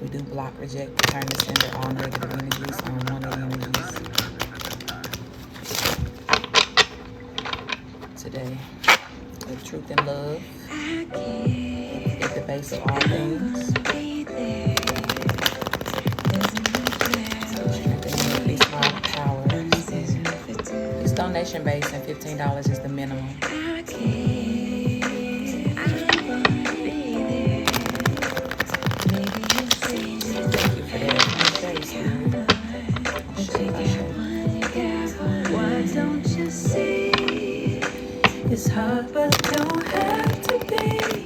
We do block, reject, turn the sender all negative energies on one of the energies today. The truth and love at the base of all things. Strengthening and release all power. It's donation based and $15 is the minimum. It's hard, but don't have to be.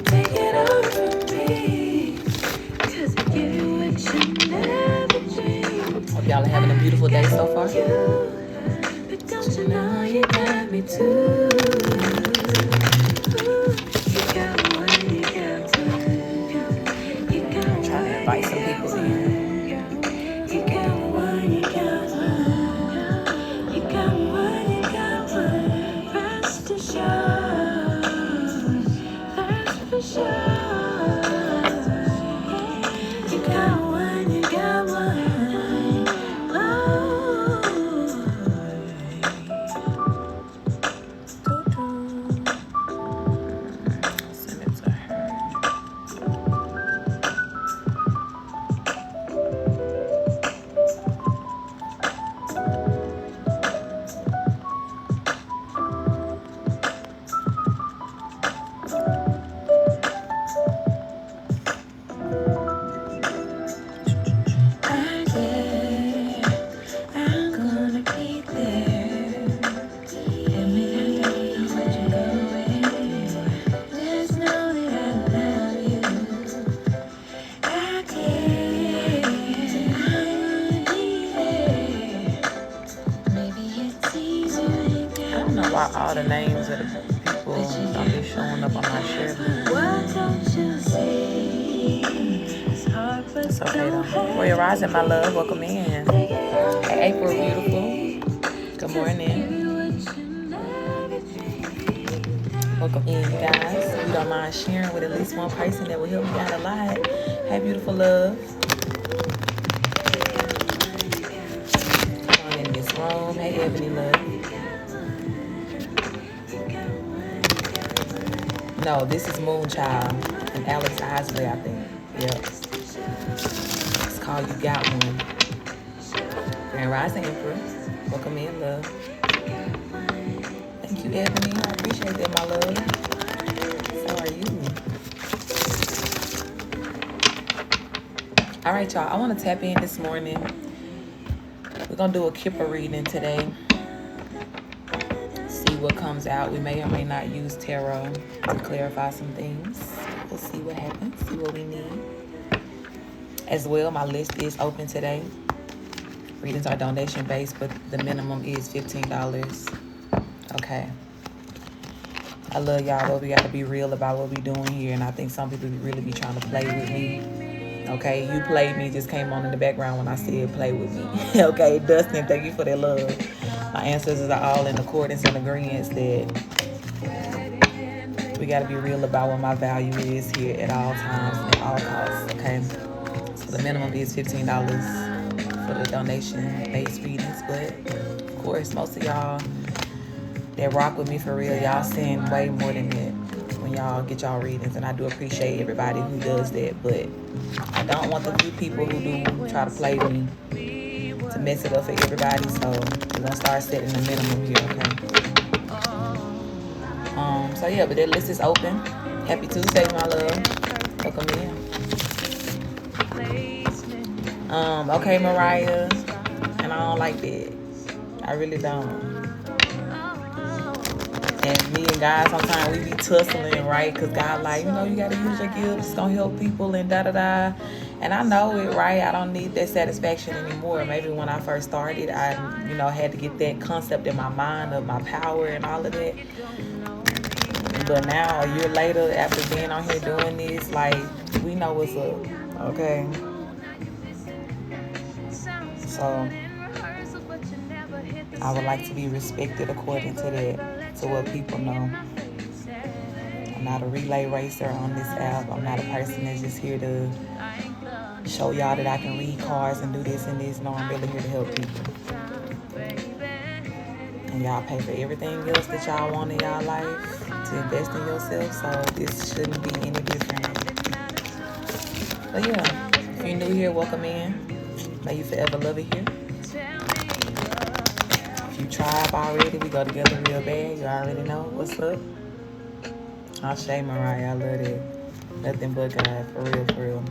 Take it over me. Cause I give you what you never dreamed. Hope y'all are having a beautiful day so far. But don't you know you got me too? You got one, you got one. You got one. I'm trying to invite some people in. You got one, you got one. You got one, you got one. Rest assured, that's for sure. You got one, you got one. Oh. Send it to her. I'm gonna be there. And we don't know where you're going. Just know that I love you. I care. I'm gonna be there. Maybe it's easier. I don't know why all the names of the people don't be showing up on my share list. What don't you see? It's hard, but It's okay though. Royal Rising, my love. Welcome in. Hey, April, beautiful. Good morning. Welcome in, you guys. If you don't mind sharing with at least one person, that will help me out a lot. Hey, beautiful love. Come on in this room. Hey, Ebony love. No, this is Moonchild and Alex Isley, I think. Yep. It's called You Got One. Grand Rising Empress. Welcome in, love. Thank you, Ebony. I appreciate that, my love. So are you. All right, y'all. I want to tap in this morning. We're going to do a Kipper reading today. See what comes out. We may or may not use tarot to clarify some things. We'll see what happens. See what we need. As well, my list is open today. Readings are donation based, but the minimum is $15. Okay. I love y'all, but we got to be real about what we doing here, and I think some people really be trying to play with me. Okay, you played me, just came on in the background when I said play with me. Okay, Dustin, thank you for that love. My ancestors are all in accordance and agreement that we got to be real about what my value is here at all times and at all costs. Okay, so the minimum is $15 for the donation-based readings, but of course, most of y'all that rock with me for real, y'all send way more than that when y'all, get y'all readings, and I do appreciate everybody who does that, but I don't want the few people who do try to play me to mess it up for everybody, so we're gonna start setting the minimum here, okay? So yeah, but that list is open. Happy Tuesday, my love. Welcome in. Okay, Mariah, and I don't like that. I really don't. And me and God, sometimes we be tussling, right? Because God like, you know, you got to use your gifts. It's going to help people and da-da-da. And I know it, right? I don't need that satisfaction anymore. Maybe when I first started, I, had to get that concept in my mind of my power and all of that. But now, a year later, after being on here doing this, like, we know what's up, okay? So, I would like to be respected according to that, to what people know. I'm not a relay racer on this app. I'm not a person that's just here to show y'all that I can read cards and do this and this. No, I'm really here to help people. And y'all pay for everything else that y'all want in y'all life to invest in yourself, so this shouldn't be any different. But yeah, if you're new here, welcome in. May you forever love it here. If you tribe already, we go together real bad. You already know what's up. I'll say Mariah, I love it. Nothing but God, for real, for real.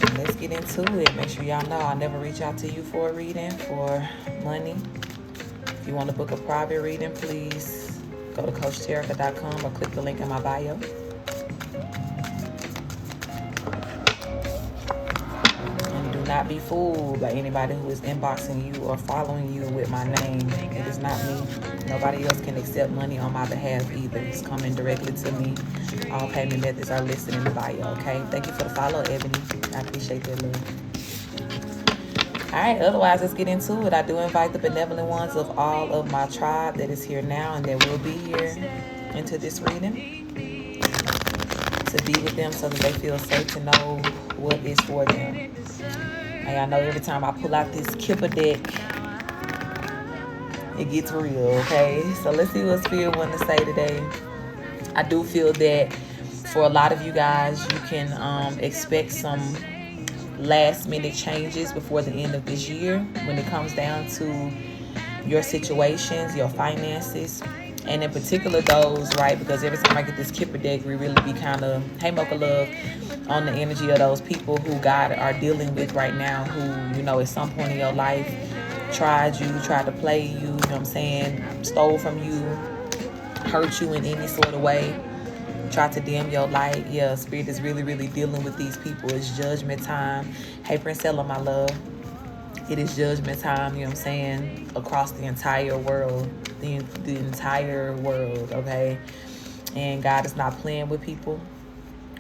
And let's get into it. Make sure y'all know I'll never reach out to you for a reading, for money. If you want to book a private reading, please go to CoachTerrica.com or click the link in my bio. And do not be fooled by anybody who is inboxing you or following you with my name. It is not me. Nobody else can accept money on my behalf either. It's coming directly to me. All payment methods are listed in the bio, okay? Thank you for the follow, Ebony. I appreciate that, love. All right, otherwise, let's get into it. I do invite the benevolent ones of all of my tribe that is here now and that will be here into this reading to be with them so that they feel safe to know what is for them. And I know every time I pull out this Kipper deck, it gets real, okay? So let's see what Spirit wants to say today. I do feel that for a lot of you guys, you can expect some last minute changes before the end of this year when it comes down to your situations, your finances, and in particular those, right? Because every time I get this Kipper deck, we really be kind of, hey, Mocha Love, on the energy of those people who God are dealing with right now, who, at some point in your life tried to play you, you know what I'm saying, stole from you, hurt you in any sort of way, tried to dim your light. Yeah, Spirit is really, really dealing with these people. It's judgment time. Hey, Princella, my love. It is judgment time, you know what I'm saying, across the entire world. The entire world, okay? And God is not playing with people.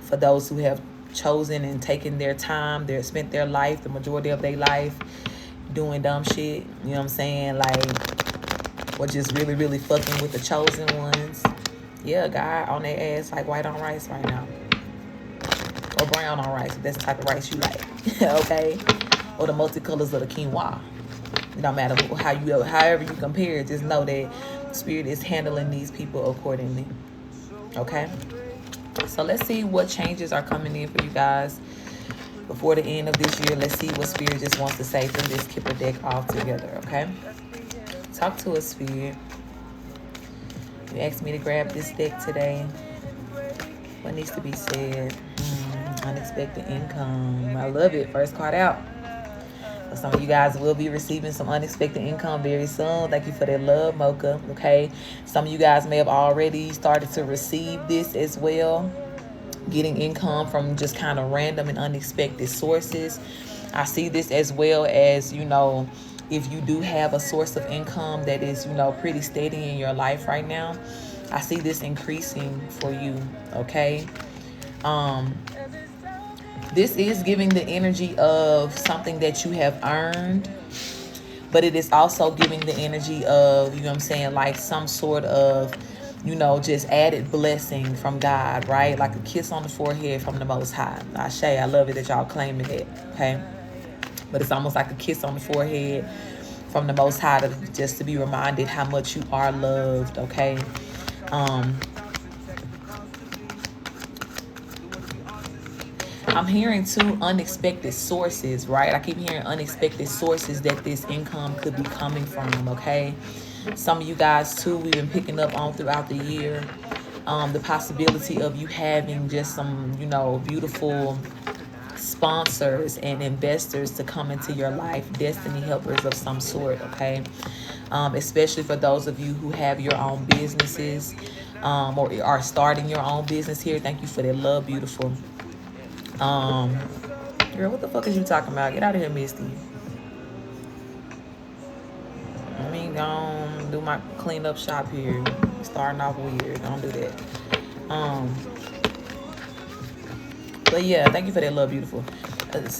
For those who have chosen and taken their time, spent their life, the majority of their life, doing dumb shit, you know what I'm saying, like, or just really, really fucking with the chosen ones. Yeah, God on their ass like white on rice right now. Or brown on rice, if that's the type of rice you like. Okay? Or the multicolors of the quinoa. It don't matter however you compare it, just know that Spirit is handling these people accordingly. Okay? So let's see what changes are coming in for you guys before the end of this year. Let's see what Spirit just wants to say from this Kipper deck all together, okay? Talk to us, Spirit. You asked me to grab this deck today. What needs to be said? Unexpected income. I love it. First card out. So some of you guys will be receiving some unexpected income very soon. Thank you for that love, Mocha. Okay. Some of you guys may have already started to receive this as well. Getting income from just kind of random and unexpected sources. I see this as well as, if you do have a source of income that is, pretty steady in your life right now, I see this increasing for you, okay? This is giving the energy of something that you have earned, but it is also giving the energy of, like some sort of, just added blessing from God, right? Like a kiss on the forehead from the Most High. Ashe, I love it that y'all claiming it, okay? But it's almost like a kiss on the forehead from the Most High, just to be reminded how much you are loved, okay? I'm hearing two unexpected sources, right? I keep hearing unexpected sources that this income could be coming from, okay? Some of you guys, too, we've been picking up on throughout the year. The possibility of you having just some, beautiful sponsors and investors to come into your life, destiny helpers of some sort, okay? Especially for those of you who have your own businesses or are starting your own business here. Thank you for that love, beautiful. Girl, what the fuck is you talking about? Get out of here, Misty. I mean, don't do my cleanup shop here. Starting off weird. Don't do that. But yeah, thank you for that love, beautiful.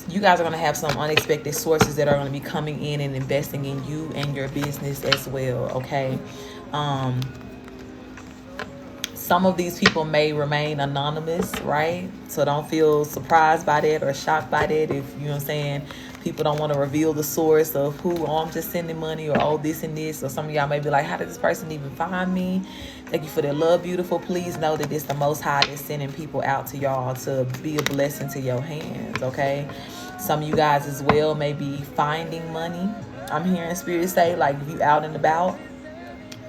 You guys are going to have some unexpected sources that are going to be coming in and investing in you and your business as well, okay? Some of these people may remain anonymous, right? So don't feel surprised by that or shocked by that if, you know what I'm saying, people don't want to reveal the source of who, I'm just sending money, or this and this. Or some of y'all may be like, how did this person even find me? Thank you for their love, beautiful. Please know that it's the Most High that's sending people out to y'all to be a blessing to your hands, okay? Some of you guys as well may be finding money. I'm hearing Spirit say, like, if you out and about,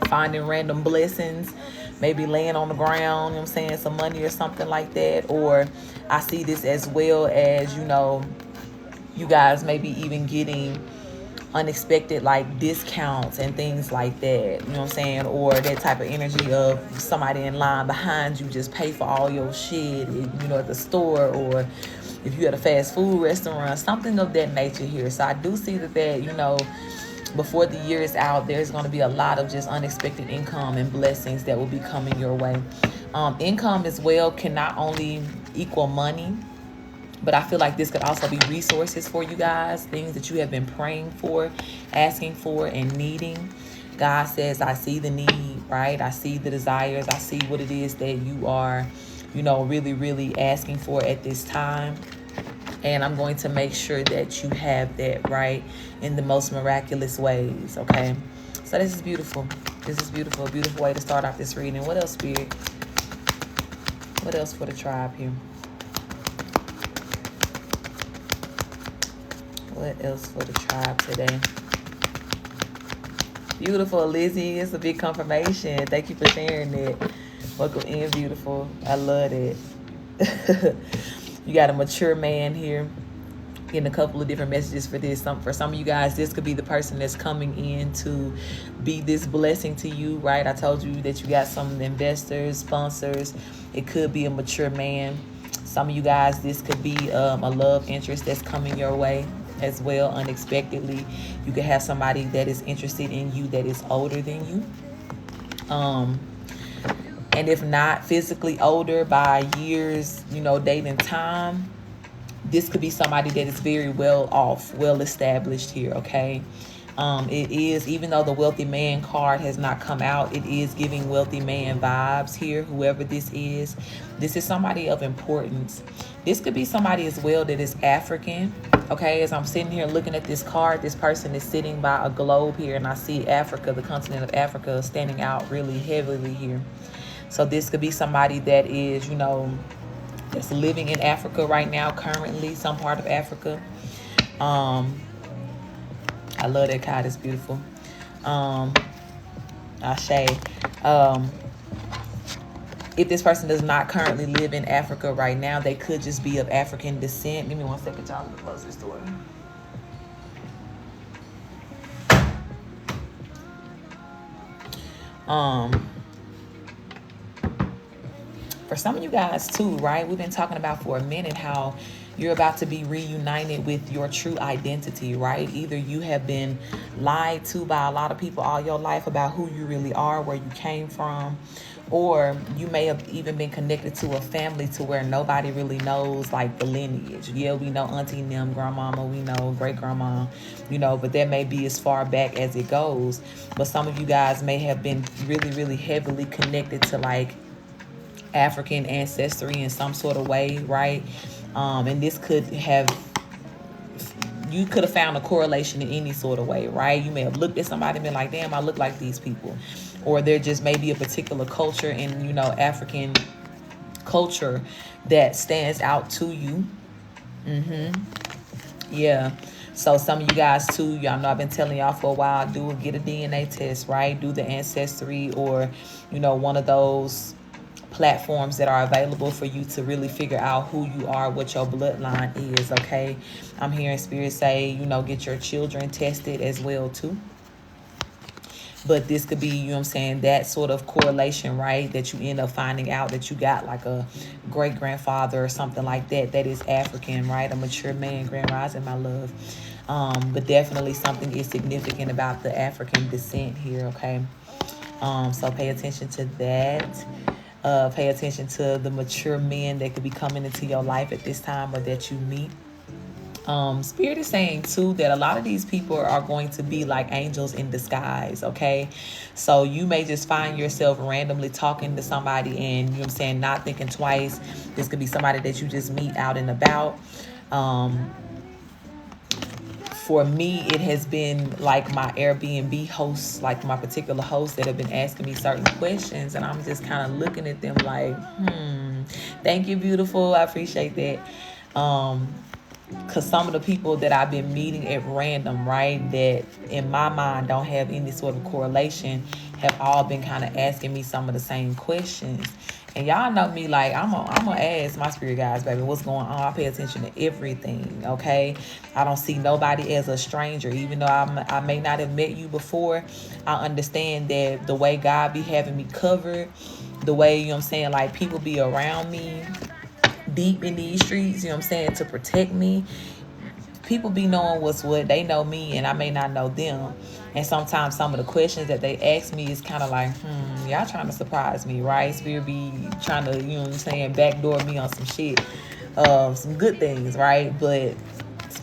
finding random blessings, maybe laying on the ground, you know what I'm saying, some money or something like that. Or I see this as well as, you guys maybe even getting unexpected like discounts and things like that, you know what I'm saying? Or that type of energy of somebody in line behind you just pay for all your shit, at the store, or if you at a fast food restaurant, something of that nature here. So I do see that, before the year is out, there's going to be a lot of just unexpected income and blessings that will be coming your way. Income as well can not only equal money, but I feel like this could also be resources for you guys, things that you have been praying for, asking for, and needing. God says, I see the need, right? I see the desires. I see what it is that you are, really, really asking for at this time. And I'm going to make sure that you have that, right, in the most miraculous ways, okay? So this is beautiful. This is beautiful. A beautiful way to start off this reading. What else, Spirit? What else for the tribe here? What else for the tribe today? Beautiful, Lizzie. It's a big confirmation. Thank you for sharing that. Welcome in, beautiful. I love it. You got a mature man here. Getting a couple of different messages for this. For some of you guys, this could be the person that's coming in to be this blessing to you, right? I told you that you got some investors, sponsors. It could be a mature man. Some of you guys, this could be a love interest that's coming your way as well, unexpectedly. You could have somebody that is interested in you that is older than you. And if not physically older by years, date and time, this could be somebody that is very well off, well established here, okay? It is, even though the wealthy man card has not come out, it is giving wealthy man vibes here, whoever this is. This is somebody of importance. This could be somebody as well that is African, okay? As I'm sitting here looking at this card, this person is sitting by a globe here, and I see Africa, the continent of Africa, standing out really heavily here. So this could be somebody that is, that's living in Africa right now, currently, some part of Africa. I love that card. It's beautiful. Ashe. If this person does not currently live in Africa right now, they could just be of African descent. Give me 1 second, y'all. Let me close this door. For some of you guys too, right? We've been talking about for a minute how you're about to be reunited with your true identity, right? Either you have been lied to by a lot of people all your life about who you really are, where you came from, or you may have even been connected to a family to where nobody really knows like the lineage. Yeah, we know auntie and them, grandmama, we know great grandma, but that may be as far back as it goes. But some of you guys may have been really, really heavily connected to like African ancestry in some sort of way, right? And this could have, you could have found a correlation in any sort of way, right? You may have looked at somebody and been like, damn, I look like these people. or there just may be a particular culture in, you know, African culture that stands out to you. Yeah. So some of you guys too, y'all know I've been telling y'all for a while, get a DNA test, right? Do the Ancestry, or, you know, one of those platforms that are available for you to really figure out who you are, what your bloodline is, okay? I'm hearing Spirit say, you know, get your children tested as well too. But this could be, you know what I'm saying, that sort of correlation, right? That you end up finding out that you got like a great grandfather or something like that that is African, right? A mature man, Grand Rising, my love. But definitely something is significant about the African descent here, okay? So pay attention to that. Pay attention to the mature men that could be coming into your life at this time or that you meet. Spirit is saying too that a lot of these people are going to be like angels in disguise, okay? So you may just find yourself randomly talking to somebody and, you know what I'm saying, not thinking twice. This could be somebody that you just meet out and about. For me, it has been like my Airbnb hosts, like my particular hosts that have been asking me certain questions, and I'm just kind of looking at them like, thank you, beautiful. I appreciate that. Because some of the people that I've been meeting at random, right, that in my mind don't have any sort of correlation, have all been kind of asking me some of the same questions. And y'all know me, like, I'm gonna ask my spirit guys, baby, what's going on? I pay attention to everything, okay? I don't see nobody as a stranger. Even though I may not have met you before, I understand that the way God be having me covered, the way, you know what I'm saying, like, people be around me deep in these streets, you know what I'm saying, to protect me. People be knowing what's what. They know me and I may not know them. And sometimes some of the questions that they ask me is kind of like, y'all trying to surprise me, right? Spirit be trying to, you know what I'm saying, backdoor me on some shit. Some good things, right? But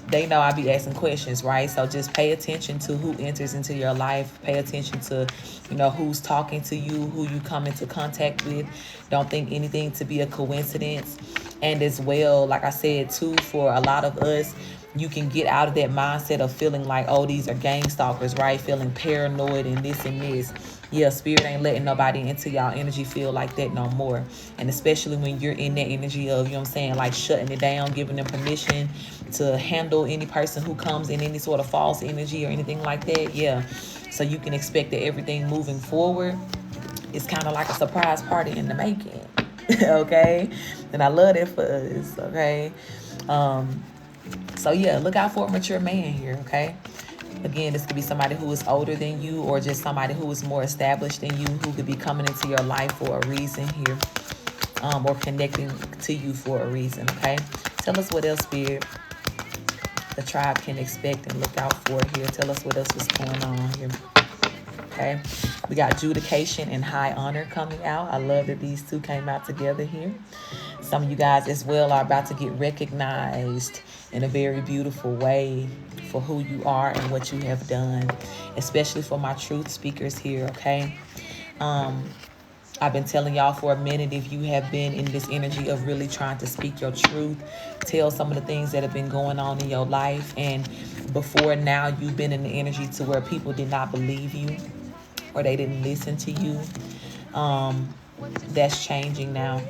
they know I be asking questions, right? So just pay attention to who enters into your life. Pay attention to, you know, who's talking to you, who you come into contact with. Don't think anything to be a coincidence. And as well, like I said too, for a lot of us, you can get out of that mindset of feeling like, oh, these are gang stalkers, right? Feeling paranoid and this and this. Yeah, Spirit ain't letting nobody into y'all energy feel like that no more. And especially when you're in that energy of, you know what I'm saying, like shutting it down, giving them permission to handle any person who comes in any sort of false energy or anything like that. Yeah. So you can expect that everything moving forward is kind of like a surprise party in the making. Okay? And I love that for us. Okay? So yeah, look out for a mature man here, okay? Again, this could be somebody who is older than you or just somebody who is more established than you, who could be coming into your life for a reason here, or connecting to you for a reason, okay? Tell us what else, Spirit, the tribe can expect and look out for here. Tell us what else is going on here. Okay, we got adjudication and high honor coming out. I love that these two came out together here. Some of you guys as well are about to get recognized in a very beautiful way for who you are and what you have done, especially for my truth speakers here, okay? I've been telling y'all for a minute, if you have been in this energy of really trying to speak your truth, tell some of the things that have been going on in your life, and before now you've been in the energy to where people did not believe you or they didn't listen to you, that's changing now.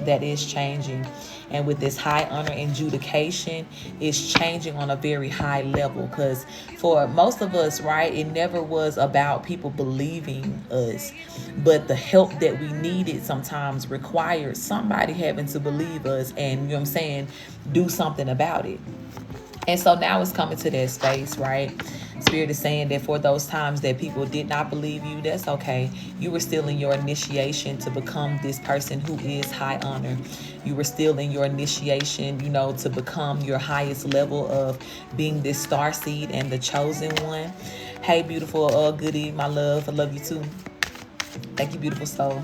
That is changing. And with this high honor and adjudication, it's changing on a very high level, because for most of us, right, it never was about people believing us, but the help that we needed sometimes required somebody having to believe us and, you know what I'm saying, do something about it. And so now it's coming to that space, right? Spirit is saying that for those times that people did not believe you, that's okay. You were still in your initiation to become this person who is high honor. You were still in your initiation, you know, to become your highest level of being this star seed and the chosen one. Hey, beautiful goodie, my love. I love you too. Thank you, beautiful soul.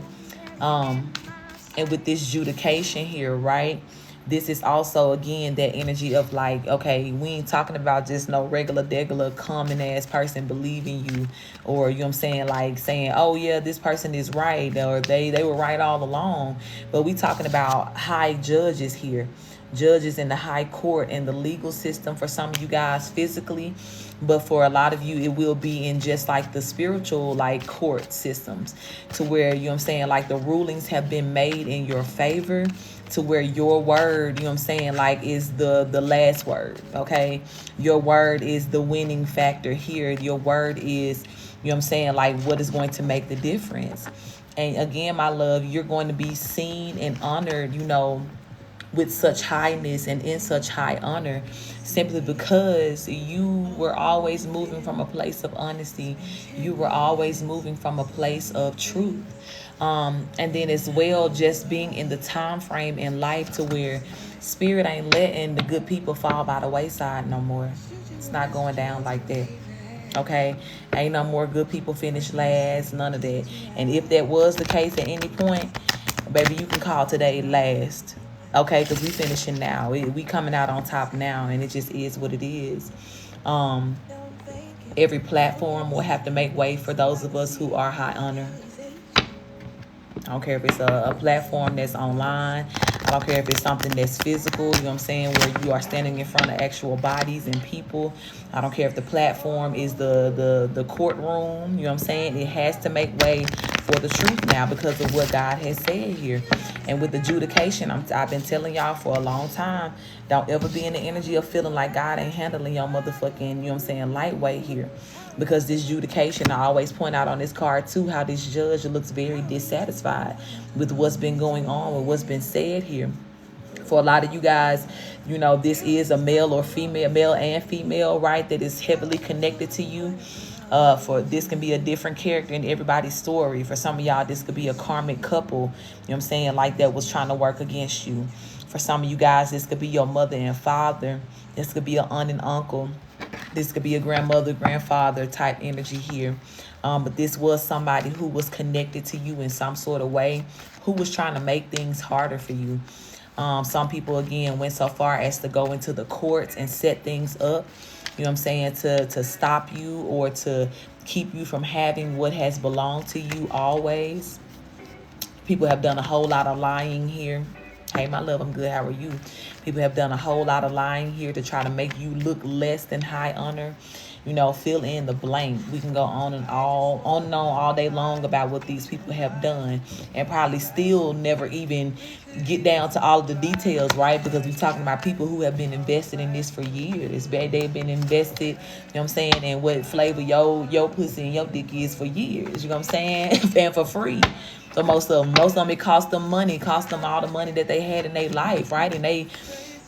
And with this adjudication here, right? This is also, again, that energy of like, okay, we ain't talking about just no regular common ass person believing you, or, you know what I'm saying, like saying, oh yeah, this person is right, or they were right all along. But we talking about high judges here judges in the high court and the legal system for some of you guys physically, but for a lot of you it will be in just like the spiritual like court systems, to where, you know what I'm saying, like the rulings have been made in your favor, to where your word, you know what I'm saying, like is the last word. Okay, your word is the winning factor here. Your word is, you know what I'm saying, like what is going to make the difference. And again, my love, you're going to be seen and honored, you know, with such highness and in such high honor, simply because you were always moving from a place of honesty. You were always moving from a place of truth. And then as well, just being in the time frame in life to where spirit ain't letting the good people fall by the wayside no more. It's not going down like that. Okay, ain't no more good people finish last, none of that. And if that was the case at any point, baby, you can call today last. Okay, because we finishing now. We coming out on top now, and it just is what it is. Every platform will have to make way for those of us who are high honor. I don't care if it's a platform that's online. I don't care if it's something that's physical, you know what I'm saying, where you are standing in front of actual bodies and people. I don't care if the platform is the courtroom, you know what I'm saying. It has to make way for the truth now because of what God has said here. And with adjudication, I've been telling y'all for a long time, don't ever be in the energy of feeling like God ain't handling your motherfucking, you know what I'm saying, lightweight here. Because this adjudication, I always point out on this card too, how this judge looks very dissatisfied with what's been going on, with what's been said here. For a lot of you guys, you know, this is a male or female, male and female, right, that is heavily connected to you. For this can be a different character in everybody's story. For some of y'all, this could be a karmic couple, you know what I'm saying, like that was trying to work against you. For some of you guys, this could be your mother and father. This could be an aunt and uncle. This could be a grandmother, grandfather type energy here. But this was somebody who was connected to you in some sort of way, who was trying to make things harder for you. Some people, again, went so far as to go into the courts and set things up, you know what I'm saying, to stop you or to keep you from having what has belonged to you always. People have done a whole lot of lying here. Hey, my love, I'm good. How are you? People have done a whole lot of lying here to try to make you look less than high honor. You know, fill in the blank. We can go on and on all day long about what these people have done and probably still never even get down to all of the details, right? Because we're talking about people who have been invested in this for years. They've been invested, you know what I'm saying, in what flavor your pussy and your dick is for years. You know what I'm saying? And for free. So most of them, it cost them money, cost them all the money that they had in their life, right? And they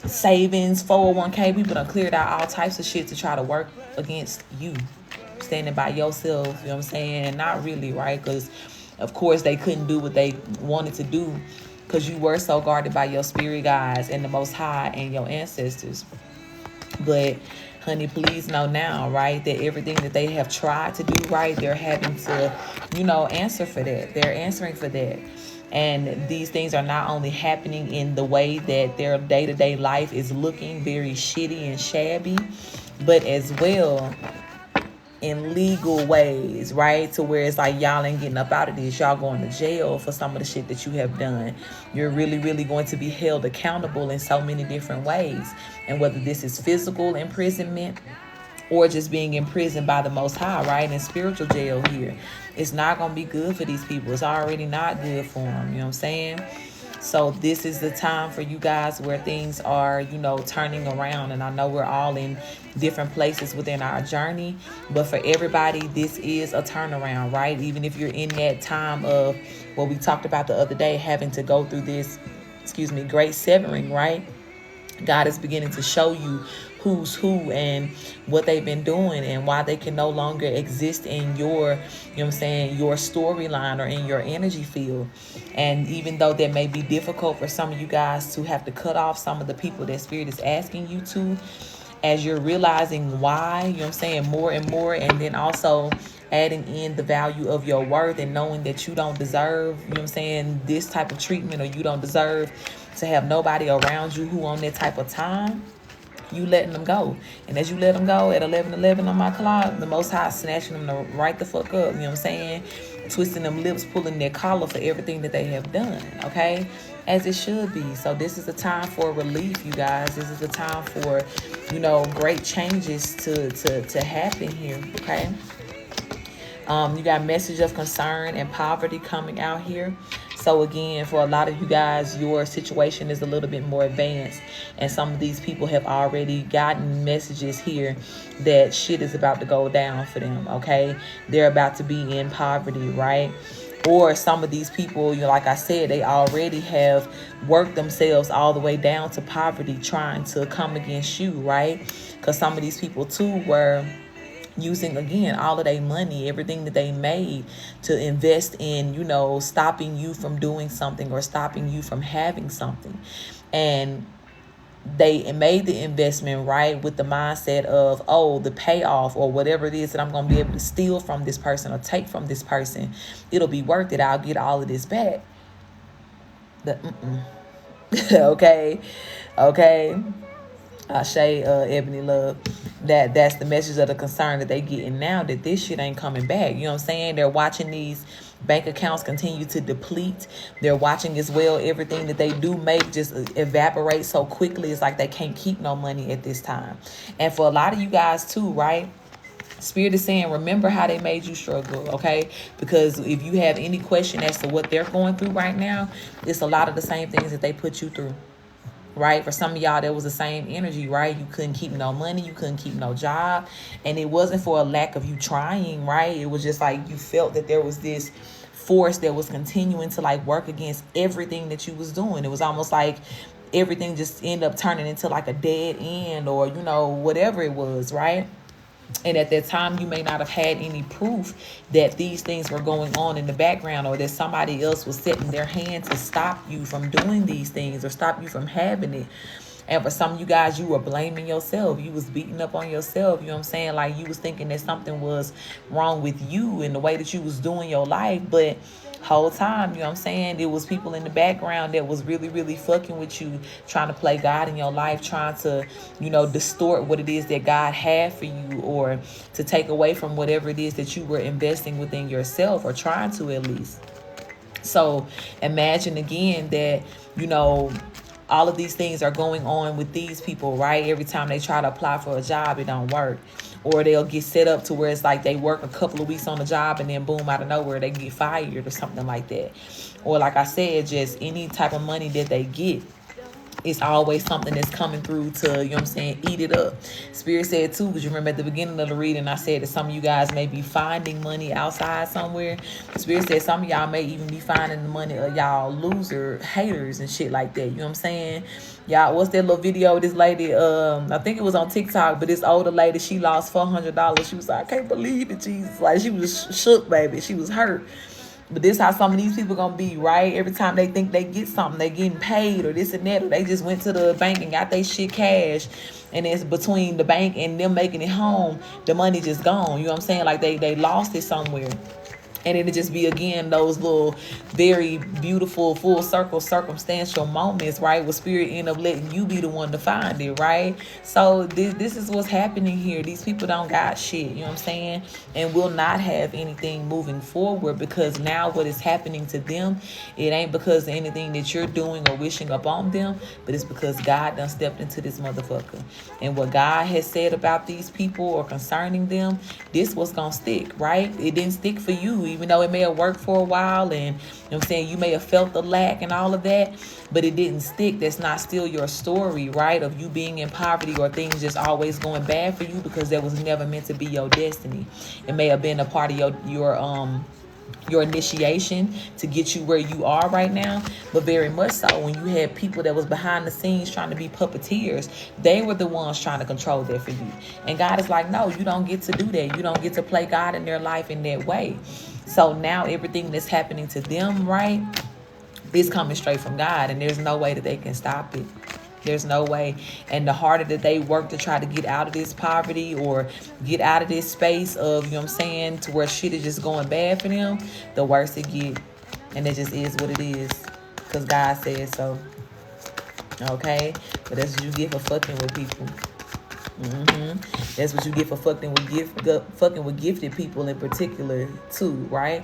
savings, 401k, people done cleared out all types of shit to try to work against you, standing by yourself, you know what I'm saying? And not really, right? Because, of course, they couldn't do what they wanted to do because you were so guarded by your spirit guides and the Most High and your ancestors. But honey, please know now, right, that everything that they have tried to do, right, they're having to, you know, answer for that. They're answering for that. And these things are not only happening in the way that their day-to-day life is looking very shitty and shabby, but as well in legal ways, right? To where it's like y'all ain't getting up out of this. Y'all going to jail for some of the shit that you have done. You're really, really going to be held accountable in so many different ways. And whether this is physical imprisonment or just being imprisoned by the Most High, right? In spiritual jail here. It's not going to be good for these people. It's already not good for them. You know what I'm saying? So this is the time for you guys where things are, you know, turning around. And I know we're all in different places within our journey. But for everybody, this is a turnaround, right? Even if you're in that time of what we talked about the other day, having to go through this, great severing, right? God is beginning to show you who's who and what they've been doing and why they can no longer exist in your, you know what I'm saying, your storyline or in your energy field. And even though that may be difficult for some of you guys to have to cut off some of the people that Spirit is asking you to, as you're realizing why, you know what I'm saying, more and more, and then also adding in the value of your worth and knowing that you don't deserve, you know what I'm saying, this type of treatment, or you don't deserve to have nobody around you who on that type of time. you letting them go. And as you let them go at 11:11 on my clock, the Most High snatching them right the fuck up. You know what I'm saying? Twisting them lips, pulling their collar for everything that they have done. Okay? As it should be. So this is a time for relief, you guys. This is a time for, great changes to happen here. Okay? You got message of concern and poverty coming out here. So again, for a lot of you guys, your situation is a little bit more advanced. And some of these people have already gotten messages here that shit is about to go down for them, okay? They're about to be in poverty, right? Or some of these people, like I said, they already have worked themselves all the way down to poverty trying to come against you, right? Because some of these people too were using, again, all of their money, everything that they made to invest in, stopping you from doing something or stopping you from having something. And they made the investment, right, with the mindset of, oh, the payoff or whatever it is that I'm going to be able to steal from this person or take from this person, it'll be worth it. I'll get all of this back. Okay. Shay, Ebony Love, that's the message of the concern that they getting now, that this shit ain't coming back. You know what I'm saying? They're watching these bank accounts continue to deplete. They're watching as well everything that they do make just evaporate so quickly. It's like they can't keep no money at this time. And for a lot of you guys too, right? Spirit is saying, remember how they made you struggle, okay? Because if you have any question as to what they're going through right now, it's a lot of the same things that they put you through. Right? For some of y'all, there was the same energy, right? You couldn't keep no money. You couldn't keep no job. And it wasn't for a lack of you trying, right? It was just like you felt that there was this force that was continuing to like work against everything that you was doing. It was almost like everything just ended up turning into like a dead end or, whatever it was, right? And at that time, you may not have had any proof that these things were going on in the background or that somebody else was setting their hand to stop you from doing these things or stop you from having it. And for some of you guys, you were blaming yourself. You was beating up on yourself. You know what I'm saying? Like you was thinking that something was wrong with you and the way that you was doing your life. But whole time, you know what I'm saying, there was people in the background that was really, really fucking with you, trying to play God in your life, trying to, distort what it is that God had for you or to take away from whatever it is that you were investing within yourself or trying to at least. So imagine again that, all of these things are going on with these people, right? Every time they try to apply for a job, it don't work. Or they'll get set up to where it's like they work a couple of weeks on the job and then boom, out of nowhere, they get fired or something like that. Or like I said, just any type of money that they get, it's always something that's coming through to, eat it up. Spirit said too, because you remember at the beginning of the reading, I said that some of you guys may be finding money outside somewhere. Spirit said some of y'all may even be finding the money of y'all loser haters and shit like that. You know what I'm saying? Y'all, what's that little video? This lady, I think it was on TikTok, but this older lady, she lost $400. She was like, I can't believe it, Jesus. Like she was shook, baby. She was hurt. But this how some of these people gonna be, right? Every time they think they get something, they getting paid or this and that, or they just went to the bank and got their shit cash, and it's between the bank and them making it home, the money just gone. You know what I'm saying? Like they lost it somewhere. And it'll just be, again, those little very beautiful full circle circumstantial moments, right? Where Spirit end up letting you be the one to find it, right? So this is what's happening here. These people don't got shit, you know what I'm saying? And will not have anything moving forward, because now what is happening to them, it ain't because of anything that you're doing or wishing upon them, but it's because God done stepped into this motherfucker. And what God has said about these people or concerning them, this was gonna stick, right? It didn't stick for you, even though it may have worked for a while, and you know what I'm saying, you may have felt the lack and all of that, but it didn't stick. That's not still your story, right? Of you being in poverty or things just always going bad for you, because that was never meant to be your destiny. It may have been a part of your initiation to get you where you are right now, but very much so when you had people that was behind the scenes trying to be puppeteers, they were the ones trying to control that for you. And God is like, no, you don't get to do that. You don't get to play God in their life in that way. So now everything that's happening to them, right, is coming straight from God, and there's no way that they can stop it. There's no way. And the harder that they work to try to get out of this poverty or get out of this space of, you know what I'm saying, to where shit is just going bad for them, the worse it get. And it just is what it is, because God said so. Okay? But that's what you get for fucking with people. That's what you get for fucking with gifted people in particular too, right?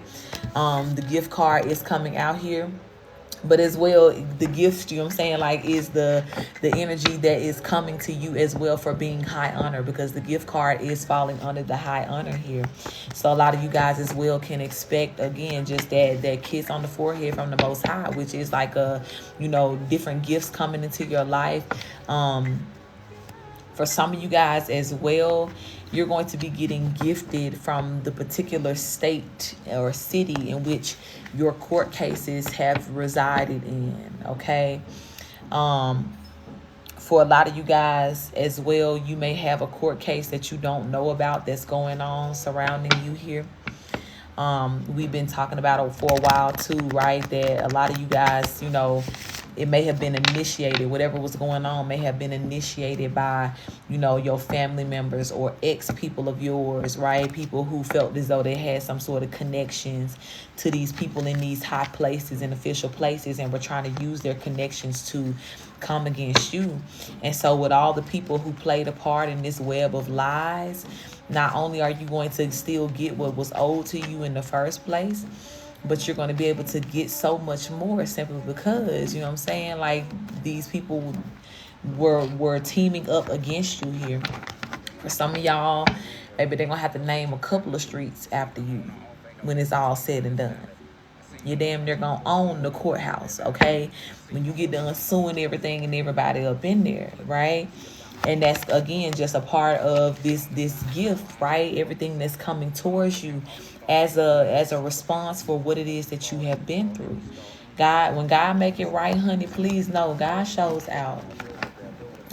The gift card is coming out here. But as well, the gift, you know what I'm saying, like, is the energy that is coming to you as well for being high honor, because the gift card is falling under the high honor here. So a lot of you guys as well can expect, again, just that kiss on the forehead from the Most High, which is like different gifts coming into your life. For some of you guys as well, you're going to be getting gifted from the particular state or city in which your court cases have resided in, okay? For a lot of you guys as well, you may have a court case that you don't know about that's going on surrounding you here. We've been talking about it for a while too, right? That a lot of you guys, it may have been initiated, whatever was going on may have been initiated by, your family members or ex people of yours, right? People who felt as though they had some sort of connections to these people in these high places and official places, and were trying to use their connections to come against you. And so with all the people who played a part in this web of lies, not only are you going to still get what was owed to you in the first place, but you're going to be able to get so much more simply because, like, these people were teaming up against you here. For some of y'all, maybe they're going to have to name a couple of streets after you when it's all said and done. You're damn near going to own the courthouse, okay? When you get done suing everything and everybody up in there, right? And that's, again, just a part of this gift, right? Everything that's coming towards you as a response for what it is that you have been through. God, when God make it right, honey, please know God shows out.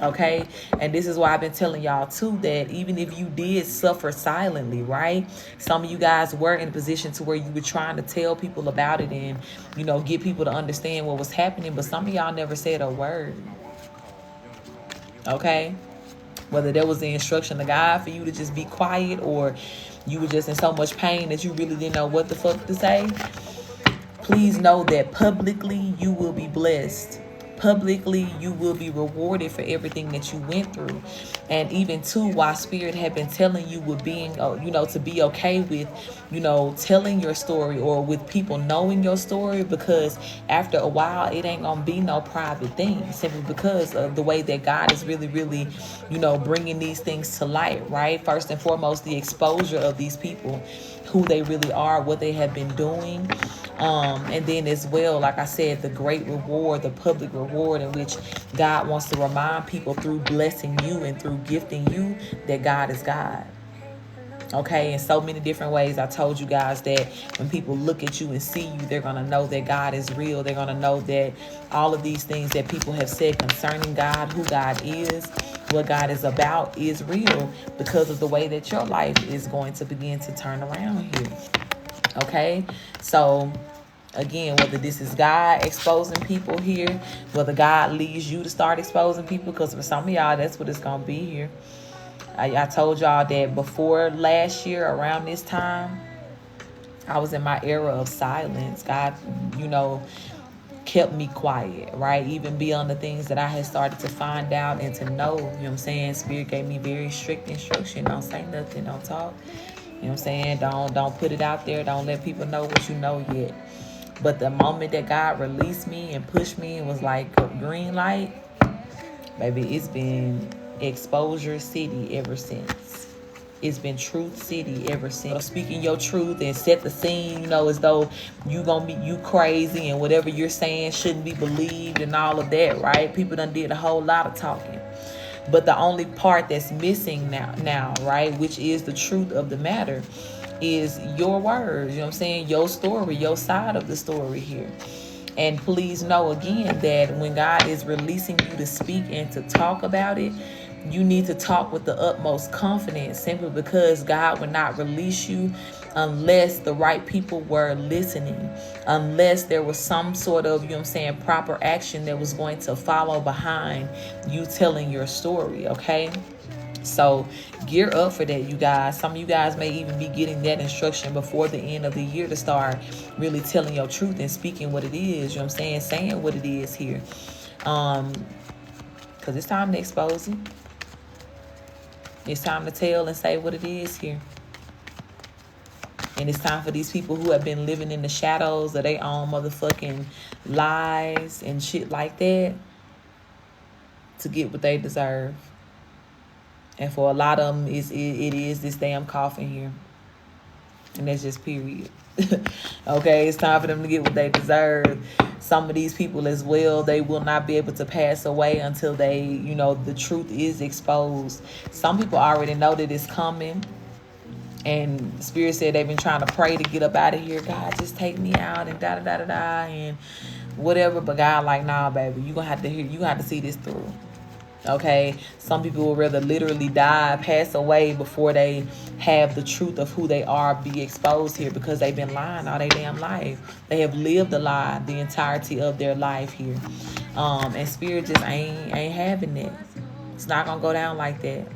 Okay? And this is why I've been telling y'all too, that even if you did suffer silently, right? Some of you guys were in a position to where you were trying to tell people about it and, get people to understand what was happening, but some of y'all never said a word. Okay? Whether there was the instruction of God for you to just be quiet, or you were just in so much pain that you really didn't know what the fuck to say, please know that publicly you will be blessed. Publicly you will be rewarded for everything that you went through. And even too, why Spirit had been telling you with being, to be okay with, telling your story, or with people knowing your story, because after a while it ain't gonna be no private thing, simply because of the way that God is really, really, bringing these things to light, right? First and foremost, the exposure of these people, who they really are, what they have been doing. And then as well, like I said, the great reward, the public reward, in which God wants to remind people through blessing you and through gifting you that God is God. Okay, in so many different ways. I told you guys that when people look at you and see you, they're going to know that God is real. They're going to know that all of these things that people have said concerning God, who God is, what God is about, is real, because of the way that your life is going to begin to turn around here. Okay, so again, whether this is God exposing people here, whether God leads you to start exposing people, because for some of y'all, that's what it's going to be here. I told y'all that before last year, around this time, I was in my era of silence. God, kept me quiet, right? Even beyond the things that I had started to find out and to know, Spirit gave me very strict instruction. Don't say nothing, don't talk. Don't put it out there. Don't let people know what you know yet. But the moment that God released me and pushed me and was like a green light, baby, it's been Exposure City ever since. It's been Truth City ever since. Speaking your truth and set the scene, as though you crazy and whatever you're saying shouldn't be believed and all of that, right? People done did a whole lot of talking. But the only part that's missing now, right, which is the truth of the matter, is your words, your story, your side of the story here. And please know again that when God is releasing you to speak and to talk about it, you need to talk with the utmost confidence, simply because God would not release you unless the right people were listening, unless there was some sort of, proper action that was going to follow behind you telling your story, okay? So gear up for that, you guys. Some of you guys may even be getting that instruction before the end of the year to start really telling your truth and speaking what it is, saying what it is here. Because it's time to expose it. It's time to tell and say what it is here. And it's time for these people who have been living in the shadows of their own motherfucking lies and shit like that to get what they deserve. And for a lot of them, it is this damn coffin here. And that's just period. Okay, it's time for them to get what they deserve. Some of these people as well, they will not be able to pass away until they, the truth is exposed. Some people already know that it's coming. And Spirit said they've been trying to pray to get up out of here. God, just take me out and da-da-da-da-da and whatever. But God like, nah, baby, you're going to have to see this through. Okay? Some people will rather literally die, pass away before they have the truth of who they are be exposed here, because they've been lying all their damn life. They have lived a lie the entirety of their life here. And Spirit just ain't having it. It's not going to go down like that.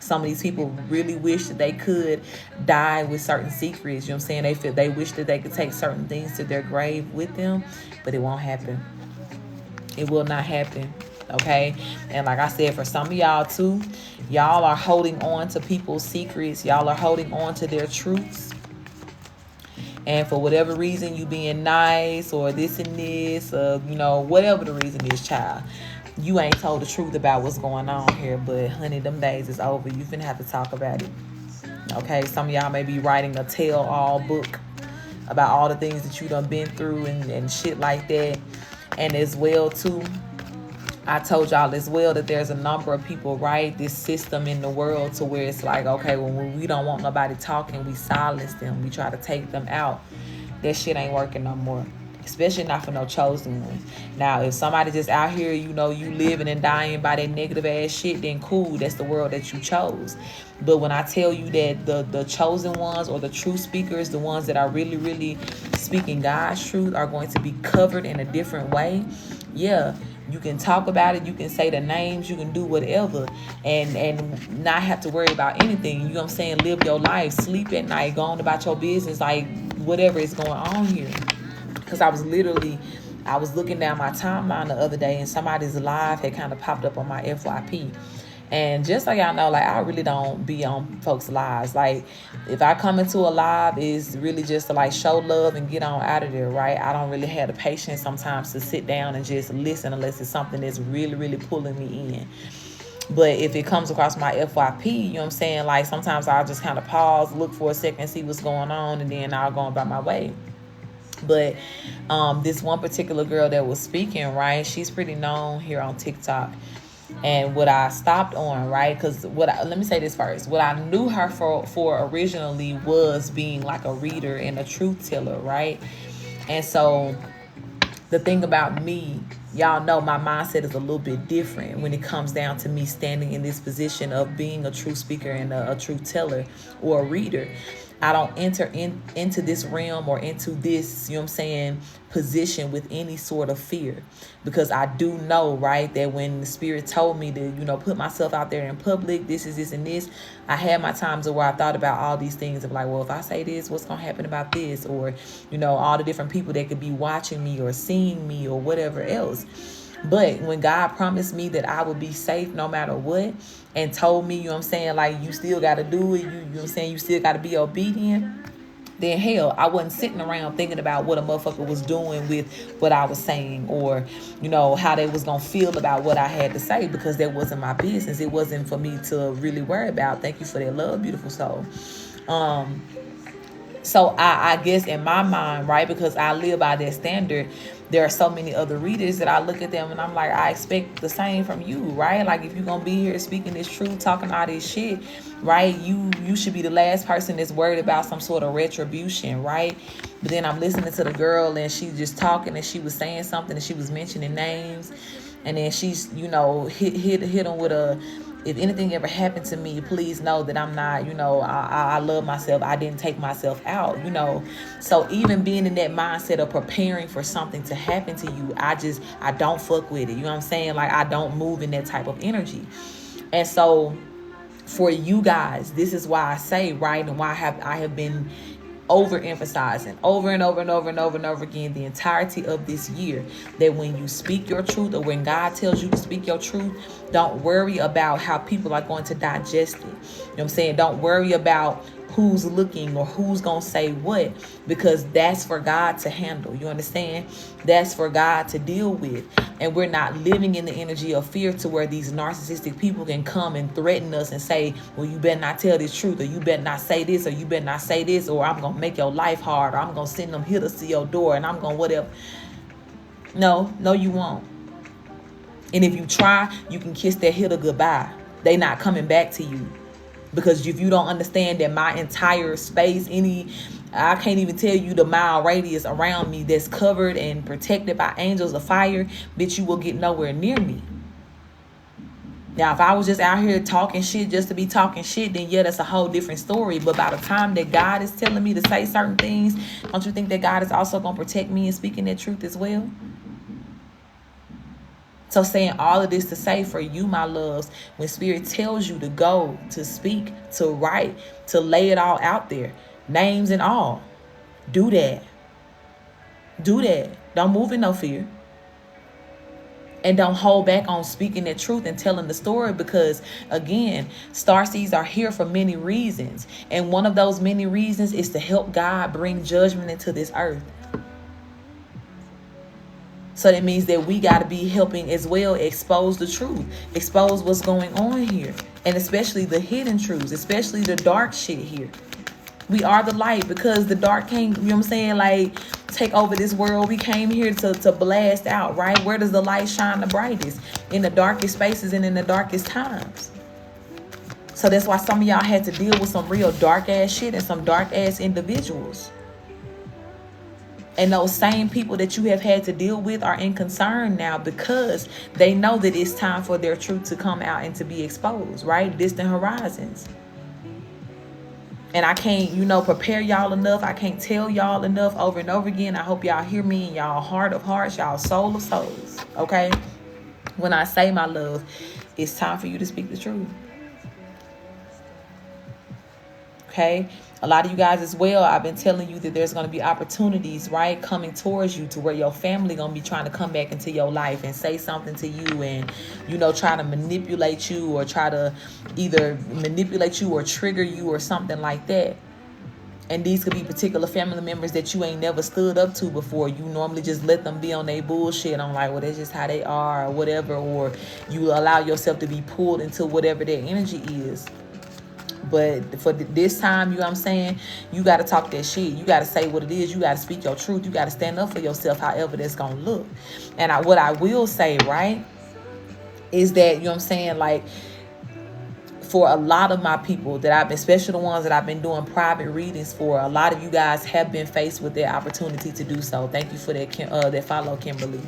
Some of these people really wish that they could die with certain secrets. You know what I'm saying? They wish that they could take certain things to their grave with them, but it won't happen. It will not happen. Okay? And like I said, for some of y'all too, y'all are holding on to people's secrets. Y'all are holding on to their truths. And for whatever reason, you being nice or this and this, whatever the reason is, child, you ain't told the truth about what's going on here. But honey, them days is over. You finna have to talk about it. Okay, some of y'all may be writing a tell-all book about all the things that you done been through and shit like that. And as well too, I told y'all as well that there's a number of people, right, this system in the world to where it's like, okay, when we don't want nobody talking, we silence them, we try to take them out. That shit ain't working no more. Especially not for no chosen ones. Now, if somebody just out here, you living and dying by that negative ass shit, then cool, that's the world that you chose. But when I tell you that the chosen ones or the true speakers, the ones that are really, really speaking God's truth, are going to be covered in a different way, yeah, you can talk about it, you can say the names, you can do whatever, and not have to worry about anything. You know what I'm saying? Live your life, sleep at night, go on about your business, like whatever is going on here. Because I was looking down my timeline the other day, and somebody's live had kind of popped up on my FYP. And just so y'all know, like, I really don't be on folks' lives. Like, if I come into a live, it's really just to, like, show love and get on out of there, right? I don't really have the patience sometimes to sit down and just listen unless it's something that's really, really pulling me in. But if it comes across my FYP, you know what I'm saying? Like, sometimes I'll just kind of pause, look for a second, see what's going on, and then I'll go about my way. But this one particular girl that was speaking, right, she's pretty known here on TikTok. And what I stopped on, right, because let me say this first. What I knew her for originally was being like a reader and a truth teller, right? And so the thing about me, y'all know my mindset is a little bit different when it comes down to me standing in this position of being a truth speaker and a truth teller or a reader. I don't enter into this realm or into this, you know what I'm saying, position with any sort of fear, because I do know, right, that when the Spirit told me to, put myself out there in public, this is this and this, I had my times where I thought about all these things of like, well, if I say this, what's going to happen about this? Or, all the different people that could be watching me or seeing me or whatever else. But when God promised me that I would be safe no matter what, and told me, you know what I'm saying, like, you still got to do it, you know what I'm saying, you still got to be obedient, then hell, I wasn't sitting around thinking about what a motherfucker was doing with what I was saying, or, how they was going to feel about what I had to say, because that wasn't my business. It wasn't for me to really worry about. Thank you for that love, beautiful soul. So I guess in my mind, right, because I live by that standard, there are so many other readers that I look at them and I'm like, I expect the same from you, right? Like, if you're going to be here speaking this truth, talking all this shit, right, you should be the last person that's worried about some sort of retribution, right? But then I'm listening to the girl and she's just talking and she was saying something and she was mentioning names. And then she's, hit them with a, if anything ever happened to me, please know that I'm not, I love myself. I didn't take myself out, So even being in that mindset of preparing for something to happen to you, I don't fuck with it. You know what I'm saying? Like, I don't move in that type of energy. And so for you guys, this is why I say, right, and why I have been overemphasizing over and over and over and over and over again the entirety of this year that when you speak your truth, or when God tells you to speak your truth, don't worry about how people are going to digest it. You know what I'm saying? Don't worry about who's looking or who's gonna say what, because that's for God to handle. You understand? That's for God to deal with. And we're not living in the energy of fear to where these narcissistic people can come and threaten us and say, well, you better not tell this truth, or you better not say this, or you better not say this, or I'm gonna make your life hard, or I'm gonna send them hitters to your door, and I'm gonna whatever. No, you won't. And if you try, you can kiss that hitter goodbye. They not coming back to you. Because if you don't understand that my entire space, I can't even tell you the mile radius around me that's covered and protected by angels of fire, bitch, you will get nowhere near me. Now, if I was just out here talking shit just to be talking shit, then yeah, that's a whole different story. But by the time that God is telling me to say certain things, don't you think that God is also going to protect me and speaking that truth as well? So saying all of this to say for you, my loves, when Spirit tells you to go, to speak, to write, to lay it all out there, names and all, do that. Do that. Don't move in no fear. And don't hold back on speaking the truth and telling the story, because, again, starseeds are here for many reasons. And one of those many reasons is to help God bring judgment into this earth. So that means that we got to be helping as well expose the truth, expose what's going on here, and especially the hidden truths, especially the dark shit here. We are the light, because the dark can't, you know what I'm saying, like, take over this world. We came here to blast out, right? Where does the light shine the brightest? In the darkest spaces and in the darkest times. So that's why some of y'all had to deal with some real dark ass shit and some dark ass individuals. And those same people that you have had to deal with are in concern now, because they know that it's time for their truth to come out and to be exposed, right? Distant horizons. And I can't, prepare y'all enough. I can't tell y'all enough over and over again. I hope y'all hear me in y'all heart of hearts, y'all soul of souls, okay? When I say, my love, it's time for you to speak the truth. Okay? A lot of you guys as well, I've been telling you that there's going to be opportunities, right, coming towards you to where your family going to be trying to come back into your life and say something to you and, try to manipulate you, or try to either manipulate you or trigger you or something like that. And these could be particular family members that you ain't never stood up to before. You normally just let them be on their bullshit. I'm like, well, that's just how they are or whatever. Or you allow yourself to be pulled into whatever their energy is. But for this time, you know what I'm saying, you got to talk that shit. You got to say what it is. You got to speak your truth. You got to stand up for yourself, however that's going to look. And what I will say, right, is that, you know what I'm saying, like, for a lot of my people that I've been, especially the ones that I've been doing private readings for, a lot of you guys have been faced with their opportunity to do so. Thank you for that follow, Kimberly.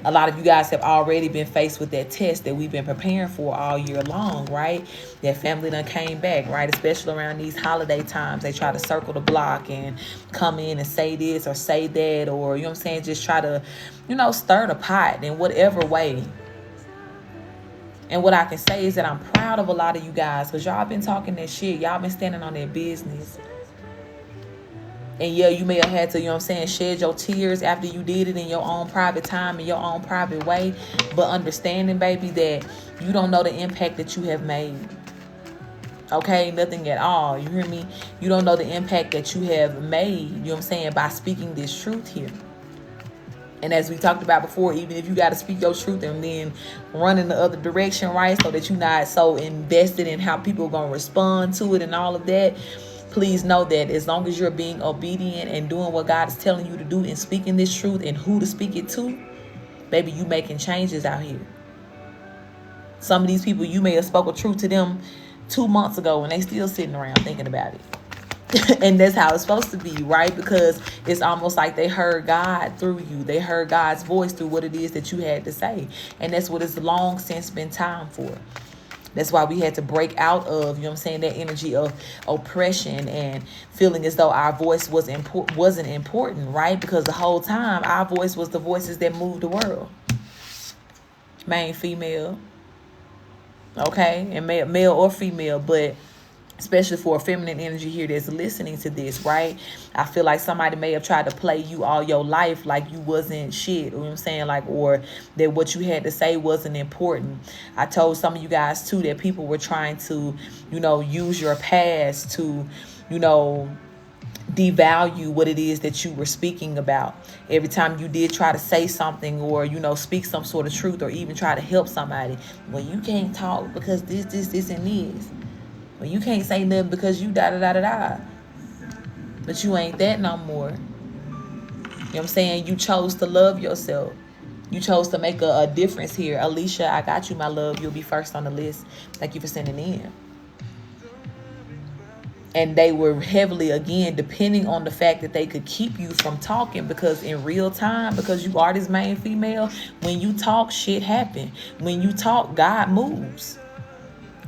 A lot of you guys have already been faced with that test that we've been preparing for all year long, right? That family done came back, right? Especially around these holiday times. They try to circle the block and come in and say this or say that, or, you know what I'm saying, just try to, stir the pot in whatever way. And what I can say is that I'm proud of a lot of you guys, because y'all been talking that shit. Y'all been standing on their business. And yeah, you may have had to, you know what I'm saying, shed your tears after you did it in your own private time, in your own private way. But understanding, baby, that you don't know the impact that you have made. Okay? Nothing at all. You hear me? You don't know the impact that you have made, you know what I'm saying, by speaking this truth here. And as we talked about before, even if you got to speak your truth and then run in the other direction, right, so that you're not so invested in how people are going to respond to it and all of that, please know that as long as you're being obedient and doing what God is telling you to do and speaking this truth and who to speak it to, baby, you making changes out here. Some of these people, you may have spoken truth to them 2 months ago and they still sitting around thinking about it. And that's how it's supposed to be, right? Because it's almost like they heard God through you. They heard God's voice through what it is that you had to say. And that's what it's long since been time for. That's why we had to break out of, you know what I'm saying, that energy of oppression and feeling as though our voice wasn't important, right? Because the whole time, our voice was the voices that moved the world. Male, female, okay? And male or female, but especially for a feminine energy here that's listening to this, right? I feel like somebody may have tried to play you all your life like you wasn't shit, you know what I'm saying? Like, or that what you had to say wasn't important. I told some of you guys too that people were trying to, use your past to, devalue what it is that you were speaking about. Every time you did try to say something or, speak some sort of truth or even try to help somebody, well, you can't talk because this, and this. Well, you can't say nothing because you da-da-da-da-da. But you ain't that no more. You know what I'm saying? You chose to love yourself. You chose to make a difference here. Alicia, I got you, my love. You'll be first on the list. Thank you for sending in. And they were heavily, again, depending on the fact that they could keep you from talking, because in real time, because you are this main female, when you talk, shit happen. When you talk, God moves.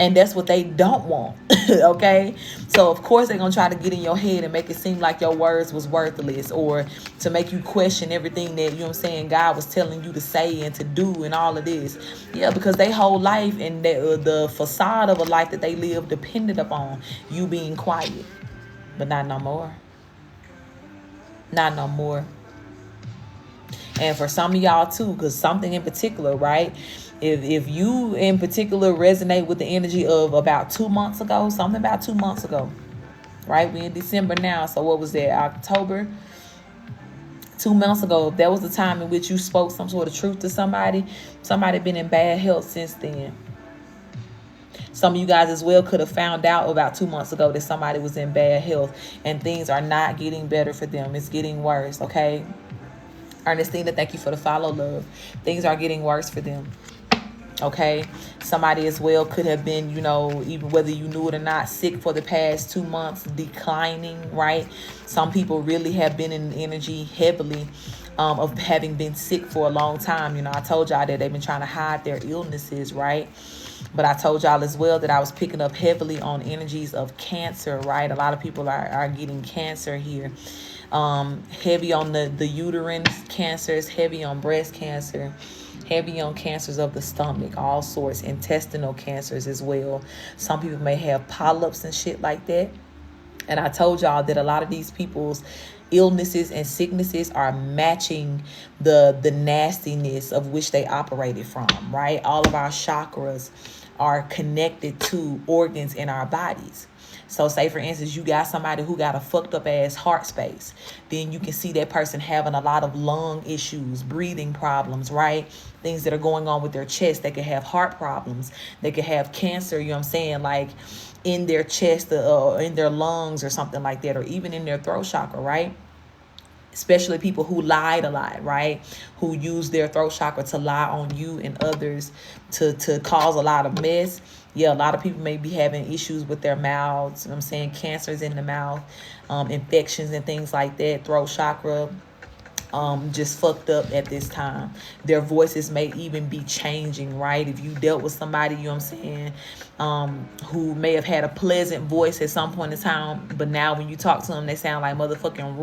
And that's what they don't want. Okay? So, of course, they're going to try to get in your head and make it seem like your words was worthless, or to make you question everything that, God was telling you to say and to do and all of this. Yeah, because their whole life and the facade of a life that they live depended upon you being quiet. But not no more. Not no more. And for some of y'all too, because something in particular, right? If you in particular resonate with the energy of about 2 months ago, something about 2 months ago, right? We in December now, so what was that? October? 2 months ago, if that was the time in which you spoke some sort of truth to somebody been in bad health since then. Some of you guys as well could have found out about 2 months ago that somebody was in bad health and things are not getting better for them. It's getting worse, okay? Ernestina, thank you for the follow, love. Things are getting worse for them. Okay, somebody as well could have been, even whether you knew it or not, sick for the past 2 months, declining, right? Some people really have been in energy heavily of having been sick for a long time. I told y'all that they've been trying to hide their illnesses, right? But I told y'all as well that I was picking up heavily on energies of cancer, right? A lot of people are getting cancer here. Heavy on the uterine cancers, heavy on breast cancer, heavy on cancers of the stomach, all sorts, intestinal cancers as well. Some people may have polyps and shit like that. And I told y'all that a lot of these people's illnesses and sicknesses are matching the nastiness of which they operated from, right? All of our chakras are connected to organs in our bodies. So say, for instance, you got somebody who got a fucked up ass heart space. Then you can see that person having a lot of lung issues, breathing problems, right? Things that are going on with their chest. They could have heart problems. They could have cancer, you know what I'm saying? Like in their chest or in their lungs or something like that, or even in their throat chakra, right? Especially people who lied a lot, right? Who use their throat chakra to lie on you and others to cause a lot of mess. Yeah, a lot of people may be having issues with their mouths. You know what I'm saying? Cancers in the mouth, infections and things like that. Throat chakra just fucked up at this time. Their voices may even be changing, right? If you dealt with somebody, you know what I'm saying, who may have had a pleasant voice at some point in time, but now when you talk to them, they sound like motherfucking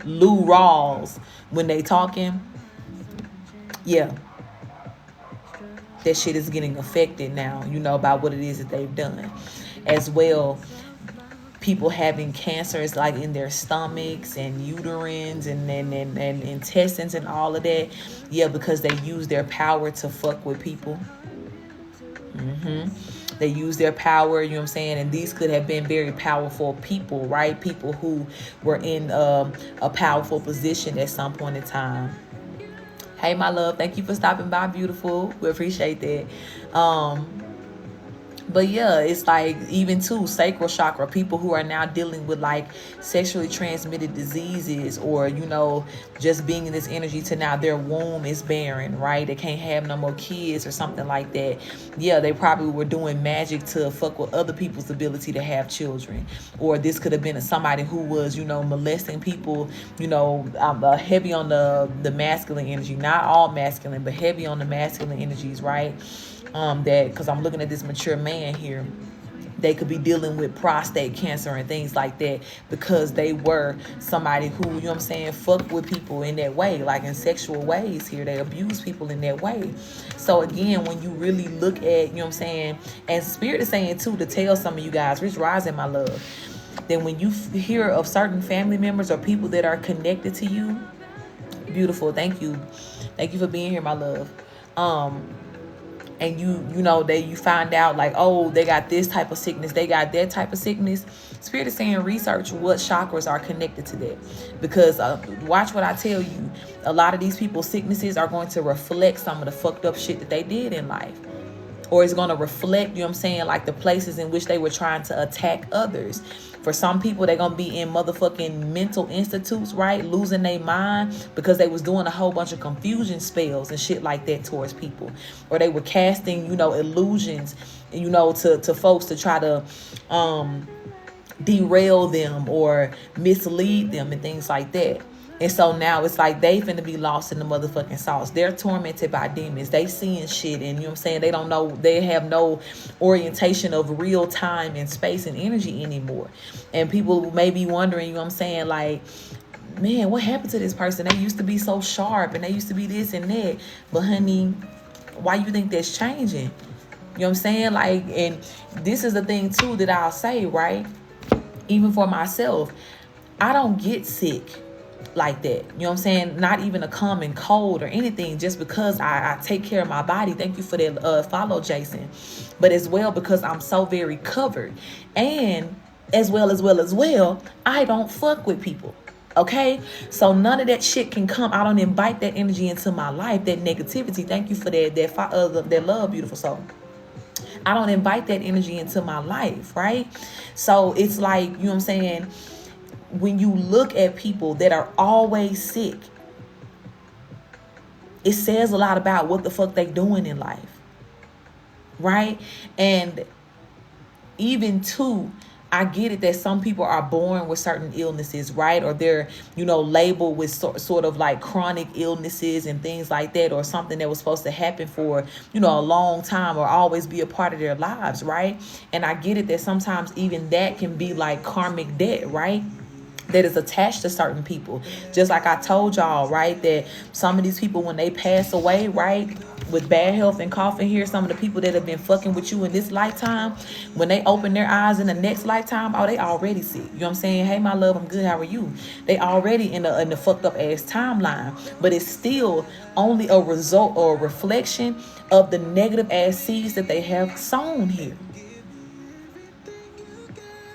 Lou Rawls when they talking. Yeah. That shit is getting affected now, by what it is that they've done. As well, people having cancers like in their stomachs and uterines and intestines and all of that. Yeah, because they use their power to fuck with people. They use their power, you know what I'm saying? And these could have been very powerful people, right? People who were in a powerful position at some point in time. Hey, my love, thank you for stopping by, beautiful. We appreciate that. But yeah, it's like even too sacral chakra, people who are now dealing with like sexually transmitted diseases, or just being in this energy to now their womb is barren, right? They can't have no more kids or something like that. Yeah, they probably were doing magic to fuck with other people's ability to have children. Or this could have been somebody who was molesting people, heavy on the masculine energy. Not all masculine, but heavy on the masculine energies, right? That because I'm looking at this mature man here they could be dealing with prostate cancer and things like that because they were somebody who, you know what I'm saying, fuck with people in that way, like in sexual ways here. They abuse people in that way. So again, when you really look at, you know what I'm saying, and Spirit is saying too, to tell some of you guys, Rich Rising, my love, then when you hear of certain family members or people that are connected to you, beautiful, thank you for being here, my love. And you know, you find out like, oh, they got this type of sickness, they got that type of sickness. Spirit is saying research what chakras are connected to that, because watch what I tell you, a lot of these people's sicknesses are going to reflect some of the fucked up shit that they did in life, or it's going to reflect, you know what I'm saying, like the places in which they were trying to attack others. For some people, they're going to be in motherfucking mental institutes, right? Losing their mind because they was doing a whole bunch of confusion spells and shit like that towards people. Or they were casting, you know, illusions, you know, to folks to try to derail them or mislead them and things like that. And so now it's like they finna be lost in the motherfucking sauce. They're tormented by demons. They seeing shit, and you know what I'm saying, they don't know, they have no orientation of real time and space and energy anymore. And people may be wondering, you know what I'm saying, like, man, what happened to this person? They used to be so sharp and they used to be this and that. But honey, why you think that's changing? You know what I'm saying? Like, and this is the thing too that I'll say, right? Even for myself, I don't get sick like that, you know what I'm saying, not even a common cold or anything, just because I take care of my body. Thank you for that follow, Jason. But as well, because I'm so very covered, and as well, I don't fuck with people. Okay, so none of that shit can come. I don't invite that energy into my life, that negativity. Thank you for that love, beautiful soul. I don't invite that energy into my life, right? So it's like, you know what I'm saying, when you look at people that are always sick, it says a lot about what the fuck they doing in life, right? And even too, I get it that some people are born with certain illnesses, right? Or they're, you know, labeled with sort of like chronic illnesses and things like that, or something that was supposed to happen for, you know, a long time or always be a part of their lives, right? And I get it that sometimes even that can be like karmic debt, right? That is attached to certain people. Just like I told y'all, right, that some of these people, when they pass away, right, with bad health and coughing here, some of the people that have been fucking with you in this lifetime, when they open their eyes in the next lifetime, oh, they already sick. You know what I'm saying? Hey, my love, I'm good. How are you? They already in the fucked up ass timeline. But it's still only a result or a reflection of the negative ass seeds that they have sown here.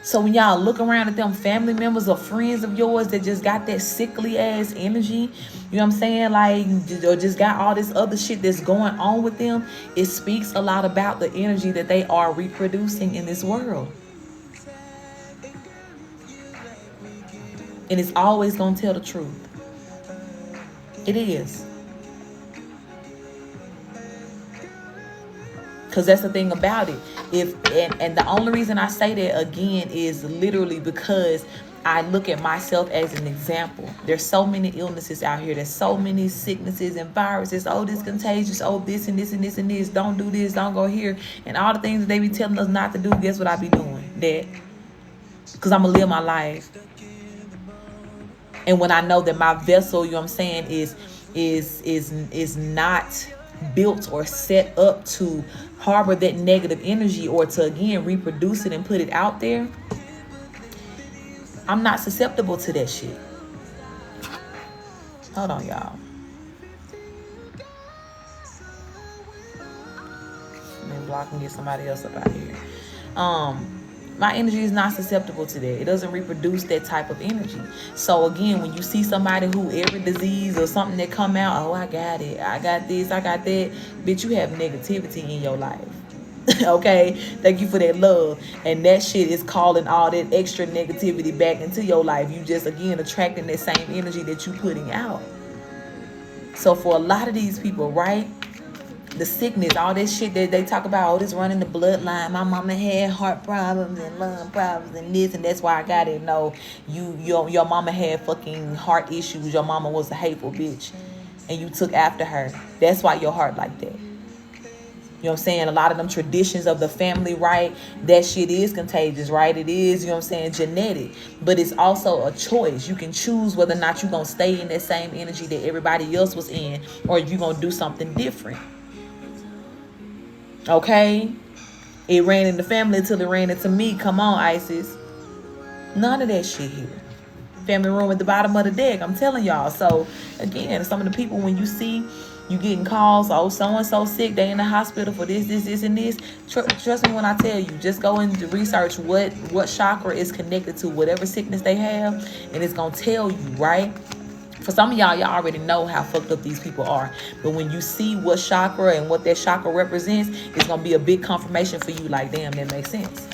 So when y'all look around at them family members or friends of yours that just got that sickly ass energy, you know what I'm saying, like, or just got all this other shit that's going on with them, it speaks a lot about the energy that they are reproducing in this world. And it's always gonna tell the truth. It is. Because that's the thing about it. And the only reason I say that again is literally because I look at myself as an example. There's so many illnesses out here. There's so many sicknesses and viruses. Oh, this contagious. Oh, this and this and this and this. Don't do this. Don't go here. And all the things that they be telling us not to do. Guess what I be doing? That. Because I'm going to live my life. And when I know that my vessel, you know what I'm saying, is not built or set up to harbor that negative energy or to again reproduce it and put it out there, I'm not susceptible to that shit. Hold on, y'all. Let me block and get somebody else up out here. My energy is not susceptible to that. It doesn't reproduce that type of energy. So again, when you see somebody who every disease or something that come out, oh, I got it, I got this, I got that, bitch, you have negativity in your life. Okay, thank you for that love. And that shit is calling all that extra negativity back into your life. You just again attracting that same energy that you putting out. So for a lot of these people, right, the sickness, all this shit that they talk about, oh, this running the bloodline. My mama had heart problems and lung problems and this, and that's why I got it. No, your mama had fucking heart issues. Your mama was a hateful bitch, and you took after her. That's why your heart like that. You know what I'm saying? A lot of them traditions of the family, right? That shit is contagious, right? It is, you know what I'm saying, genetic. But it's also a choice. You can choose whether or not you're going to stay in that same energy that everybody else was in, or you're going to do something different. Okay? It ran in the family until it ran into me. Come on, Isis. None of that shit here. Family room at the bottom of the deck. I'm telling y'all. So, again, some of the people, when you see you getting calls, oh, so-and-so sick, they in the hospital for this, and this. Trust me when I tell you, just go and research what chakra is connected to whatever sickness they have, and it's going to tell you, right? For some of y'all already know how fucked up these people are. But when you see what chakra and what that chakra represents, it's going to be a big confirmation for you, like, damn, that makes sense.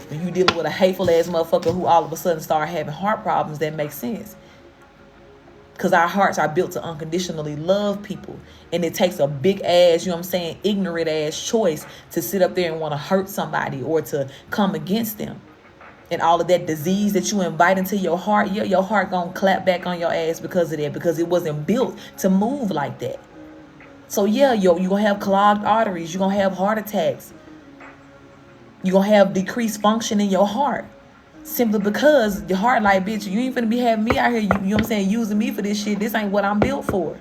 When you dealing with a hateful ass motherfucker who all of a sudden start having heart problems, that makes sense. Because our hearts are built to unconditionally love people. And it takes a big ass, you know what I'm saying, ignorant ass choice to sit up there and want to hurt somebody or to come against them. And all of that disease that you invite into your heart, your heart gonna clap back on your ass because of that. Because it wasn't built to move like that. So yeah, you're gonna have clogged arteries. You're gonna have heart attacks. You're gonna have decreased function in your heart. Simply because your heart like, bitch, you ain't finna be having me out here, you know what I'm saying, using me for this shit. This ain't what I'm built for.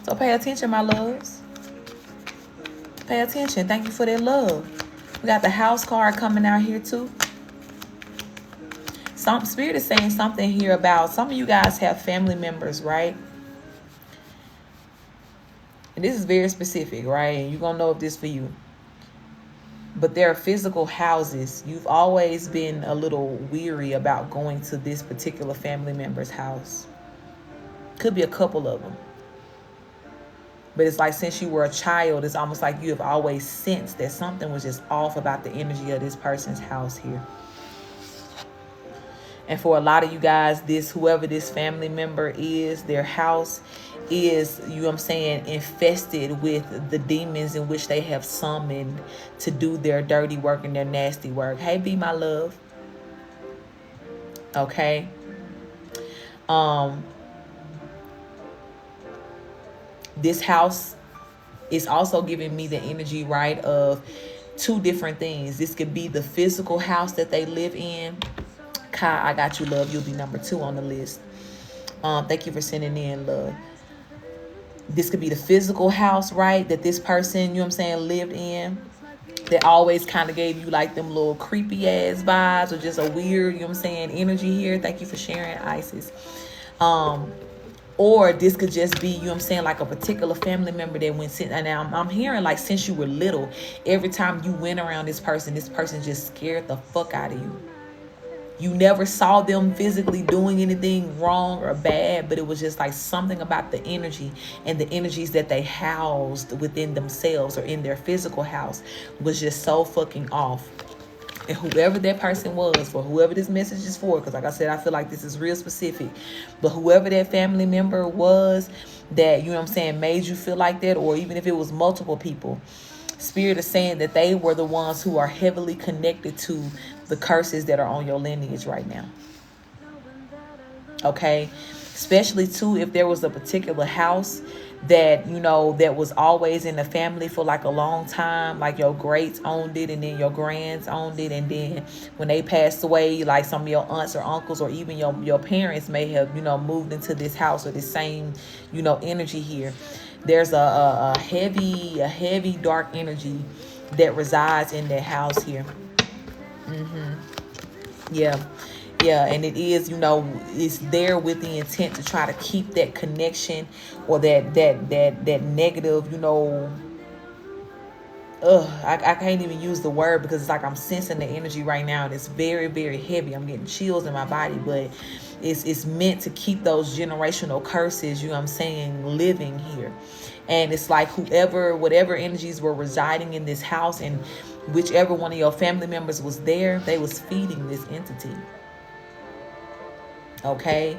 So pay attention, my loves. Pay attention. Thank you for that love. We got the house card coming out here too. Some spirit is saying something here about some of you guys have family members, right? And this is very specific, right? And you're gonna know if this for you. But there are physical houses. You've always been a little weary about going to this particular family member's house. Could be a couple of them. But it's like since you were a child, it's almost like you have always sensed that something was just off about the energy of this person's house here. And for a lot of you guys, whoever this family member is, their house is, you know what I'm saying, infested with the demons in which they have summoned to do their dirty work and their nasty work. Hey, be my love. Okay. This house is also giving me the energy, right, of two different things. This could be the physical house that they live in. Kai, I got you, love. You'll be number 2 on the list. Thank you for sending in, love. This could be the physical house, right, that this person, you know what I'm saying, lived in. That always kind of gave you like them little creepy ass vibes or just a weird, you know what I'm saying, energy here. Thank you for sharing, Isis. Or this could just be, you know what I'm saying, like a particular family member that went, and I'm hearing like since you were little, every time you went around this person just scared the fuck out of you. You never saw them physically doing anything wrong or bad, but it was just like something about the energy and the energies that they housed within themselves or in their physical house was just so fucking off. And whoever that person was, for whoever this message is for, because like I said, I feel like this is real specific, but whoever that family member was that, you know what I'm saying, made you feel like that, or even if it was multiple people, Spirit is saying that they were the ones who are heavily connected to the curses that are on your lineage right now. Okay? Especially too, if there was a particular house that, you know, that was always in the family for like a long time, like your greats owned it and then your grands owned it, and then when they passed away, like some of your aunts or uncles or even your parents may have, you know, moved into this house or this same, you know, energy here. There's a heavy dark energy that resides in that house here. Yeah, and it is, you know, it's there with the intent to try to keep that connection or that negative, you know, I can't even use the word because it's like I'm sensing the energy right now and it's very, very heavy. I'm getting chills in my body, but it's meant to keep those generational curses, you know what I'm saying, living here. And it's like whatever energies were residing in this house and whichever one of your family members was there, they was feeding this entity. Okay.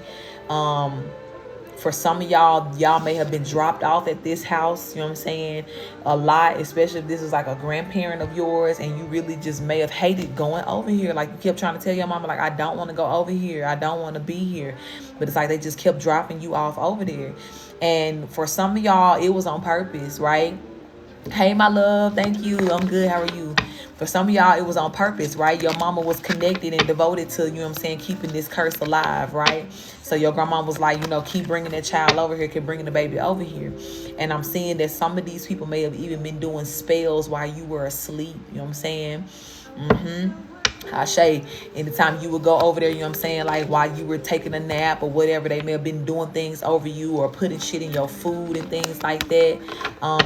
For some of y'all may have been dropped off at this house, you know what I'm saying, a lot, especially if this is like a grandparent of yours, and you really just may have hated going over here. Like, you kept trying to tell your mama, like, I don't want to go over here, I don't want to be here, but it's like they just kept dropping you off over there. And for some of y'all, it was on purpose, right? Hey, my love, thank you, I'm good, how are you? For some of y'all, it was on purpose, right? Your mama was connected and devoted to, you know what I'm saying, keeping this curse alive, right? So your grandma was like, you know, keep bringing that child over here, keep bringing the baby over here. And I'm seeing that some of these people may have even been doing spells while you were asleep, you know what I'm saying? Ashe, anytime you would go over there, you know what I'm saying, like while you were taking a nap or whatever, they may have been doing things over you or putting shit in your food and things like that.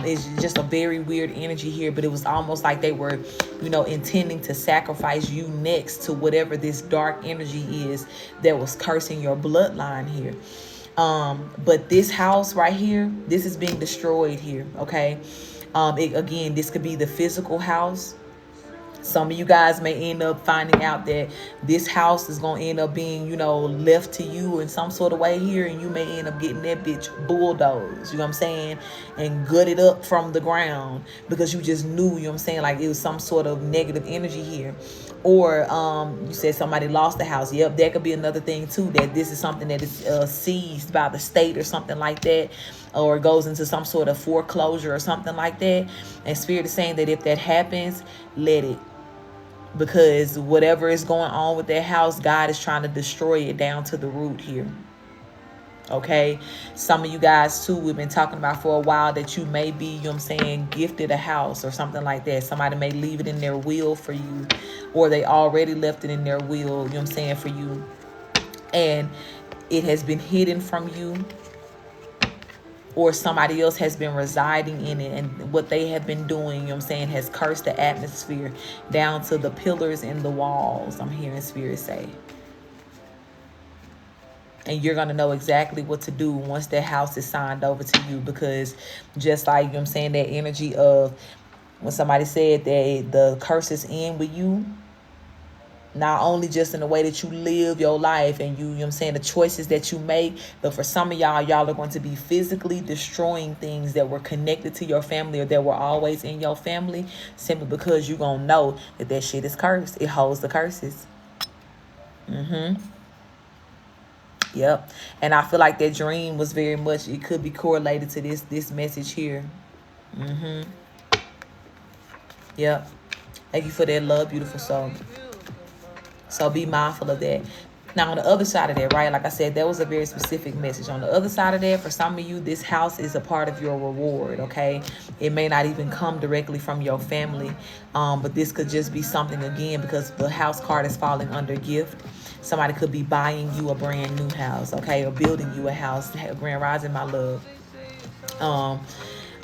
It's just a very weird energy here, but it was almost like they were, you know, intending to sacrifice you next to whatever this dark energy is that was cursing your bloodline here. But this house right here, this is being destroyed here, okay? Again, this could be the physical house. Some of you guys may end up finding out that this house is going to end up being, you know, left to you in some sort of way here. And you may end up getting that bitch bulldozed, you know what I'm saying? And gutted up from the ground because you just knew, you know what I'm saying? Like it was some sort of negative energy here. Or you said somebody lost the house. Yep, that could be another thing too, that this is something that is seized by the state or something like that, or goes into some sort of foreclosure or something like that. And Spirit is saying that if that happens, let it. Because whatever is going on with that house, God is trying to destroy it down to the root here. Okay, some of you guys too, we've been talking about for a while that you may be, you know what I'm saying, gifted a house or something like that. Somebody may leave it in their will for you, or they already left it in their will, you know what I'm saying, for you. And it has been hidden from you, or somebody else has been residing in it, and what they have been doing, you know what I'm saying, has cursed the atmosphere down to the pillars and the walls, I'm hearing Spirit say. And you're going to know exactly what to do once that house is signed over to you. Because just like, you know what I'm saying, that energy of when somebody said that the curses end with you, not only just in the way that you live your life and you know what I'm saying, the choices that you make, but for some of y'all are going to be physically destroying things that were connected to your family or that were always in your family, simply because you're going to know that that shit is cursed. It holds the curses. Yep. And I feel like that dream was very much, it could be correlated to this message here. Yep. Thank you for that love, beautiful soul. So be mindful of that. Now, on the other side of that, right, like I said, that was a very specific message. On the other side of that, for some of you, this house is a part of your reward, okay? It may not even come directly from your family, but this could just be something, again, because the house card is falling under gift. Somebody could be buying you a brand new house, okay, or building you a house. Grand Rising, my love.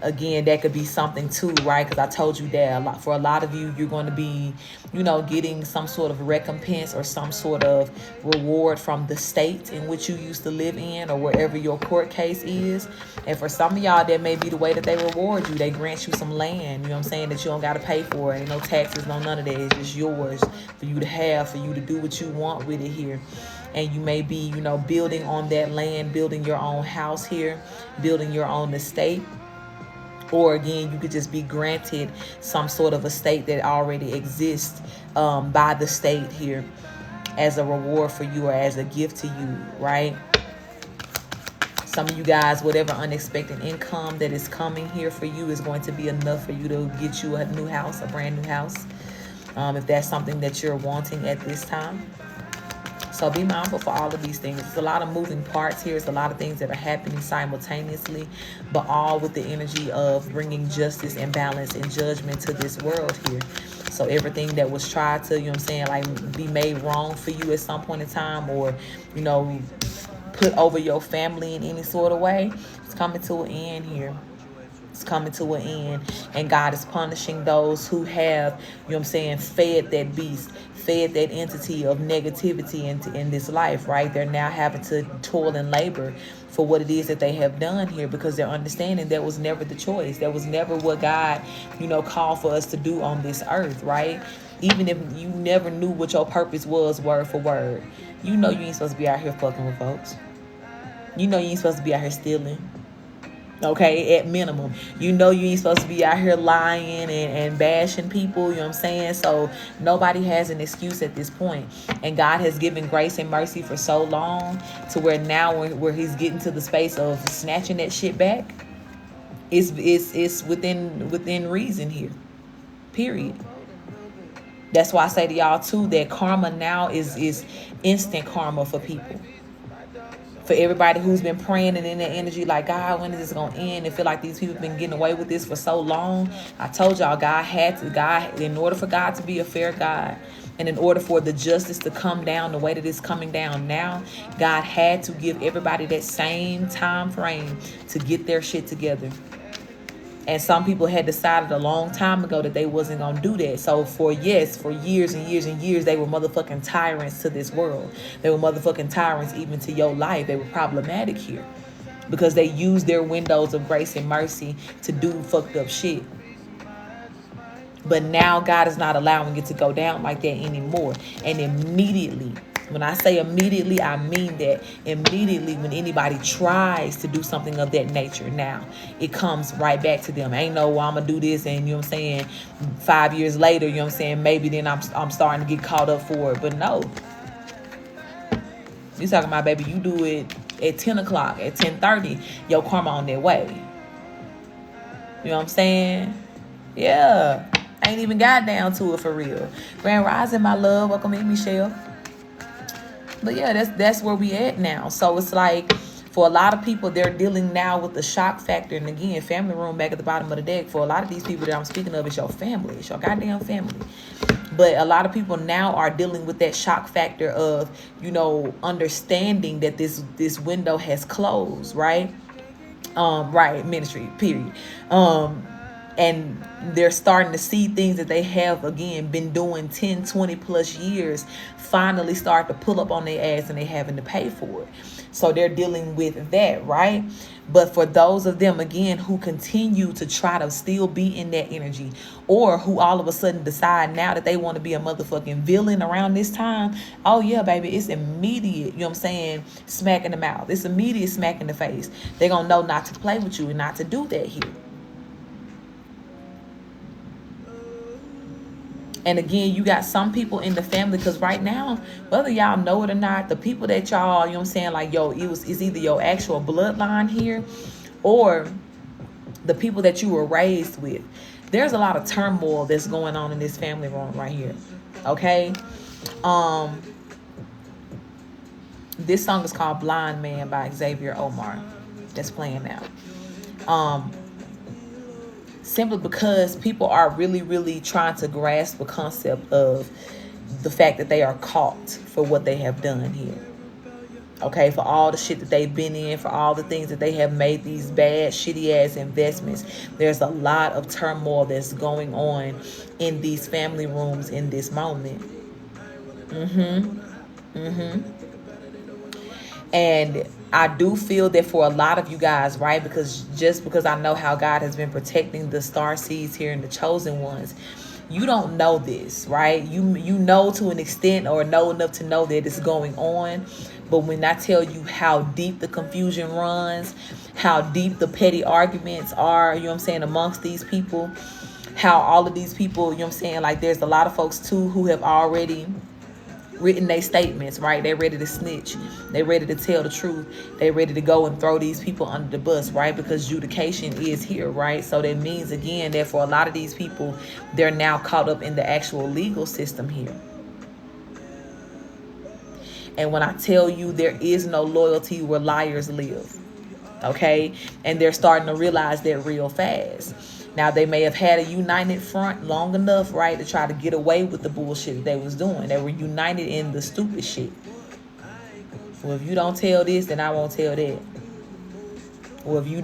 Again, that could be something too, right? Because I told you that for a lot of you, you're going to be, you know, getting some sort of recompense or some sort of reward from the state in which you used to live in or wherever your court case is. And for some of y'all, that may be the way that they reward you. They grant you some land, you know what I'm saying, that you don't got to pay for. Ain't no taxes, no none of that. It's just yours for you to have, for you to do what you want with it here. And you may be, you know, building on that land, building your own house here, building your own estate. Or again, you could just be granted some sort of estate that already exists by the state here as a reward for you or as a gift to you, right? Some of you guys, whatever unexpected income that is coming here for you is going to be enough for you to get you a new house, a brand new house, if that's something that you're wanting at this time. So be mindful for all of these things. There's a lot of moving parts here. There's a lot of things that are happening simultaneously, but all with the energy of bringing justice and balance and judgment to this world here. So everything that was tried to, you know what I'm saying, like be made wrong for you at some point in time, or, you know, put over your family in any sort of way, it's coming to an end here. It's coming to an end, and God is punishing those who have, you know what I'm saying, fed that beast, fed that entity of negativity in this life, right? They're now having to toil and labor for what it is that they have done here, because they're understanding that was never the choice. That was never what God, you know, called for us to do on this earth, right? Even if you never knew what your purpose was word for word, you know you ain't supposed to be out here fucking with folks. You know you ain't supposed to be out here stealing. Okay, at minimum. You know you ain't supposed to be out here lying and bashing people, you know what I'm saying? So nobody has an excuse at this point. And God has given grace and mercy for so long to where now where he's getting to the space of snatching that shit back, it's within reason here. Period. That's why I say to y'all too that karma now is instant karma for people. For everybody who's been praying and in that energy, like, God, when is this gonna end? And feel like these people have been getting away with this for so long. I told y'all, God, in order for God to be a fair God, and in order for the justice to come down the way that it's coming down now, God had to give everybody that same time frame to get their shit together. And some people had decided a long time ago that they wasn't going to do that. So for years and years and years, they were motherfucking tyrants to this world. They were motherfucking tyrants even to your life. They were problematic here because they used their windows of grace and mercy to do fucked up shit. But now God is not allowing it to go down like that anymore. And immediately, when I say immediately, I mean that immediately when anybody tries to do something of that nature, now it comes right back to them. Ain't no, well, I'm going to do this and, you know what I'm saying, 5 years later, you know what I'm saying, maybe then I'm starting to get caught up for it. But no. You talking about, baby, you do it at 10 o'clock, at 10:30, your karma on their way. You know what I'm saying? Yeah. Ain't even got down to it for real. Grand Rising, my love. Welcome in, Michelle. But yeah, that's where we at now. So it's like, for a lot of people, they're dealing now with the shock factor. And again, family room back at the bottom of the deck. For a lot of these people that I'm speaking of, it's your family. It's your goddamn family. But a lot of people now are dealing with that shock factor of, you know, understanding that this window has closed, right? Right, ministry, period. And they're starting to see things that they have, again, been doing 10, 20 plus years finally start to pull up on their ass and they having to pay for it. So they're dealing with that, right? But for those of them, again, who continue to try to still be in that energy, or who all of a sudden decide now that they want to be a motherfucking villain around this time, oh yeah, baby, it's immediate, you know what I'm saying, smack in the mouth. It's immediate smack in the face. They're going to know not to play with you and not to do that here. And again, you got some people in the family, because right now, whether y'all know it or not, the people that y'all, you know what I'm saying, like, yo, it's either your actual bloodline here or the people that you were raised with. There's a lot of turmoil that's going on in this family room right here. Okay? This song is called Blind Man by Xavier Omar. That's playing now. Simply because people are really, really trying to grasp the concept of the fact that they are caught for what they have done here. Okay, for all the shit that they've been in, for all the things that they have made these bad, shitty-ass investments. There's a lot of turmoil that's going on in these family rooms in this moment. And I do feel that for a lot of you guys, right, because I know how God has been protecting the star seeds here and the chosen ones, you don't know this, right? You know to an extent, or know enough to know that it's going on. But when I tell you how deep the confusion runs, how deep the petty arguments are, you know what I'm saying, amongst these people, how all of these people, you know what I'm saying, like, there's a lot of folks too who have already written their statements, right? They're ready to snitch. They're ready to tell the truth. They're ready to go and throw these people under the bus, right? Because adjudication is here, right? So that means, again, that for a lot of these people, they're now caught up in the actual legal system here. And when I tell you there is no loyalty where liars live, okay? And they're starting to realize that real fast. Now, they may have had a united front long enough, right, to try to get away with the bullshit that they was doing. They were united in the stupid shit. Well, if you don't tell this, then I won't tell that. Well, if you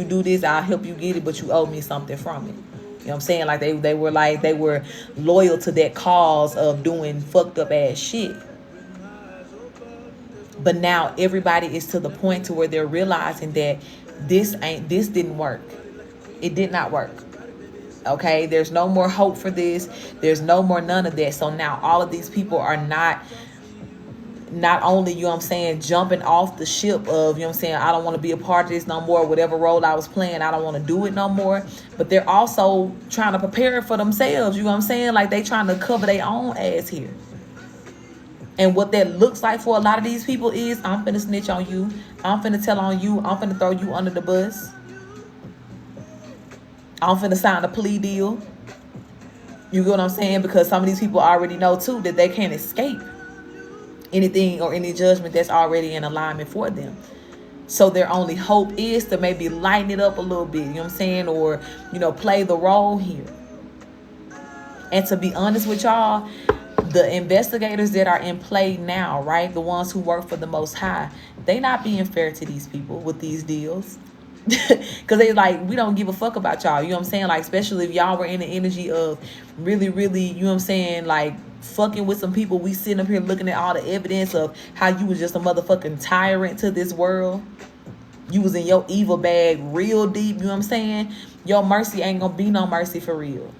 do this, I'll help you get it, but you owe me something from it. You know what I'm saying? Like, they were loyal to that cause of doing fucked up ass shit. But now everybody is to the point to where they're realizing that this didn't work. It did not work. Okay, there's no more hope for this. There's no more none of that. So now all of these people are not not only, you know what I'm saying, jumping off the ship of, you know what I'm saying, I don't want to be a part of this no more, whatever role I was playing, I don't want to do it no more. But they're also trying to prepare for themselves, you know what I'm saying? Like, they trying to cover their own ass here. And what that looks like for a lot of these people is, I'm finna snitch on you, I'm finna tell on you, I'm finna throw you under the bus, I'm finna sign a plea deal. You get what I'm saying? Because some of these people already know too that they can't escape anything or any judgment that's already in alignment for them. So their only hope is to maybe lighten it up a little bit, you know what I'm saying? Or, you know, play the role here. And to be honest with y'all, the investigators that are in play now, right? The ones who work for the Most High, they not being fair to these people with these deals. Because they like, we don't give a fuck about y'all, you know what I'm saying? Like, especially if y'all were in the energy of really, you know what I'm saying, like fucking with some people. We sitting up here looking at all the evidence of how you was just a motherfucking tyrant to this world. You was in your evil bag real deep, you know what I'm saying? Your mercy ain't gonna be no mercy for real. You know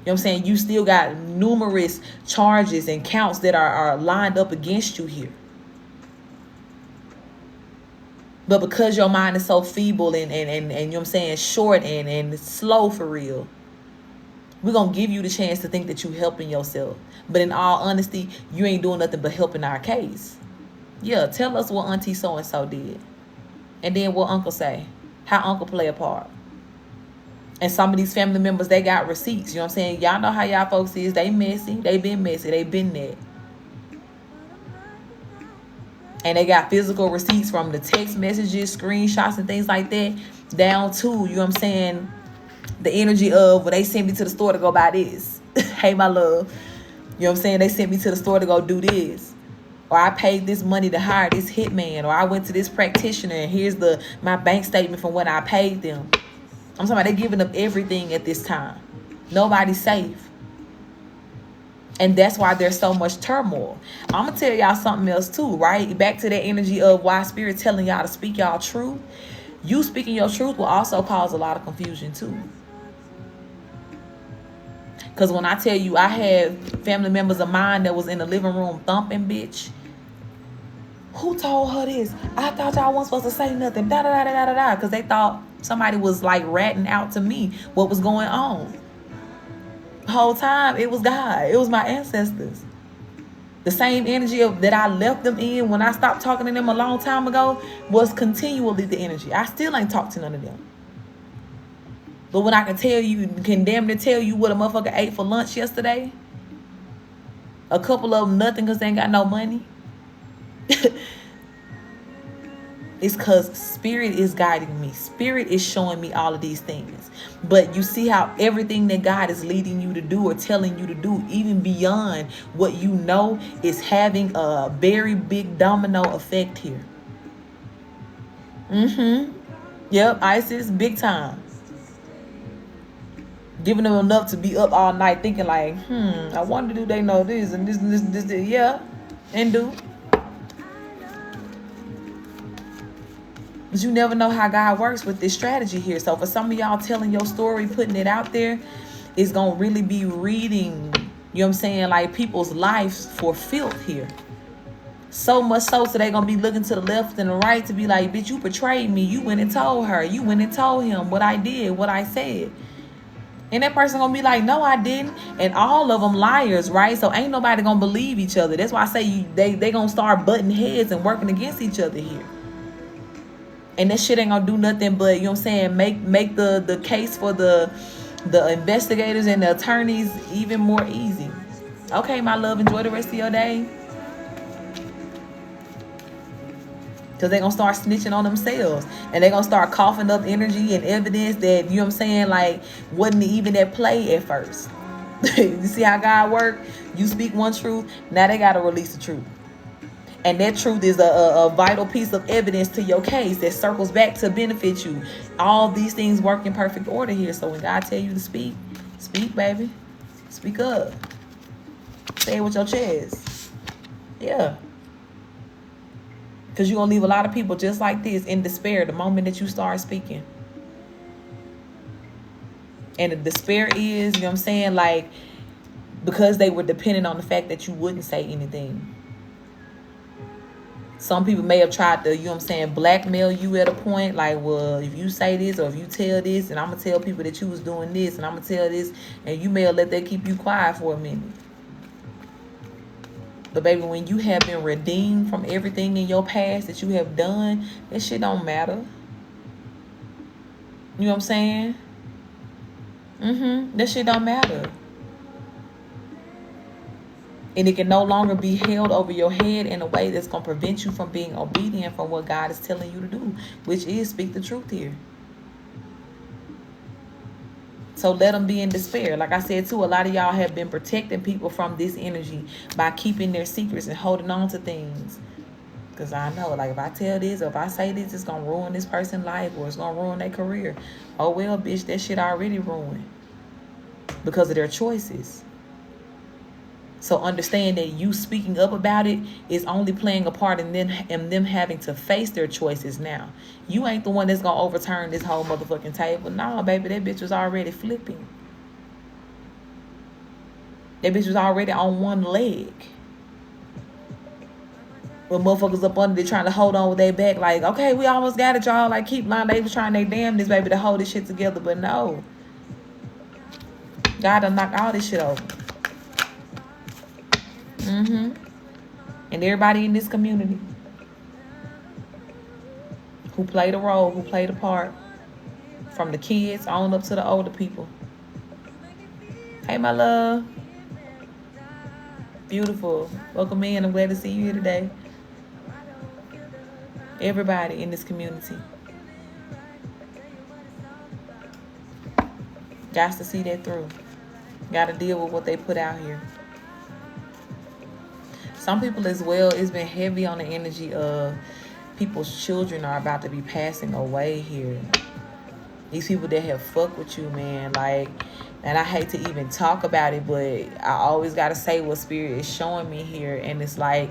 what I'm saying? You still got numerous charges and counts that are lined up against you here. But because your mind is so feeble and you know what I'm saying, short and slow for real, we're going to give you the chance to think that you helping yourself. But in all honesty, you ain't doing nothing but helping our case. Yeah, tell us what auntie so-and-so did. And then what uncle say. How uncle play a part. And some of these family members, they got receipts. You know what I'm saying? Y'all know how y'all folks is. They messy. They been messy. They been there. And they got physical receipts from the text messages, screenshots, and things like that, down to, you know what I'm saying, the energy of when they sent me to the store to go buy this. Hey, my love. You know what I'm saying? They sent me to the store to go do this. Or I paid this money to hire this hitman. Or I went to this practitioner and here's my bank statement from when I paid them. I'm talking about they giving up everything at this time. Nobody's safe. And that's why there's so much turmoil. I'm going to tell y'all something else too, right? Back to that energy of why Spirit telling y'all to speak y'all truth. You speaking your truth will also cause a lot of confusion too. Because when I tell you I have family members of mine that was in the living room thumping, bitch. Who told her this? I thought y'all weren't supposed to say nothing. Da-da-da-da-da-da. Because they thought somebody was like ratting out to me what was going on. The whole time it was God. It was my ancestors. The same energy that I left them in when I stopped talking to them a long time ago was continually the energy. I still ain't talked to none of them. But when I can damn near tell you what a motherfucker ate for lunch yesterday, a couple of them nothing because they ain't got no money. It's because Spirit is guiding me. Spirit is showing me all of these things. But you see how everything that God is leading you to do or telling you to do, even beyond what you know, is having a very big domino effect here. Yep, ISIS, big time. Giving them enough to be up all night thinking like, I wonder do they know this and this. Yeah, and do. But you never know how God works with this strategy here. So for some of y'all telling your story, putting it out there, it's going to really be reading, you know what I'm saying, like people's lives for filth here. So much so they're going to be looking to the left and the right to be like, bitch, you betrayed me. You went and told her. You went and told him what I did, what I said. And that person going to be like, no, I didn't. And all of them liars, right? So ain't nobody going to believe each other. That's why I say they going to start butting heads and working against each other here. And that shit ain't gonna do nothing but, you know what I'm saying, make the case for the investigators and the attorneys even more easy. Okay, my love, enjoy the rest of your day. Because they're gonna start snitching on themselves. And they're gonna start coughing up energy and evidence that, you know what I'm saying, like, wasn't even at play at first. You see how God works? You speak one truth, now they gotta release the truth. And that truth is a vital piece of evidence to your case that circles back to benefit you. All these things work in perfect order here. So when God tell you to speak, speak, baby. Speak up. Say it with your chest. Yeah. Because you're going to leave a lot of people just like this in despair the moment that you start speaking. And the despair is, you know what I'm saying, like, because they were dependent on the fact that you wouldn't say anything. Some people may have tried to, you know what I'm saying, blackmail you at a point. Like, well, if you say this or if you tell this, and I'm going to tell people that you was doing this, and I'm going to tell this, and you may have let that keep you quiet for a minute. But baby, when you have been redeemed from everything in your past that you have done, that shit don't matter. You know what I'm saying? That shit don't matter. And it can no longer be held over your head in a way that's going to prevent you from being obedient from what God is telling you to do, which is speak the truth here. So let them be in despair. Like I said, too, a lot of y'all have been protecting people from this energy by keeping their secrets and holding on to things. Because I know, like, if I tell this or if I say this, it's going to ruin this person's life or it's going to ruin their career. Oh, well, bitch, that shit already ruined because of their choices. So understand that you speaking up about it is only playing a part in them having to face their choices now. You ain't the one that's going to overturn this whole motherfucking table. No, baby, that bitch was already flipping. That bitch was already on one leg. When motherfuckers up under there trying to hold on with their back, like, okay, we almost got it, y'all. Like, keep lying. They was trying their damnedest, baby, to hold this shit together. But no. God done knocked all this shit over. And everybody in this community who played a role, who played a part, from the kids on up to the older people. Hey, my love. Beautiful. Welcome in. I'm glad to see you here today. Everybody in this community. Got to see that through. Got to deal with what they put out here. Some people as well, it's been heavy on the energy of people's children are about to be passing away here. These people that have fucked with you, man, like, and I hate to even talk about it, but I always got to say what Spirit is showing me here. And it's like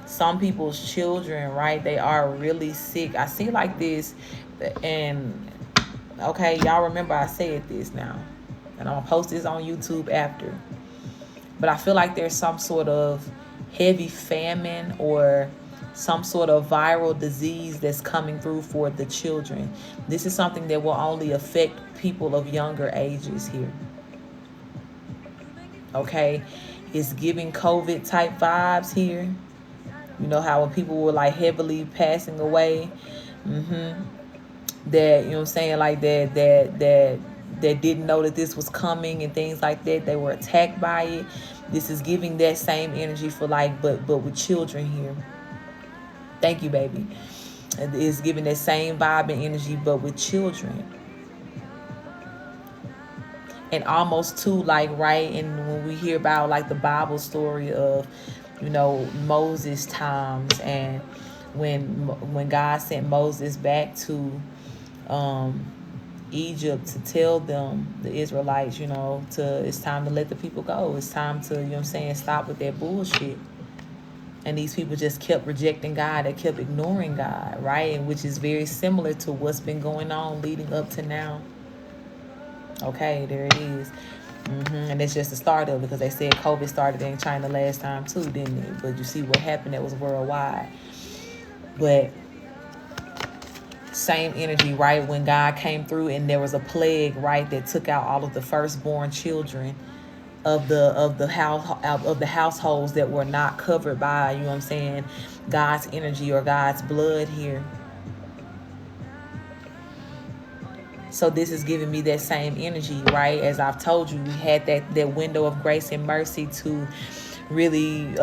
some people's children, right, they are really sick. I see like this, and okay, y'all remember I said this now, and I'm going to post this on YouTube after. But I feel like there's some sort of heavy famine or some sort of viral disease that's coming through for the children. This is something that will only affect people of younger ages here. Okay? It's giving COVID type vibes here. You know how when people were like heavily passing away, that, you know what I'm saying, like that didn't know that this was coming and things like that. They were attacked by it. This is giving that same energy for like, but with children here. Thank you, baby. It's giving that same vibe and energy, but with children. And almost too, like, right, and when we hear about like the Bible story of, you know, Moses times, and when God sent Moses back to Egypt to tell them, the Israelites, you know, it's time to let the people go. It's time to, you know what I'm saying, stop with that bullshit. And these people just kept rejecting God. They kept ignoring God, right? And which is very similar to what's been going on leading up to now. Okay, there it is. And it's just the start of it, because they said COVID started in China last time too, didn't it? But you see what happened, that was worldwide. But same energy, right? When God came through and there was a plague, right, that took out all of the firstborn children of the households that were not covered by, you know what I'm saying, God's energy or God's blood here. So this is giving me that same energy, right? As I've told you, we had that window of grace and mercy to really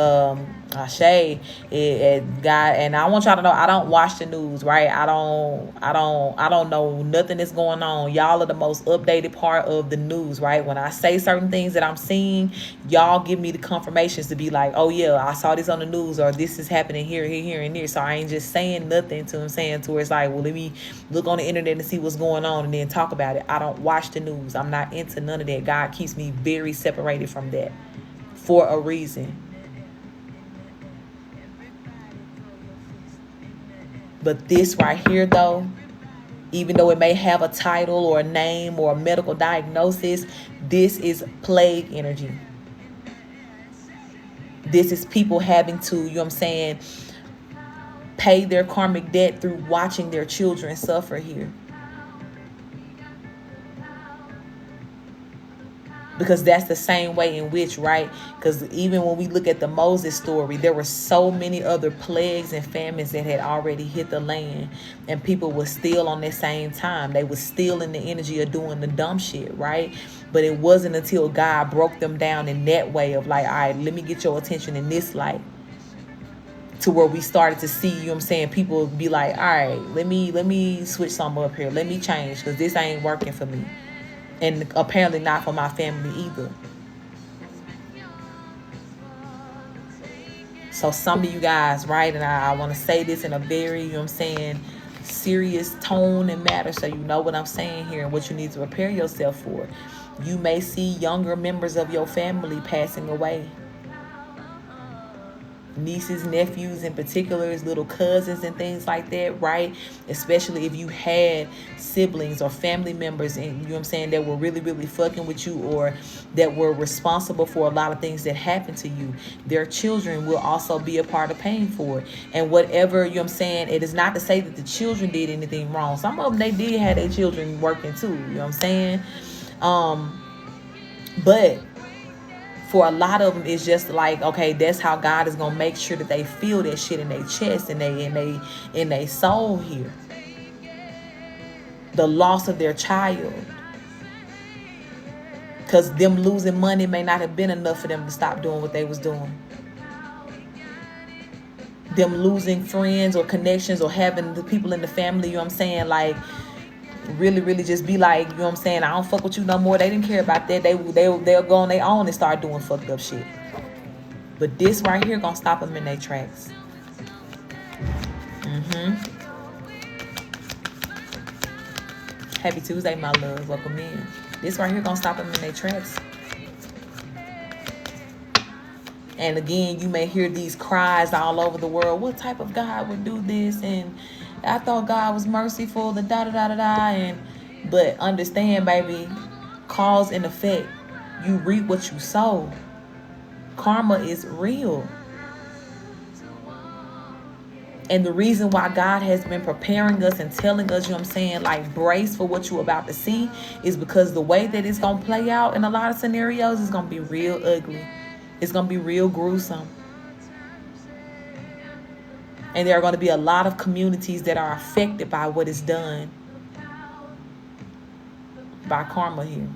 shade it, God. And I want y'all to know, I don't watch the news, right? I don't know nothing that's going on. Y'all are the most updated part of the news, right? When I say certain things that I'm seeing, y'all give me the confirmations to be like, oh yeah, I saw this on the news, or this is happening here and there. So I ain't just saying nothing to where it's like, well, let me look on the internet and see what's going on and then talk about it. I don't watch the news. I'm not into none of that. God keeps me very separated from that for a reason. But this right here, though, even though it may have a title or a name or a medical diagnosis, this is plague energy. This is people having to, you know what I'm saying, pay their karmic debt through watching their children suffer here. Because that's the same way in which, right? Because even when we look at the Moses story, there were so many other plagues and famines that had already hit the land, and people were still on that same time. They were still in the energy of doing the dumb shit, right? But it wasn't until God broke them down in that way of like, all right, let me get your attention in this light, to where we started to see, you know what I'm saying, people be like, all right, let me switch something up here. Let me change, because this ain't working for me. And apparently not for my family either. So some of you guys, right, and I want to say this in a very, you know what I'm saying, serious tone and matter, so you know what I'm saying here and what you need to prepare yourself for. You may see younger members of your family passing away. Nieces, nephews in particular, little cousins and things like that, right? Especially if you had siblings or family members, and you know what I'm saying, that were really, really fucking with you, or that were responsible for a lot of things that happened to you. Their children will also be a part of paying for it. And whatever, you know what I'm saying, it is not to say that the children did anything wrong. Some of them, they did have their children working too, you know what I'm saying? But for a lot of them, it's just like, okay, that's how God is gonna make sure that they feel that shit in their chest and in their soul here. The loss of their child, because them losing money may not have been enough for them to stop doing what they was doing. Them losing friends or connections, or having the people in the family, you know what I'm saying, like really, really just be like, you know what I'm saying, I don't fuck with you no more. They didn't care about that. They'll go on their own and start doing fucked up shit. But this right here gonna stop them in their tracks. Happy Tuesday, my love. Welcome in. This right here gonna stop them in their tracks. And again, you may hear these cries all over the world. What type of God would do this? And I thought God was merciful, the da-da-da-da-da. But understand, baby, cause and effect. You reap what you sow. Karma is real. And the reason why God has been preparing us and telling us, you know what I'm saying, like, brace for what you're about to see, is because the way that it's going to play out in a lot of scenarios is going to be real ugly. It's going to be real gruesome. And there are going to be a lot of communities that are affected by what is done by karma here.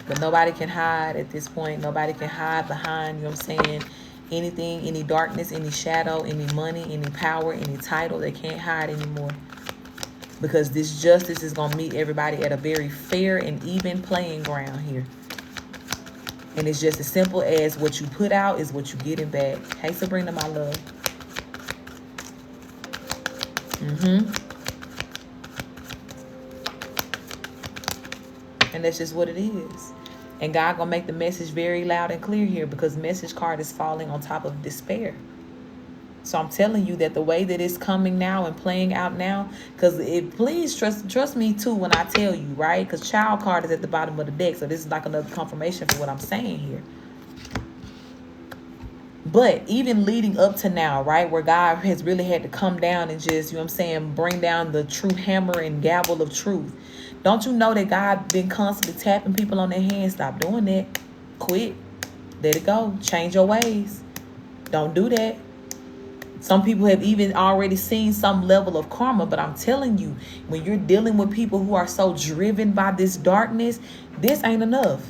But nobody can hide at this point. Nobody can hide behind, you know what I'm saying, anything, any darkness, any shadow, any money, any power, any title. They can't hide anymore. Because this justice is going to meet everybody at a very fair and even playing ground here. And it's just as simple as what you put out is what you get in back. Hey, Sabrina, my love. And that's just what it is. And God gonna make the message very loud and clear here, because message card is falling on top of despair. So I'm telling you that the way that it's coming now and playing out now, because please trust me too when I tell you, right? Because child card is at the bottom of the deck. So this is like another confirmation for what I'm saying here. But even leading up to now, right, where God has really had to come down and just, you know what I'm saying, bring down the true hammer and gavel of truth. Don't you know that God been constantly tapping people on their hands? Stop doing that. Quit. Let it go. Change your ways. Don't do that. Some people have even already seen some level of karma, but I'm telling you, when you're dealing with people who are so driven by this darkness, this ain't enough.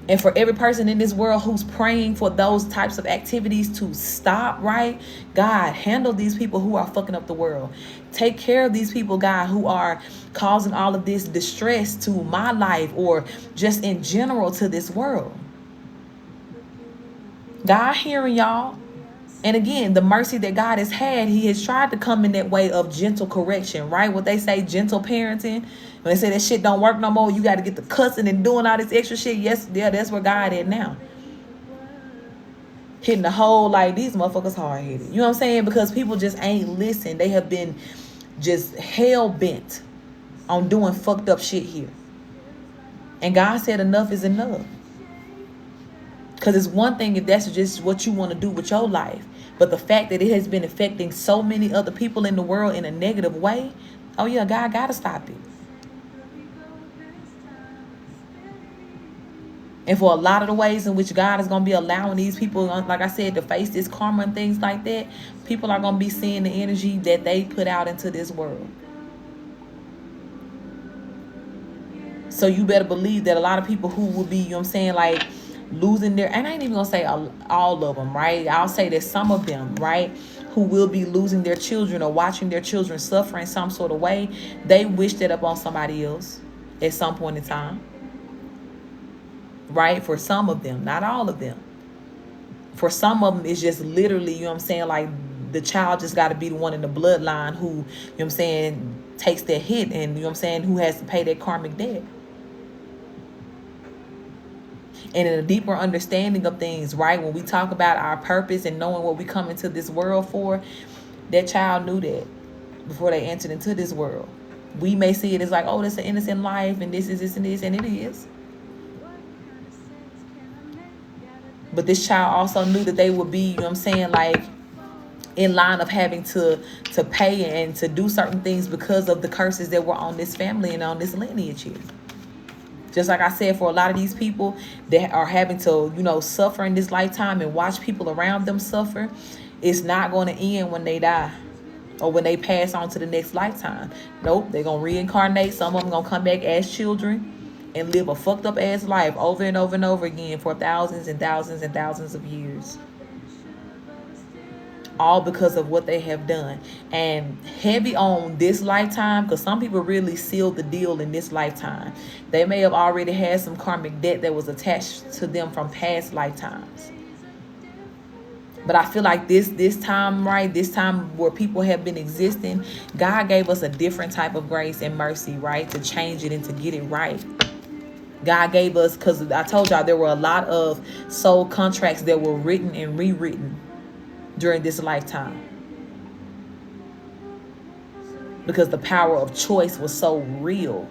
And for every person in this world who's praying for those types of activities to stop, right? God, handle these people who are fucking up the world. Take care of these people, God, who are causing all of this distress to my life, or just in general to this world. God hearing y'all. And again, the mercy that God has had, he has tried to come in that way of gentle correction, right? What they say, gentle parenting. When they say that shit don't work no more, you got to get the cussing and doing all this extra shit. Yes, yeah, that's where God is now. Hitting the hole like these motherfuckers hard-headed. You know what I'm saying? Because people just ain't listen. They have been just hell-bent on doing fucked up shit here. And God said enough is enough. Because it's one thing if that's just what you want to do with your life. But the fact that it has been affecting so many other people in the world in a negative way, oh yeah, God got to stop it. And for a lot of the ways in which God is going to be allowing these people, like I said, to face this karma and things like that, people are going to be seeing the energy that they put out into this world. So you better believe that a lot of people who will be, you know what I'm saying, like losing their, and I ain't even going to say all of them, right? I'll say that some of them, right, who will be losing their children or watching their children suffer in some sort of way, they wish that upon somebody else at some point in time. Right? For some of them, not all of them. For some of them, it's just literally, you know what I'm saying, like the child just got to be the one in the bloodline who, you know what I'm saying, takes that hit and, you know what I'm saying, who has to pay that karmic debt. And in a deeper understanding of things, right, when we talk about our purpose and knowing what we come into this world for, that child knew that before they entered into this world. We may see it as like, oh, this is an innocent life and this is this and this, and it is. But this child also knew that they would be, you know what I'm saying, like in line of having to pay and to do certain things because of the curses that were on this family and on this lineage here. Just like I said, for a lot of these people that are having to, you know, suffer in this lifetime and watch people around them suffer, it's not going to end when they die or when they pass on to the next lifetime. Nope, they're going to reincarnate. Some of them going to come back as children and live a fucked up ass life over and over and over again for thousands and thousands and thousands of years. All because of what they have done. And heavy on this lifetime, because some people really sealed the deal in this lifetime. They may have already had some karmic debt that was attached to them from past lifetimes. But I feel like this time, right, this time where people have been existing, God gave us a different type of grace and mercy, right, to change it and to get it right. God gave us, because I told y'all there were a lot of soul contracts that were written and rewritten during this lifetime. Because the power of choice was so real.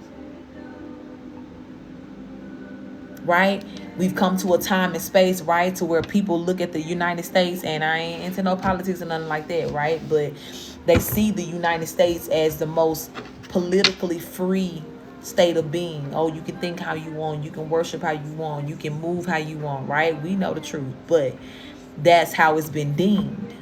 Right? We've come to a time and space, right, to where people look at the United States, and I ain't into no politics or nothing like that, right? But they see the United States as the most politically free state of being. Oh, you can think how you want, you can worship how you want, you can move how you want, right? We know the truth, but that's how it's been deemed.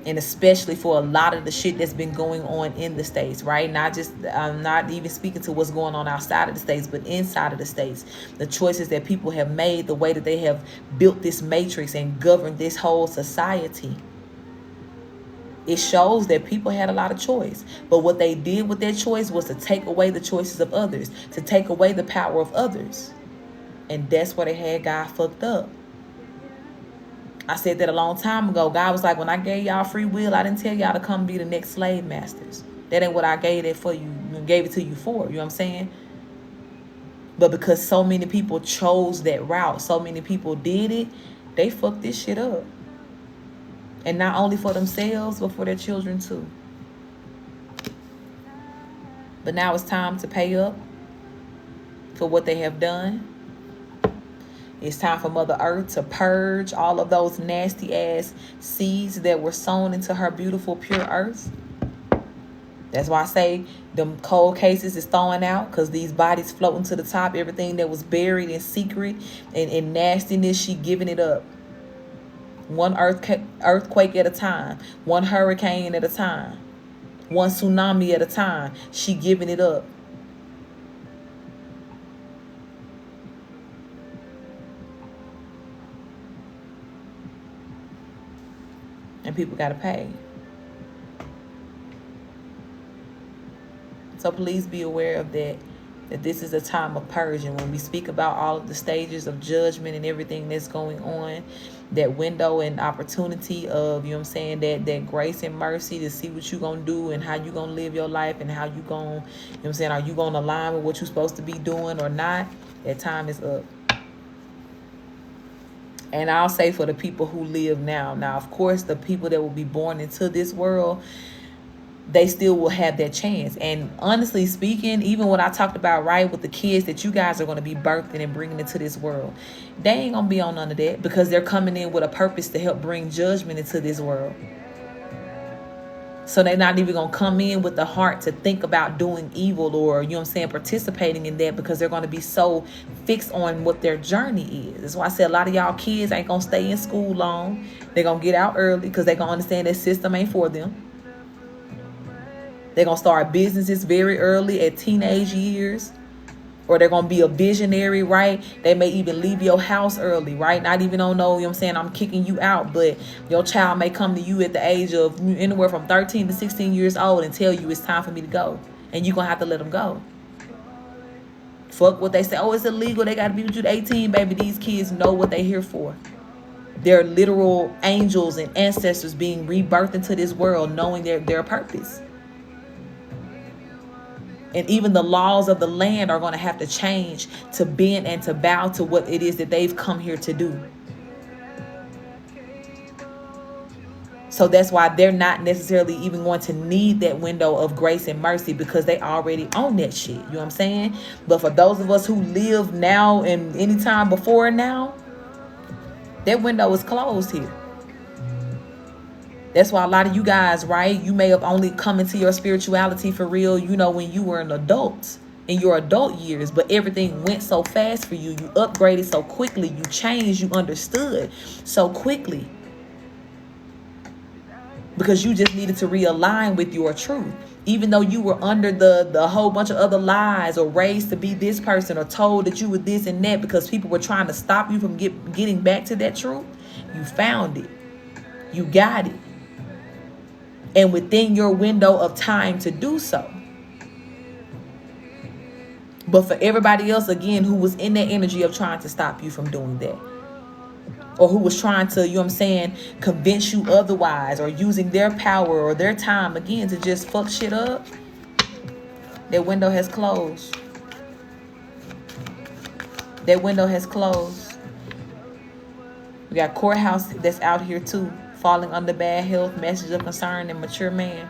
And especially for a lot of the shit that's been going on in the States, right? Not just, I'm not even speaking to what's going on outside of the States, but inside of the States. The choices that people have made, the way that they have built this matrix and governed this whole society. It shows that people had a lot of choice. But what they did with their choice was to take away the choices of others, to take away the power of others. And that's where they had God fucked up. I said that a long time ago. God was like, when I gave y'all free will, I didn't tell y'all to come be the next slave masters. That ain't what I gave it for you, gave it to you for. You know what I'm saying? But because so many people chose that route, so many people did it, they fucked this shit up. And not only for themselves, but for their children too. But now it's time to pay up for what they have done. It's time for Mother Earth to purge all of those nasty ass seeds that were sown into her beautiful, pure earth. That's why I say them cold cases is thawing out, because these bodies floating to the top, everything that was buried in secret and in nastiness, she giving it up. One earthquake at a time, one hurricane at a time, one tsunami at a time. She giving it up. And people got to pay. So please be aware of that this is a time of purging. When we speak about all of the stages of judgment and everything that's going on, that window and opportunity of, you know what I'm saying, that grace and mercy to see what you're going to do and how you're going to live your life and how you going to, you know what I'm saying, are you going to align with what you're supposed to be doing or not? That time is up. And I'll say for the people who live now. Now, of course, the people that will be born into this world, they still will have that chance. And honestly speaking, even what I talked about, right, with the kids that you guys are going to be birthing and bringing into this world, they ain't going to be on none of that, because they're coming in with a purpose to help bring judgment into this world. So they're not even going to come in with the heart to think about doing evil, or, you know what I'm saying, participating in that, because they're going to be so fixed on what their journey is. That's why I said a lot of y'all kids ain't going to stay in school long. They're going to get out early because they're going to understand that system ain't for them. They're going to start businesses very early at teenage years. Or they're going to be a visionary, right? They may even leave your house early, right? Not even on no, you know what I'm saying, I'm kicking you out. But your child may come to you at the age of anywhere from 13 to 16 years old and tell you it's time for me to go. And you're going to have to let them go. Fuck what they say. Oh, it's illegal. They got to be with you at 18, baby. These kids know what they're here for. They're literal angels and ancestors being rebirthed into this world, knowing their purpose. And even the laws of the land are going to have to change to bend and to bow to what it is that they've come here to do. So that's why they're not necessarily even going to need that window of grace and mercy, because they already own that shit. You know what I'm saying? But for those of us who live now and any time before now, that window is closed here. That's why a lot of you guys, right, you may have only come into your spirituality for real, you know, when you were an adult, in your adult years, but everything went so fast for you. You upgraded so quickly. You changed. You understood so quickly. Because you just needed to realign with your truth. Even though you were under the whole bunch of other lies, or raised to be this person, or told that you were this and that, because people were trying to stop you from getting back to that truth, you found it. You got it. And within your window of time to do so. But for everybody else, again, who was in that energy of trying to stop you from doing that, or who was trying to, you know what I'm saying, convince you otherwise, or using their power or their time, again, to just fuck shit up, that window has closed. That window has closed. We got courthouse that's out here too, falling under bad health, message of concern, and mature man.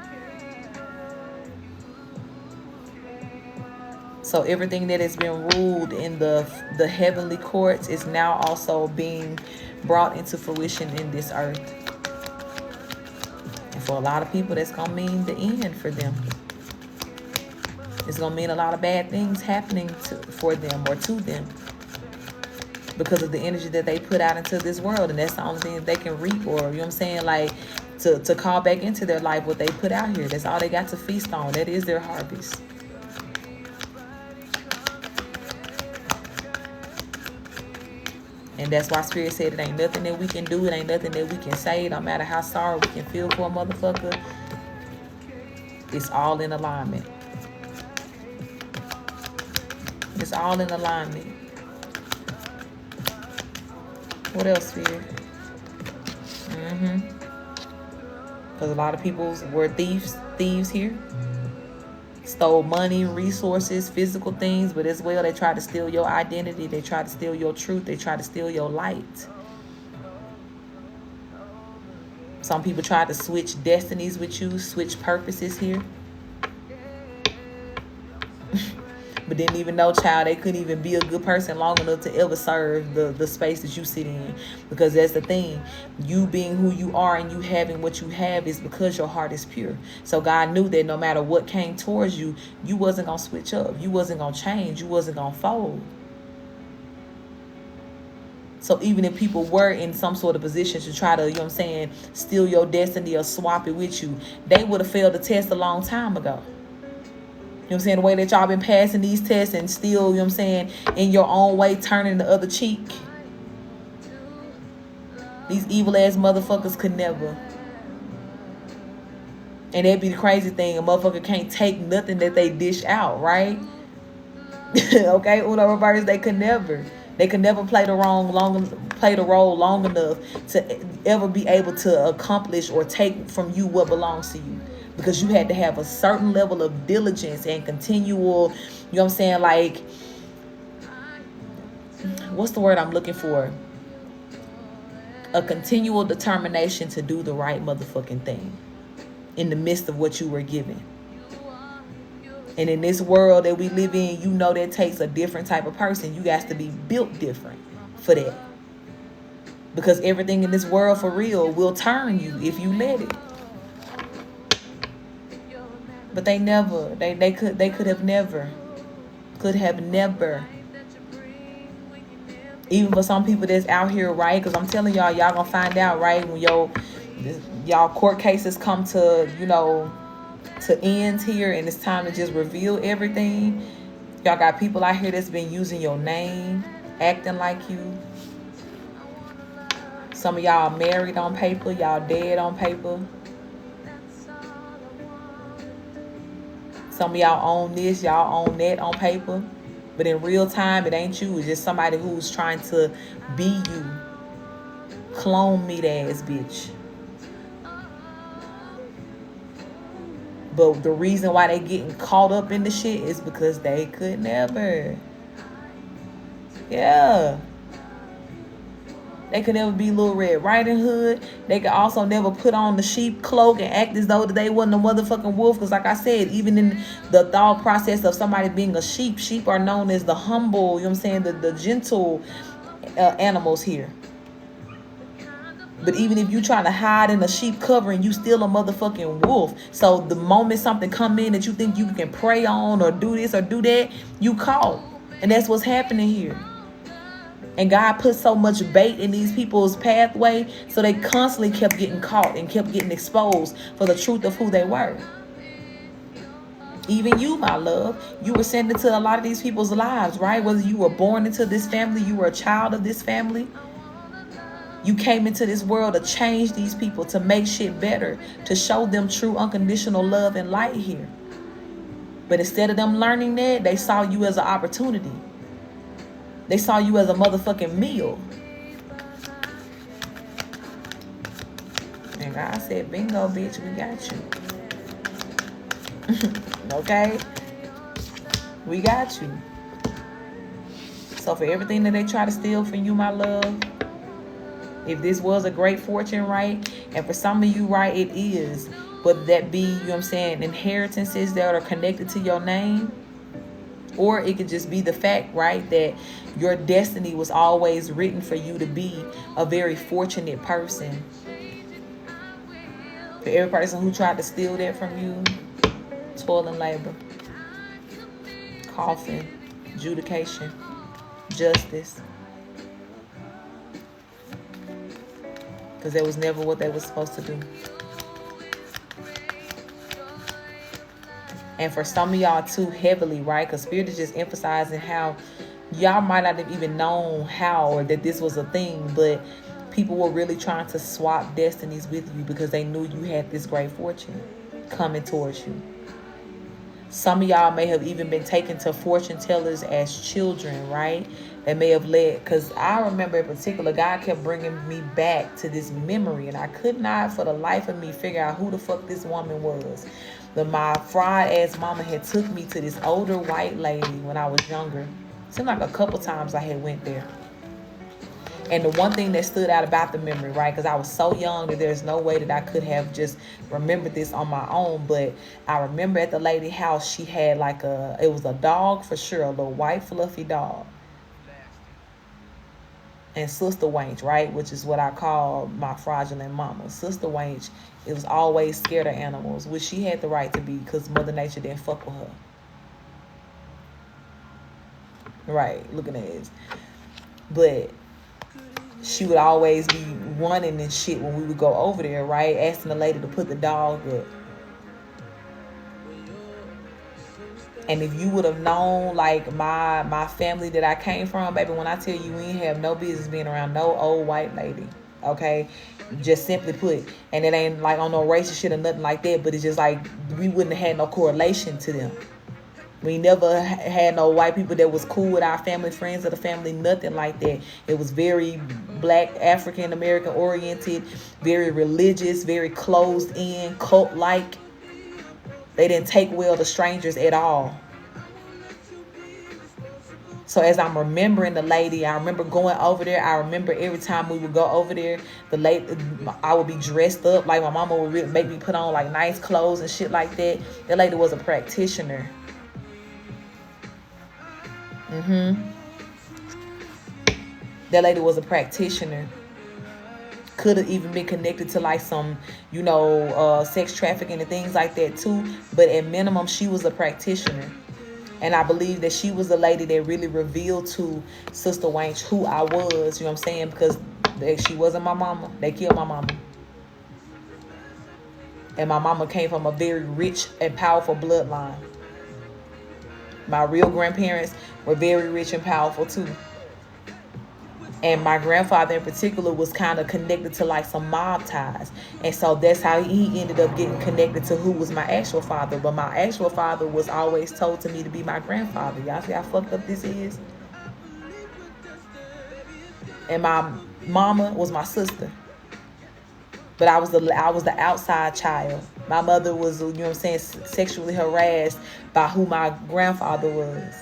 So everything that has been ruled in the heavenly courts is now also being brought into fruition in this earth. And for a lot of people, that's going to mean the end for them. It's going to mean a lot of bad things happening for them or to them, because of the energy that they put out into this world. And that's the only thing that they can reap, or, you know what I'm saying, like, to call back into their life what they put out here. That's all they got to feast on. That is their harvest. And that's why Spirit said it ain't nothing that we can do. It ain't nothing that we can say. No matter how sorry we can feel for a motherfucker. It's all in alignment. It's all in alignment. What else, Spirit? Because a lot of people were thieves here. Stole money, resources, physical things, but as well, they try to steal your identity. They try to steal your truth. They try to steal your light. Some people try to switch destinies with you, switch purposes here. But didn't even know, child, they couldn't even be a good person long enough to ever serve the space that you sit in. Because that's the thing. You being who you are and you having what you have is because your heart is pure. So God knew that no matter what came towards you, you wasn't going to switch up. You wasn't going to change. You wasn't going to fold. So even if people were in some sort of position to try to, you know what I'm saying, steal your destiny or swap it with you, they would have failed the test a long time ago. You know what I'm saying? The way that y'all been passing these tests and still, you know what I'm saying, in your own way, turning the other cheek. These evil ass motherfuckers could never. And that'd be the crazy thing. A motherfucker can't take nothing that they dish out, right? Okay? Uno reverse, they could never. They could never play the role long enough to ever be able to accomplish or take from you what belongs to you. Because you had to have a certain level of diligence and continual, you know what I'm saying, like, what's the word I'm looking for? A continual determination to do the right motherfucking thing in the midst of what you were given. And in this world that we live in, you know that takes a different type of person. You got to be built different for that. Because everything in this world for real will turn you if you let it. But they could have never. Even for some people that's out here, right? Because I'm telling y'all gonna find out, right? When y'all court cases come to, to ends here, and it's time to just reveal everything. Y'all got people out here that's been using your name, acting like you. Some of y'all married on paper, y'all dead on paper. Some of y'all own this, y'all own that on paper. But in real time, it ain't you. It's just somebody who's trying to be you. Clone meat ass bitch. But the reason why they getting caught up in the shit is because they could never. Yeah. They could never be Little Red Riding Hood. They could also never put on the sheep cloak and act as though they wasn't a motherfucking wolf. Because like I said, even in the thought process of somebody being a sheep are known as the humble, you know what I'm saying, the gentle animals here. But even if you trying to hide in a sheep covering, you still a motherfucking wolf. So the moment something come in that you think you can prey on or do this or do that, you caught. And that's what's happening here. And God put so much bait in these people's pathway, so they constantly kept getting caught and kept getting exposed for the truth of who they were. Even you, my love, you were sent into a lot of these people's lives, right? Whether you were born into this family, you were a child of this family. You came into this world to change these people, to make shit better, to show them true unconditional love and light here. But instead of them learning that, they saw you as an opportunity. They saw you as a motherfucking meal. And God said, bingo, bitch, we got you. Okay? We got you. So for everything that they try to steal from you, my love, if this was a great fortune, right? And for some of you, right, it is. Whether that be, you know what I'm saying, inheritances that are connected to your name. Or it could just be the fact, right, that your destiny was always written for you to be a very fortunate person. For every person who tried to steal that from you, toil and labor, coffin, adjudication, justice. Because that was never what they were supposed to do. And for some of y'all too heavily, right? Because Spirit is just emphasizing how y'all might not have even known how or that this was a thing, but people were really trying to swap destinies with you because they knew you had this great fortune coming towards you. Some of y'all may have even been taken to fortune tellers as children, right? That may have led, because I remember in particular, God kept bringing me back to this memory, and I could not for the life of me figure out who the fuck this woman was. But my fried ass mama had took me to this older white lady when I was younger. Seemed like a couple times I had went there. And the one thing that stood out about the memory, right, because I was so young that there's no way that I could have just remembered this on my own. But I remember at the lady house, she had like it was a dog for sure, a little white fluffy dog. And Sister Wench, right, which is what I call my fraudulent mama. Sister Wench, it was always scared of animals, which she had the right to be because Mother Nature didn't fuck with her. Right, looking at this. But she would always be running and shit when we would go over there, right? Asking the lady to put the dog up. And if you would have known, like, my family that I came from, baby, when I tell you we ain't have no business being around no old white lady, okay? Just simply put. And it ain't, like, on no racist shit or nothing like that, but it's just, like, we wouldn't have had no correlation to them. We never had no white people that was cool with our family, friends of the family, nothing like that. It was very Black, African American oriented, very religious, very closed in, cult like. They didn't take well to strangers at all. So as I'm remembering the lady, I remember going over there. I remember every time we would go over there, the lady, I would be dressed up. Like my mama would really make me put on like nice clothes and shit like that. That lady was a practitioner. That lady was a practitioner. Could have even been connected to like some, sex trafficking and things like that too. But at minimum, she was a practitioner. And I believe that she was the lady that really revealed to Sister Wanch who I was, you know what I'm saying? Because she wasn't my mama. They killed my mama. And my mama came from a very rich and powerful bloodline. My real grandparents were very rich and powerful too. And my grandfather in particular was kind of connected to like some mob ties. And so that's how he ended up getting connected to who was my actual father. But my actual father was always told to me to be my grandfather. Y'all see how fucked up this is? And my mama was my sister. But I was the outside child. My mother was, sexually harassed by who my grandfather was.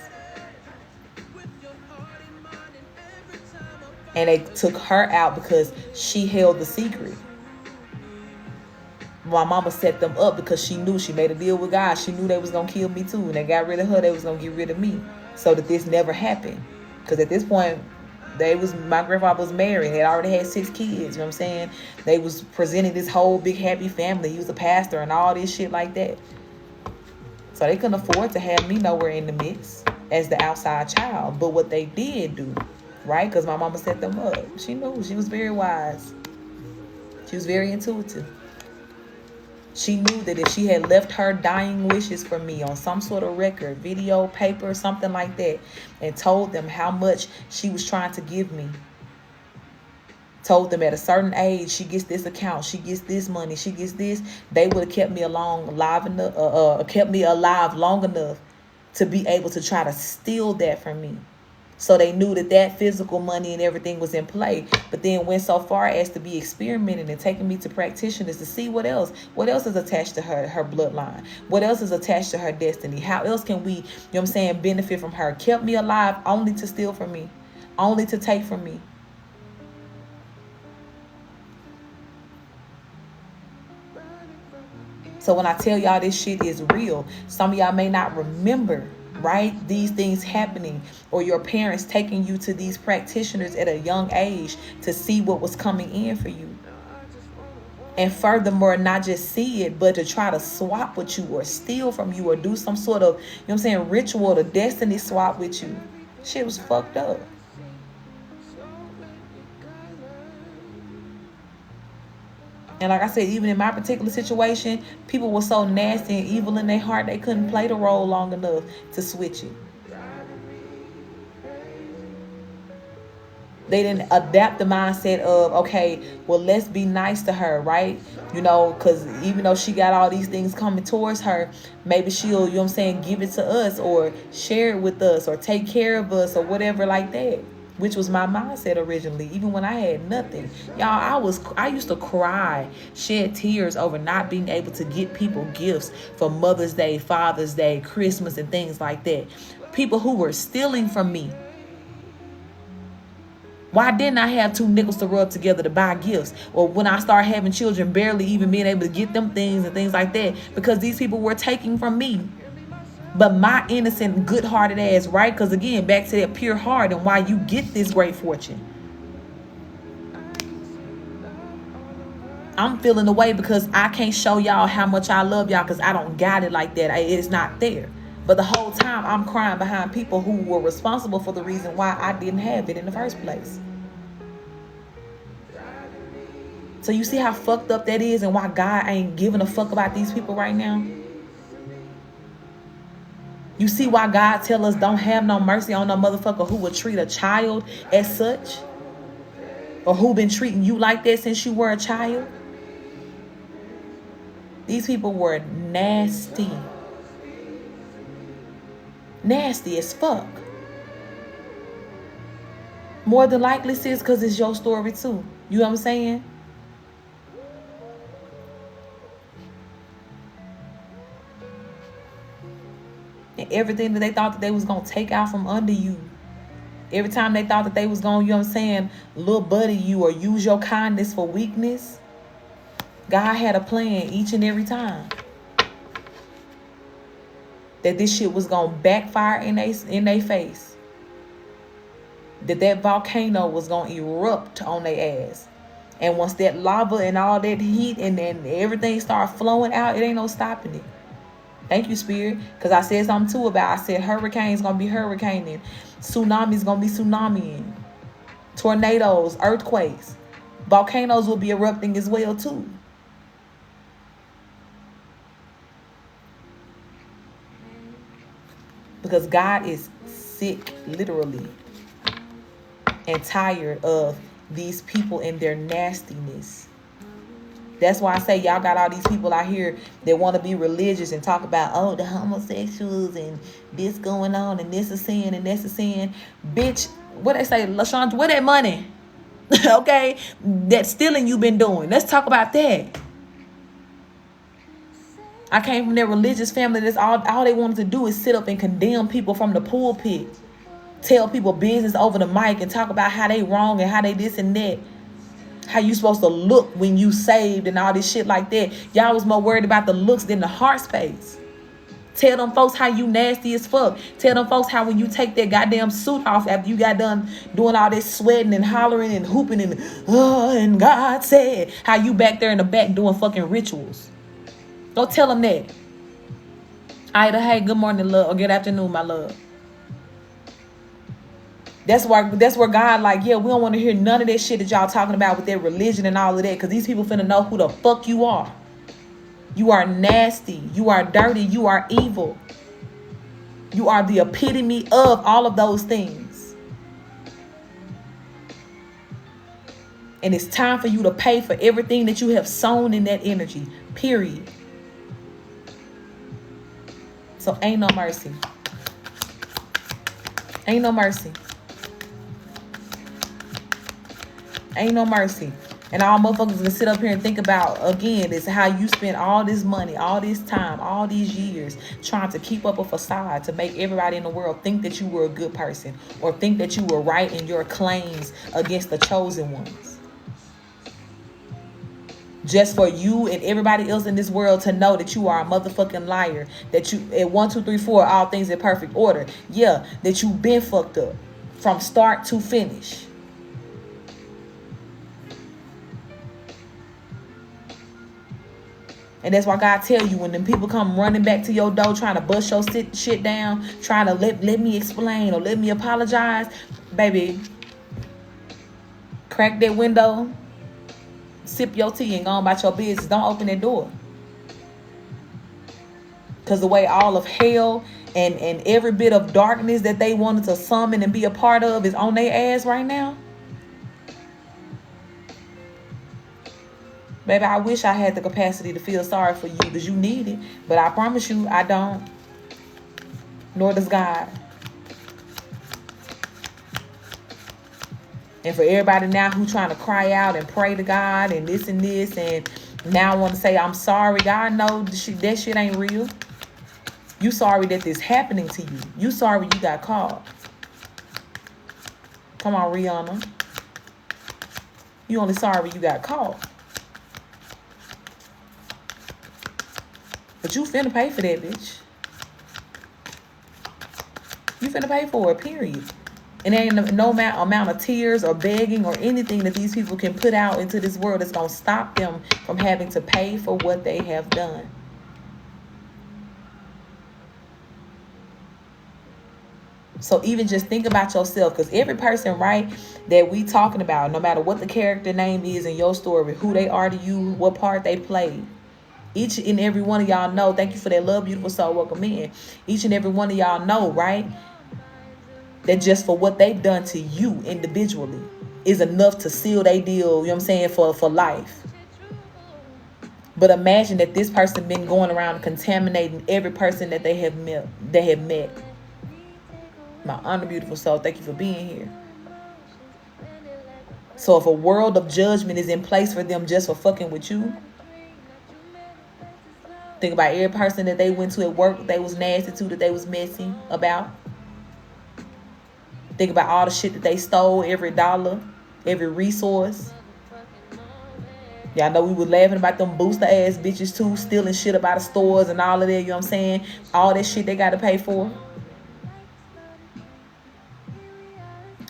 And they took her out because she held the secret. My mama set them up because she knew, she made a deal with God. She knew they was going to kill me too. And they got rid of her, they was going to get rid of me. So that this never happened. Because at this point, my grandfather was married. He had already had 6 kids. You know what I'm saying? They was presenting this whole big happy family. He was a pastor and all this shit like that. So they couldn't afford to have me nowhere in the mix as the outside child. But what they did do, right? Because my mama set them up. She knew. She was very wise. She was very intuitive. She knew that if she had left her dying wishes for me on some sort of record, video, paper, something like that, and told them how much she was trying to give me, told them at a certain age, she gets this account, she gets this money, she gets this, they would have kept me kept me alive long enough to be able to try to steal that from me. So they knew that physical money and everything was in play, but then went so far as to be experimenting and taking me to practitioners to see what else is attached to her bloodline, what else is attached to her destiny, how else can we, benefit from her. Kept me alive only to steal from me, only to take from me. So when I tell y'all this shit is real, some of y'all may not remember, right, these things happening, or your parents taking you to these practitioners at a young age to see what was coming in for you. And furthermore, not just see it, but to try to swap with you or steal from you or do some sort of, ritual to destiny swap with you. Shit was fucked up. And like I said, even in my particular situation, people were so nasty and evil in their heart, they couldn't play the role long enough to switch it. They didn't adapt the mindset of, okay, well, let's be nice to her, right? Because even though she got all these things coming towards her, maybe she'll, give it to us or share it with us or take care of us or whatever like that. Which was my mindset originally, even when I had nothing. Y'all, I used to cry, shed tears over not being able to get people gifts for Mother's Day, Father's Day, Christmas, and things like that. People who were stealing from me. Why didn't I have 2 nickels to rub together to buy gifts? Or when I started having children, barely even being able to get them things and things like that, because these people were taking from me. But my innocent, good-hearted ass, right? Because again, back to that pure heart and why you get this great fortune. I'm feeling the way because I can't show y'all how much I love y'all because I don't got it like that. It's not there. But the whole time I'm crying behind people who were responsible for the reason why I didn't have it in the first place. So you see how fucked up that is and why God ain't giving a fuck about these people right now? You see why God tell us don't have no mercy on no motherfucker who would treat a child as such? Or who been treating you like that since you were a child? These people were nasty. Nasty as fuck. More than likely, sis, because it's your story too. You know what I'm saying? And everything that they thought that they was going to take out from under you Every time they thought that they was going, you know what I'm saying, little buddy you or use your kindness for weakness, God had a plan each and every time. That this shit was going to backfire in they face. That volcano was going to erupt on their ass. And once that lava and all that heat and then everything started flowing out, it ain't no stopping it. Thank you, Spirit. Because I said something too about, I said hurricanes going to be hurricaning. Tsunamis going to be tsunamiing. Tornadoes, earthquakes. Volcanoes will be erupting as well too. Because God is sick, literally, and tired of these people and their nastiness. That's why I say y'all got all these people out here that want to be religious and talk about, oh, the homosexuals and this going on and this is sin and this is sin. Bitch, what they say, LaShawn, where that money? Okay? That stealing you been doing. Let's talk about that. I came from their religious family. That's all they wanted to do is sit up and condemn people from the pulpit. Tell people business over the mic and talk about how they wrong and how they this and that. How you supposed to look when you saved and all this shit like that. Y'all was more worried about the looks than the heart space. Tell them folks how you nasty as fuck. Tell them folks how when you take that goddamn suit off after you got done doing all this sweating and hollering and hooping and God said, how you back there in the back doing fucking rituals. Go tell them that. Ida, hey, good morning, love, or good afternoon, my love. That's where God like, yeah, we don't want to hear none of that shit that y'all talking about with their religion and all of that, because these people finna know who the fuck you are. You are nasty. You are dirty. You are evil. You are the epitome of all of those things. And it's time for you to pay for everything that you have sown in that energy. Period. So ain't no mercy. Ain't no mercy. Ain't no mercy. And all motherfuckers gonna sit up here and think about, again, is how you spend all this money, all this time, all these years trying to keep up a facade to make everybody in the world think that you were a good person or think that you were right in your claims against the chosen ones. Just for you and everybody else in this world to know that you are a motherfucking liar. That you, at 1, 2, 3, 4, all things in perfect order. Yeah, that you been fucked up from start to finish. And that's why God tell you when them people come running back to your door trying to bust your shit down, trying to let me explain or let me apologize, baby, crack that window, sip your tea and go on about your business. Don't open that door. Because the way all of hell and every bit of darkness that they wanted to summon and be a part of is on their ass right now. Baby, I wish I had the capacity to feel sorry for you because you need it. But I promise you, I don't. Nor does God. And for everybody now who trying to cry out and pray to God and this and now want to say, I'm sorry. God knows that shit ain't real. You sorry that this happening to you. You sorry you got caught. Come on, Rihanna. You only sorry you got caught. But you finna pay for that, bitch. You finna pay for it, period. And there ain't no amount of tears or begging or anything that these people can put out into this world that's going to stop them from having to pay for what they have done. So even just think about yourself, because every person, right, that we talking about, no matter what the character name is in your story, who they are to you, what part they played, each and every one of y'all know, thank you for that love, beautiful soul, welcome in. Each and every one of y'all know, right, that just for what they've done to you individually is enough to seal their deal, you know what I'm saying, for life. But imagine that this person been going around contaminating every person that they have met. My honor, beautiful soul, thank you for being here. So if a world of judgment is in place for them just for fucking with you, think about every person that they went to at work that they was nasty to, that they was messy about. Think about all the shit that they stole, every dollar, every resource. Y'all know we was laughing about them booster ass bitches too, stealing shit about the stores and all of that, you know what I'm saying? All that shit they got to pay for.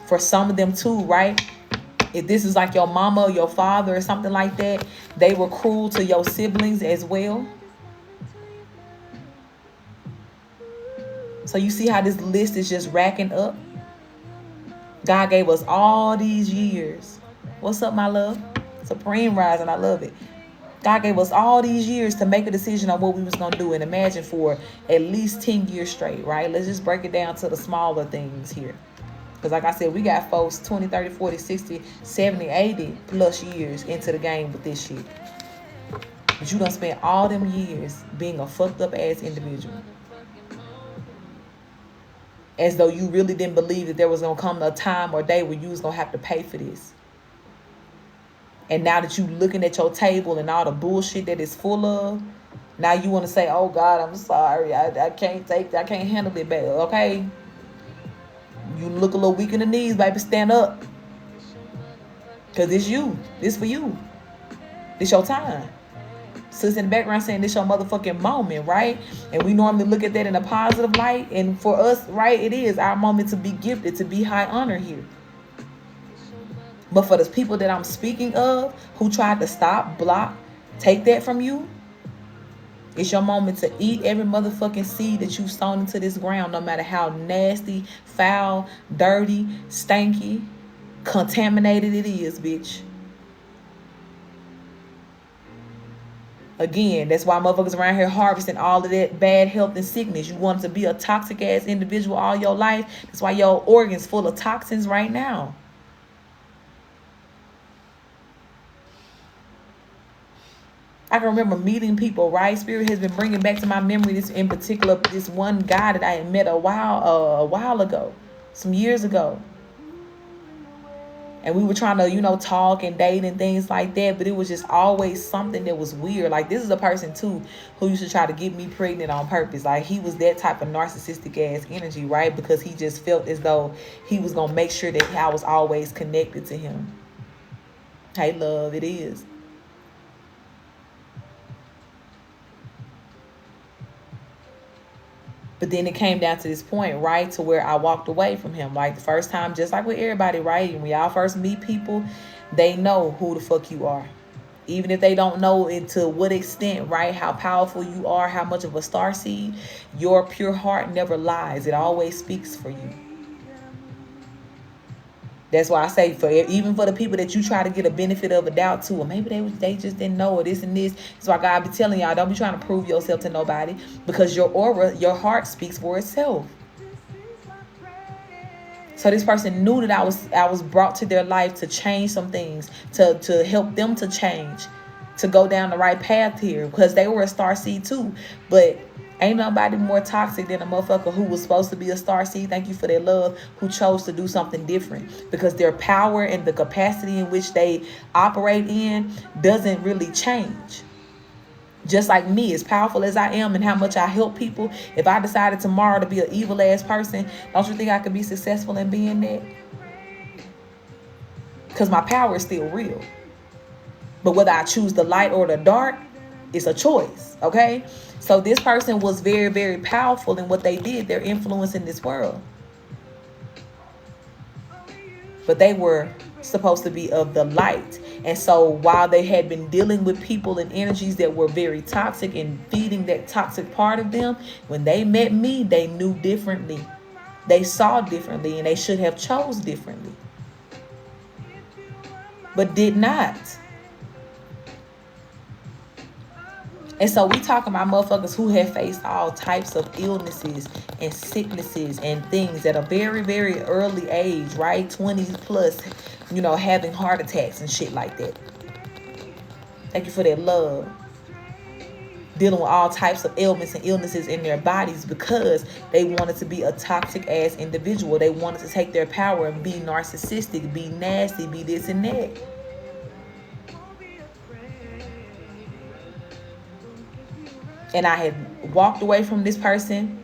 For some of them too, right? If this is like your mama or your father or something like that, they were cruel to your siblings as well. So you see how this list is just racking up? God gave us all these years. What's up, my love? Supreme Rising, I love it. God gave us all these years to make a decision on what we was going to do, and imagine for at least 10 years straight, right? Let's just break it down to the smaller things here. Because like I said, we got folks 20, 30, 40, 60, 70, 80 plus years into the game with this shit. But you done spend all them years being a fucked up ass individual. As though you really didn't believe that there was going to come a time or day where you was going to have to pay for this. And now that you looking at your table and all the bullshit that it's full of, now you want to say, oh God, I'm sorry. I can't handle it better. Okay. You look a little weak in the knees, baby. Stand up. Because it's you. This for you. This your time. Sis in the background saying this your motherfucking moment, right? And we normally look at that in a positive light. And for us, right, it is our moment to be gifted, to be high honor here. But for the people that I'm speaking of who tried to stop, block, take that from you, it's your moment to eat every motherfucking seed that you've sown into this ground, no matter how nasty, foul, dirty, stanky, contaminated it is, bitch. Again, that's why motherfuckers around here harvesting all of that bad health and sickness. You want to be a toxic ass individual all your life. That's why your organs full of toxins right now. I can remember meeting people, right? Spirit has been bringing back to my memory this in particular, this one guy that I had met a while ago, some years ago. And we were trying to, talk and date and things like that. But it was just always something that was weird. Like, this is a person, too, who used to try to get me pregnant on purpose. Like, he was that type of narcissistic ass energy, right? Because he just felt as though he was going to make sure that I was always connected to him. Hey, love, it is. But then it came down to this point, right, to where I walked away from him. Like the first time, just like with everybody, right? When y'all first meet people, they know who the fuck you are. Even if they don't know it to what extent, right, how powerful you are, how much of a starseed, your pure heart never lies. It always speaks for you. That's why I say, even for the people that you try to get a benefit of a doubt to, or maybe they just didn't know, or this and this. That's why God be telling y'all, don't be trying to prove yourself to nobody, because your aura, your heart speaks for itself. So this person knew that I was brought to their life to change some things, to help them to change, to go down the right path here, because they were a starseed too. But ain't nobody more toxic than a motherfucker who was supposed to be a starseed, thank you for their love, who chose to do something different. Because their power and the capacity in which they operate in doesn't really change. Just like me, as powerful as I am and how much I help people, if I decided tomorrow to be an evil ass person, don't you think I could be successful in being that? Because my power is still real. But whether I choose the light or the dark, it's a choice, okay? So this person was very, very powerful in what they did, their influence in this world. But they were supposed to be of the light. And so while they had been dealing with people and energies that were very toxic and feeding that toxic part of them, when they met me, they knew differently. They saw differently, and they should have chose differently. But did not. And so we talking about motherfuckers who have faced all types of illnesses and sicknesses and things at a very, very early age, right? 20s plus, having heart attacks and shit like that. Thank you for that love. Dealing with all types of ailments and illnesses in their bodies because they wanted to be a toxic ass individual. They wanted to take their power and be narcissistic, be nasty, be this and that. And I had walked away from this person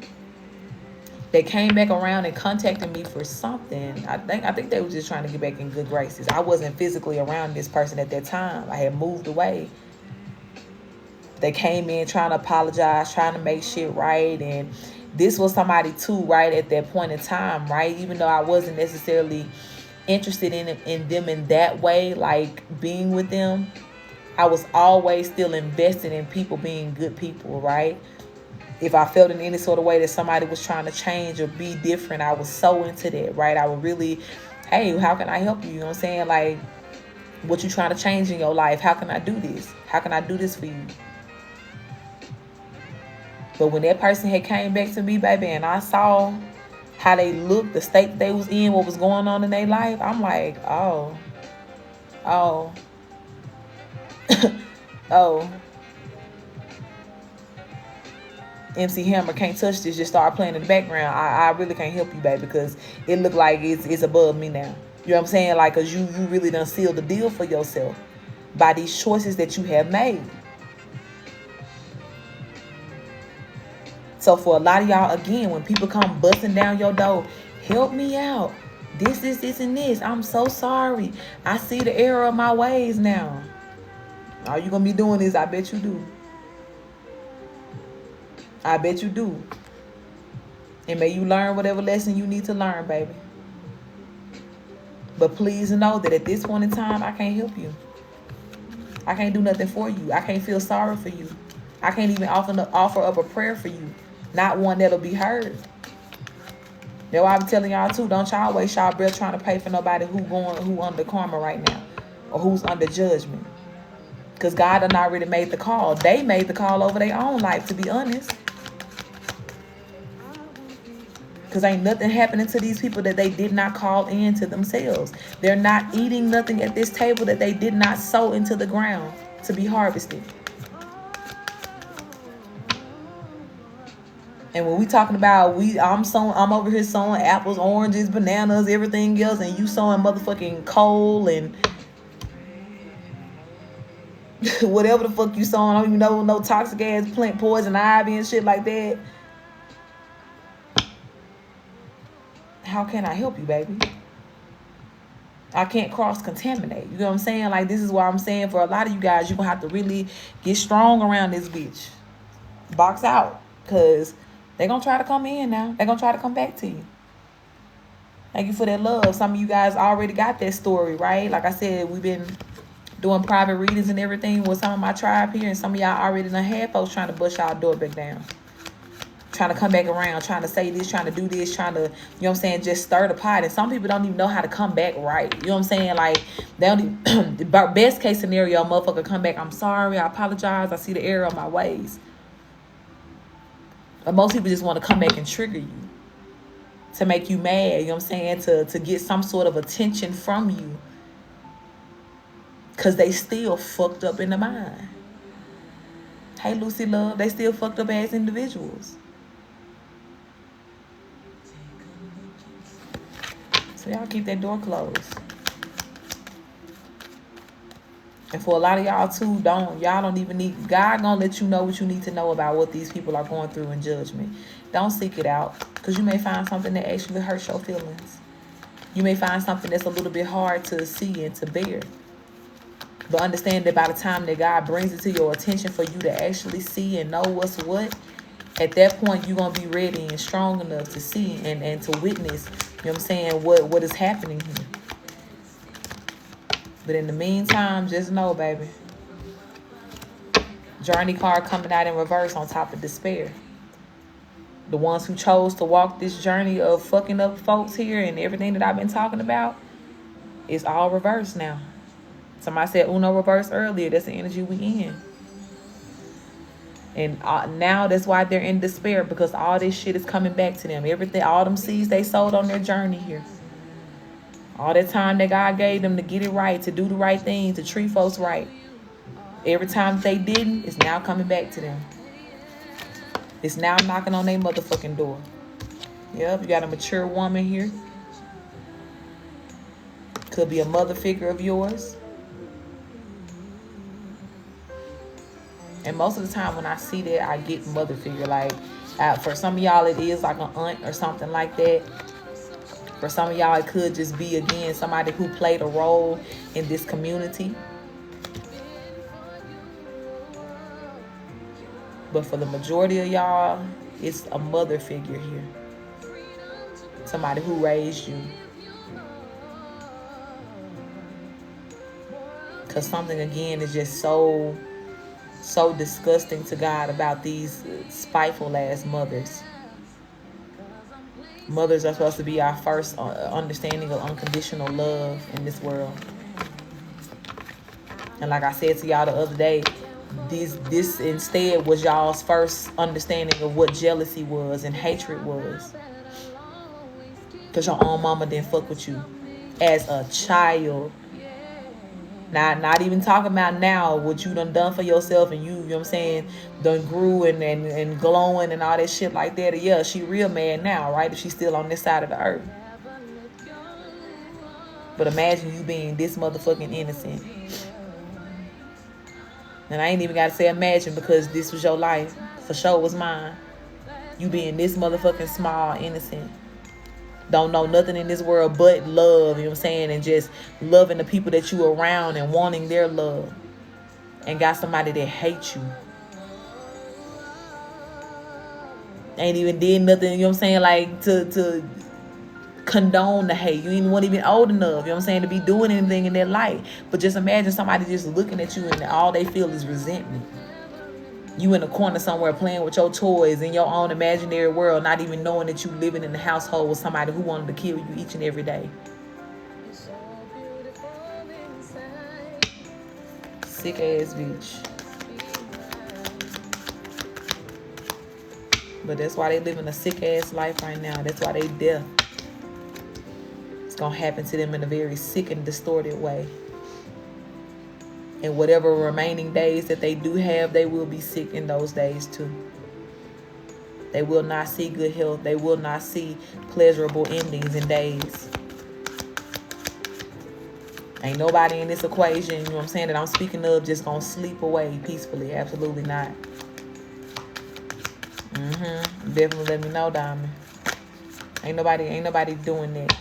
They came back around and contacted me for something. I think they were just trying to get back in good graces. I wasn't physically around this person at that time. I had moved away. They came in trying to apologize, trying to make shit right. And this was somebody too, right, at that point in time, right? Even though I wasn't necessarily interested in them in that way, like being with them, I was always still invested in people being good people, right? If I felt in any sort of way that somebody was trying to change or be different, I was so into that, right? I would really, hey, how can I help you? You know what I'm saying? Like, what you trying to change in your life? How can I do this? How can I do this for you? But when that person had came back to me, baby, and I saw how they looked, the state they was in, what was going on in their life, I'm like, oh, oh, oh. MC Hammer can't touch this, just start playing in the background. I really can't help you, baby, because it look like it's above me now. You know what I'm saying? Like, because you really done sealed the deal for yourself by these choices that you have made. So for a lot of y'all, again, when people come busting down your door, help me out. This, and this. I'm so sorry. I see the error of my ways now. Are you going to be doing this? I bet you do. I bet you do. And may you learn whatever lesson you need to learn, baby. But please know that at this point in time, I can't help you. I can't do nothing for you. I can't feel sorry for you. I can't even offer up a prayer for you. Not one that'll be heard. That's why I'm telling y'all too, don't y'all waste y'all breath trying to pay for nobody who under karma right now. Or who's under judgment. Because God done already made the call. They made the call over their own life, to be honest. Because ain't nothing happening to these people that they did not call in to themselves. They're not eating nothing at this table that they did not sow into the ground to be harvested. And when we talking about I'm over here sowing apples, oranges, bananas, everything else, and you sowing motherfucking coal and whatever the fuck you sowing. I don't even know, no toxic ass plant poison ivy and shit like that. How can I help you, baby? I can't cross-contaminate. You know what I'm saying? Like, this is why I'm saying for a lot of you guys, you're going to have to really get strong around this bitch. Box out. Because they're going to try to come in now. They're going to try to come back to you. Thank you for that love. Some of you guys already got that story, right? Like I said, we've been doing private readings and everything with some of my tribe here. And some of y'all already done had folks trying to bust y'all door back down. Trying to come back around, trying to say this, trying to do this, trying to, you know what I'm saying, just stir the pot. And some people don't even know how to come back right. You know what I'm saying? Like, they don't even, the best case scenario, motherfucker come back, I'm sorry, I apologize, I see the error of my ways. But most people just want to come back and trigger you. To make you mad, you know what I'm saying? To get some sort of attention from you. Because they still fucked up in the mind. Hey, Lucy Love, they still fucked up as individuals. So y'all keep that door closed. And for a lot of y'all too, y'all don't even need, God gonna let you know what you need to know about what these people are going through in judgment. Don't seek it out, because you may find something that actually hurts your feelings. You may find something that's a little bit hard to see and to bear. But understand that by the time that God brings it to your attention for you to actually see and know what's what, at that point, you're going to be ready and strong enough to see and to witness, you know what I'm saying, what is happening here. But in the meantime, just know, baby, journey card coming out in reverse on top of despair. The ones who chose to walk this journey of fucking up folks here and everything that I've been talking about, it's all reversed now. Somebody said Uno reverse earlier. That's the energy we in. And now that's why they're in despair, because all this shit is coming back to them. Everything, all them seeds they sowed on their journey here. All that time that God gave them to get it right, to do the right thing, to treat folks right. Every time they didn't, it's now coming back to them. It's now knocking on their motherfucking door. Yep, you got a mature woman here. Could be a mother figure of yours. And most of the time when I see that, I get mother figure. Like, For some of y'all, it is like an aunt or something like that. For some of y'all, it could just be, again, somebody who played a role in this community. But for the majority of y'all, it's a mother figure here. Somebody who raised you. Because something, again, is just so disgusting to God about these spiteful ass mothers. Mothers are supposed to be our first understanding of unconditional love in this world. And like I said to y'all the other day, this instead was y'all's first understanding of what jealousy was and hatred was. Because your own mama didn't fuck with you as a child. Not even talking about now what you done for yourself, and you know what I'm saying, done grew and glowing and all that shit like that. Yeah, she real mad now, right? If she's still on this side of the earth. But imagine you being this motherfucking innocent. And I ain't even got to say imagine, because this was your life. For sure was mine. You being this motherfucking small, innocent. Don't know nothing in this world but love, you know what I'm saying? And just loving the people that you around and wanting their love. And got somebody that hates you. Ain't even did nothing, you know what I'm saying, like to condone the hate. You ain't weren't even old enough, you know what I'm saying, to be doing anything in their life. But just imagine somebody just looking at you and all they feel is resentment. You in a corner somewhere playing with your toys in your own imaginary world, not even knowing that you living in the household with somebody who wanted to kill you each and every day. Sick ass bitch. But that's why they living a sick ass life right now. That's why they deaf. It's gonna happen to them in a very sick and distorted way. And whatever remaining days that they do have, they will be sick in those days too. They will not see good health. They will not see pleasurable endings in days. Ain't nobody in this equation, you know what I'm saying, that I'm speaking of just gonna sleep away peacefully. Absolutely not. Definitely let me know, Diamond. Ain't nobody doing that.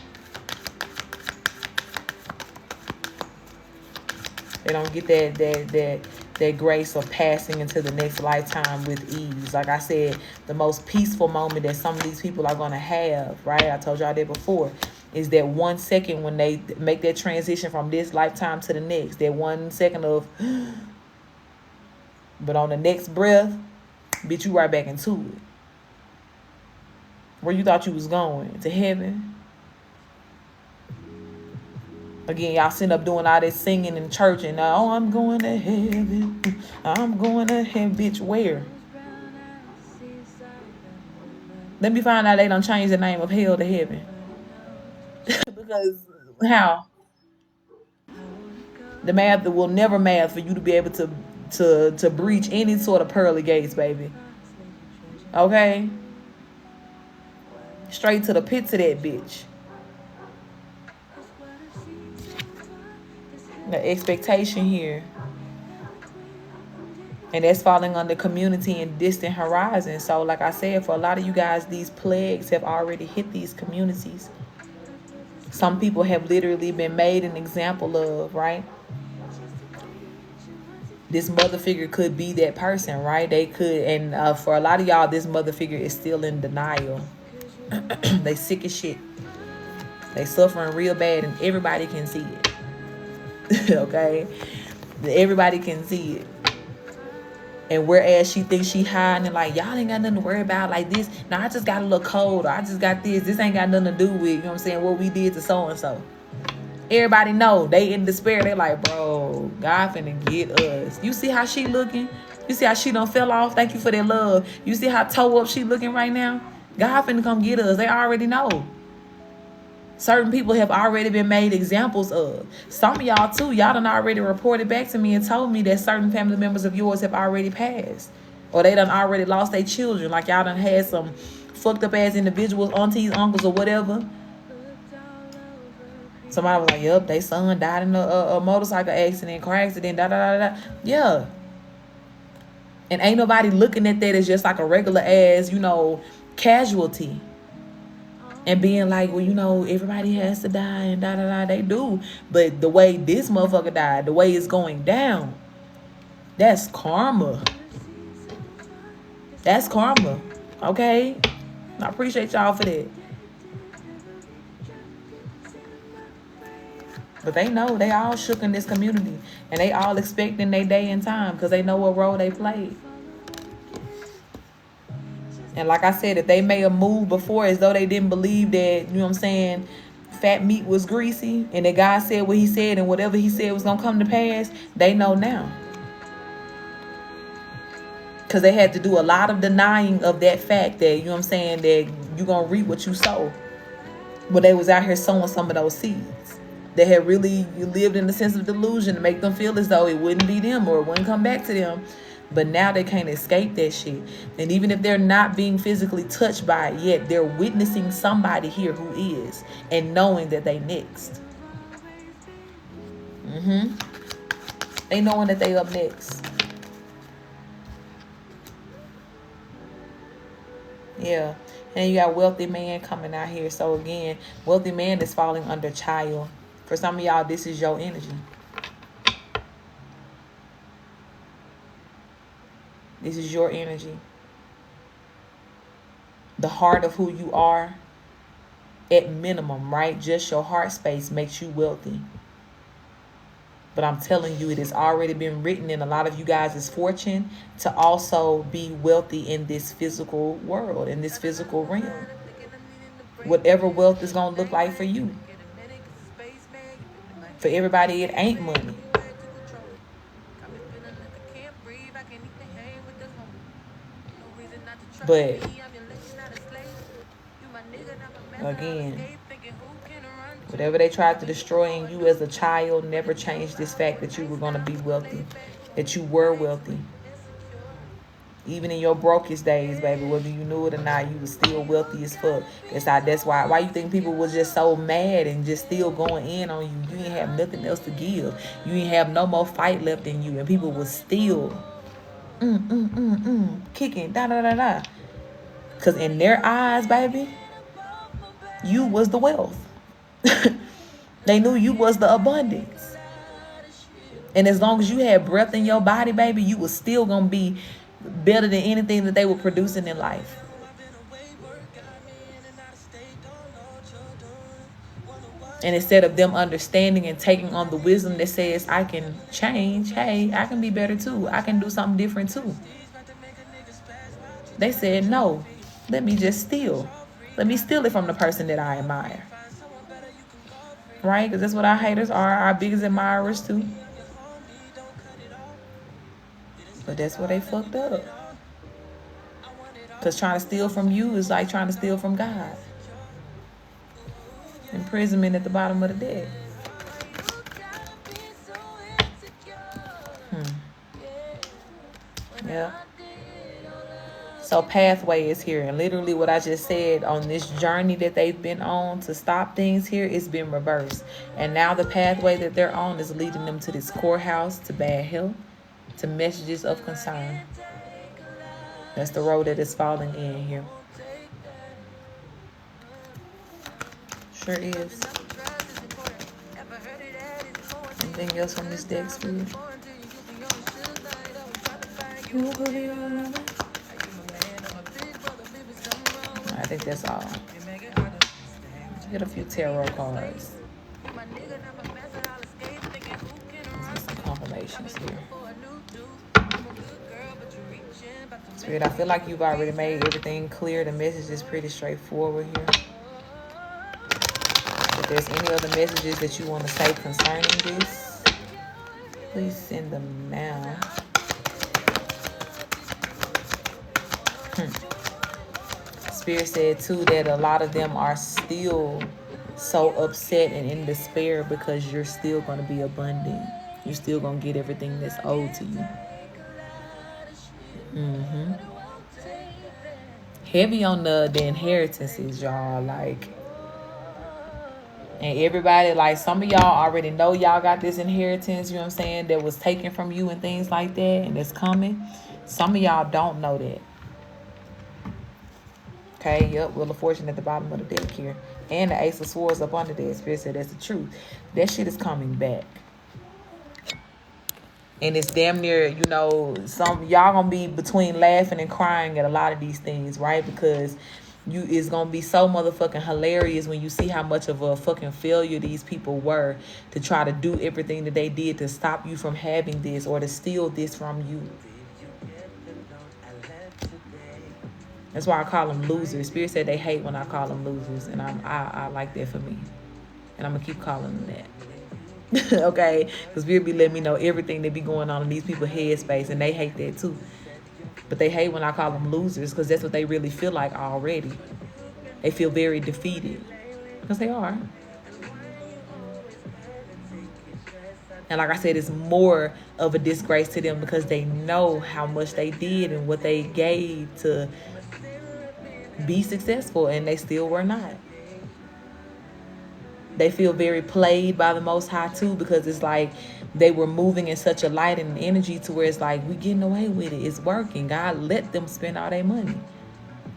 They don't get that grace of passing into the next lifetime with ease. Like I said, the most peaceful moment that some of these people are going to have, right? I told y'all that before, is that 1 second when they make that transition from this lifetime to the next. That 1 second of, but on the next breath, bitch, you right back into it. Where you thought you was going? To heaven? Again, y'all sitting up doing all this singing in church and, oh, I'm going to heaven. I'm going to heaven. Bitch, where? Let me find out they done changed the name of hell to heaven. Because how? The math will never math for you to be able to breach any sort of pearly gates, baby. Okay? Straight to the pits of that bitch. The expectation here. And that's falling under community and distant horizons. So like I said, for a lot of you guys, these plagues have already hit these communities. Some people have literally been made an example of, right? This mother figure could be that person, right? They could, and for a lot of y'all, this mother figure is still in denial. They sick as shit. They suffering real bad, and everybody can see it. Okay? Everybody can see it. And whereas she thinks she hiding and like, y'all ain't got nothing to worry about like this. No, I just got a little cold, or I just got this. This ain't got nothing to do with, you know what I'm saying, what we did to so-and-so. Everybody know. They in despair. They like, bro, God finna get us. You see how she looking? You see how she done fell off? Thank you for that love. You see how toe up she looking right now? God finna come get us. They already know. Certain people have already been made examples of. Some of y'all too. Y'all done already reported back to me and told me that certain family members of yours have already passed. Or they done already lost their children. Like y'all done had some fucked up ass individuals, aunties, uncles, or whatever. Somebody was like, yep, they son died in a motorcycle accident, car accident, da da da da. Yeah. And ain't nobody looking at that as just like a regular ass, casualty. And being like, well, everybody has to die and da-da-da. They do. But the way this motherfucker died, the way it's going down, that's karma. That's karma. Okay? I appreciate y'all for that. But they know. They all shook in this community. And they all expecting their day and time because they know what role they played. And like I said, if they may have moved before as though they didn't believe that, fat meat was greasy, and that God said what he said and whatever he said was going to come to pass, they know now. Because they had to do a lot of denying of that fact that, that you're going to reap what you sow. But they was out here sowing some of those seeds. They had really lived in a sense of delusion to make them feel as though it wouldn't be them or it wouldn't come back to them. But now they can't escape that shit. And even if they're not being physically touched by it yet, they're witnessing somebody here who is and knowing that they next. They knowing that they up next. Yeah. And you got wealthy man coming out here. So again, wealthy man is falling under child. For some of y'all, this is your energy. This is your energy. The heart of who you are, at minimum, right? Just your heart space makes you wealthy. But I'm telling you, it has already been written in a lot of you guys' fortune to also be wealthy in this physical world, in this physical realm. Whatever wealth is going to look like for you. For everybody, it ain't money. But again, whatever they tried to destroy in you as a child never changed this fact that you were going to be wealthy, that you were wealthy. Even in your brokest days, baby, whether you knew it or not, you were still wealthy as fuck. That's why you think people was just so mad and just still going in on you. You ain't have nothing else to give. You ain't have no more fight left in you, and people was still kicking, da. Because in their eyes, baby, you was the wealth. They knew you was the abundance. And as long as you had breath in your body, baby, you was still going to be better than anything that they were producing in life. And instead of them understanding and taking on the wisdom that says, I can change, hey, I can be better too. I can do something different too. They said, no, let me just steal. Let me steal it from the person that I admire. Right? Because that's what our haters are, our biggest admirers too. But that's where they fucked up. Because trying to steal from you is like trying to steal from God. Imprisonment at the bottom of the deck. Yeah. So pathway is here. And literally what I just said, on this journey that they've been on to stop things here, it's been reversed. And now the pathway that they're on is leading them to this courthouse, to bad health, to messages of concern. That's the road that is falling in here. Sure is. Anything else on this deck, Spirit? I think that's all. Let's get a few tarot cards. Let's get some confirmations here. Spirit, I feel like you've already made everything clear. The message is pretty straightforward here. If there's any other messages that you want to say concerning this, please send them now. Spirit said too that a lot of them are still so upset and in despair because you're still going to be abundant. You're still going to get everything that's owed to you. Heavy on the inheritances, y'all. Like, and everybody, like, some of y'all already know y'all got this inheritance, you know what I'm saying, that was taken from you and things like that, and it's coming. Some of y'all don't know that. Okay, yep, Wheel of Fortune at the bottom of the deck here. And the Ace of Swords up under there. Spirit said that's the truth. That shit is coming back. And it's damn near, you know, some y'all gonna be between laughing and crying at a lot of these things, right? Because it's gonna be so motherfucking hilarious when you see how much of a fucking failure these people were to try to do everything that they did to stop you from having this or to steal this from you. That's why I call them losers. Spirit said they hate when I call them losers, and I like that for me, and I'm gonna keep calling them that. Okay, because Spirit be letting me know everything that be going on in these people's headspace, and they hate that too. But they hate when I call them losers because that's what they really feel like already. They feel very defeated because they are. And like I said, it's more of a disgrace to them because they know how much they did and what they gave to be successful, and they still were not. They feel very played by the Most High too, because it's like they were moving in such a light and energy to where it's like, we getting away with it. It's working. God let them spend all their money.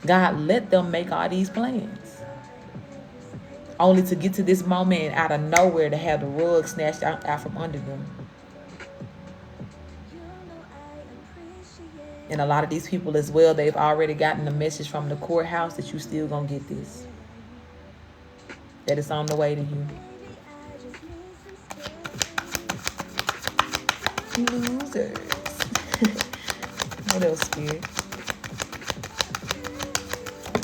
God let them make all these plans. Only to get to this moment out of nowhere to have the rug snatched out from under them. And a lot of these people as well, they've already gotten a message from the courthouse that you still gonna get this. That it's on the way to you. Losers. What else, Spirit?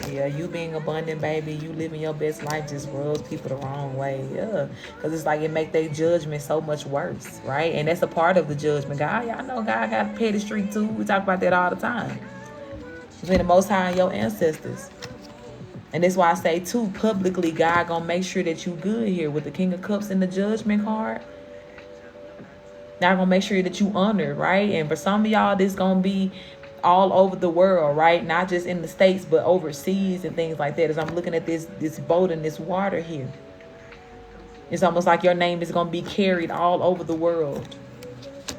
Yeah, you being abundant, baby, you living your best life just rubs people the wrong way. Yeah, because it's like it make their judgment so much worse, right? And that's a part of the judgment. God, y'all know God got a petty streak too. We talk about that all the time. Between the Most High and your ancestors. And that's why I say too, publicly, God gonna make sure that you good here with the King of Cups and the Judgment card. God gonna make sure that you honored, right? And for some of y'all, this gonna be all over the world, right? Not just in the States, but overseas and things like that. As I'm looking at this boat and this water here, it's almost like your name is gonna be carried all over the world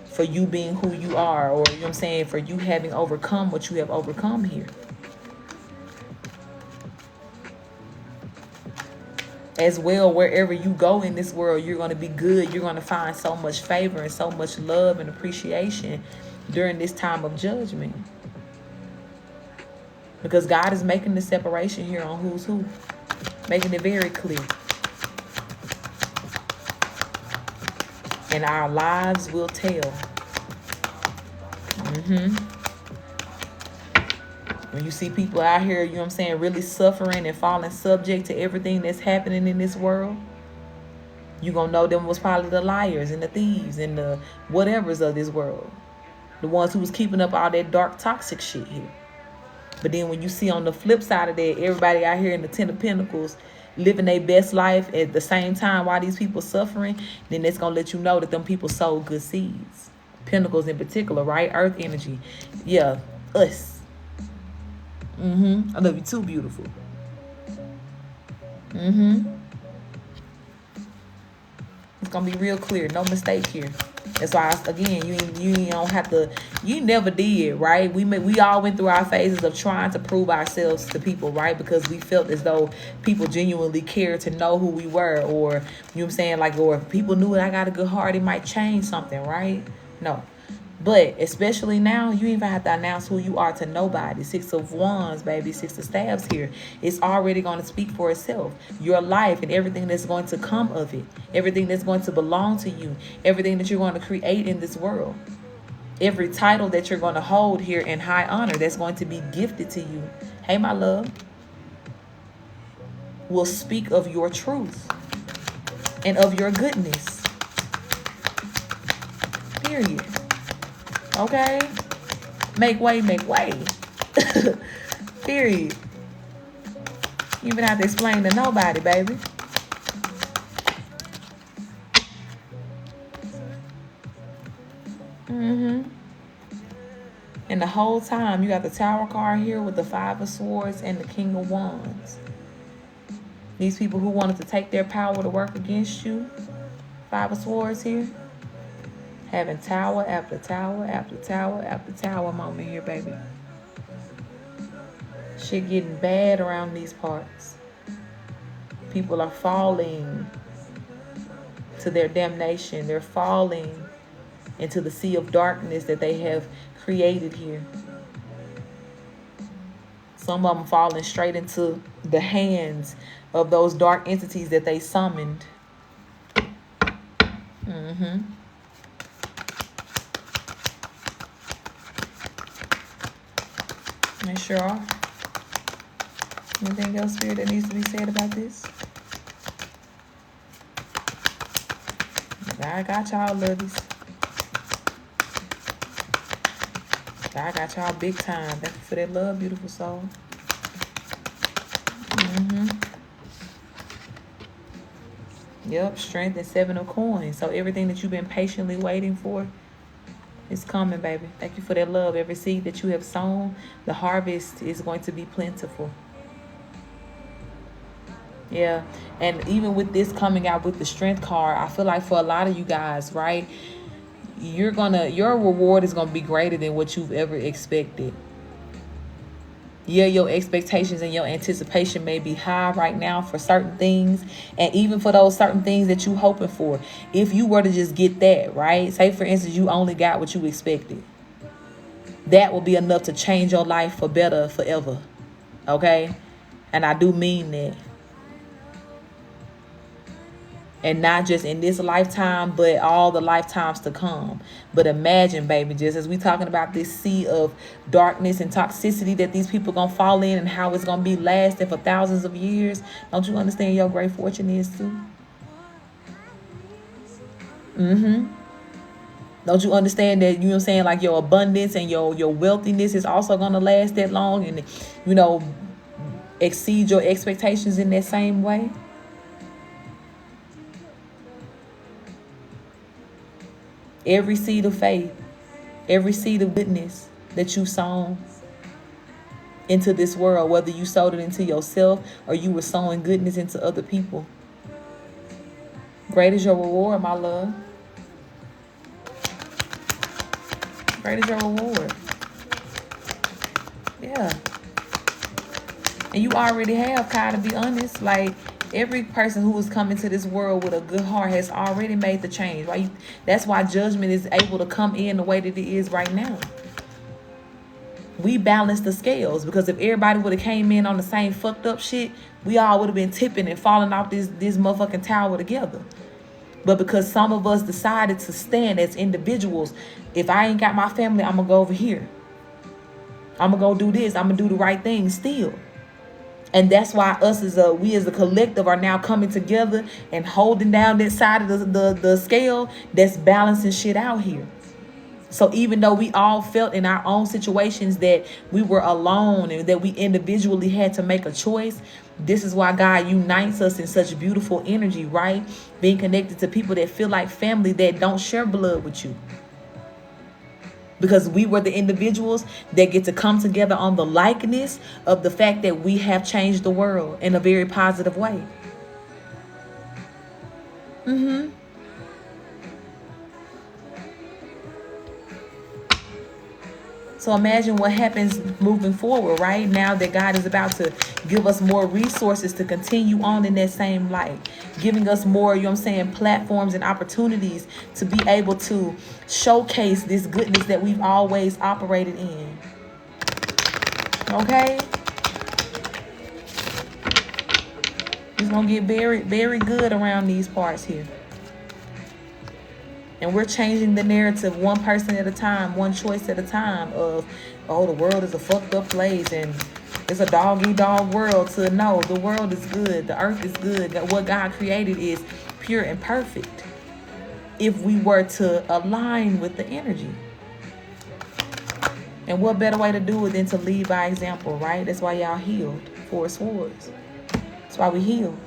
for you being who you are, or you know what I'm saying, for you having overcome what you have overcome here. As well, wherever you go in this world, you're going to be good. You're going to find so much favor and so much love and appreciation during this time of judgment. Because God is making the separation here on who's who. Making it very clear. And our lives will tell. When you see people out here, you know what I'm saying, really suffering and falling subject to everything that's happening in this world, you're going to know them was probably the liars and the thieves and the whatevers of this world. The ones who was keeping up all that dark, toxic shit here. But then when you see on the flip side of that, everybody out here in the Ten of Pentacles living their best life at the same time while these people suffering, then it's going to let you know that them people sowed good seeds. Pentacles in particular, right? Earth energy. Yeah, us. I love you too, beautiful. It's gonna be real clear, no mistake here. That's why, again, you don't have to. You never did, right? We all went through our phases of trying to prove ourselves to people, right? Because we felt as though people genuinely cared to know who we were, or you know what I'm saying, like, or if people knew that I got a good heart, it might change something, right? No. But especially now, you even have to announce who you are to nobody. Six of Wands, baby, Six of Staves here. It's already going to speak for itself. Your life and everything that's going to come of it. Everything that's going to belong to you. Everything that you're going to create in this world. Every title that you're going to hold here in high honor that's going to be gifted to you. Hey, my love. Will speak of your truth. And of your goodness. Period. Okay? Make way, make way. Period. You even have to explain to nobody, baby. And the whole time, you got the Tower card here with the Five of Swords and the King of Wands. These people who wanted to take their power to work against you. Five of Swords here. Having tower after tower after tower after tower moment here, baby. Shit getting bad around these parts. People are falling to their damnation. They're falling into the sea of darkness that they have created here. Some of them falling straight into the hands of those dark entities that they summoned. They sure are. Anything else, Spirit, that needs to be said about this? God got y'all, lovies. God got y'all big time. Thank you for that love, beautiful soul. Yep, strength and 7 of coins. So everything that you've been patiently waiting for is coming, baby. Thank you for that love. Every seed that you have sown, the harvest is going to be plentiful. Yeah, and even with this coming out with the strength card, I feel like for a lot of you guys, right, your reward is gonna be greater than what you've ever expected. Yeah, your expectations and your anticipation may be high right now for certain things, and even for those certain things that you hoping for. If you were to just get that, right? Say for instance, you only got what you expected. That will be enough to change your life for better forever. Okay? And I do mean that. And not just in this lifetime, but all the lifetimes to come. But imagine, baby, just as we talking about this sea of darkness and toxicity that these people going to fall in and how it's going to be lasting for thousands of years. Don't you understand your great fortune is too? Don't you understand that, you know what I'm saying, like your abundance and your wealthiness is also going to last that long and, you know, exceed your expectations in that same way? Every seed of faith, every seed of goodness that you sown into this world, whether you sowed it into yourself or you were sowing goodness into other people. Great is your reward, my love. Great is your reward. Yeah. And you already have, Kai, to be honest. Like, every person who is coming to this world with a good heart has already made the change. Right? That's why judgment is able to come in the way that it is right now. We balance the scales, because if everybody would have came in on the same fucked up shit, we all would have been tipping and falling off this motherfucking tower together. But because some of us decided to stand as individuals, if I ain't got my family, I'm going to go over here. I'm going to go do this. I'm going to do the right thing still. And that's why we as a collective are now coming together and holding down that side of the scale that's balancing shit out here. So even though we all felt in our own situations that we were alone and that we individually had to make a choice, this is why God unites us in such beautiful energy, right? Being connected to people that feel like family, that don't share blood with you. Because we were the individuals that get to come together on the likeness of the fact that we have changed the world in a very positive way. So imagine what happens moving forward, right? Now that God is about to give us more resources to continue on in that same light, giving us more, you know what I'm saying, platforms and opportunities to be able to showcase this goodness that we've always operated in. Okay? It's going to get very, very good around these parts here. And we're changing the narrative one person at a time, one choice at a time of, oh, the world is a fucked up place and it's a dog-eat-dog world, to no, the world is good. The earth is good. What God created is pure and perfect if we were to align with the energy. And what better way to do it than to lead by example, right? That's why y'all healed 4 swords. That's why we healed.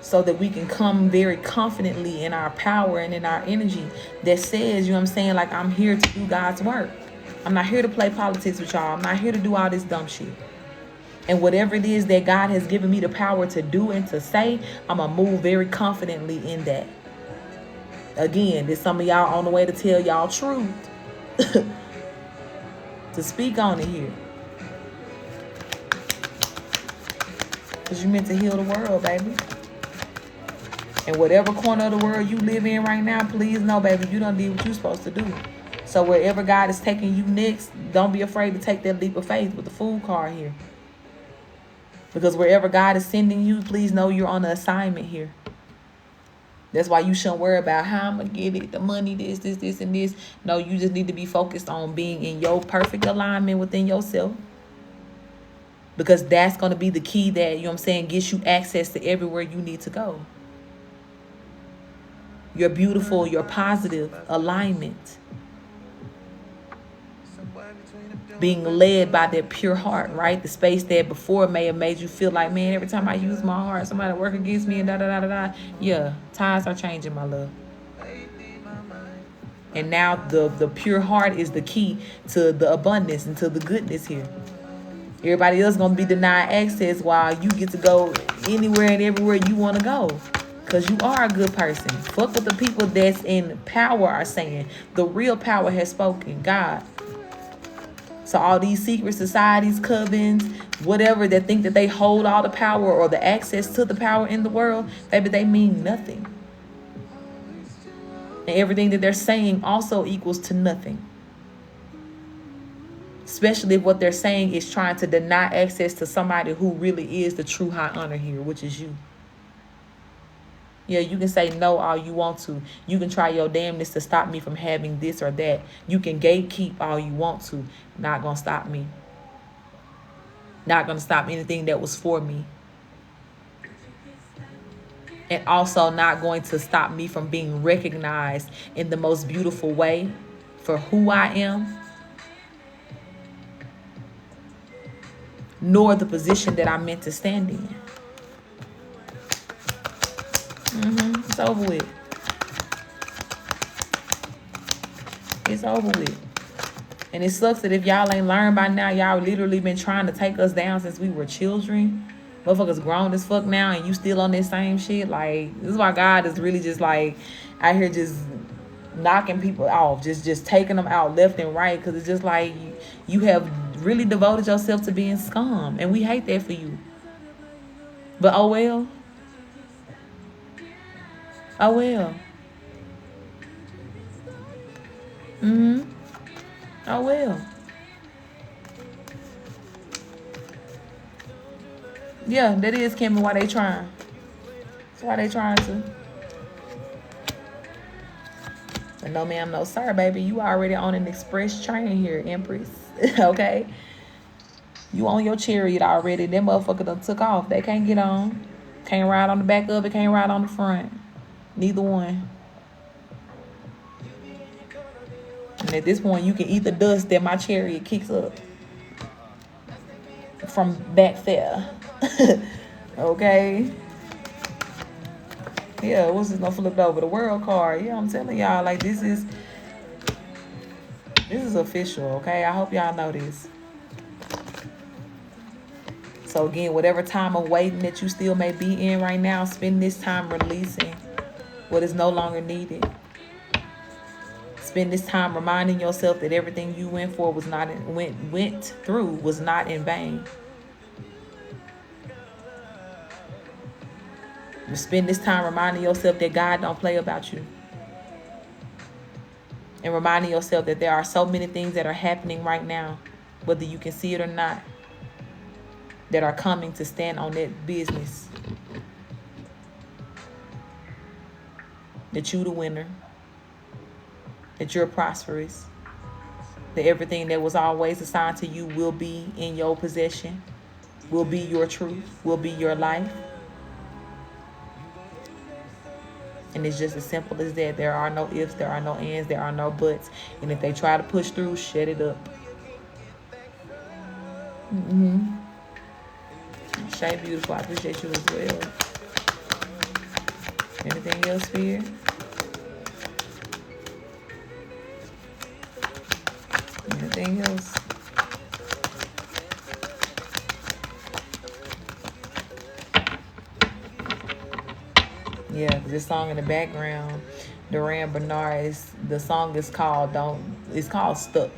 So that we can come very confidently in our power and in our energy that says, you know what I'm saying, like, I'm here to do God's work. I'm not here to play politics with y'all. I'm not here to do all this dumb shit. And whatever it is that God has given me the power to do and to say, I'm going to move very confidently in that. Again, there's some of y'all on the way to tell y'all truth. To speak on it here. Because you meant to heal the world, baby. And whatever corner of the world you live in right now, please know, baby, you done did what you're supposed to do. So wherever God is taking you next, don't be afraid to take that leap of faith with the Fool card here. Because wherever God is sending you, please know you're on an assignment here. That's why you shouldn't worry about how I'm going to get it, the money, this, and this. No, you just need to be focused on being in your perfect alignment within yourself. Because that's going to be the key that, you know what I'm saying, gets you access to everywhere you need to go. Your beautiful, your positive alignment. Being led by that pure heart, right? The space that before may have made you feel like, man, every time I use my heart, somebody work against me and da-da-da-da-da. Yeah, times are changing, my love. And now the pure heart is the key to the abundance and to the goodness here. Everybody else going to be denied access while you get to go anywhere and everywhere you want to go. Because you are a good person. Fuck what the people that's in power are saying. The real power has spoken. God. So all these secret societies, covens, whatever, that think that they hold all the power or the access to the power in the world, baby, they mean nothing. And everything that they're saying also equals to nothing. Especially if what they're saying is trying to deny access to somebody who really is the true high honor here, which is you. Yeah, you can say no all you want to. You can try your damnness to stop me from having this or that. You can gatekeep all you want to. Not going to stop me. Not going to stop anything that was for me. And also not going to stop me from being recognized in the most beautiful way for who I am. Nor the position that I'm meant to stand in. It's over with. It's over with. And it sucks that if y'all ain't learned by now, y'all literally been trying to take us down since we were children. Motherfuckers grown as fuck now and you still on this same shit. Like, this is why God is really just like out here just knocking people off. Just taking them out left and right. Because it's just like you have really devoted yourself to being scum. And we hate that for you. But oh well. Oh well. Oh well. Yeah, that is Kimmy, why they trying. That's why they trying to. But no ma'am, no sir, baby. You already on an express train here, Empress. Okay? You on your chariot already. Them motherfucker done took off. They can't get on. Can't ride on the back of it, can't ride on the front. Neither one. And at this point, you can eat the dust that my chariot kicks up from back there. Okay? Yeah, what's this gonna flip over? The world card. Yeah, I'm telling y'all, like, this is official, okay? I hope y'all know this. So again, whatever time of waiting that you still may be in right now, spend this time releasing what is no longer needed. Spend this time reminding yourself that everything you went through was not in vain. Spend this time reminding yourself that God don't play about you. And reminding yourself that there are so many things that are happening right now, whether you can see it or not, that are coming to stand on that business. That you the winner. That you're prosperous. That everything that was always assigned to you will be in your possession. Will be your truth. Will be your life. And it's just as simple as that. There are no ifs, there are no ands, there are no buts. And if they try to push through, shut it up. Shay Beautiful, I appreciate you as well. Anything else, Fear? Anything else? Yeah, 'cause this song in the background, Duran Bernard, the song is called it's called Stuck.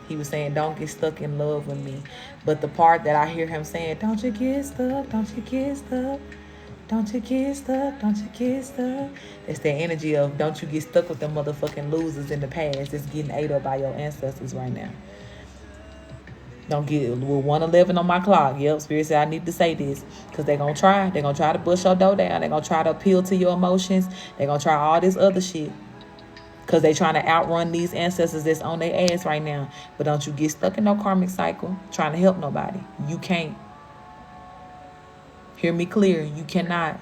He was saying, don't get stuck in love with me. But the part that I hear him saying, don't you get stuck, don't you get stuck, don't you get stuck, don't you get stuck. It's the energy of don't you get stuck with them motherfucking losers in the past that's getting ate up by your ancestors right now. Don't get with 111 on my clock. Yep, Spirit said I need to say this. Because they're going to try. They're going to try to bust your door down. They're going to try to appeal to your emotions. They're going to try all this other shit. Because they trying to outrun these ancestors that's on their ass right now. But don't you get stuck in no karmic cycle trying to help nobody. You can't. Hear me clear. You cannot.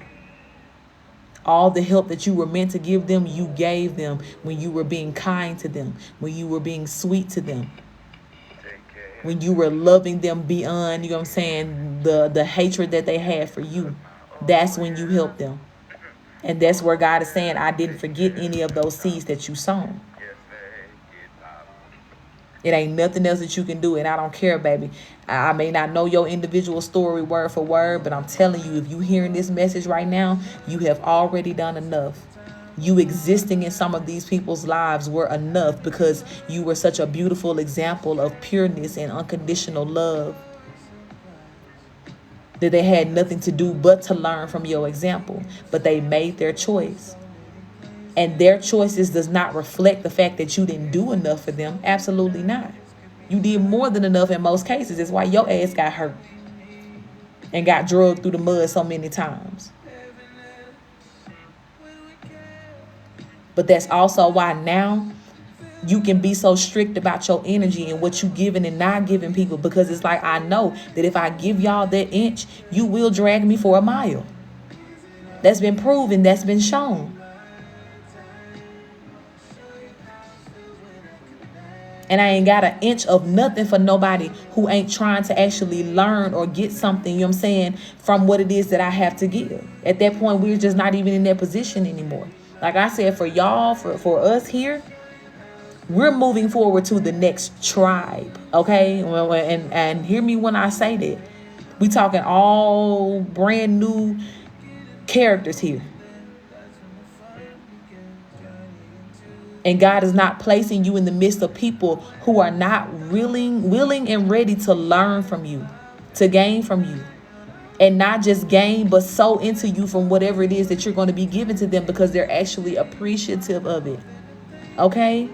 All the help that you were meant to give them, you gave them when you were being kind to them. When you were being sweet to them. When you were loving them beyond, you know what I'm saying, the hatred that they had for you. That's when you helped them. And that's where God is saying, I didn't forget any of those seeds that you sown. It ain't nothing else that you can do. And I don't care, baby. I may not know your individual story word for word, but I'm telling you, if you hearing this message right now, you have already done enough. You existing in some of these people's lives were enough because you were such a beautiful example of pureness and unconditional love that they had nothing to do but to learn from your example. But they made their choice. And their choices does not reflect the fact that you didn't do enough for them. Absolutely not. You did more than enough in most cases. That's why your ass got hurt and got drugged through the mud so many times. But that's also why now you can be so strict about your energy and what you giving and not giving people. Because it's like, I know that if I give y'all that inch, you will drag me for a mile. That's been proven. That's been shown. And I ain't got an inch of nothing for nobody who ain't trying to actually learn or get something, you know what I'm saying, from what it is that I have to give. At that point, we're just not even in that position anymore. Like I said, for y'all, for us here, we're moving forward to the next tribe, okay? And hear me when I say that. We talking all brand new characters here. And God is not placing you in the midst of people who are not willing and ready to learn from you, to gain from you. And not just gain, but sow into you from whatever it is that you're going to be giving to them because they're actually appreciative of it. Okay?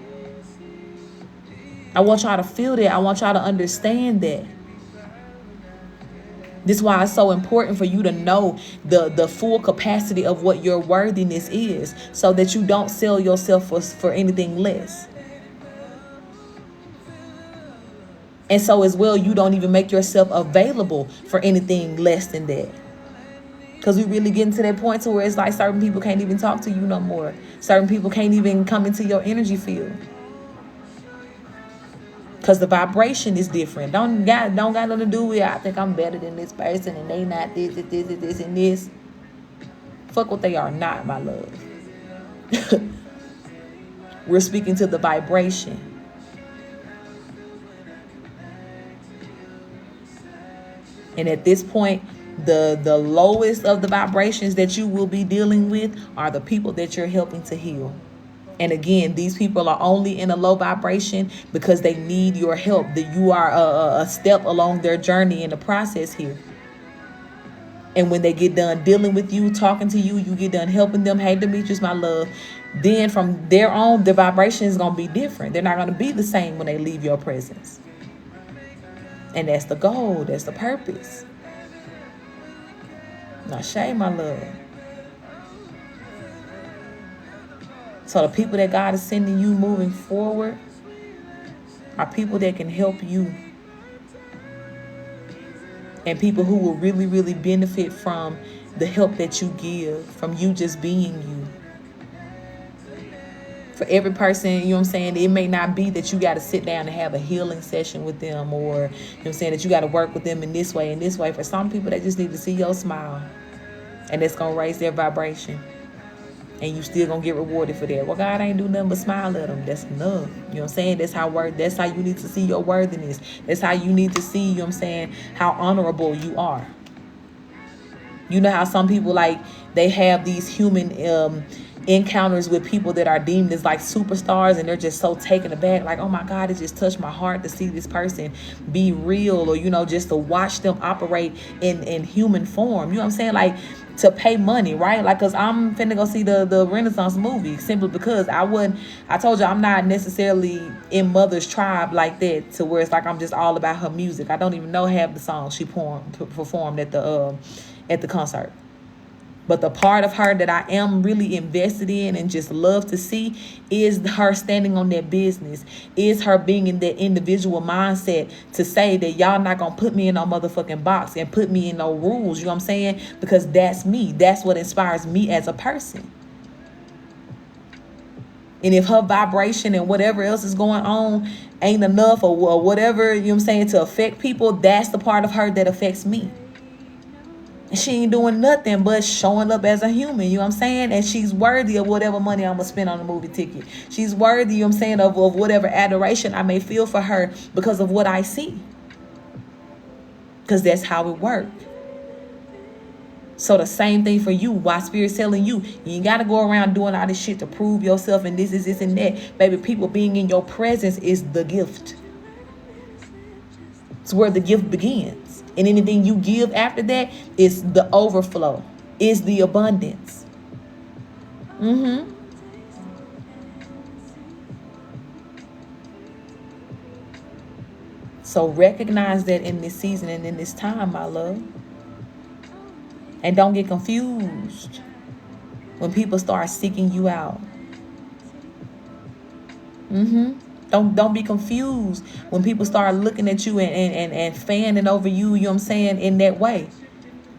I want y'all to feel that. I want y'all to understand that. This is why it's so important for you to know the full capacity of what your worthiness is so that you don't sell yourself for anything less. And so as well, you don't even make yourself available for anything less than that. Because we really getting to that point to where it's like certain people can't even talk to you no more. Certain people can't even come into your energy field. Because the vibration is different. Don't got nothing to do with, I think I'm better than this person and they not this, and this. Fuck what they are not, my love. We're speaking to the vibration. And at this point, the lowest of the vibrations that you will be dealing with are the people that you're helping to heal. And again, these people are only in a low vibration because they need your help. That you are a step along their journey in the process here. And when they get done dealing with you, talking to you, you get done helping them. Hey, Demetrius, my love. Then from there on, the vibration is going to be different. They're not going to be the same when they leave your presence. And that's the goal. That's the purpose. Now, Shay, my love. So the people that God is sending you moving forward are people that can help you. And people who will really, really benefit from the help that you give, from you just being you. For every person, you know what I'm saying, it may not be that you got to sit down and have a healing session with them, or, you know what I'm saying, that you got to work with them in this way and this way. For some people, they just need to see your smile. And it's going to raise their vibration. And you still gonna get rewarded for that. Well, God ain't do nothing but smile at them. That's enough. You know what I'm saying? That's how you need to see your worthiness. That's how you need to see, you know what I'm saying, how honorable you are. You know how some people, like, they have these human encounters with people that are deemed as like superstars, and they're just so taken aback, like, oh my God, it just touched my heart to see this person be real, or, you know, just to watch them operate in human form. You know what I'm saying? Like, to pay money, right? Like, cause I'm finna go see the Renaissance movie simply because I told you I'm not necessarily in Mother's tribe like that, to where it's like I'm just all about her music. I don't even know half the songs she performed at the concert. But the part of her that I am really invested in and just love to see is her standing on that business, is her being in that individual mindset to say that y'all not gonna put me in no motherfucking box and put me in no rules. You know what I'm saying? Because that's me. That's what inspires me as a person. And if her vibration and whatever else is going on ain't enough, or whatever, you know what I'm saying, to affect people, that's the part of her that affects me. She ain't doing nothing but showing up as a human, you know what I'm saying? And she's worthy of whatever money I'm going to spend on a movie ticket. She's worthy, you know what I'm saying, of whatever adoration I may feel for her because of what I see. Because that's how it works. So the same thing for you. Why Spirit's telling you, you ain't got to go around doing all this shit to prove yourself and this is this and that. Baby, people being in your presence is the gift. It's where the gift begins. And anything you give after that is the overflow, is the abundance. So recognize that in this season and in this time, my love. And don't get confused when people start seeking you out. Don't be confused when people start looking at you and fanning over you, you know what I'm saying, in that way.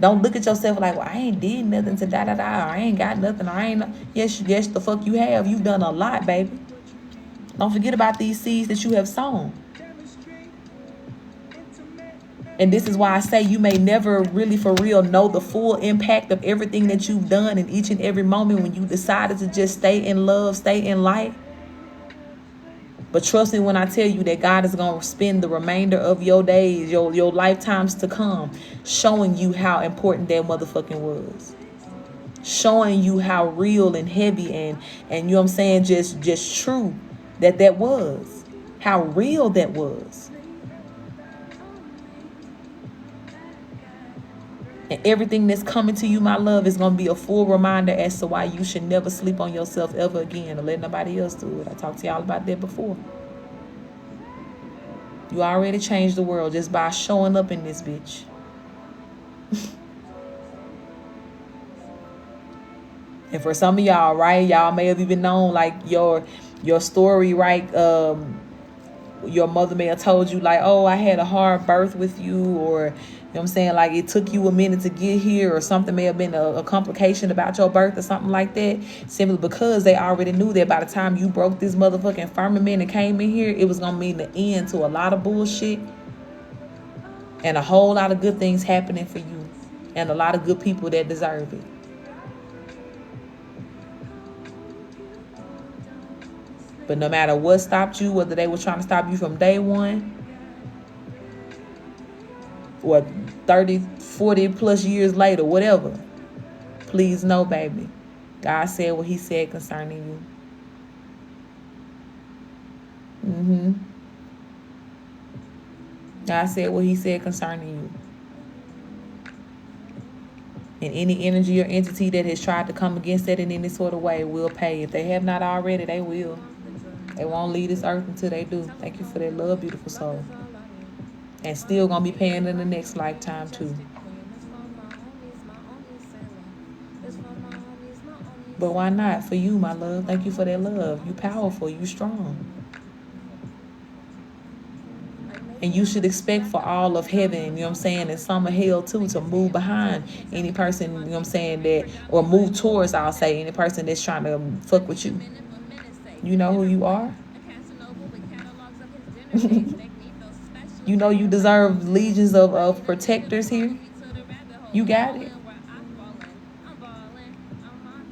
Don't look at yourself like, well, I ain't did nothing to da-da-da, I ain't got nothing, I ain't. Yes, the fuck you have. You've done a lot, baby. Don't forget about these seeds that you have sown. And this is why I say you may never really for real know the full impact of everything that you've done in each and every moment when you decided to just stay in love, stay in light. But trust me when I tell you that God is going to spend the remainder of your days, your lifetimes to come, showing you how important that motherfucking was. Showing you how real and heavy and you know what I'm saying, just true that was. How real that was. And everything that's coming to you, my love, is going to be a full reminder as to why you should never sleep on yourself ever again or let nobody else do it. I talked to y'all about that before. You already changed the world just by showing up in this bitch. And for some of y'all, right, y'all may have even known, like, your story, right, your mother may have told you, like, oh, I had a hard birth with you, or, you know what I'm saying, like, it took you a minute to get here, or something may have been a complication about your birth or something like that, simply because they already knew that by the time you broke this motherfucking firmament and came in here, it was going to mean the end to a lot of bullshit and a whole lot of good things happening for you and a lot of good people that deserve it. But no matter what stopped you, whether they were trying to stop you from day one or 30, 40 plus years later, whatever, please know, baby, God said what he said concerning you. God said what he said concerning you. And any energy or entity that has tried to come against that in any sort of way will pay. If they have not already, they will. They won't leave this earth until they do. Thank you for that love, beautiful soul. And still gonna be paying in the next lifetime too. But why not? For you, my love. Thank you for that love. You powerful. You strong. And you should expect for all of heaven, you know what I'm saying, and some of hell too, to move behind any person, you know what I'm saying, that, or move towards, I'll say, any person that's trying to fuck with you. You know who you are? You know you deserve legions of protectors here. You got it.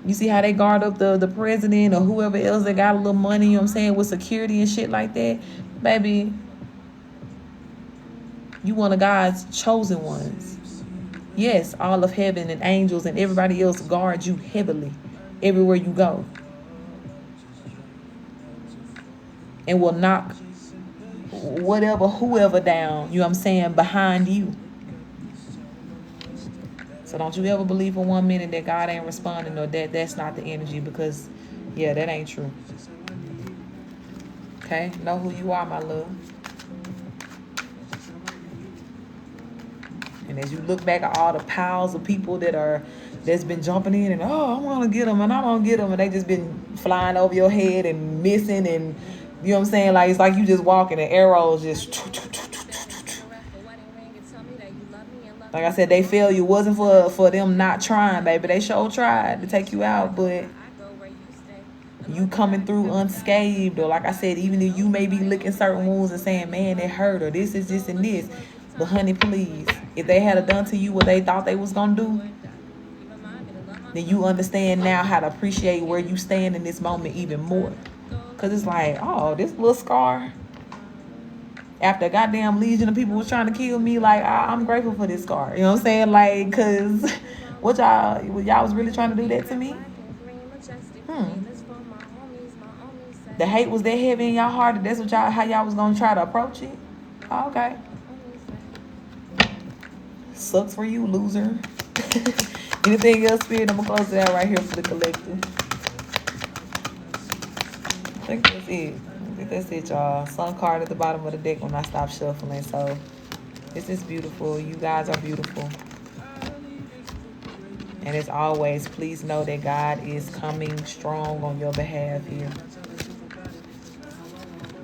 You see how they guard up the president or whoever else that got a little money, you know what I'm saying, with security and shit like that? Baby, you one of God's chosen ones. Yes, all of heaven and angels and everybody else guard you heavily everywhere you go. And will knock whatever, whoever down, you know what I'm saying, behind you. So don't you ever believe for 1 minute that God ain't responding or that that's not the energy, because, yeah, that ain't true. Okay? Know who you are, my love. And as you look back at all the piles of people that's been jumping in and, oh, I want to get them and I don't get them, and they just been flying over your head and missing, and you know what I'm saying? Like, it's like you just walking and arrows just. Like I said, they failure wasn't for them not trying, baby. They sure tried to take you out, but you coming through unscathed. Or like I said, even if you may be licking certain wounds and saying, man, it hurt, or this is this and this. But honey, please, if they had done to you what they thought they was gonna do, then you understand now how to appreciate where you stand in this moment even more. Cause it's like, oh, this little scar, after a goddamn legion of people was trying to kill me, like, I'm grateful for this scar. You know what I'm saying? Like, cause what y'all was really trying to do that to me? The hate was that heavy in y'all heart, that's what how y'all was gonna try to approach it? Oh, okay. Sucks for you, loser. Anything else, Spirit? I'm gonna close it out right here for the collective. I think that's it. That's it, y'all. Sun card at the bottom of the deck when I stop shuffling. So this is beautiful. You guys are beautiful. And as always, please know that God is coming strong on your behalf here.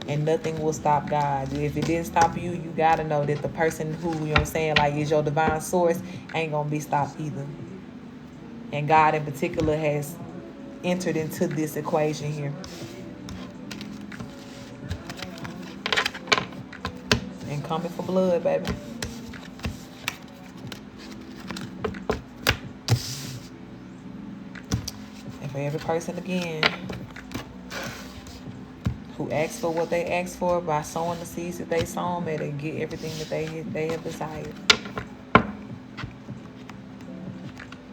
And nothing will stop God. If it didn't stop you, you gotta know that the person who, you know what I'm saying, like, is your divine source ain't gonna be stopped either. And God in particular has entered into this equation here. And coming for blood, baby. And for every person, again, who asks for what they ask for by sowing the seeds that they sow, may they get everything that they have desired.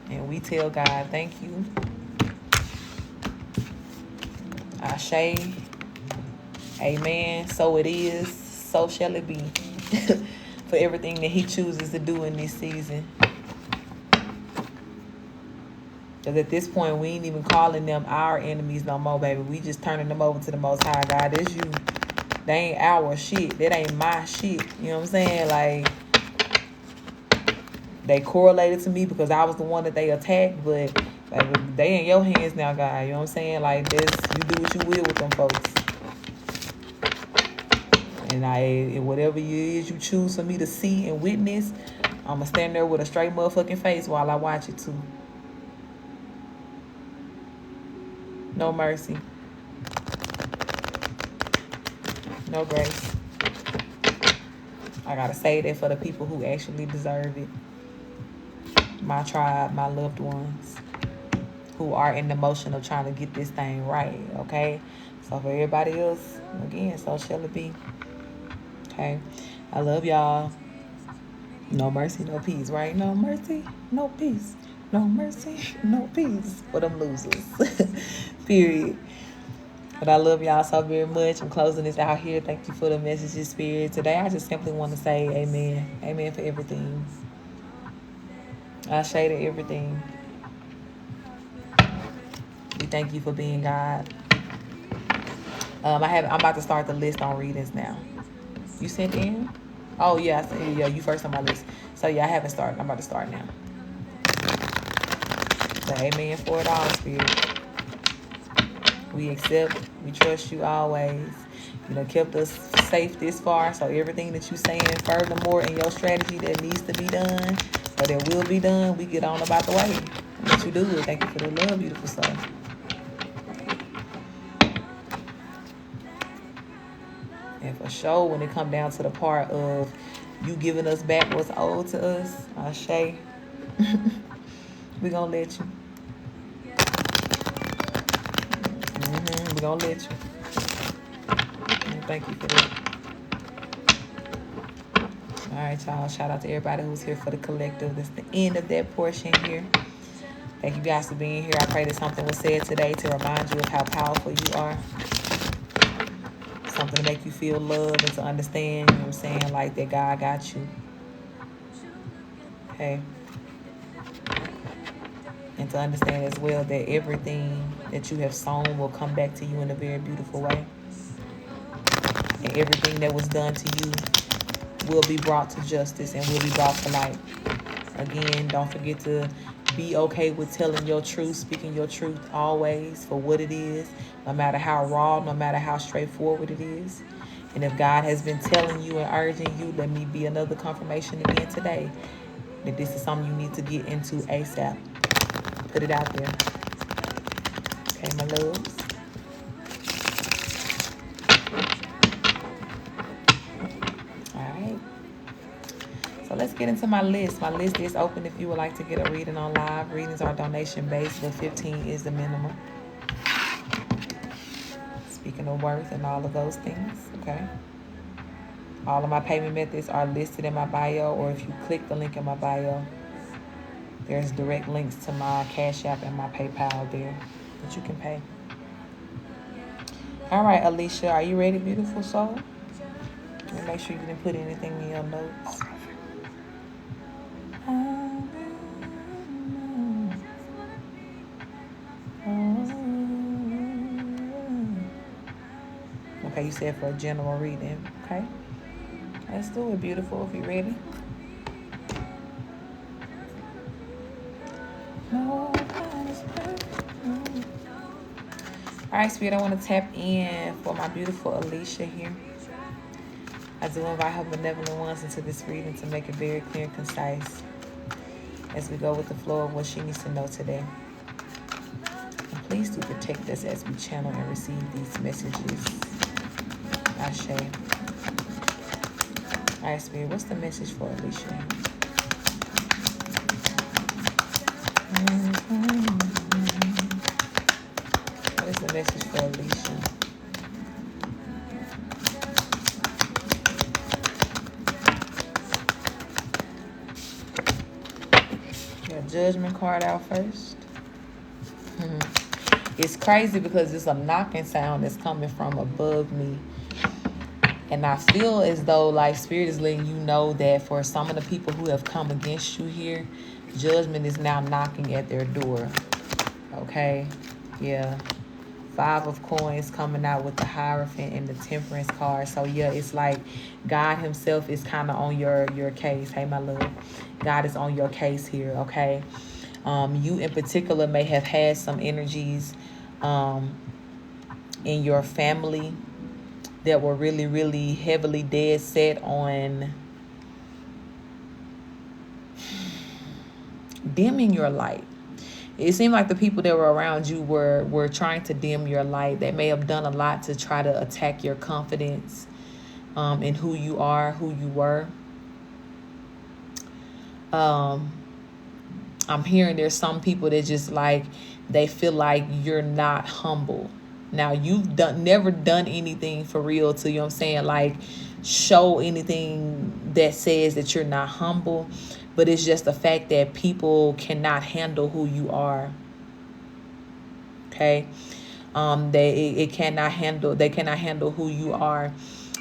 And we tell God, thank you. Ashe. Amen. So it is. So shall it be. For everything that he chooses to do in this season. Because at this point, we ain't even calling them our enemies no more, baby. We just turning them over to the Most High. God, that's you. They ain't our shit. That ain't my shit. You know what I'm saying? Like, they correlated to me because I was the one that they attacked, but like, they in your hands now, God. You know what I'm saying? Like, this, you do what you will with them folks. And whatever it is you choose for me to see and witness, I'm going to stand there with a straight motherfucking face while I watch it too. No mercy. No grace. I got to say that for the people who actually deserve it. My tribe, my loved ones, who are in the motion of trying to get this thing right, okay? So for everybody else, again, so shall it be. Okay? I love y'all. No mercy, no peace, right? No mercy, no peace. No mercy, no peace for them losers. Period. But I love y'all so very much. I'm closing this out here. Thank you for the messages, Spirit. Today, I just simply want to say amen. Amen for everything. I shade everything. We thank you for being God. I'm about to start the list on readings now. You sent in? Oh yeah, yeah. You first on my list. So yeah, I haven't started. I'm about to start now. So amen for it all, Spirit. We accept. We trust you always. You know, kept us safe this far. So everything that you saying furthermore in your strategy that needs to be done, or that will be done, we get on about the way. Let you do it. Thank you for the love, beautiful soul. And for sure, when it come down to the part of you giving us back what's owed to us, Ashe, we gonna let you. We gonna let you. And thank you for that. All right, y'all. Shout out to everybody who's here for the collective. That's the end of that portion here. Thank you guys for being here. I pray that something was said today to remind you of how powerful you are. Something to make you feel loved and to understand, you know what I'm saying, like that God got you. Okay. And to understand as well that everything that you have sown will come back to you in a very beautiful way. And everything that was done to you will be brought to justice and will be brought to light. Again, don't forget to be okay with telling your truth, speaking your truth always for what it is, no matter how raw, no matter how straightforward it is. And if God has been telling you and urging you, let me be another confirmation again today that this is something you need to get into ASAP. Put it out there. Okay, my loves. So let's get into my list. My list is open if you would like to get a reading on live. Readings are donation based, but 15 is the minimum. Speaking of worth and all of those things, okay? All of my payment methods are listed in my bio, or if you click the link in my bio, there's direct links to my Cash App and my PayPal there that you can pay. All right, Alicia, are you ready, beautiful soul? Let me make sure you didn't put anything in your notes. Okay, you said for a general reading. Okay, let's do it, beautiful, if you're ready. All right, Spirit, I want to tap in for my beautiful Alicia here. I do invite her benevolent ones into this reading to make it very clear and concise as we go with the flow of what she needs to know today. And please do protect us as we channel and receive these messages. Ashe. All right, Spirit, what's the message for Alicia? What is the message for Alicia? Your judgment card out first. It's crazy because it's a knocking sound that's coming from above me. And I feel as though like Spirit is letting you know that for some of the people who have come against you here, judgment is now knocking at their door. Okay? Yeah. 5 of coins coming out with the Hierophant and the Temperance card. So yeah, it's like God himself is kind of on your case. Hey, my love. God is on your case here, okay? You in particular may have had some energies in your family that were really, really heavily dead set on dimming your light. It seemed like the people that were around you were trying to dim your light. They may have done a lot to try to attack your confidence in who you are, who you were. I'm hearing there's some people that just like, they feel like you're not humble. Now, you've never done anything for real to, you know what I'm saying, like show anything that says that you're not humble. But it's just the fact that people cannot handle who you are. Okay? They cannot handle who you are.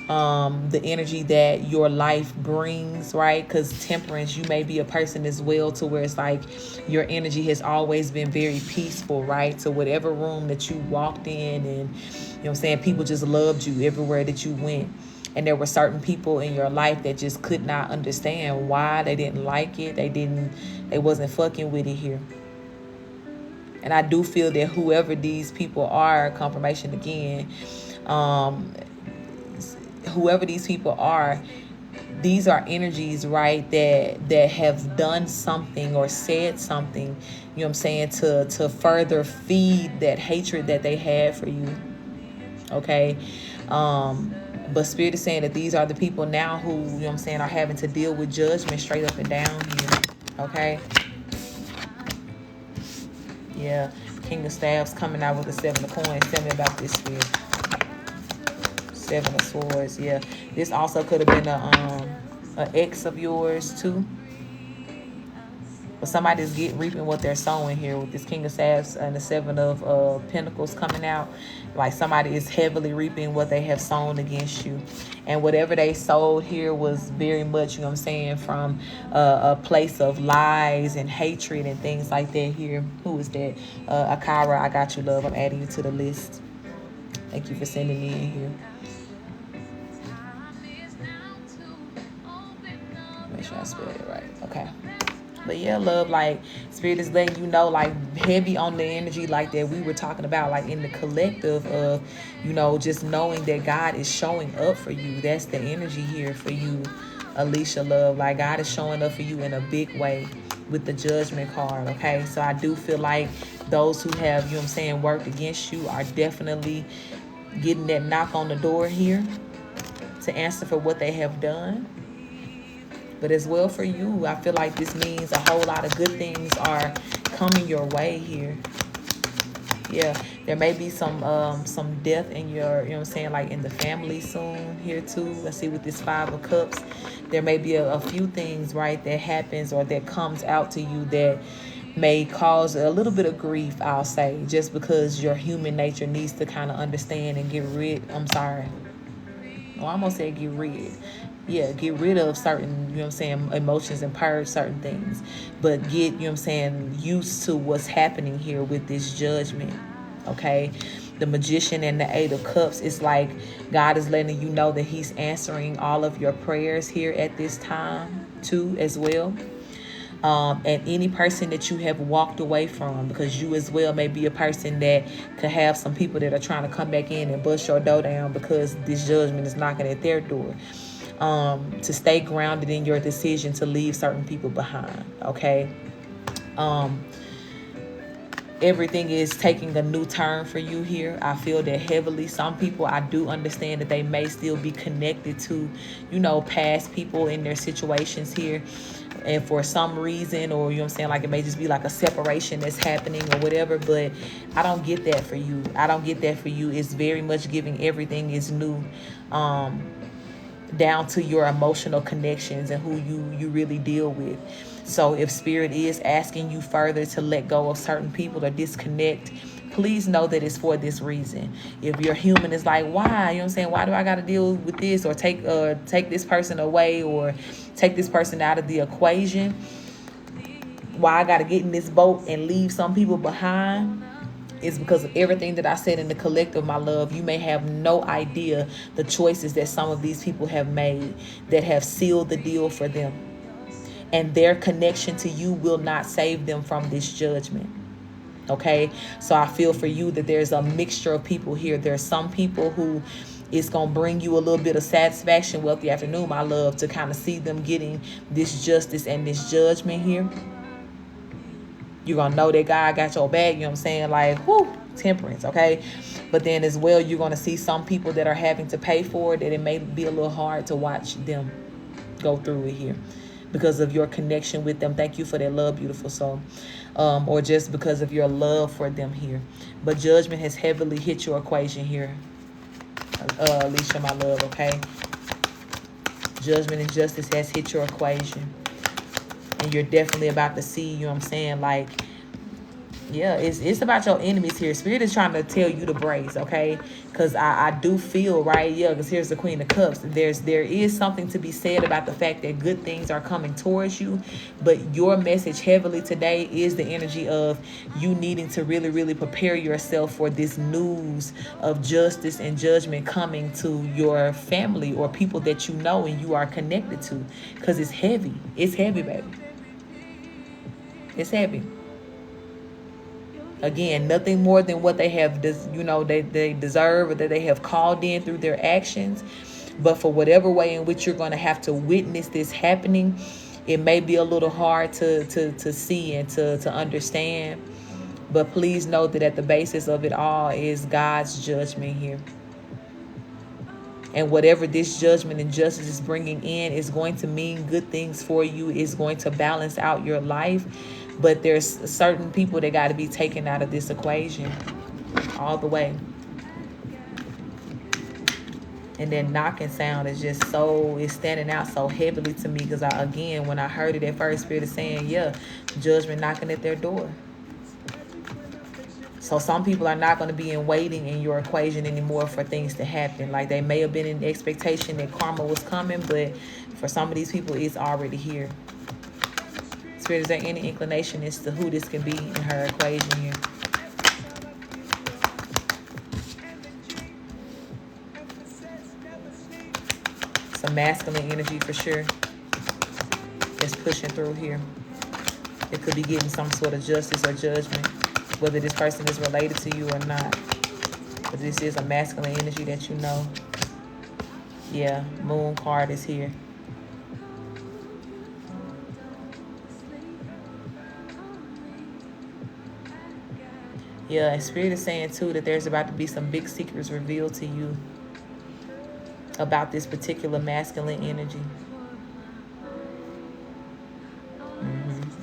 The energy that your life brings, right? Because Temperance, you may be a person as well to where it's like your energy has always been very peaceful, right? So whatever room that you walked in, and you know what I'm saying, people just loved you everywhere that you went. And there were certain people in your life that just could not understand why. They didn't like it. They wasn't fucking with it here. And I do feel that whoever these people are, confirmation again, whoever these people are, these are energies, right, that have done something or said something, you know what I'm saying, to further feed that hatred that they had for you. Okay? But Spirit is saying that these are the people now who, you know what I'm saying, are having to deal with judgment straight up and down here. Okay? Yeah. King of Staves coming out with the 7 of coins. Tell me about this, Spirit. 7 of Swords. Yeah. This also could have been a an ex of yours too. But somebody's reaping what they're sowing here with this King of Staffs and the Seven of Pentacles coming out. Like somebody is heavily reaping what they have sown against you. And whatever they sowed here was very much, you know what I'm saying, from a place of lies and hatred and things like that here. Who is that? Akara, I got you, love. I'm adding you to the list. Thank you for sending me in here. Make sure I spell it right. Okay. But yeah, love, like, Spirit is letting you know, like, heavy on the energy, like, that we were talking about, like, in the collective of, you know, just knowing that God is showing up for you. That's the energy here for you, Alicia, love. Like, God is showing up for you in a big way with the Judgment card, okay? So I do feel like those who have, you know what I'm saying, worked against you are definitely getting that knock on the door here to answer for what they have done. But as well for you, I feel like this means a whole lot of good things are coming your way here. Yeah, there may be some death in your, you know what I'm saying, like in the family soon here too. Let's see with this Five of Cups. There may be a few things, right, that happens or that comes out to you that may cause a little bit of grief, I'll say, just because your human nature needs to kind of understand and get rid. I'm sorry. Well, I almost said get rid. Yeah, get rid of certain, you know what I'm saying, emotions and purge certain things. But get, you know what I'm saying, used to what's happening here with this Judgment. Okay? The Magician and the Eight of Cups, it's like God is letting you know that he's answering all of your prayers here at this time too as well. And any person that you have walked away from, because you as well may be a person that could have some people that are trying to come back in and bust your door down because this Judgment is knocking at their door. To stay grounded in your decision to leave certain people behind, okay? Everything is taking a new turn for you here. I feel that heavily. Some people, I do understand that they may still be connected to, you know, past people in their situations here. And for some reason, or, you know what I'm saying, like it may just be like a separation that's happening or whatever. But I don't get that for you. I don't get that for you. It's very much giving everything is new. Down to your emotional connections and who you really deal with. So if Spirit is asking you further to let go of certain people or disconnect, please know that it's for this reason. If your human is like, why? You know what I'm saying? Why do I got to deal with this or take this person away or take this person out of the equation? Why I got to get in this boat and leave some people behind? Is because of everything that I said in the collective, my love. You may have no idea the choices that some of these people have made that have sealed the deal for them. And their connection to you will not save them from this Judgment. Okay? So I feel for you that there's a mixture of people here. There's some people who it's going to bring you a little bit of satisfaction, wealthy afternoon, my love, to kind of see them getting this justice and this Judgment here. You're going to know that God got your back, you know what I'm saying? Like, whoo, temperance, okay? But then as well, you're going to see some people that are having to pay for it, that it may be a little hard to watch them go through it here because of your connection with them. Thank you for that love, beautiful soul. Or just because of your love for them here. But Judgment has heavily hit your equation here, Alicia, my love, okay? Judgment and justice has hit your equation. And you're definitely about to see, you know what I'm saying, like, yeah, it's about your enemies here. Spirit is trying to tell you to brace, okay? Because I do feel, right, yeah, because here's the Queen of Cups. There is something to be said about the fact that good things are coming towards you. But your message heavily today is the energy of you needing to really, really prepare yourself for this news of justice and judgment coming to your family or people that you know and you are connected to. Because it's heavy. It's heavy, baby. It's heavy. Again, nothing more than what they have, you know, they deserve or that they have called in through their actions. But for whatever way in which you're going to have to witness this happening, it may be a little hard to see and to understand. But please know that at the basis of it all is God's judgment here. And whatever this judgment and justice is bringing in is going to mean good things for you. It's going to balance out your life. But there's certain people that got to be taken out of this equation all the way. And that knocking sound is just so, it's standing out so heavily to me because again, when I heard it at first, Spirit is saying, yeah, judgment knocking at their door. So some people are not going to be in waiting in your equation anymore for things to happen. Like they may have been in the expectation that karma was coming, but for some of these people, it's already here. Spirit, is there any inclination as to who this can be in her equation here? Some masculine energy for sure that's pushing through here. It could be getting some sort of justice or judgment, whether this person is related to you or not. But this is a masculine energy that you know. Yeah, moon card is here. Yeah, and Spirit is saying too that there's about to be some big secrets revealed to you about this particular masculine energy.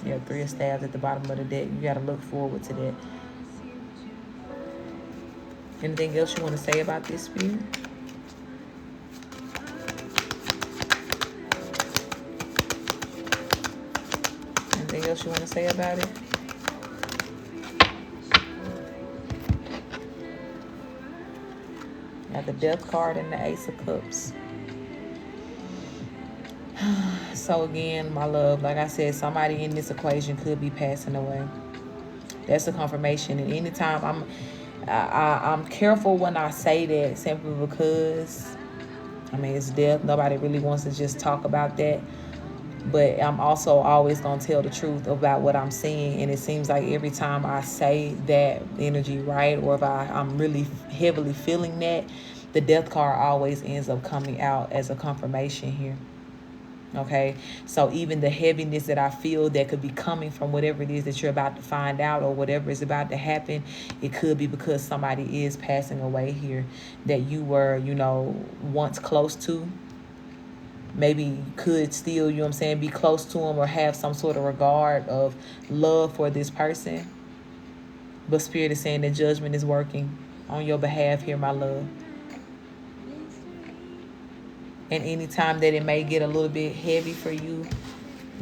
Yeah, 3 of Staves at the bottom of the deck. You got to look forward to that. Anything else you want to say about this, Spirit? Anything else you want to say about it? Got the Death card and the Ace of Cups. So again, my love, like I said, somebody in this equation could be passing away. That's a confirmation. And anytime I'm careful when I say that, simply because, I mean, it's death. Nobody really wants to just talk about that. But I'm also always going to tell the truth about what I'm seeing. And it seems like every time I say that energy, right, or if I'm really heavily feeling that, the Death card always ends up coming out as a confirmation here. Okay, so even the heaviness that I feel that could be coming from whatever it is that you're about to find out or whatever is about to happen, it could be because somebody is passing away here that you were, once close to. Maybe could still, you know what I'm saying, be close to them or have some sort of regard of love for this person. But Spirit is saying that judgment is working on your behalf here, my love. And anytime that it may get a little bit heavy for you,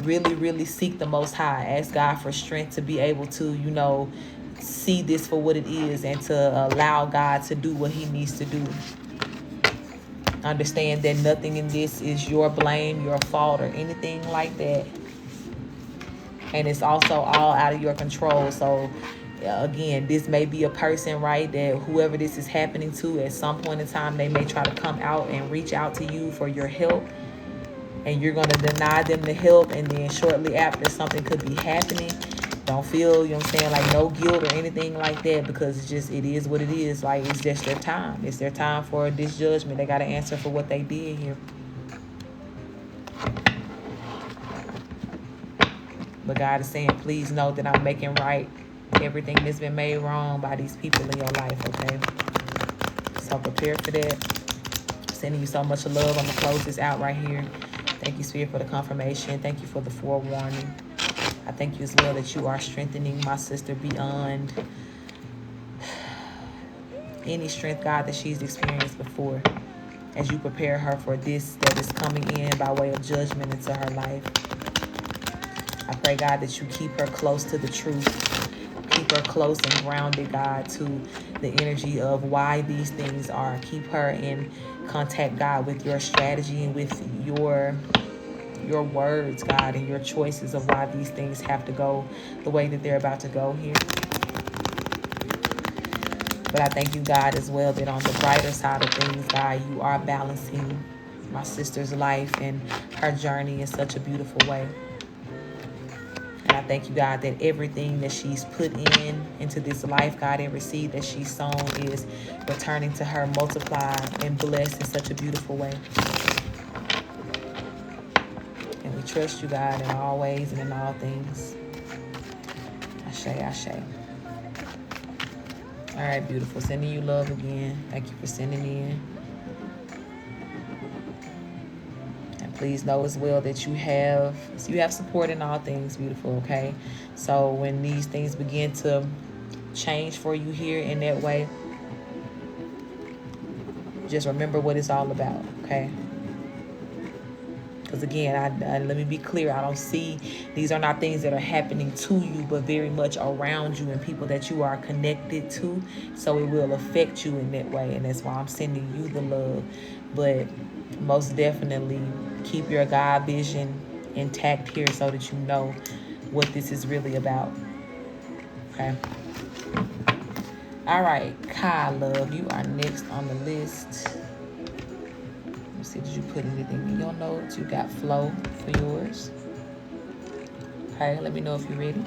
really, really seek the Most High. Ask God for strength to be able to, see this for what it is and to allow God to do what he needs to do. Understand that nothing in this is your blame, your fault, or anything like that. And it's also all out of your control. So again, this may be a person, right, that whoever this is happening to, at some point in time, they may try to come out and reach out to you for your help. And you're going to deny them the help. And then shortly after, something could be happening. Don't feel, like no guilt or anything like that, because it is what it is. Like, it's just their time. It's their time for this judgment. They got to answer for what they did here. But God is saying, please know that I'm making right everything that's been made wrong by these people in your life, okay? So prepare for that. Sending you so much love. I'm going to close this out right here. Thank you, Spirit, for the confirmation. Thank you for the forewarning. I thank you as well that you are strengthening my sister beyond any strength, God, that she's experienced before, as you prepare her for this that is coming in by way of judgment into her life. I pray, God, that you keep her close to the truth. Keep her close and grounded, God, to the energy of why these things are. Keep her in contact, God, with your strategy and with your words, God, and your choices of why these things have to go the way that they're about to go here. But I thank you, God, as well, that on the brighter side of things, God, you are balancing my sister's life and her journey in such a beautiful way. And I thank you, God, that everything that she's put into this life, God, every seed that she's sown is returning to her multiplied and blessed in such a beautiful way. And we trust you, God, in all ways and in all things. Ashe, ashe. All right, beautiful. Sending you love again. Thank you for sending in. And please know as well that you have support in all things, beautiful, okay? So when these things begin to change for you here in that way, Just remember what it's all about, okay? Because again, let me be clear. I don't see, these are not things that are happening to you, but very much around you and people that you are connected to. So it will affect you in that way. And that's why I'm sending you the love. But most definitely keep your God vision intact here so that you know what this is really about. Okay. All right, Kai, love, you are next on the list. Let me see, did you put anything in your notes? You got flow for yours. Okay, let me know if you're ready.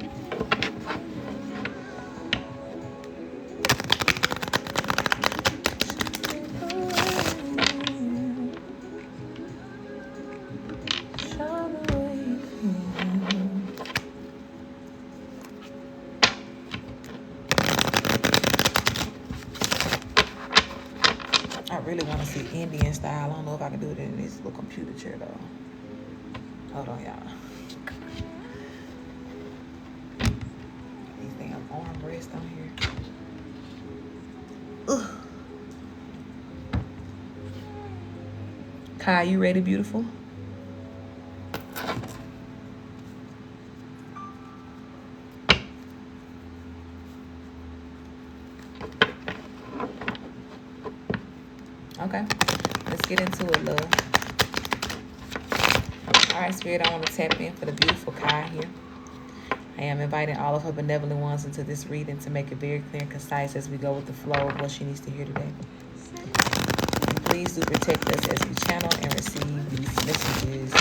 I really want to see Indian style. I don't know if I can do it in this little computer chair though. Hold on, y'all. These damn armrests on here. Ugh. Kai, you ready, beautiful? Okay, let's get into it, love. All right, Spirit, I want to tap in for the beautiful Kai here. I am inviting all of her benevolent ones into this reading to make it very clear and concise as we go with the flow of what she needs to hear today. And please do protect us as we channel and receive these messages.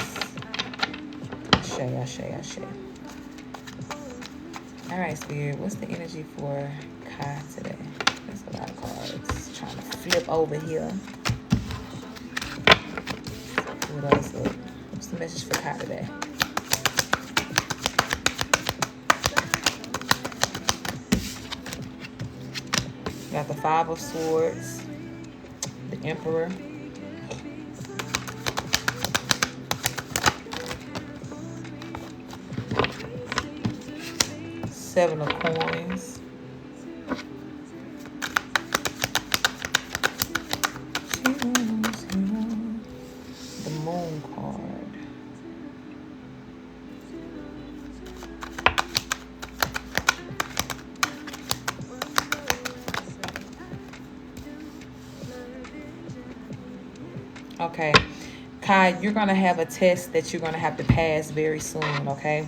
Ashe, ashe, ashe. All right, Spirit, what's the energy for Kai today? There's a lot of cards. Trying to flip over here. What else up? What's the message for Kai today? We got the Five of Swords, the Emperor, Seven of Coins, the Moon card, okay. Kai, you're going to have a test that you're going to have to pass very soon, okay?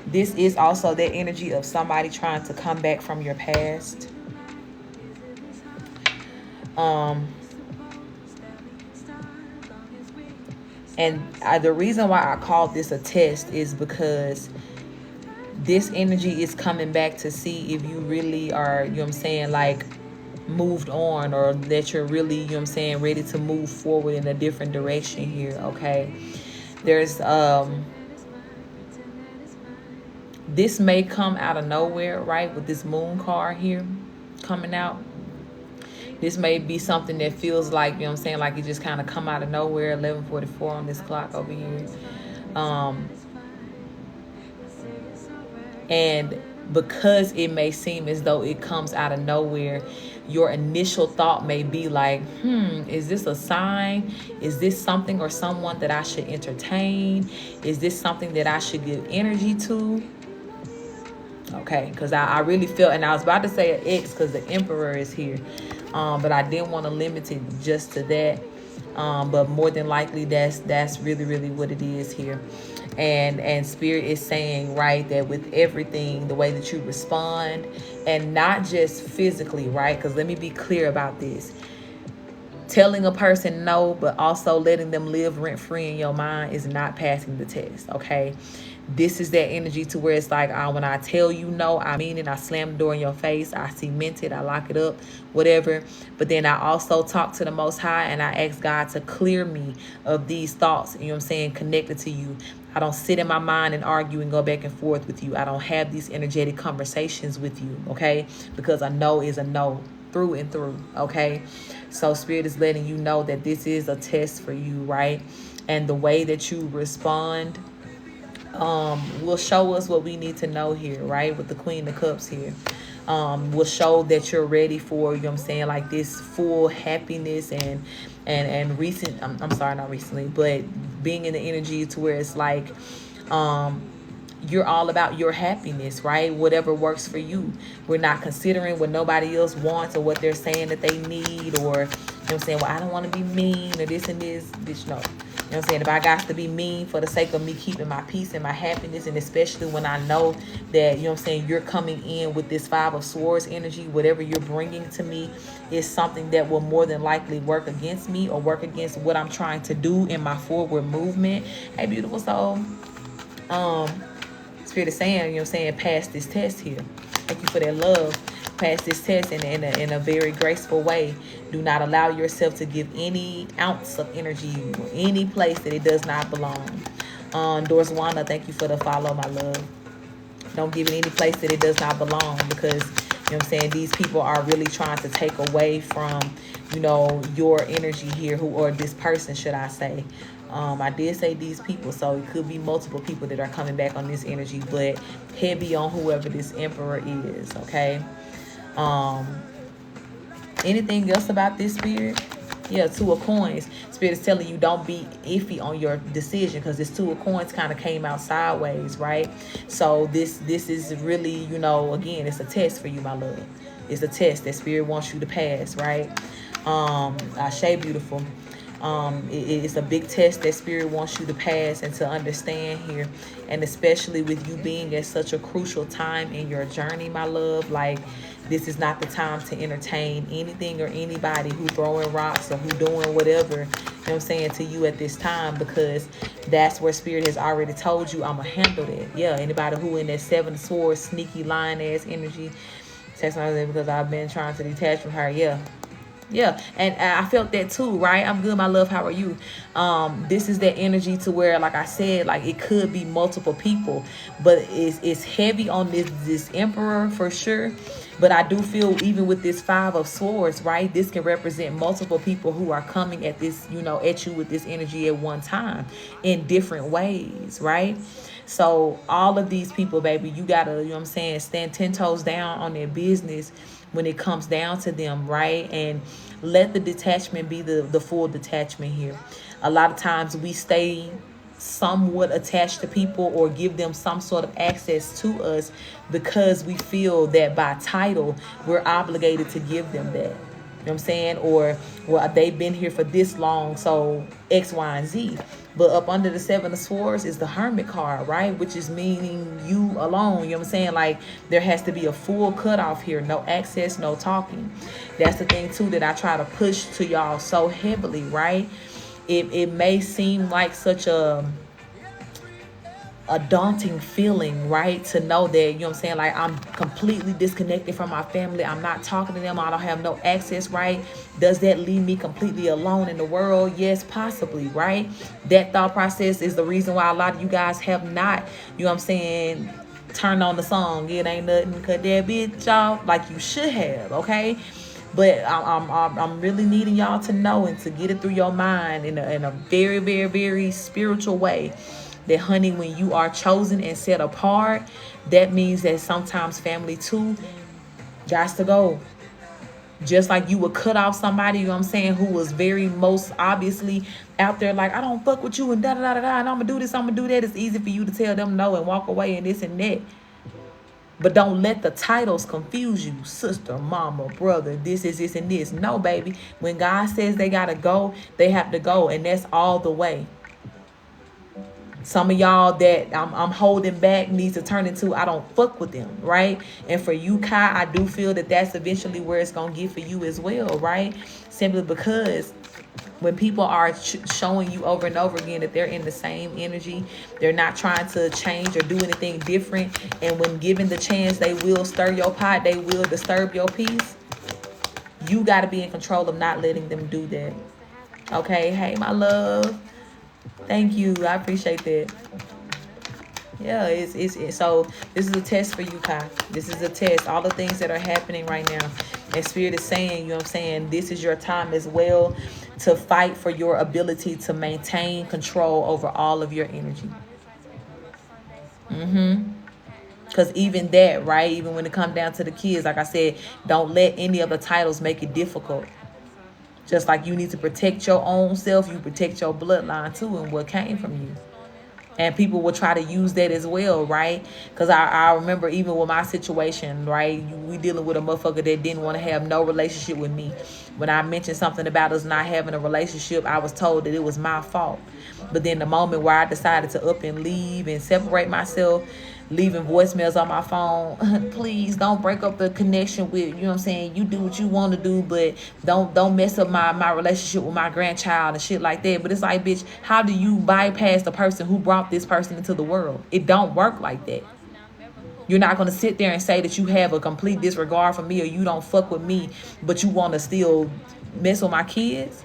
This is also that energy of somebody trying to come back from your past. And the reason why I called this a test is because this energy is coming back to see if you really are, you know what I'm saying, like moved on, or that you're really, you know what I'm saying, ready to move forward in a different direction here, okay? There's this may come out of nowhere, right? With this Moon card here coming out. This may be something that feels like, you know what I'm saying, like it just kind of come out of nowhere. 11:44 on this clock over here. And because it may seem as though it comes out of nowhere, your initial thought may be like, is this a sign? Is this something or someone that I should entertain? Is this something that I should give energy to? Okay, because I really felt, and I was about to say an X because the Emperor is here. But I didn't want to limit it just to that. But more than likely, that's really, really what it is here. And Spirit is saying, right, that with everything, the way that you respond, and not just physically, right? Because let me be clear about this. Telling a person no, but also letting them live rent-free in your mind is not passing the test, okay? This is that energy to where it's like, when I tell you no, I mean it. I slam the door in your face. I cement it. I lock it up, whatever. But then I also talk to the Most High and I ask God to clear me of these thoughts, you know what I'm saying, connected to you. I don't sit in my mind and argue and go back and forth with you. I don't have these energetic conversations with you, okay? Because a no is a no through and through, okay? So Spirit is letting you know that this is a test for you, right? And the way that you respond will show us what we need to know here, right? With the Queen of Cups here. will show that you're ready for, you know what I'm saying, like this full happiness and recent, I'm sorry, not recently, but being in the energy to where it's like, you're all about your happiness, right? Whatever works for you. We're not considering what nobody else wants or what they're saying that they need, or, you know what I'm saying, well, I don't want to be mean or this and this, bitch, no. You know what I'm saying? If I got to be mean for the sake of me keeping my peace and my happiness, and especially when I know that, you know what I'm saying, you're coming in with this Five of Swords energy, whatever you're bringing to me is something that will more than likely work against me or work against what I'm trying to do in my forward movement. Hey, beautiful soul. Spirit is saying, you know what I'm saying, pass this test here. Thank you for that love. Pass this test in a very graceful way. Do not allow yourself to give any ounce of energy or any place that it does not belong. Doris Wanda, thank you for the follow, my love. Don't give it any place that it does not belong, because, you know what I'm saying, these people are really trying to take away from, you know, your energy here, or this person, should I say. I did say these people, so it could be multiple people that are coming back on this energy, but heavy on whoever this emperor is, okay? Anything else about this, Spirit? Yeah, Two of Coins. Spirit is telling you don't be iffy on your decision, because this Two of Coins kind of came out sideways, right? So this is really, you know, again, it's a test for you, my love. It's a test that Spirit wants you to pass, right? Ashe, beautiful. It's a big test that Spirit wants you to pass and to understand here, and especially with you being at such a crucial time in your journey, my love. Like, this is not the time to entertain anything or anybody who throwing rocks or who doing whatever, you know what I'm saying, to you at this time, because that's where Spirit has already told you, I'm gonna handle that. Yeah, anybody who in that Seven of Swords sneaky lying ass energy, text my because I've been trying to detach from her. Yeah, and I felt that too, right? I'm good, my love. How are you? This is that energy to where, like I said, like it could be multiple people, but it's heavy on this emperor for sure. But I do feel even with this Five of Swords, right? This can represent multiple people who are coming at this, you know, at you with this energy at one time in different ways, right? So all of these people, baby, you gotta, you know what I'm saying, stand 10 toes down on their business when it comes down to them, right? And let the detachment be the full detachment here. A lot of times we stay somewhat attached to people or give them some sort of access to us because we feel that by title we're obligated to give them that. You know what I'm saying? Or, well, they've been here for this long, so X, Y, and Z. But up under the Seven of Swords is the Hermit card, right? Which is meaning you alone. You know what I'm saying? Like, there has to be a full cutoff here. No access, no talking. That's the thing, too, that I try to push to y'all so heavily, right? It may seem like such a daunting feeling, right? To know that, you know what I'm saying, like I'm completely disconnected from my family. I'm not talking to them. I don't have no access, right? Does that leave me completely alone in the world? Yes, possibly, right? That thought process is the reason why a lot of you guys have not, you know what I'm saying, turned on the song It Ain't Nothing, cut that bitch off like you should have, okay? But I'm really needing y'all to know and to get it through your mind in a very, very, very spiritual way, that, honey, when you are chosen and set apart, that means that sometimes family too got to go. Just like you would cut off somebody, you know what I'm saying, who was very most obviously out there like, I don't fuck with you and da da da da, and I'm gonna do this, I'm gonna do that. It's easy for you to tell them no and walk away and this and that. But don't let the titles confuse you. Sister, mama, brother, this is this and this. No, baby. When God says they gotta go, they have to go, and that's all the way. Some of y'all that I'm holding back needs to turn into I don't fuck with them, right? And for you, Kai, I do feel that that's eventually where it's going to get for you as well, right? Simply because when people are showing you over and over again that they're in the same energy, they're not trying to change or do anything different. And when given the chance, they will stir your pot, they will disturb your peace. You got to be in control of not letting them do that. Okay, hey, my love. Thank you. I appreciate that. Yeah, it's so this is a test for you, Kai. This is a test. All the things that are happening right now. And Spirit is saying, you know what I'm saying, this is your time as well to fight for your ability to maintain control over all of your energy. Because even that, right, even when it comes down to the kids, like I said, don't let any of the titles make it difficult. Just like you need to protect your own self, you protect your bloodline too and what came from you. And people will try to use that as well, right? Because I remember even with my situation, right? We dealing with a motherfucker that didn't want to have no relationship with me. When I mentioned something about us not having a relationship, I was told that it was my fault. But then the moment where I decided to up and leave and separate myself, leaving voicemails on my phone, please don't break up the connection with, you know what I'm saying, you do what you want to do, but don't mess up my relationship with my grandchild and shit like that. But it's like, bitch, how do you bypass the person who brought this person into the world? It don't work like that. You're not going to sit there and say that you have a complete disregard for me or you don't fuck with me, but you want to still mess with my kids.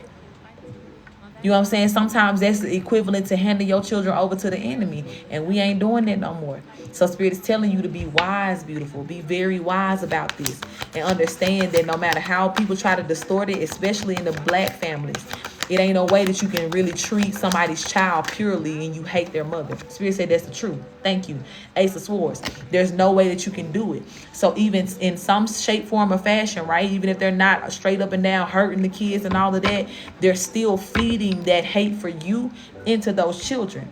You know what I'm saying? Sometimes that's the equivalent to handing your children over to the enemy. And we ain't doing that no more. So Spirit is telling you to be wise, beautiful. Be very wise about this. And understand that no matter how people try to distort it, especially in the black families, it ain't no way that you can really treat somebody's child purely and you hate their mother. Spirit said that's the truth. Thank you. Ace of Swords. There's no way that you can do it. So even in some shape, form, or fashion, right? Even if they're not straight up and down hurting the kids and all of that, they're still feeding that hate for you into those children.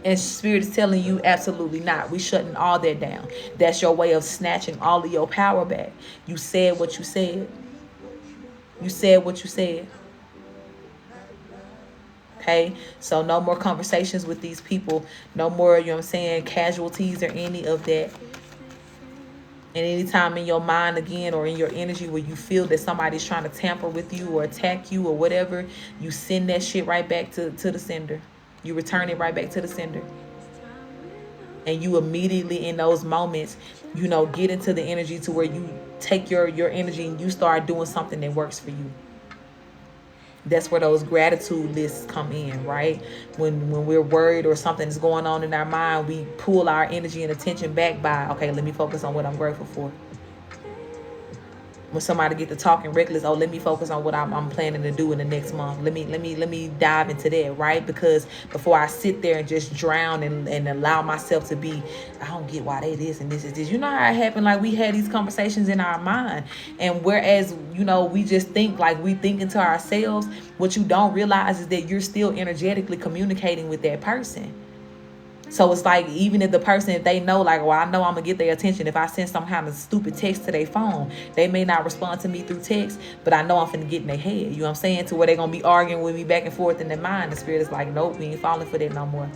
And Spirit is telling you absolutely not. We shutting all that down. That's your way of snatching all of your power back. You said what you said. You said what you said. Okay, so no more conversations with these people. No more, you know what I'm saying, casualties or any of that. And anytime in your mind again or in your energy where you feel that somebody's trying to tamper with you or attack you or whatever, you send that shit right back to the sender. You return it right back to the sender. And you immediately in those moments, you know, get into the energy to where you take your energy and you start doing something that works for you. That's where those gratitude lists come in, right? When we're worried or something is going on in our mind, we pull our energy and attention back by, okay, let me focus on what I'm grateful for. When somebody get to talking reckless, oh, let me focus on what I'm planning to do in the next month. Let me dive into that, right? Because before I sit there and just drown and allow myself to be, I don't get why they this and this is this. You know how it happened? Like we had these conversations in our mind, and whereas you know we just think like we thinking to ourselves, what you don't realize is that you're still energetically communicating with that person. So it's like, even if the person, if they know, like, well, I know I'm going to get their attention. If I send some kind of stupid text to their phone, they may not respond to me through text, but I know I'm finna get in their head. You know what I'm saying? To where they're going to be arguing with me back and forth in their mind. The Spirit is like, nope, we ain't falling for that no more.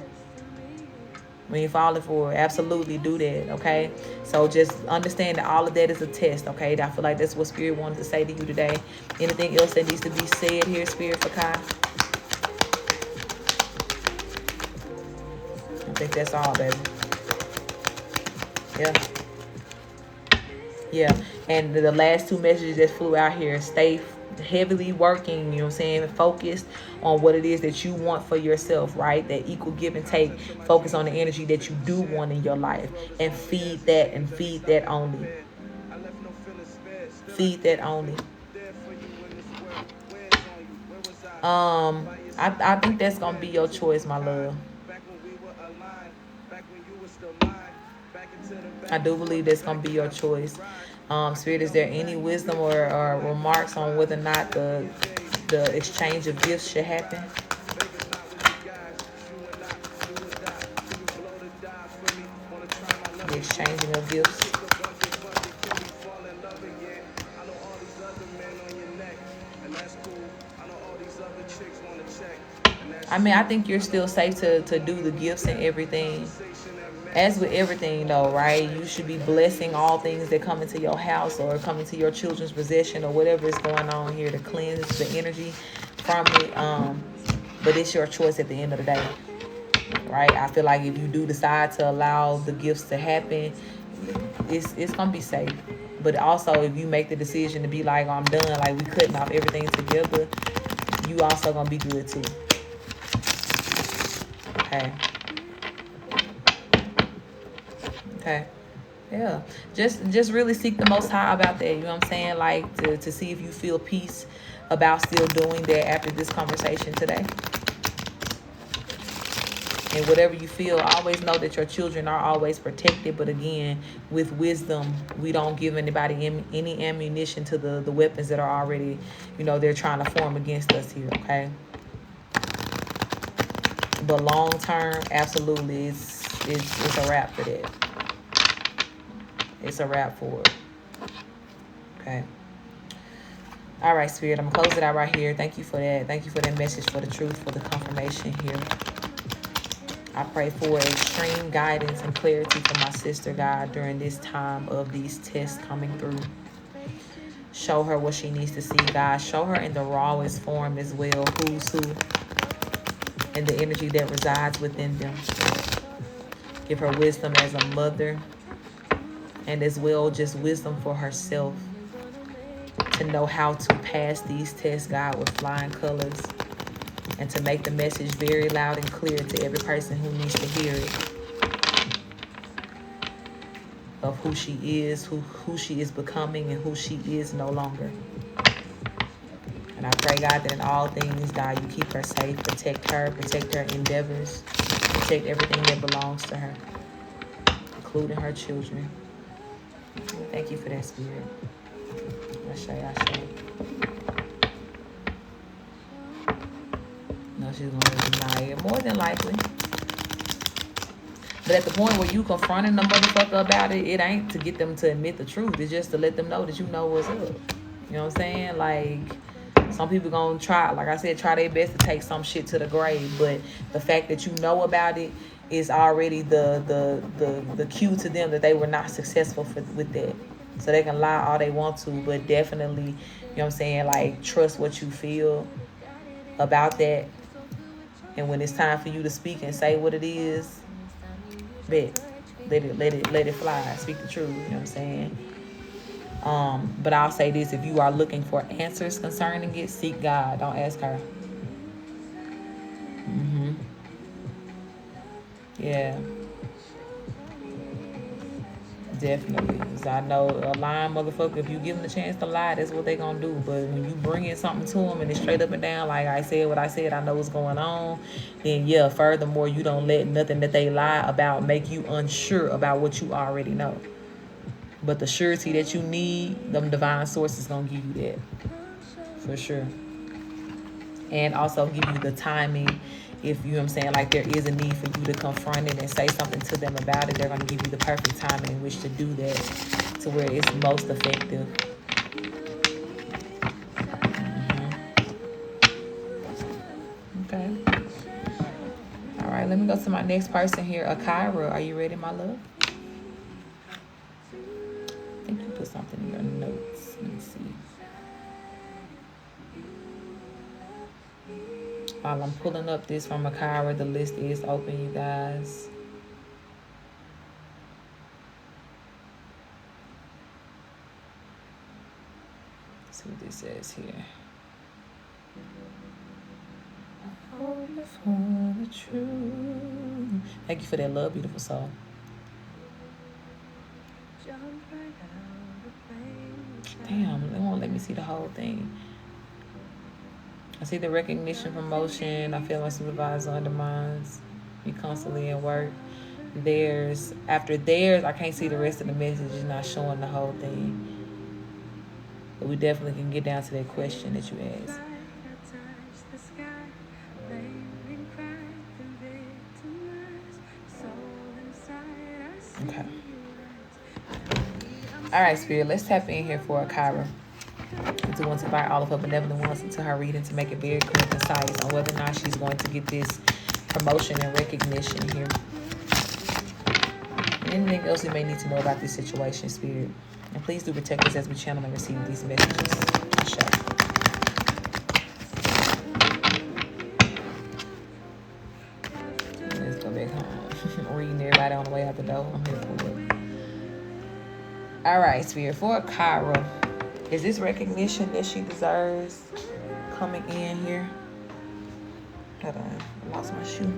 We ain't falling for it. Absolutely do that, okay? So just understand that all of that is a test, okay? I feel like that's what Spirit wanted to say to you today. Anything else that needs to be said here, Spirit, for Kai? I think that's all, baby. Yeah. And the last two messages that flew out here, stay heavily working, you know what I'm saying, focused on what it is that you want for yourself, right? That equal give and take. Focus on the energy that you do want in your life and feed that and feed that only. Feed that only. I think that's gonna be your choice, my love. I do believe that's going to be your choice. Spirit, is there any wisdom or remarks on whether or not the exchange of gifts should happen? The exchanging of gifts. I mean, I think you're still safe to do the gifts and everything. As with everything, though, right? You should be blessing all things that come into your house or come into your children's possession or whatever is going on here to cleanse the energy from it. But it's your choice at the end of the day, right? I feel like if you do decide to allow the gifts to happen, it's gonna be safe. But also, if you make the decision to be like, oh, I'm done, like we cutting off everything together, you also gonna be good too. Okay. Yeah. Just really seek the Most High about that. You know what I'm saying? Like to see if you feel peace about still doing that after this conversation today. And whatever you feel, always know that your children are always protected. But again, with wisdom, we don't give anybody any ammunition to the weapons that are already, they're trying to form against us here, okay? But long term, absolutely, it's a wrap for that. It's a wrap for it. Okay. All right, Spirit, I'm going to close it out right here. Thank you for that. Thank you for that message, for the truth, for the confirmation here. I pray for extreme guidance and clarity for my sister, God, during this time of these tests coming through. Show her what she needs to see, God. Show her in the rawest form as well, who's who, and the energy that resides within them. Give her wisdom as a mother, and as well just wisdom for herself to know how to pass these tests, God, with flying colors, and to make the message very loud and clear to every person who needs to hear it, of who she is, who she is becoming, and who she is no longer. And I pray, God, that in all things, God, you keep her safe, protect her endeavors, protect everything that belongs to her, including her children. Thank you for that, Spirit. Ashe. No, she's going to deny it. More than likely. But at the point where you confronting the motherfucker about it, it ain't to get them to admit the truth. It's just to let them know that you know what's up. You know what I'm saying? Like, some people gonna try, like I said, try their best to take some shit to the grave. But the fact that you know about it is already the cue to them that they were not successful with that. So they can lie all they want to, but definitely, you know what I'm saying, like, trust what you feel about that. And when it's time for you to speak and say what it is, bet, let it fly. Speak the truth, you know what I'm saying? But I'll say this: if you are looking for answers concerning it, seek God. Don't ask her. Yeah. Definitely. Because I know a lying motherfucker, if you give them the chance to lie, that's what they gonna do. But when you bring in something to them and it's straight up and down, like I said what I said, I know what's going on, then yeah, furthermore, you don't let nothing that they lie about make you unsure about what you already know. But the surety that you need, them divine sources gonna give you that. For sure. And also give you the timing. If you know what I'm saying, like, there is a need for you to confront it and say something to them about it, they're going to give you the perfect timing in which to do that to where it's most effective. Okay. All right, let me go to my next person here. Akira, are you ready, my love? I think you put something in your notes. Let me see. While I'm pulling up this from Akira, the list is open, you guys. Let's see what this says here. For the truth. Thank you for that love, beautiful soul. Damn, they won't let me see the whole thing. I see the recognition, promotion. I feel my supervisor undermines me constantly at work. After theirs, I can't see the rest of the message. It's not showing the whole thing. But we definitely can get down to that question that you asked. Okay. All right, Spirit, let's tap in here for Akira. I do want to invite all of her benevolent ones into her reading to make it very clear and concise on whether or not she's going to get this promotion and recognition here. And anything else we may need to know about this situation, Spirit. And please do protect us as we channel and receive these messages. Let's go back home. Reading everybody on the way out the door. I'm here for it. All right, Spirit, for Akira, is this recognition that she deserves coming in here? Hold on, I lost my shoe.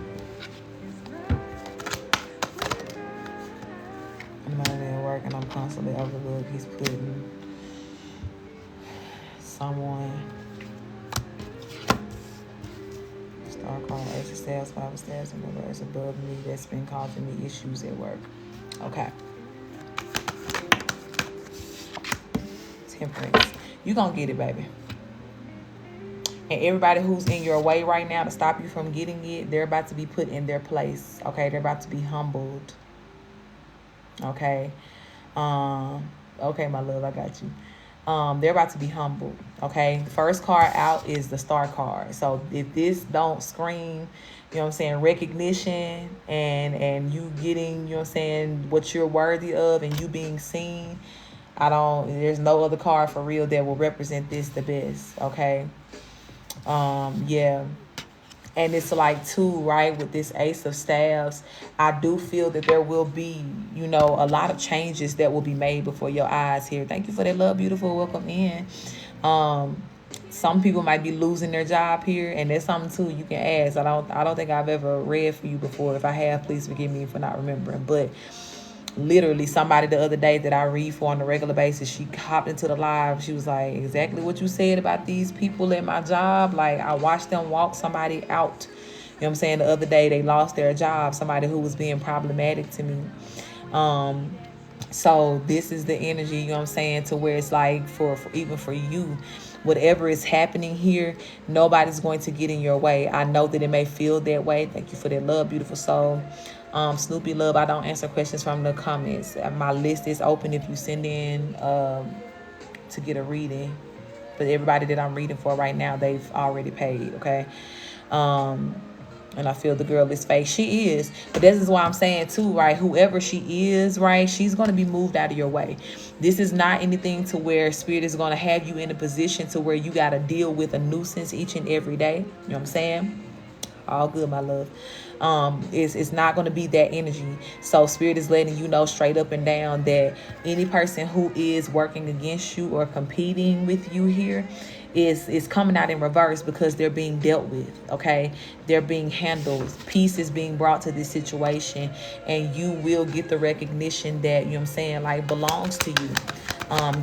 I'm out there working, I'm constantly overlooked. He's putting someone, star card, Ace of staffs, 5 of staffs in reverse above me that's been causing me issues at work. Okay. Temperance. You gonna get it, baby. And everybody who's in your way right now to stop you from getting it, they're about to be put in their place. Okay, they're about to be humbled. Okay. Okay, my love, I got you. They're about to be humbled. Okay. First card out is the Star card. So if this don't scream, you know what I'm saying, recognition and you getting, you know what I'm saying, what you're worthy of and you being seen, there's no other card for real that will represent this the best. Okay. Yeah. And it's like too, right, with this Ace of Staves, I do feel that there will be, you know, a lot of changes that will be made before your eyes here. Thank you for that love, beautiful. Welcome in. Some people might be losing their job here, and there's something too you can ask. I don't think I've ever read for you before. If I have, please forgive me for not remembering. But literally somebody the other day that I read for on a regular basis, she hopped into the live. She was like, exactly what you said about these people at my job. Like, I watched them walk somebody out. You know what I'm saying? The other day they lost their job, somebody who was being problematic to me. So this is the energy, you know what I'm saying, to where it's like for even for you, whatever is happening here, nobody's going to get in your way. I know that it may feel that way. Thank you for that love, beautiful soul. Snoopy love, I don't answer questions from the comments. My list is open if you send in to get a reading. But everybody that I'm reading for right now, they've already paid, okay? And I feel the girl is fake. She is. But this is why I'm saying too, right? Whoever she is, right? She's going to be moved out of your way. This is not anything to where Spirit is going to have you in a position to where you got to deal with a nuisance each and every day. You know what I'm saying? All good, my love. It's not going to be that energy. So Spirit is letting you know straight up and down that any person who is working against you or competing with you here is coming out in reverse because they're being dealt with. Okay, they're being handled. Peace is being brought to this situation, and you will get the recognition that, you know what I'm saying, like, belongs to you.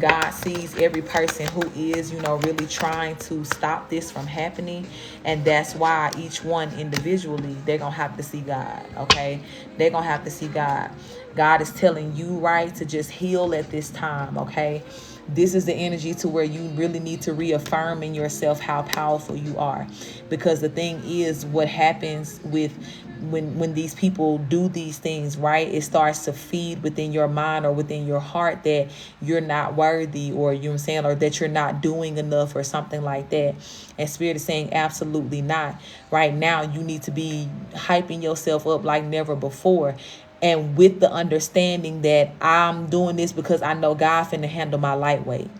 God sees every person who is, you know, really trying to stop this from happening. And that's why each one individually, they're going to have to see God. Okay. They're going to have to see God. God is telling you, right, to just heal at this time. Okay. This is the energy to where you really need to reaffirm in yourself how powerful you are. Because the thing is, what happens with when these people do these things, right, it starts to feed within your mind or within your heart that you're not worthy, or, you know what I'm saying, or that you're not doing enough or something like that. And Spirit is saying absolutely not. Right now, you need to be hyping yourself up like never before. And with the understanding that I'm doing this because I know God finna handle my lightweight.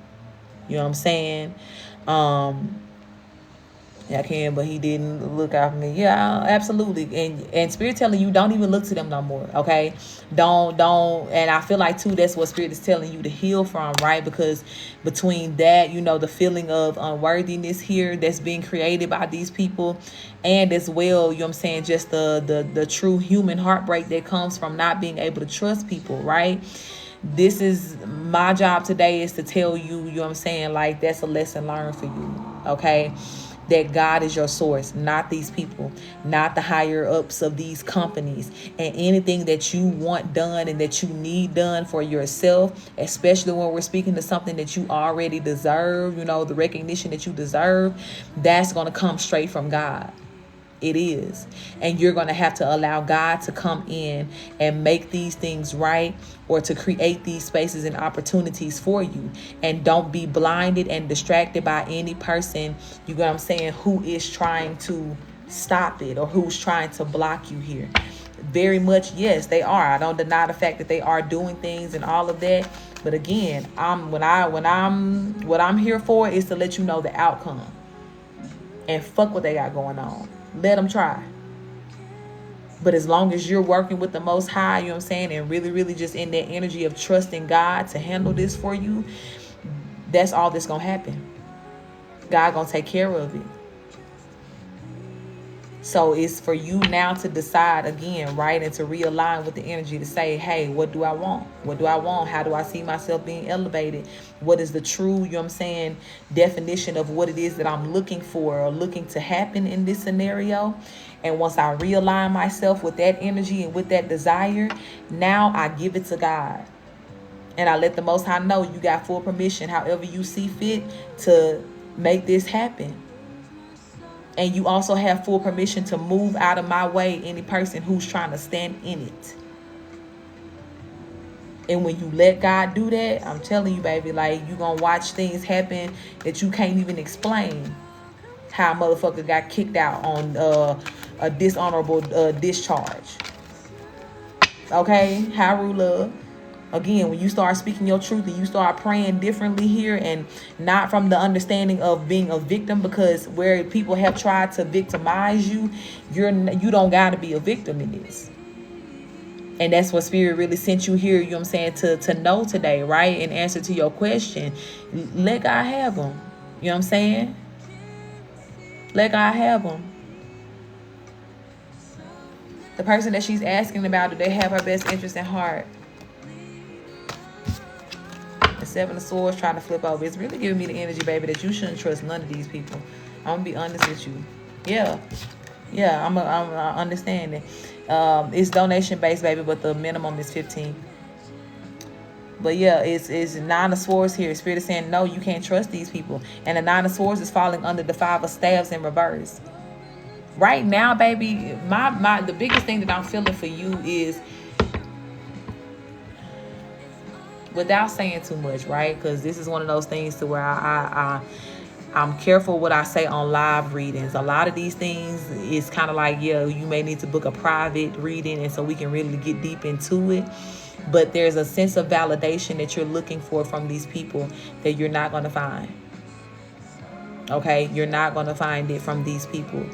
You know what I'm saying? Yeah, I can, but he didn't look out for me. Yeah, absolutely. And Spirit telling you, don't even look to them no more. Okay. Don't. And I feel like too, that's what Spirit is telling you to heal from, right? Because between that, you know, the feeling of unworthiness here that's being created by these people, and as well, you know what I'm saying, just the true human heartbreak that comes from not being able to trust people, right? This is my job today, is to tell you, you know what I'm saying, like, that's a lesson learned for you. Okay. That God is your source, not these people, not the higher ups of these companies. And anything that you want done and that you need done for yourself, especially when we're speaking to something that you already deserve, you know, the recognition that you deserve, that's going to come straight from God. It is. And you're going to have to allow God to come in and make these things right, or to create these spaces and opportunities for you. And don't be blinded and distracted by any person, you know what I'm saying, who is trying to stop it or who's trying to block you here. Very much, yes, they are. I don't deny the fact that they are doing things and all of that. But again, what I'm here for is to let you know the outcome. And fuck what they got going on. Let them try. But as long as you're working with the Most High, you know what I'm saying, and really, really just in that energy of trusting God to handle this for you, that's all that's going to happen. God going to take care of it. So it's for you now to decide again, right? And to realign with the energy to say, hey, what do I want? What do I want? How do I see myself being elevated? What is the true, you know what I'm saying, definition of what it is that I'm looking for or looking to happen in this scenario? And once I realign myself with that energy and with that desire, now I give it to God. And I let the Most High know you got full permission, however you see fit, to make this happen. And you also have full permission to move out of my way any person who's trying to stand in it. And when you let God do that, I'm telling you, baby, like, you gonna watch things happen that you can't even explain. How a motherfucker got kicked out on a dishonorable discharge. Okay? Haru love. Again, when you start speaking your truth and you start praying differently here, and not from the understanding of being a victim, because where people have tried to victimize you, you don't got to be a victim in this. And that's what Spirit really sent you here, you know what I'm saying, to know today, right? In answer to your question, let God have them. You know what I'm saying? Let God have them. The person that she's asking about, do they have her best interest in heart? The Seven of Swords trying to flip over. It's really giving me the energy, baby, that you shouldn't trust none of these people. I'm gonna be honest with you. Yeah, I'm understanding. It's donation based, baby, but the minimum is 15. But yeah, it's Nine of Swords here. Spirit is saying no, you can't trust these people, and the Nine of Swords is falling under the Five of Staves in reverse. Right now, baby, the biggest thing that I'm feeling for you is, without saying too much, right? Because this is one of those things to where I'm careful what I say on live readings. A lot of these things is kind of like, yeah, you may need to book a private reading, and so we can really get deep into it. But there's a sense of validation that you're looking for from these people that you're not going to find. Okay? You're not going to find it from these people.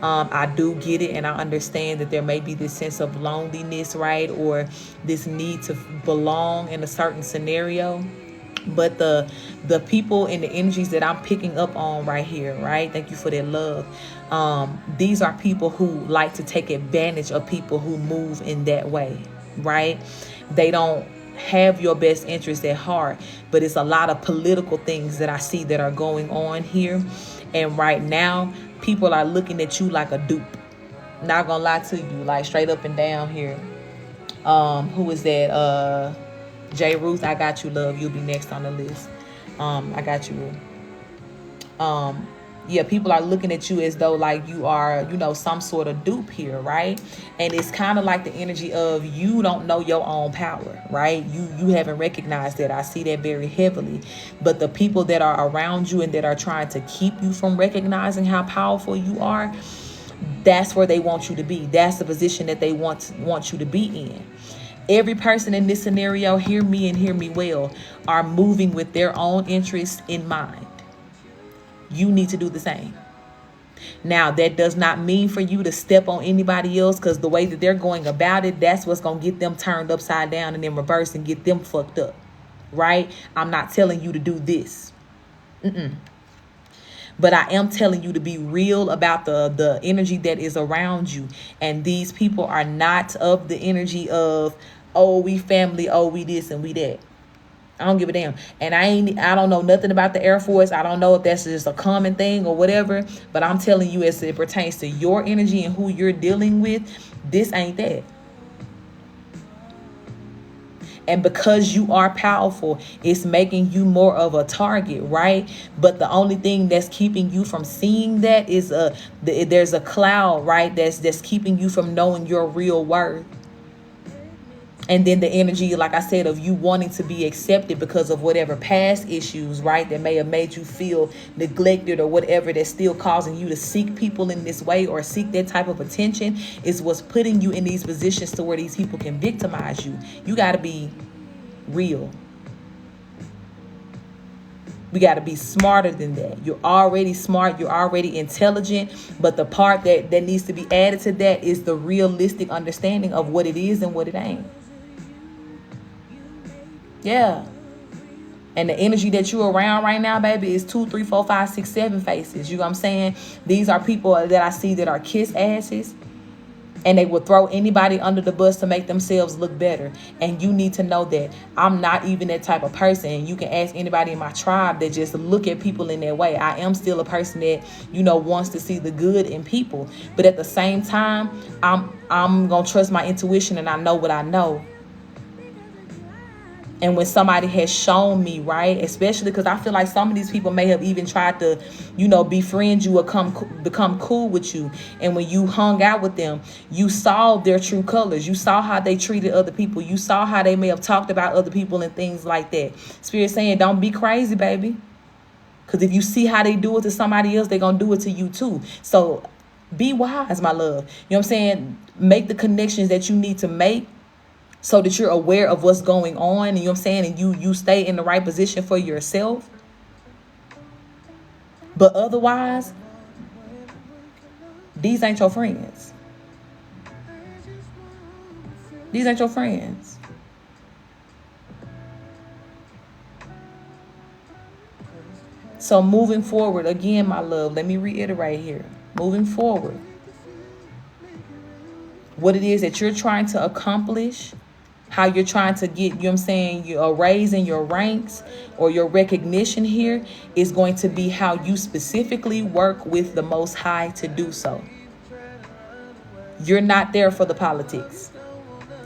I do get it, and I understand that there may be this sense of loneliness, right? Or this need to belong in a certain scenario. But the people and the energies that I'm picking up on right here, right? Thank you for that love. These are people who like to take advantage of people who move in that way, right? They don't have your best interest at heart, but it's a lot of political things that I see that are going on here. And right now, people are looking at you like a dupe. Not gonna lie to you, like straight up and down here. Who is that? J. Ruth, I got you, love. You'll be next on the list. I got you. Yeah, people are looking at you as though like you are, some sort of dupe here, right? And it's kind of like the energy of you don't know your own power, right? You haven't recognized that. I see that very heavily. But the people that are around you and that are trying to keep you from recognizing how powerful you are, that's where they want you to be. That's the position that they want you to be in. Every person in this scenario, hear me and hear me well, are moving with their own interests in mind. You need to do the same. Now, that does not mean for you to step on anybody else, because the way that they're going about it, that's what's going to get them turned upside down and then reverse and get them fucked up, right? I'm not telling you to do this. But I am telling you to be real about the energy that is around you. And these people are not of the energy of, oh, we family, oh, we this and we that. I don't give a damn. And I don't know nothing about the Air Force. I don't know if that's just a common thing or whatever. But I'm telling you, as it pertains to your energy and who you're dealing with, this ain't that. And because you are powerful, it's making you more of a target, right? But the only thing that's keeping you from seeing that is there's a cloud, right? That's keeping you from knowing your real worth. And then the energy, like I said, of you wanting to be accepted because of whatever past issues, right, that may have made you feel neglected or whatever, that's still causing you to seek people in this way or seek that type of attention, is what's putting you in these positions to where these people can victimize you. You got to be real. We got to be smarter than that. You're already smart. You're already intelligent. But the part that needs to be added to that is the realistic understanding of what it is and what it ain't. Yeah. And the energy that you're around right now, baby, is 2, 3, 4, 5, 6, 7 faces. You know what I'm saying? These are people that I see that are kiss asses. And they will throw anybody under the bus to make themselves look better. And you need to know that I'm not even that type of person. You can ask anybody in my tribe that just look at people in that way. I am still a person that, wants to see the good in people. But at the same time, I'm going to trust my intuition, and I know what I know. And when somebody has shown me, right, especially because I feel like some of these people may have even tried to, befriend you or become cool with you. And when you hung out with them, you saw their true colors. You saw how they treated other people. You saw how they may have talked about other people and things like that. Spirit saying, don't be crazy, baby. Because if you see how they do it to somebody else, they're going to do it to you too. So be wise, my love. You know what I'm saying? Make the connections that you need to make, so that you're aware of what's going on, and you know what I'm saying, and you stay in the right position for yourself. But otherwise, these ain't your friends. These ain't your friends. So moving forward, again, my love, let me reiterate here. Moving forward, what it is that you're trying to accomplish, how you're trying to get, a raise in your ranks or your recognition here is going to be how you specifically work with the Most High to do so. You're not there for the politics.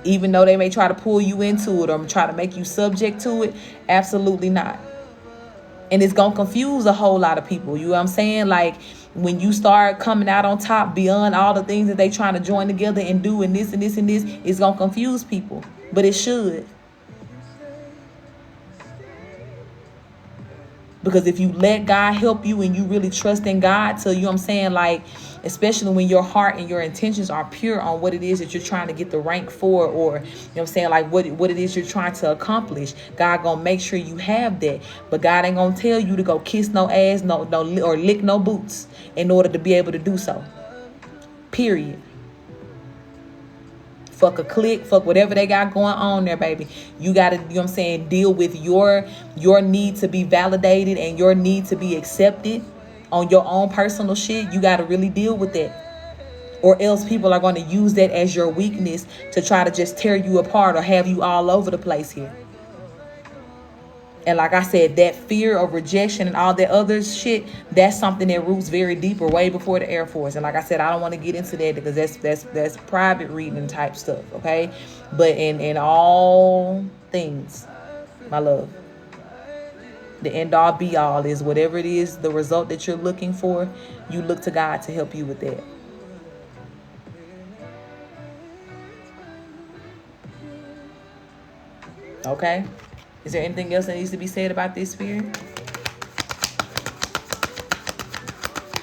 Even though they may try to pull you into it or try to make you subject to it, absolutely not. And it's going to confuse a whole lot of people. You know what I'm saying? Like, when you start coming out on top beyond all the things that they trying to join together and do and this and this and this, it's going to confuse people. But it should. Because if you let God help you and you really trust in God to, like, especially when your heart and your intentions are pure on what it is that you're trying to get the rank for, or, like what it is you're trying to accomplish, God gonna make sure you have that. But God ain't gonna tell you to go kiss no ass, no, or lick no boots in order to be able to do so. Period. Fuck a clique, fuck whatever they got going on there, baby. You gotta, deal with your need to be validated and your need to be accepted on your own personal shit. You gotta really deal with that. Or else people are gonna use that as your weakness to try to just tear you apart or have you all over the place here. And like I said, that fear of rejection and all that other shit, that's something that roots very deeper, way before the Air Force. And like I said, I don't want to get into that because that's private reading type stuff, okay? But in all things, my love, the end all be all is whatever it is, the result that you're looking for, you look to God to help you with that. Okay? Is there anything else that needs to be said about this, Spirit?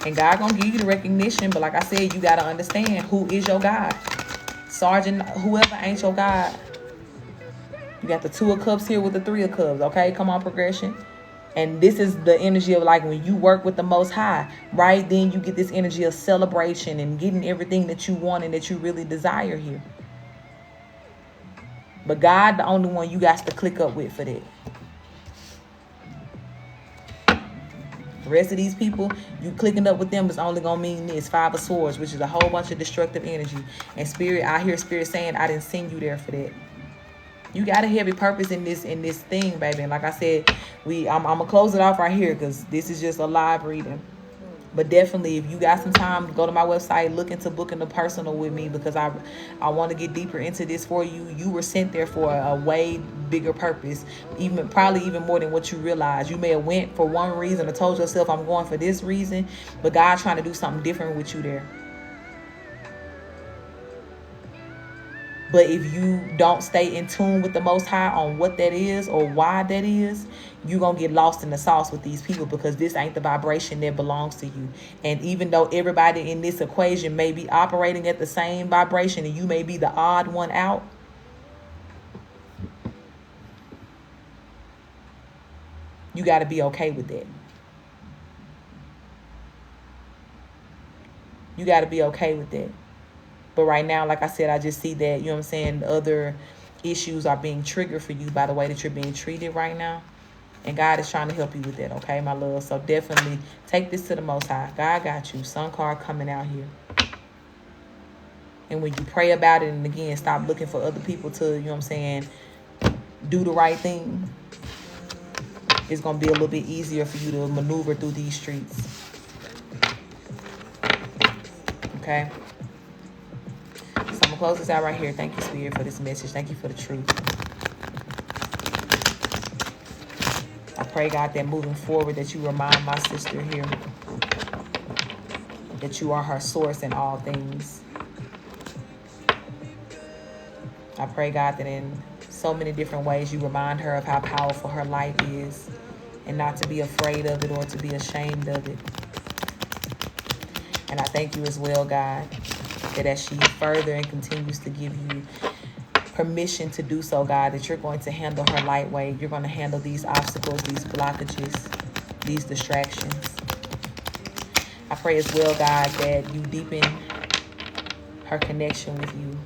And God gonna give you the recognition, but like I said, you gotta understand who is your God. Sergeant, whoever ain't your God. You got the 2 of Cups here with the 3 of Cups, okay? Come on, progression. And this is the energy of, like, when you work with the Most High, right? Then you get this energy of celebration and getting everything that you want and that you really desire here. But God, the only one you got to click up with for that. The rest of these people, you clicking up with them is only going to mean this 5 of Swords, which is a whole bunch of destructive energy. And Spirit, I hear Spirit saying, I didn't send you there for that. You got a heavy purpose in this thing, baby. And like I said, I'm going to close it off right here because this is just a live reading. But definitely, if you got some time, go to my website, look into booking the personal with me because I want to get deeper into this for you. You were sent there for a way bigger purpose, probably even more than what you realize. You may have went for one reason or told yourself, I'm going for this reason, but God's trying to do something different with you there. But if you don't stay in tune with the Most High on what that is or why that is, you're going to get lost in the sauce with these people because this ain't the vibration that belongs to you. And even though everybody in this equation may be operating at the same vibration and you may be the odd one out, you got to be okay with that. You got to be okay with that. But right now, like I said, I just see that, other issues are being triggered for you by the way that you're being treated right now. And God is trying to help you with that, okay, my love? So definitely take this to the Most High. God got you. Sun card coming out here. And when you pray about it, and again, stop looking for other people to, you know what I'm saying, do the right thing, it's going to be a little bit easier for you to maneuver through these streets. Okay? So I'm going to close this out right here. Thank you, Spirit, for this message. Thank you for the truth. I pray, God, that moving forward, that you remind my sister here that you are her source in all things. I pray, God, that in so many different ways you remind her of how powerful her life is and not to be afraid of it or to be ashamed of it. And I thank you as well, God, that as she further and continues to give you permission to do so, God, that you're going to handle her lightweight. You're going to handle these obstacles, these blockages, these distractions. I pray as well, God, that you deepen her connection with you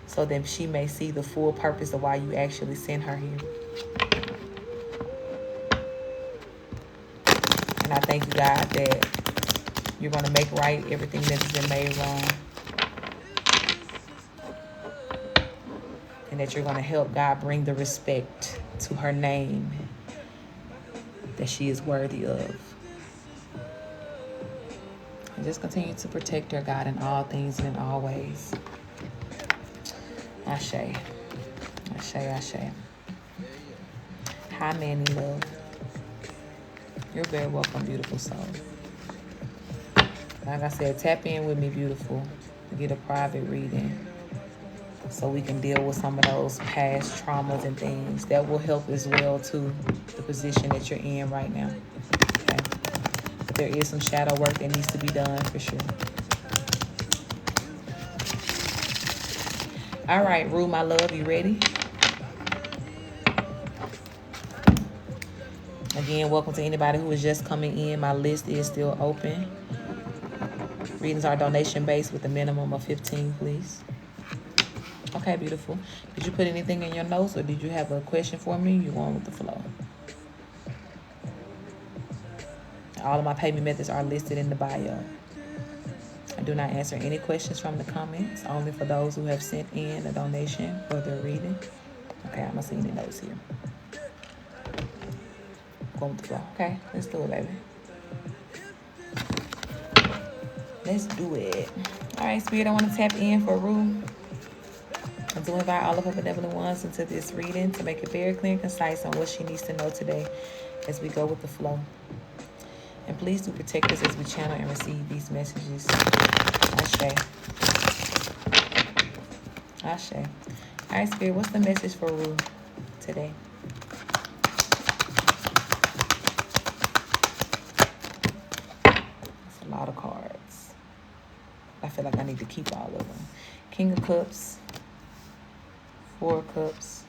so that she may see the full purpose of why you actually sent her here. And I thank you, God, that you're going to make right everything that has been made wrong. And that you're going to help God bring the respect to her name that she is worthy of. And just continue to protect her, God, in all things and in all ways. Ashe. Ashe, ashe. Hi, Manny love. You're very welcome, beautiful soul. Like I said, tap in with me, beautiful, to get a private reading so we can deal with some of those past traumas and things. That will help as well, too, the position that you're in right now. Okay? But there is some shadow work that needs to be done for sure. All right, Rue, my love, you ready? Again, welcome to anybody who is just coming in. My list is still open. Readings are donation-based with a minimum of 15, please. Okay, beautiful. Did you put anything in your notes or did you have a question for me? You're going with the flow. All of my payment methods are listed in the bio. I do not answer any questions from the comments, only for those who have sent in a donation for their reading. Okay, I'm going to see any notes here. Going with the flow. Okay, let's do it, baby. Let's do it. All right, Spirit, I want to tap in for Rue. I do invite all of her benevolent ones into this reading to make it very clear and concise on what she needs to know today as we go with the flow. And please do protect us as we channel and receive these messages. Ashe. Ashe. All right, Spirit, what's the message for Rue today? That's a lot of cards. I feel like I need to keep all of them. King of Cups. 4 of Cups.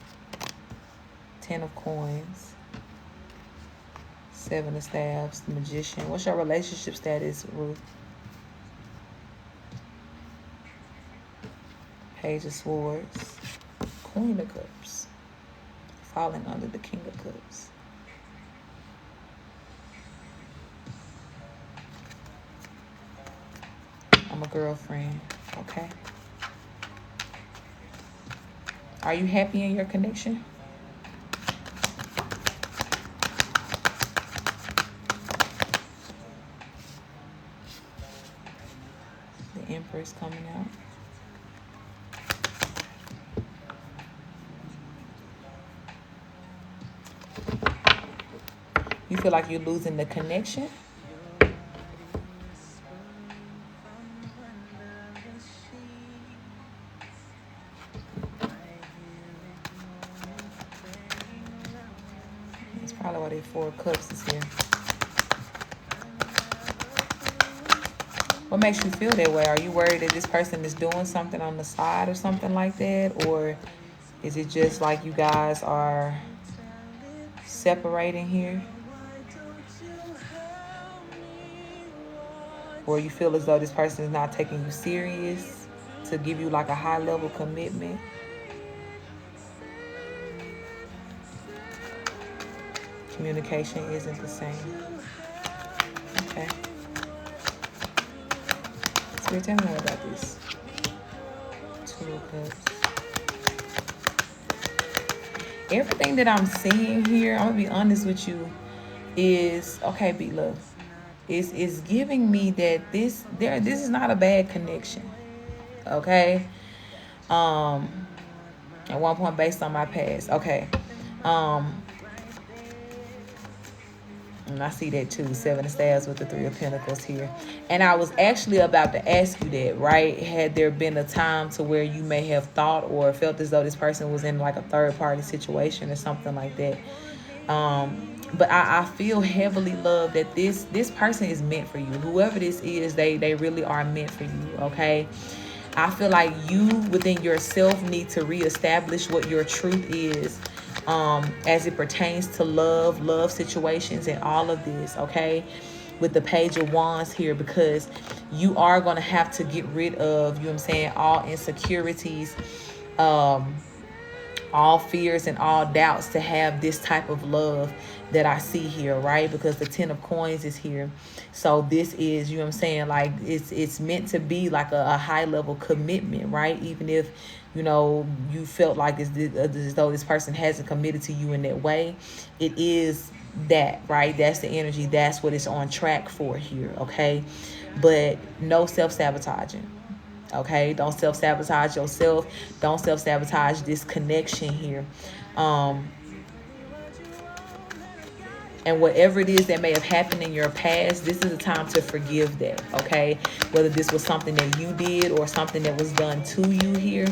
10 of Coins. 7 of Staves, the Magician. What's your relationship status, Ruth? Page of Swords. Queen of Cups. Falling under the King of Cups. I'm a girlfriend, okay? Are you happy in your connection? The Empress coming out. You feel like you're losing the connection? That's probably why the 4 of Cups is here. What makes you feel that way? Are you worried that this person is doing something on the side or something like that? Or is it just like you guys are separating here? Or you feel as though this person is not taking you serious to give you like a high level commitment? Communication isn't the same. Okay. Spirit, tell me more about this. Two of Cups. Everything that I'm seeing here, I'm gonna be honest with you, is okay, be love. Is giving me that this is not a bad connection. Okay. At one point based on my past. Okay. And I see that too, 7 of Staves with the 3 of Pentacles here. And I was actually about to ask you that, right? Had there been a time to where you may have thought or felt as though this person was in like a third party situation or something like that. But I feel heavily loved that this person is meant for you. Whoever this is, they really are meant for you, okay? I feel like you within yourself need to reestablish what your truth is. As it pertains to love situations and all of this, okay, with the Page of Wands here, because you are going to have to get rid of, you know what I'm saying, all insecurities, all fears and all doubts to have this type of love that I see here, right? Because the 10 of Coins is here. So this is, you know what I'm saying, like it's meant to be like a high level commitment, right? Even if, you know, you felt like as though this person hasn't committed to you in that way, it is that, right? That's the energy. That's what it's on track for here, okay? But no self-sabotaging. Okay, don't self-sabotage yourself. Don't self-sabotage this connection here. And whatever it is that may have happened in your past, this is a time to forgive that, okay? Whether this was something that you did or something that was done to you here,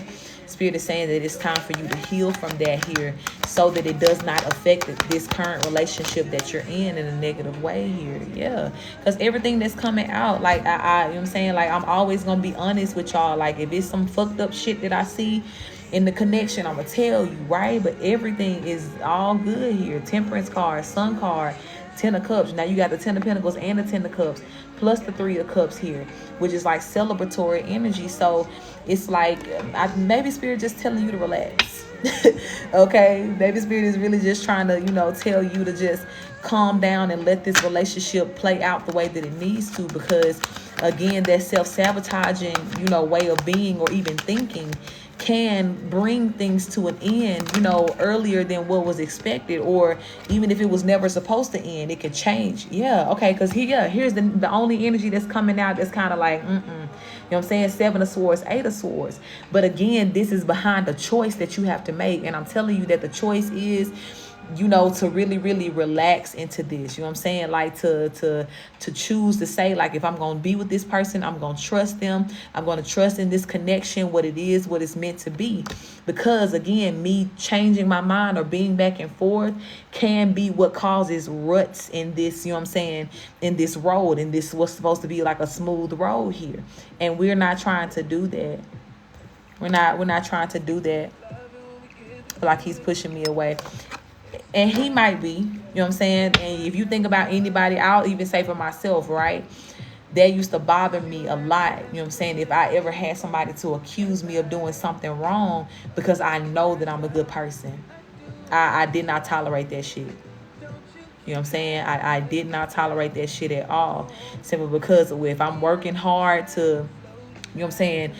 Spirit is saying that it's time for you to heal from that here so that it does not affect this current relationship that you're in a negative way here. Yeah, because everything that's coming out, like, you know what I'm saying? Like, I'm always going to be honest with y'all. Like, if it's some fucked up shit that I see in the connection, I'm going to tell you, right? But everything is all good here. Temperance card, Sun card, 10 of Cups. Now you got the 10 of Pentacles and the 10 of Cups plus the 3 of Cups here, which is like celebratory energy. So it's like maybe Spirit just telling you to relax. Okay, maybe Spirit is really just trying to, you know, tell you to just calm down and let this relationship play out the way that it needs to, because again, that self-sabotaging, you know, way of being or even thinking can bring things to an end, you know, earlier than what was expected, or even if it was never supposed to end, it could change. Yeah, okay, because here's the only energy that's coming out that's kind of like, you know what I'm saying, 7 of Swords, 8 of Swords. But again, this is behind a choice that you have to make, and I'm telling you that the choice is, you know, to really, really relax into this. You know what I'm saying? Like to choose to say, like, if I'm going to be with this person, I'm going to trust them. I'm going to trust in this connection, what it is, what it's meant to be. Because again, me changing my mind or being back and forth can be what causes ruts in this, you know what I'm saying, in this road, in this what's supposed to be like a smooth road here. And we're not trying to do that. We're not trying to do that. Like, he's pushing me away. And he might be, you know what I'm saying? And if you think about anybody, I'll even say for myself, right? That used to bother me a lot, you know what I'm saying? If I ever had somebody to accuse me of doing something wrong, because I know that I'm a good person. I did not tolerate that shit. You know what I'm saying? I did not tolerate that shit at all. Simply because if I'm working hard to, you know what I'm saying,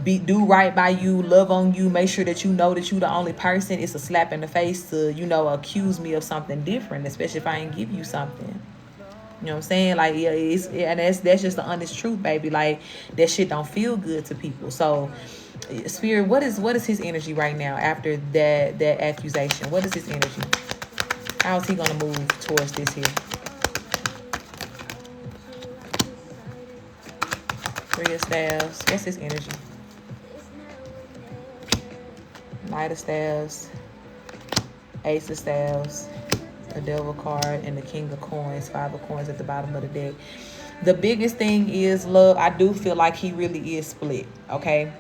do right by you, love on you, make sure that you know that you the only person, it's a slap in the face to, you know, accuse me of something different, especially if I ain't give you something. You know what I'm saying? Like, yeah, and that's just the honest truth, baby. Like, that shit don't feel good to people. So, Spirit, what is his energy right now after that accusation? What is his energy? How is he gonna move towards this here? 3 of Staves. What's his energy? Knight of Staves, Ace of Staves, the Devil card, and the King of Coins, 5 of Coins at the bottom of the deck. The biggest thing is love. I do feel like he really is split, okay?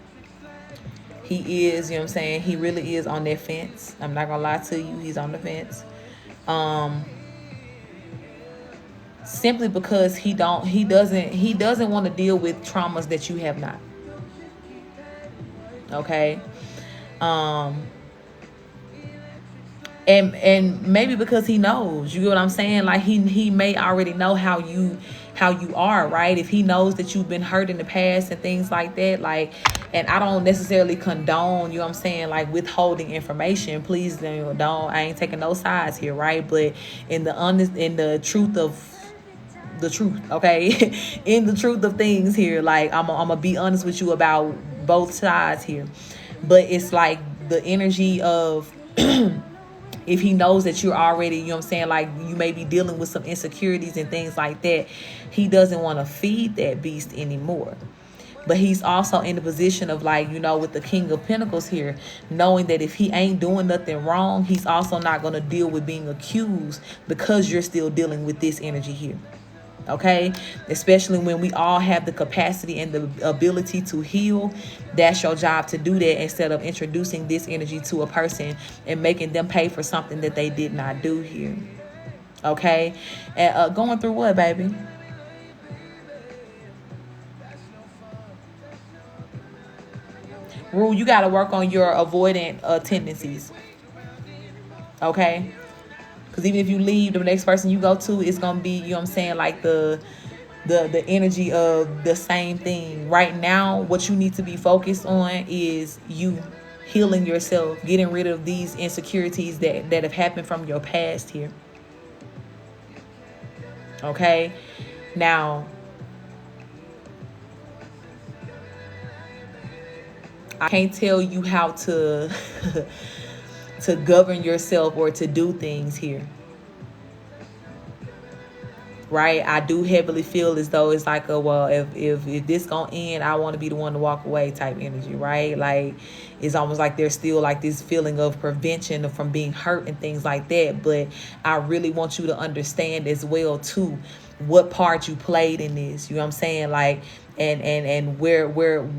He is, you know what I'm saying? He really is on that fence. I'm not gonna lie to you, he's on the fence. Simply because he doesn't want to deal with traumas that you have not. Okay? And maybe because he knows, you get what I'm saying, like he may already know how you are, right? If he knows that you've been hurt in the past and things like that, like, and I don't necessarily condone, you know what I'm saying, like withholding information. Please don't, I ain't taking no sides here, right? But in the truth of the truth, okay? In the truth of things here, like I'm gonna be honest with you about both sides here. But it's like the energy of if he knows that you're already, you know what I'm saying, like you may be dealing with some insecurities and things like that, he doesn't want to feed that beast anymore. But he's also in the position of, like, you know, with the King of Pentacles here, knowing that if he ain't doing nothing wrong, he's also not going to deal with being accused because you're still dealing with this energy here. Okay, especially when we all have the capacity and the ability to heal. That's your job, to do that, instead of introducing this energy to a person and making them pay for something that they did not do here. Okay, and going through what, baby? Rule, you got to work on your avoidant tendencies. Okay, because even if you leave, the next person you go to is gonna be, you know what I'm saying, like the energy of the same thing. Right now, what you need to be focused on is you healing yourself, getting rid of these insecurities that have happened from your past here. Okay, now I can't tell you how to to govern yourself or to do things here, right? I do heavily feel as though it's like a, well, if this gonna end, I want to be the one to walk away type energy, right? Like it's almost like there's still like this feeling of prevention from being hurt and things like that. But I really want you to understand as well too what part you played in this. You know what I'm saying? Like and where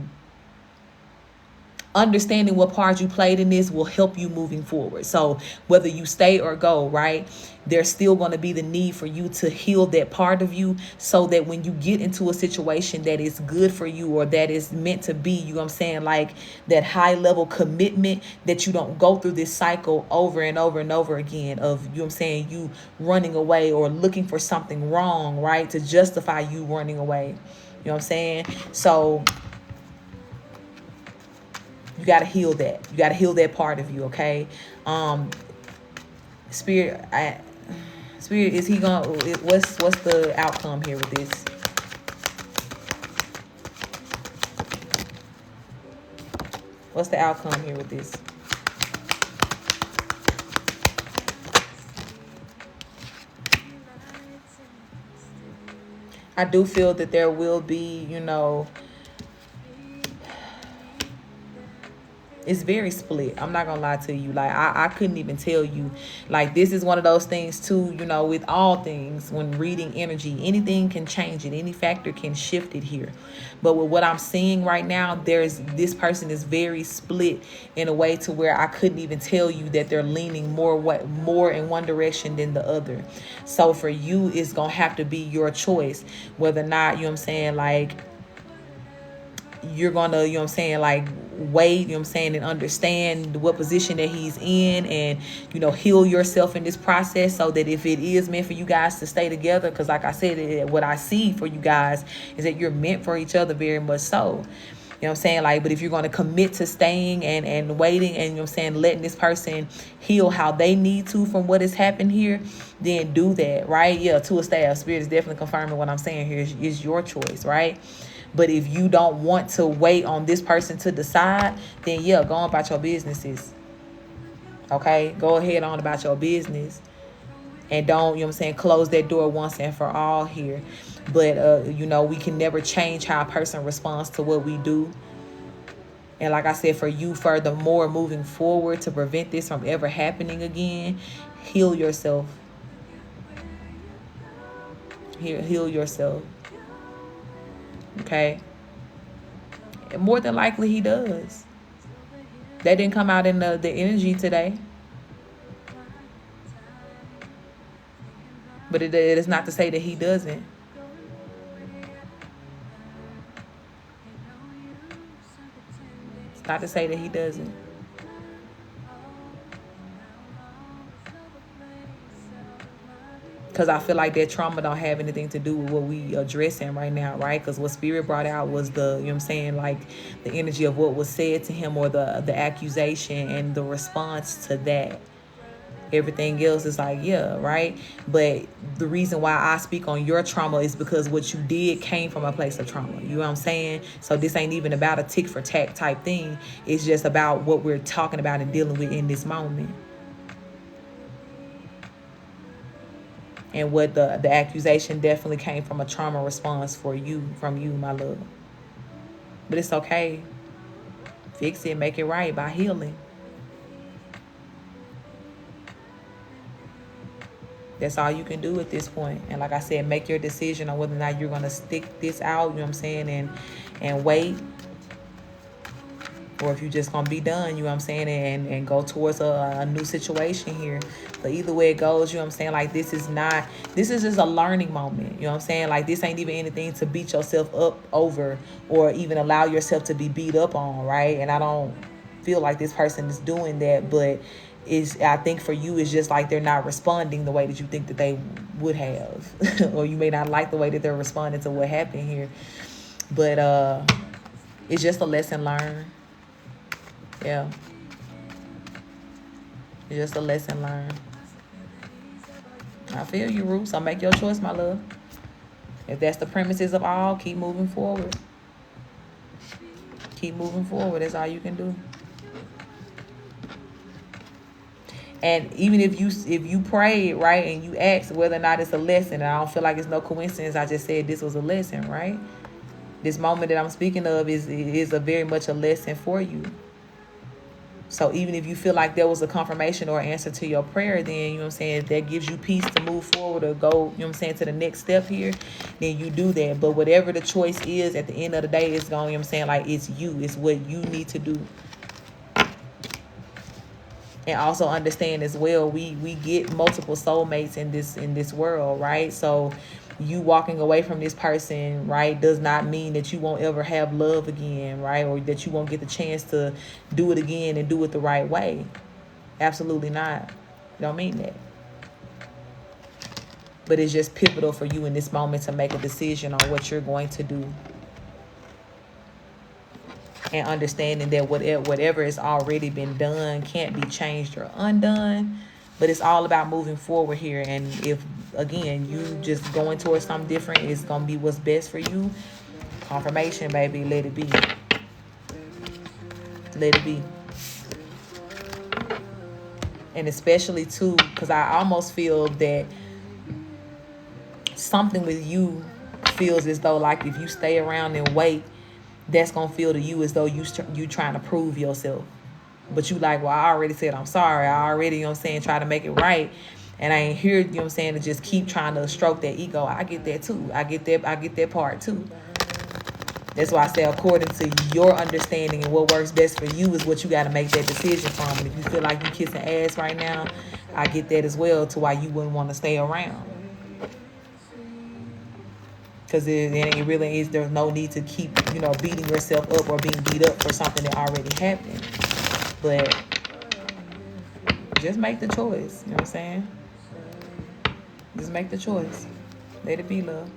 understanding what part you played in this will help you moving forward. So whether you stay or go, right, there's still going to be the need for you to heal that part of you, so that when you get into a situation that is good for you or that is meant to be, you know what I'm saying, like that high level commitment, that you don't go through this cycle over and over and over again of, you know what I'm saying, you running away or looking for something wrong, right, to justify you running away. You know what I'm saying? So you got to heal that. You got to heal that part of you, okay? Spirit, Spirit, is he going to, what's the outcome here with this? What's the outcome here with this? I do feel that there will be, you know, it's very split. I'm not gonna lie to you. Like I couldn't even tell you. Like this is one of those things too, you know, with all things, when reading energy, anything can change it. Any factor can shift it here. But with what I'm seeing right now, this person is very split in a way to where I couldn't even tell you that they're leaning more in one direction than the other. So for you, it's gonna have to be your choice whether or not, you know what I'm saying, like you're gonna, you know what I'm saying, like wait, you know what I'm saying, and understand what position that he's in, and, you know, heal yourself in this process, so that if it is meant for you guys to stay together, because like I said, what I see for you guys is that you're meant for each other very much so. You know what I'm saying? Like, but if you're going to commit to staying and waiting and, you know what I'm saying, letting this person heal how they need to from what has happened here, then do that, right? Yeah, to a staff. Spirit is definitely confirming what I'm saying here is your choice, right? But if you don't want to wait on this person to decide, then yeah, go on about your businesses. Okay? Go ahead on about your business. And don't, you know what I'm saying, close that door once and for all here. But, you know, we can never change how a person responds to what we do. And like I said, for you, furthermore, moving forward to prevent this from ever happening again, heal yourself. Heal yourself. Okay? And more than likely he does. That didn't come out in the energy today. But it is not to say that he doesn't. It's not to say that he doesn't. Because I feel like that trauma don't have anything to do with what we addressing right now, right? Because what Spirit brought out was the, you know what I'm saying, like the energy of what was said to him, or the accusation and the response to that. Everything else is like, yeah, right? But the reason why I speak on your trauma is because what you did came from a place of trauma. You know what I'm saying? So this ain't even about a tick for tack type thing. It's just about what we're talking about and dealing with in this moment. And what the accusation definitely came from a trauma response from you, my love. But it's okay. Fix it, make it right by healing. That's all you can do at this point. And like I said, make your decision on whether or not you're going to stick this out, you know what I'm saying, and wait. Or if you're just going to be done, you know what I'm saying, and go towards a new situation here. But either way it goes, you know what I'm saying, like this is just a learning moment. You know what I'm saying? Like this ain't even anything to beat yourself up over or even allow yourself to be beat up on, right? And I don't feel like this person is doing that, but I think for you it's just like they're not responding the way that you think that they would have. Or you may not like the way that they're responding to what happened here. But it's just a lesson learned. Yeah. It's just a lesson learned. I feel you, Ruth. So make your choice, my love. If that's the premises of all, keep moving forward. Keep moving forward. That's all you can do. And even if you prayed, right, and you asked whether or not it's a lesson, and I don't feel like it's no coincidence, I just said this was a lesson, right? This moment that I'm speaking of is a very much a lesson for you. So even if you feel like there was a confirmation or answer to your prayer, then, you know what I'm saying, that gives you peace to move forward or go, you know what I'm saying, to the next step here, then you do that. But whatever the choice is, at the end of the day, it's going, you know what I'm saying, like it's you. It's what you need to do. And also understand as well, we get multiple soulmates in this world, right? So you walking away from this person, right, does not mean that you won't ever have love again, right? Or that you won't get the chance to do it again and do it the right way. Absolutely not. Don't mean that. But it's just pivotal for you in this moment to make a decision on what you're going to do. And understanding that whatever has already been done can't be changed or undone. But it's all about moving forward here. And if, again, you just going towards something different is going to be what's best for you, confirmation, baby, let it be. Let it be. And especially, too, because I almost feel that something with you feels as though, like, if you stay around and wait, that's going to feel to you as though you trying to prove yourself. But you like, well, I already said I'm sorry. I already, you know what I'm saying, try to make it right. And I ain't here, you know what I'm saying, to just keep trying to stroke that ego. I get that too. I get that part too. That's why I say according to your understanding and what works best for you is what you got to make that decision from. And if you feel like you kissing ass right now, I get that as well, to why you wouldn't want to stay around. Because it really is, there's no need to keep, beating yourself up or being beat up for something that already happened. But just make the choice. You know what I'm saying? Just make the choice. Let it be, love.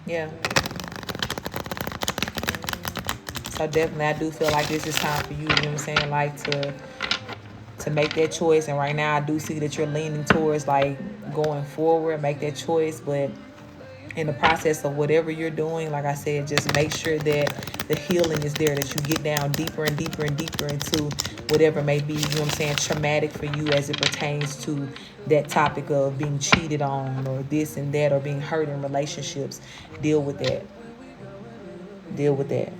Yeah. So definitely I do feel like this is time for you, you know what I'm saying, like to make that choice. And right now I do see that you're leaning towards like going forward, make that choice. But in the process of whatever you're doing, like I said, just make sure that the healing is there, that you get down deeper and deeper and deeper into whatever may be, you know what I'm saying, traumatic for you as it pertains to that topic of being cheated on or this and that, or being hurt in relationships. Deal with that. Deal with that.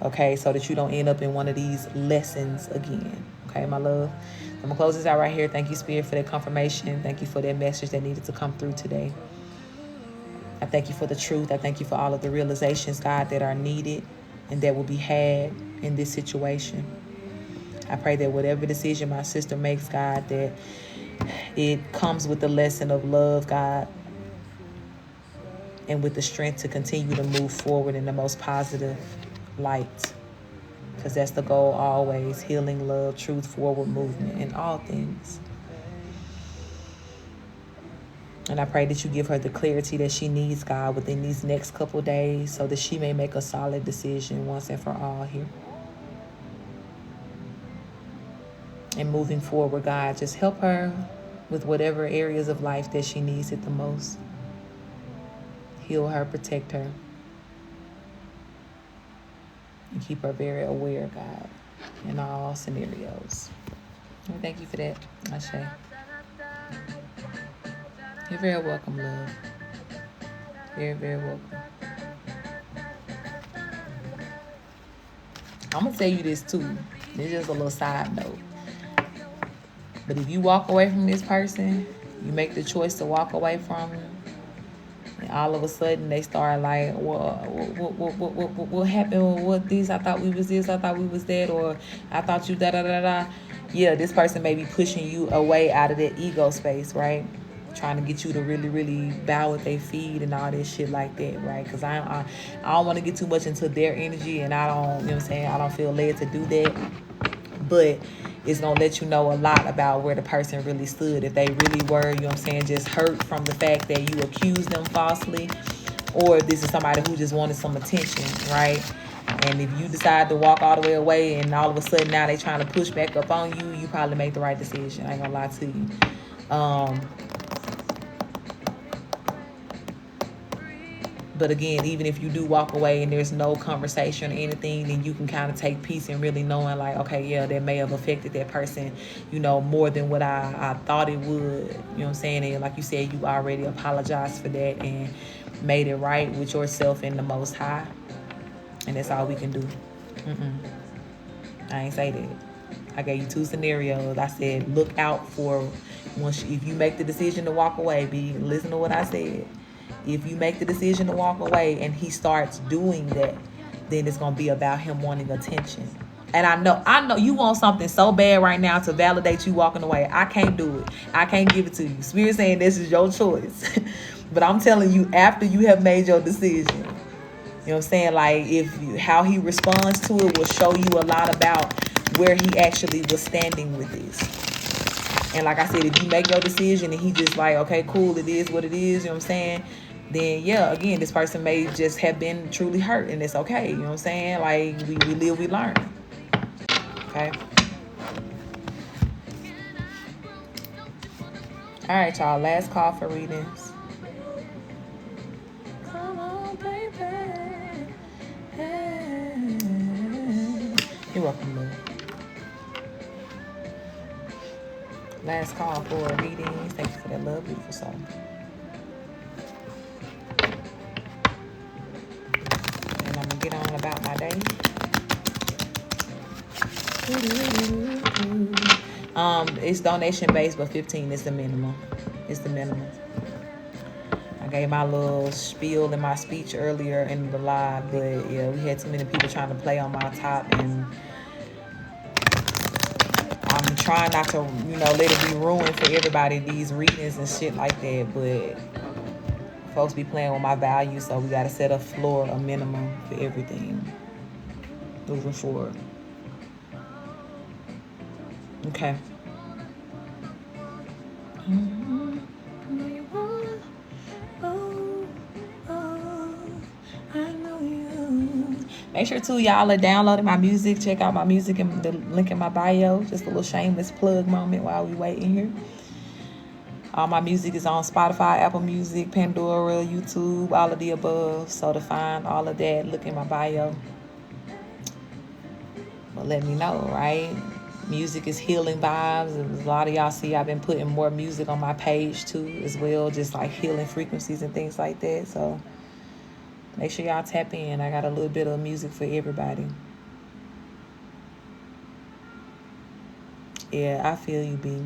Okay, so that you don't end up in one of these lessons again. Okay, my love. I'm going to close this out right here. Thank you, Spirit, for that confirmation. Thank you for that message that needed to come through today. I thank you for the truth. I thank you for all of the realizations, God, that are needed and that will be had in this situation. I pray that whatever decision my sister makes, God, that it comes with the lesson of love, God, and with the strength to continue to move forward in the most positive light. because that's the goal always: healing, love, truth, forward movement in all things. And I pray that you give her the clarity that she needs, God, within these next couple days, so that she may make a solid decision once and for all here. And moving forward, God, just help her with whatever areas of life that she needs it the most. Heal her, protect her, and keep her very aware, God, in all scenarios. And thank you for that, Ashe. You're very welcome, love. Very, very welcome. I'm going to tell you this too. It's just a little side note. But if you walk away from this person, you make the choice to walk away from them, and all of a sudden they start like, what happened? What this? I thought we was this. I thought we was that. Or I thought you da-da-da-da. Yeah, this person may be pushing you away out of that ego space, right? Trying to get you to really, really bow at their feet and all this shit like that, right? Because I don't want to get too much into their energy, and I don't, you know what I'm saying? I don't feel led to do that. But it's going to let you know a lot about where the person really stood. If they really were, you know what I'm saying, just hurt from the fact that you accused them falsely, or if this is somebody who just wanted some attention, right? And if you decide to walk all the way away and all of a sudden now they trying to push back up on you, you probably made the right decision. I ain't going to lie to you. But again, even if you do walk away and there's no conversation or anything, then you can kind of take peace in really knowing like, okay, yeah, that may have affected that person, you know, more than what I thought it would. You know what I'm saying? And like you said, you already apologized for that and made it right with yourself and the Most High. And that's all we can do. I ain't say that. I gave you two scenarios. I said, look out for if you make the decision to walk away, listen to what I said. If you make the decision to walk away and he starts doing that, then it's going to be about him wanting attention. And I know you want something so bad right now to validate you walking away. I can't do it. I can't give it to you. Spirit saying this is your choice. But I'm telling you, after you have made your decision, you know what I'm saying? Like, how he responds to it will show you a lot about where he actually was standing with this. And like I said, if you make your decision and he just like, okay, cool, it is what it is, you know what I'm saying? Then yeah, again, this person may just have been truly hurt, and it's okay, you know what I'm saying? Like, we live, we learn. Okay? All right, y'all, last call for readings. Come on, baby. Hey. You're welcome, love. Last call for readings. Thank you for that love, beautiful soul. And I'm gonna get on about my day. It's donation based, but 15 is the minimum. It's the minimum. I gave my little spiel in my speech earlier in the live, but yeah, we had too many people trying to play on my top, and I'm trying not to, let it be ruined for everybody, these readings and shit like that, but folks be playing with my values, so we got to set a floor, a minimum for everything moving forward. Okay. Make sure too, y'all are downloading my music. Check out my music and the link in my bio. Just a little shameless plug moment while we waiting here. All my music is on Spotify, Apple Music, Pandora, YouTube, all of the above. So to find all of that, look in my bio. But let me know, right? Music is healing vibes. A lot of y'all see I've been putting more music on my page too as well, just like healing frequencies and things like that. So make sure y'all tap in. I got a little bit of music for everybody. Yeah, I feel you, B.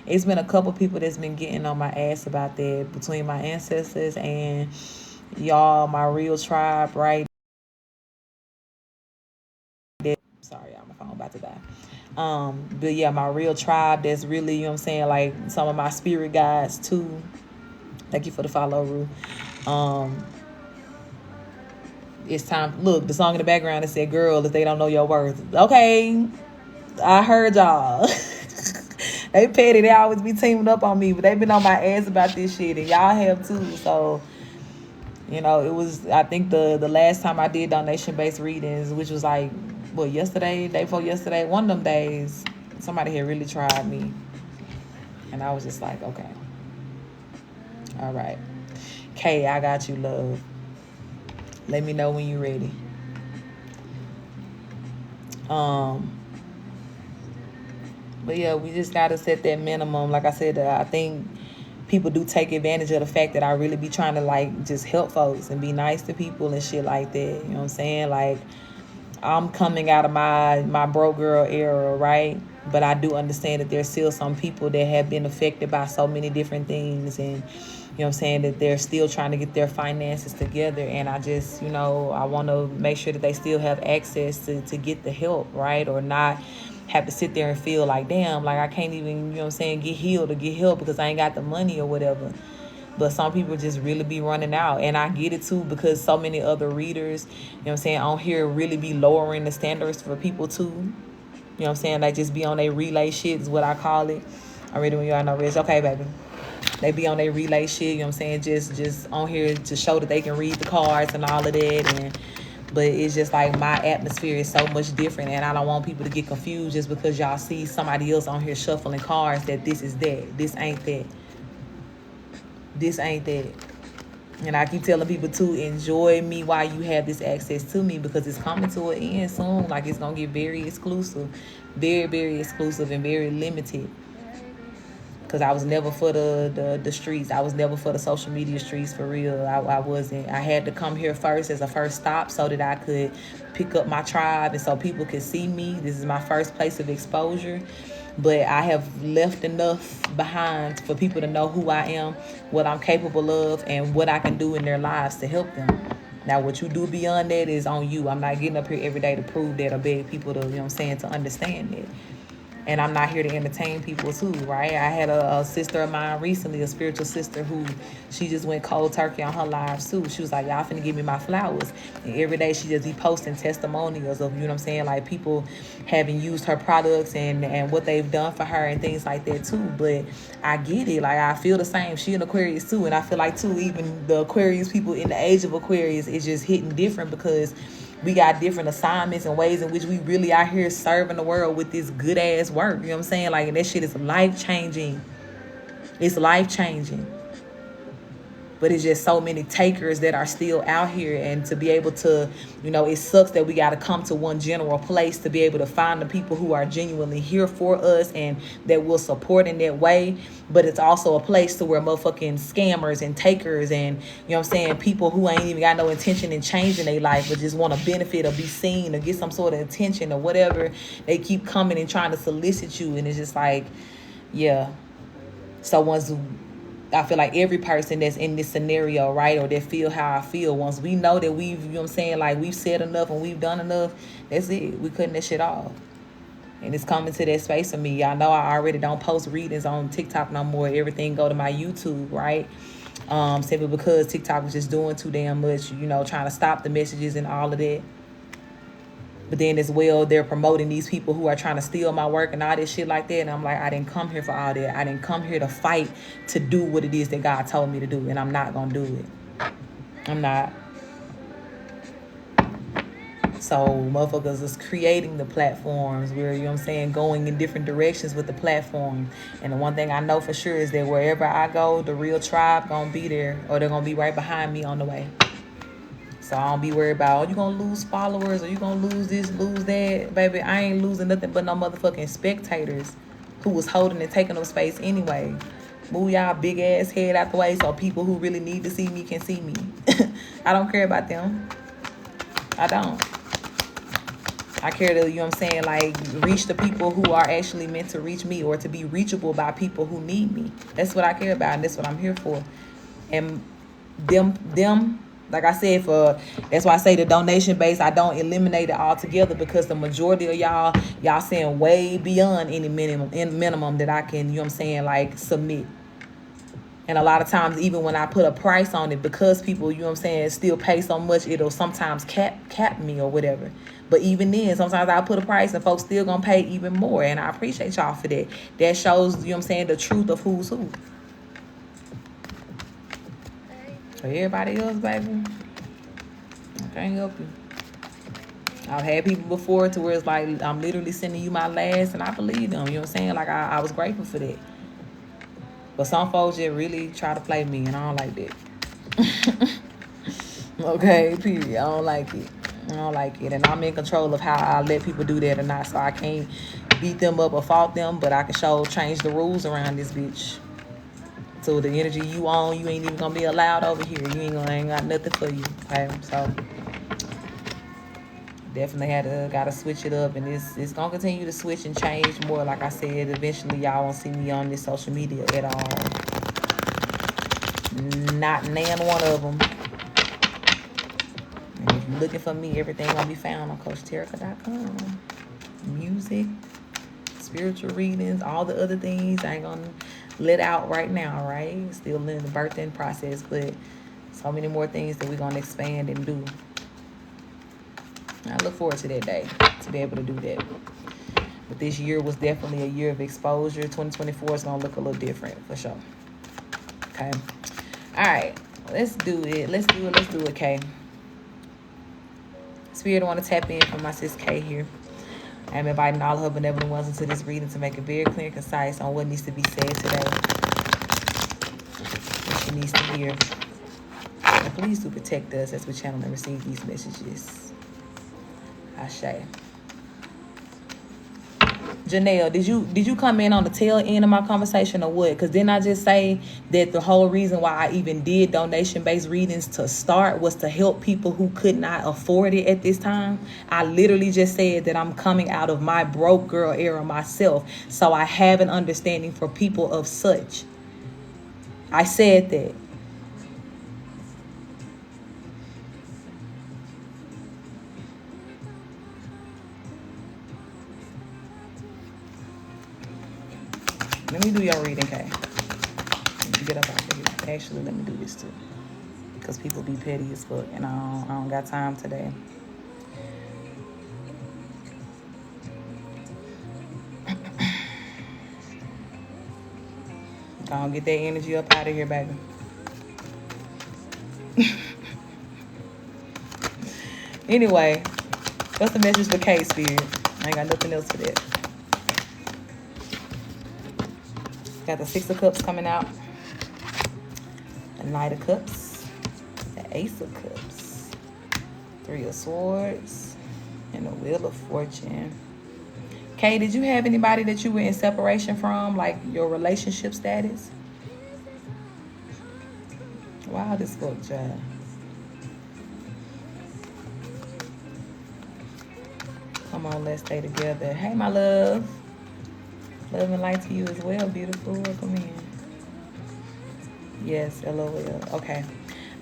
It's been a couple people that's been getting on my ass about that, between my ancestors and y'all, my real tribe, right? Sorry, y'all, my phone about to die. But yeah, my real tribe that's really, you know what I'm saying, like some of my spirit guides too. Thank you for the follow, Rue. it's time. Look, the song in the background that said, "Girl, if they don't know your worth." Okay, I heard y'all. They petty. They always be teaming up on me, but they been on my ass about this shit, and y'all have too. So, you know, it was. I think the last time I did donation based readings, which was like, what, yesterday, day before yesterday, one of them days, somebody had really tried me, and I was just like, okay, all right, Kay, I got you, love. Let me know when you're ready. But yeah, we just gotta set that minimum. Like I said, I think people do take advantage of the fact that I really be trying to like just help folks and be nice to people and shit like that. You know what I'm saying? Like, I'm coming out of my broke girl era, right? But I do understand that there's still some people that have been affected by so many different things, and you know what I'm saying, that they're still trying to get their finances together. And I just, you know, I want to make sure that they still have access to get the help, right? Or not have to sit there and feel like, damn, like I can't even, you know what I'm saying, get healed or get help because I ain't got the money or whatever. But some people just really be running out. And I get it too, because so many other readers, you know what I'm saying, on here really be lowering the standards for people too. You know what I'm saying? They just be on their relay shit is what I call it. I ready when you are no rich. Okay, baby. They be on their relay shit, you know what I'm saying? Just on here to show that they can read the cards and all of that. And but it's just like my atmosphere is so much different, and I don't want people to get confused just because y'all see somebody else on here shuffling cards that this is that. This ain't that. This ain't that. And I keep telling people to enjoy me while you have this access to me, because it's coming to an end soon. Like, it's going to get very exclusive. Very, very exclusive and very limited. Because I was never for the streets. I was never for the social media streets, for real. I wasn't. I had to come here first as a first stop so that I could pick up my tribe and so people could see me. This is my first place of exposure. But I have left enough behind for people to know who I am, what I'm capable of, and what I can do in their lives to help them. Now, what you do beyond that is on you. I'm not getting up here every day to prove that or beg people to, you know what I'm saying, to understand that. And I'm not here to entertain people too, right? I had a sister of mine recently, a spiritual sister, who she just went cold turkey on her lives too. She was like, y'all finna give me my flowers. And every day she just be posting testimonials of, you know what I'm saying, like people having used her products and what they've done for her and things like that too. But I get it. Like, I feel the same. She an Aquarius too. And I feel like too, even the Aquarius people in the age of Aquarius is just hitting different, because we got different assignments and ways in which we really out here serving the world with this good ass work. You know what I'm saying? Like, and that shit is life changing. It's life changing. But it's just so many takers that are still out here. And to be able to, you know, it sucks that we got to come to one general place to be able to find the people who are genuinely here for us and that will support in that way. But it's also a place to where motherfucking scammers and takers and, you know what I'm saying, people who ain't even got no intention in changing their life but just want to benefit or be seen or get some sort of attention or whatever, they keep coming and trying to solicit you. And it's just like, yeah. So once I feel like every person that's in this scenario, right, or that feel how I feel, once we know that we've, you know what I'm saying, like we've said enough and we've done enough, that's it. We cutting that shit off. And it's coming to that space for me. Y'all know I already don't post readings on TikTok no more. Everything go to my YouTube, right? Simply because TikTok was just doing too damn much, you know, trying to stop the messages and all of that. But then as well, they're promoting these people who are trying to steal my work and all this shit like that. And I'm like, I didn't come here for all that. I didn't come here to fight to do what it is that God told me to do. And I'm not going to do it. I'm not. So motherfuckers is creating the platforms where, you know what I'm saying, going in different directions with the platform. And the one thing I know for sure is that wherever I go, the real tribe going to be there, or they're going to be right behind me on the way. So I don't be worried about, oh, you gonna lose followers or you gonna lose this, lose that. Baby, I ain't losing nothing but no motherfucking spectators who was holding and taking up space anyway. Move y'all big ass head out the way so people who really need to see me can see me. I don't care about them. I don't. I care to, you know what I'm saying, like reach the people who are actually meant to reach me, or to be reachable by people who need me. That's what I care about, and that's what I'm here for. And them like I said, that's why I say the donation base, I don't eliminate it altogether, because the majority of y'all saying way beyond any minimum that I can, you know what I'm saying, like submit. And a lot of times, even when I put a price on it, because people, you know what I'm saying, still pay so much, it'll sometimes cap me or whatever. But even then, sometimes I put a price and folks still gonna pay even more. And I appreciate y'all for that. That shows, you know what I'm saying, the truth of who's who. For everybody else, baby, I can't help you. I've had people before to where it's like, I'm literally sending you my last, and I believe them. You know what I'm saying? Like, I was grateful for that. But some folks just really try to play me, and I don't like that. Okay, period. I don't like it. I don't like it. And I'm in control of how I let people do that or not. So I can't beat them up or fault them, but I can change the rules around this bitch. So the energy you own, you ain't even gonna be allowed over here. Ain't got nothing for you. Okay, so definitely gotta switch it up, and it's gonna continue to switch and change more. Like I said, eventually y'all won't see me on this social media at all. Not nan one of them. And if you're looking for me, everything gonna be found on CoachTerrica.com. Music, spiritual readings, all the other things I ain't gonna let out right now, right? Still in the birthing process, but so many more things that we're gonna expand and do. I look forward to that day, to be able to do that. But this year was definitely a year of exposure. 2024 is gonna look a little different for sure. Okay. All right. Let's do it. Let's do it, Kay. Spirit, I want to tap in for my sis Kay here. I am inviting all of her benevolent ones into this reading to make it very clear and concise on what needs to be said today. What she needs to hear. And please do protect us as we channel and receive these messages. Ashe. Janelle, did you come in on the tail end of my conversation or what? Because didn't I just say that the whole reason why I even did donation-based readings to start was to help people who could not afford it at this time? I literally just said that I'm coming out of my broke girl era myself, so I have an understanding for people of such. I said that. Let me do your reading, Kay. Get up out of here. Actually, let me do this too. Because people be petty as fuck, and I don't got time today. Gonna get that energy up out of here, baby. Anyway, what's the message for Kay, Spirit? I ain't got nothing else for that. Got the 6 of Cups coming out. The Knight of Cups. The Ace of Cups. 3 of Swords. And the Wheel of Fortune. Kay, did you have anybody that you were in separation from? Like your relationship status? Wow, this book, child. Come on, let's stay together. Hey, my love. Love and light to you as well, beautiful. Welcome in. Yes, LOL. Okay.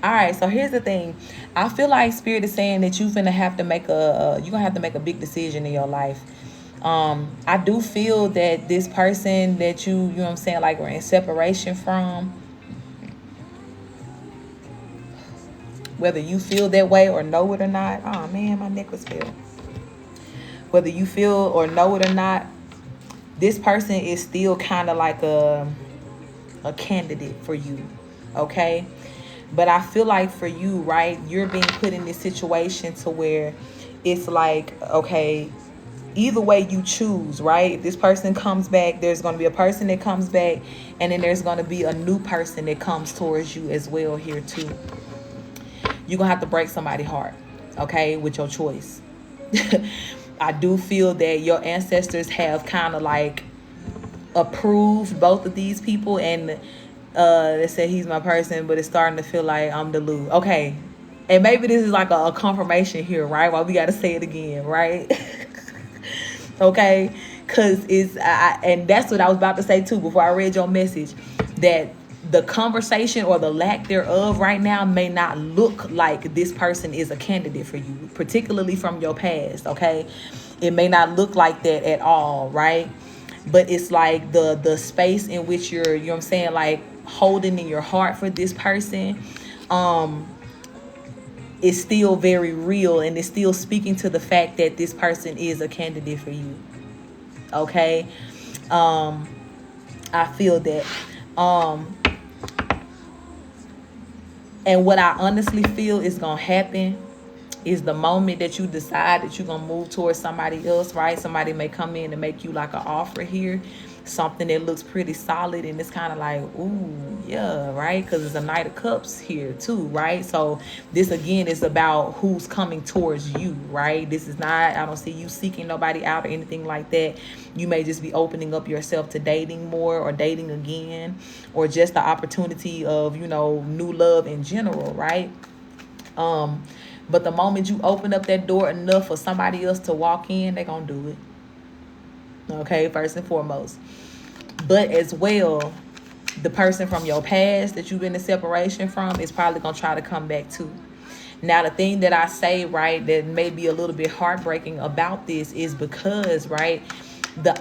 All right, so here's the thing. I feel like Spirit is saying that you're gonna have to make a big decision in your life. I do feel that this person that you know what I'm saying, like, we're in separation from, whether you feel that way or know it or not. Oh man, my necklace fell. Whether you feel or know it or not, this person is still kind of like a candidate for you, okay? But I feel like for you, right, you're being put in this situation to where it's like, okay, either way you choose, right? If this person comes back, there's going to be a person that comes back, and then there's going to be a new person that comes towards you as well here too. You're going to have to break somebody's heart, okay, with your choice. I do feel that your ancestors have kind of like approved both of these people, and they said he's my person, but it's starting to feel like I'm the Lou. Okay. And maybe this is like a confirmation here, right? Why we got to say it again, right? Okay. Because and that's what I was about to say too before I read your message, that the conversation or the lack thereof right now may not look like this person is a candidate for you, particularly from your past, okay? It may not look like that at all, right? But it's like the space in which you're, you know what I'm saying, like holding in your heart for this person is still very real, and it's still speaking to the fact that this person is a candidate for you. Okay. I feel that. And what I honestly feel is gonna happen is the moment that you decide that you're gonna move towards somebody else, right? Somebody may come in and make you like an offer here, something that looks pretty solid, and it's kind of like, ooh, yeah, right? Because it's a Knight of Cups here too, right? So this again is about who's coming towards you, right? This is not, I don't see you seeking nobody out or anything like that. You may just be opening up yourself to dating more or dating again, or just the opportunity of, new love in general, right? But the moment you open up that door enough for somebody else to walk in, they're going to do it. Okay, first and foremost. But as well, the person from your past that you've been in separation from is probably going to try to come back too. Now, the thing that I say, right, that may be a little bit heartbreaking about this is because, right, the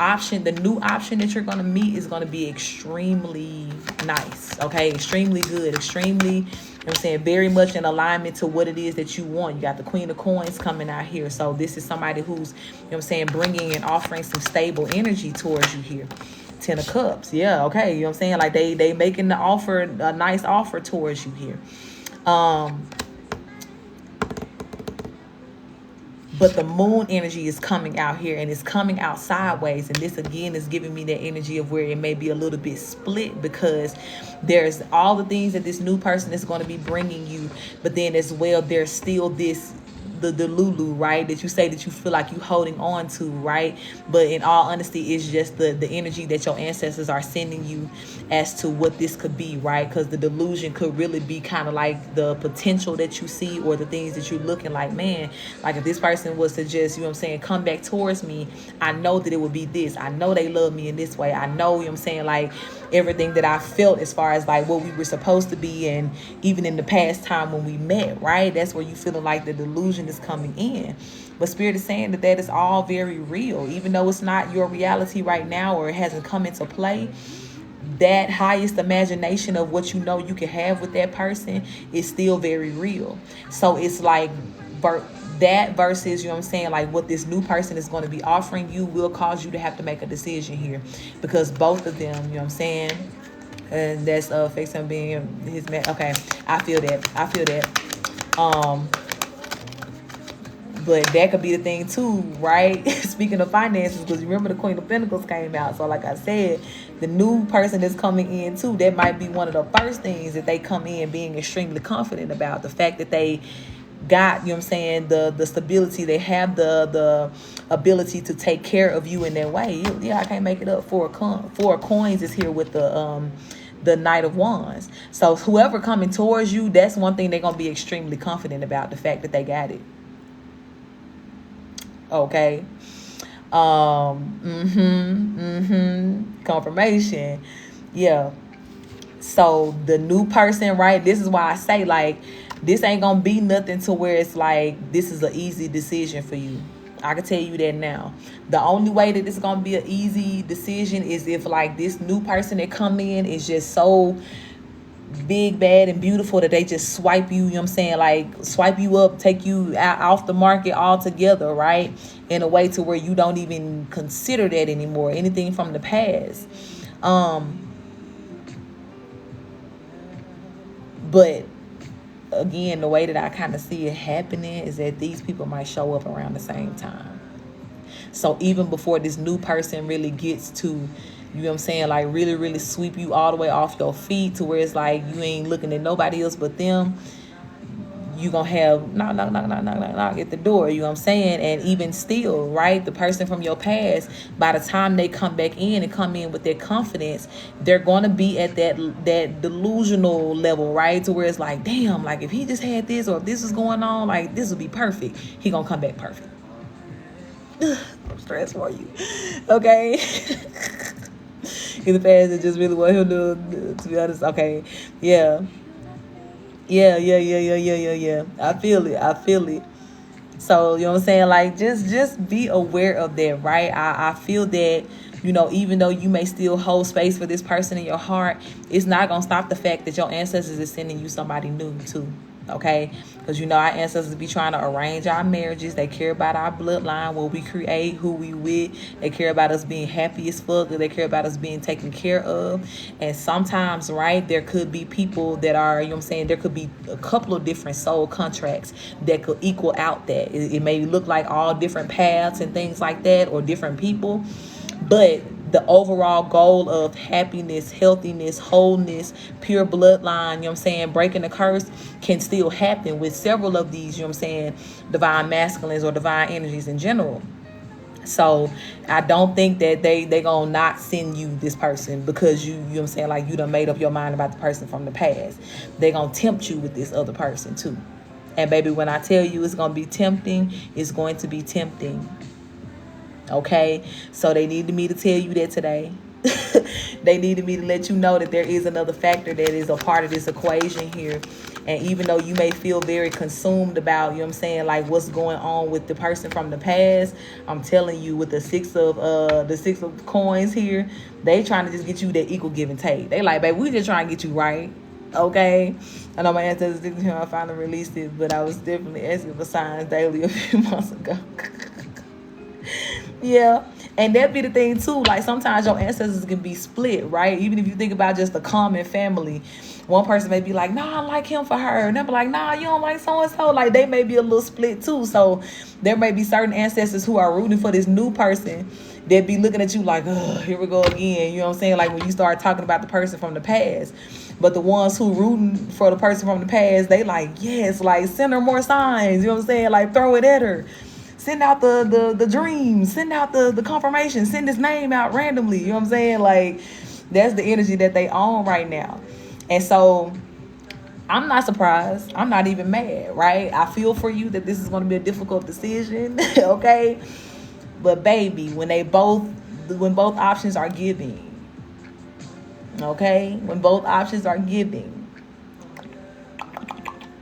new option that you're going to meet is going to be extremely nice, okay? Extremely good, extremely, I'm saying, very much in alignment to what it is that you want. You got the Queen of Coins coming out here. So this is somebody who's, I'm saying, bringing and offering some stable energy towards you here. 10 of Cups. Yeah, okay. You know what I'm saying? Like they making the offer, a nice offer towards you here. But the moon energy is coming out here, and it's coming out sideways. And this again is giving me that energy of where it may be a little bit split, because there's all the things that this new person is going to be bringing you. But then as well, there's still this, the Lulu, right, that you say that you feel like you holding on to, right? But in all honesty, it's just the energy that your ancestors are sending you as to what this could be, right? Because the delusion could really be kind of like the potential that you see, or the things that you're looking like, man, like if this person was to just, come back towards me, I know that it would be this. I know they love me in this way. I know, like everything that I felt as far as like what we were supposed to be, and even in the past time when we met, right? That's where you feeling like the delusion is coming in. But Spirit is saying that is all very real, even though it's not your reality right now, or it hasn't come into play. That highest imagination of what you can have with that person is still very real. So it's like that versus, like what this new person is going to be offering you will cause you to have to make a decision here, because both of them, and that's fixing being his man. Okay, I feel that. But that could be the thing too, right? Speaking of finances, because you remember the Queen of Pentacles came out. So like I said, the new person that's coming in too, that might be one of the first things that they come in being extremely confident about. The fact that they got, the stability, they have the ability to take care of you in that way. Yeah, I can't make it up. Four of Coins is here with the Knight of Wands. So whoever coming towards you, that's one thing they're going to be extremely confident about, the fact that they got it. Okay. Confirmation. Yeah. So the new person, right? This is why I say, like, this ain't gonna be nothing to where it's like this is an easy decision for you. I can tell you that now. The only way that this is gonna be an easy decision is if like this new person that come in is just so big, bad, and beautiful that they just swipe you, like swipe you up, take you out off the market altogether, right? In a way to where you don't even consider that anymore, anything from the past. But again, the way that I kind of see it happening is that these people might show up around the same time. So even before this new person really gets to, like really, really sweep you all the way off your feet to where it's like you ain't looking at nobody else but them, you gonna have knock at the door, and even still, right, the person from your past, by the time they come back in and come in with their confidence, they're gonna be at that delusional level, right, to where it's like, damn, like if he just had this, or if this is going on, like this would be perfect. He gonna come back perfect. I'm stressed for you. Okay. In the past, it just really what he'll do, to be honest. Okay. Yeah. Yeah. I feel it. So, like, just be aware of that, right? I feel that You know, even though you may still hold space for this person in your heart, it's not going to stop the fact that your ancestors is sending you somebody new too. Okay, because you know our ancestors be trying to arrange our marriages. They care about our bloodline, what we create, who we with. They care about us being happy as fuck. They care about us being taken care of. And sometimes, right, there could be people that are, you know what I'm saying, there could be a couple of different soul contracts that could equal out that. It may look like all different paths and things like that, or different people, but the overall goal of happiness, healthiness, wholeness, pure bloodline, you know what I'm saying, breaking the curse can still happen with several of these, you know what I'm saying, divine masculines or divine energies in general. So I don't think that they gonna not send you this person because you know what I'm saying, like you done made up your mind about the person from the past. They gonna tempt you with this other person too. And baby, when I tell you it's gonna be tempting, it's going to be tempting. Okay, so they needed me to tell you that today. They needed me to let you know that there is another factor that is a part of this equation here. And even though you may feel very consumed about, you know what I'm saying, like what's going on with the person from the past, I'm telling you, with the six of coins here, they trying to just get you that equal give and take. They like, baby, we just trying to get you right. Okay, I know my ancestors didn't hear I finally released it, but I was definitely asking for signs daily a few months ago. Yeah, and that be the thing too. Like sometimes your ancestors can be split, right? Even if you think about just a common family, one person may be like, "Nah, I like him for her," and they'll be like, "Nah, you don't like so and so." Like they may be a little split too. So there may be certain ancestors who are rooting for this new person that be looking at you like, "Oh, here we go again." You know what I'm saying? Like when you start talking about the person from the past. But the ones who rooting for the person from the past, they like, yes, like send her more signs. You know what I'm saying? Like throw it at her. Send out the dreams, send out the confirmation, send his name out randomly. You know what I'm saying? Like that's the energy that they own right now. And so I'm not surprised. I'm not even mad, right? I feel for you that this is going to be a difficult decision, okay? But baby, when both options are giving, okay? When both options are giving,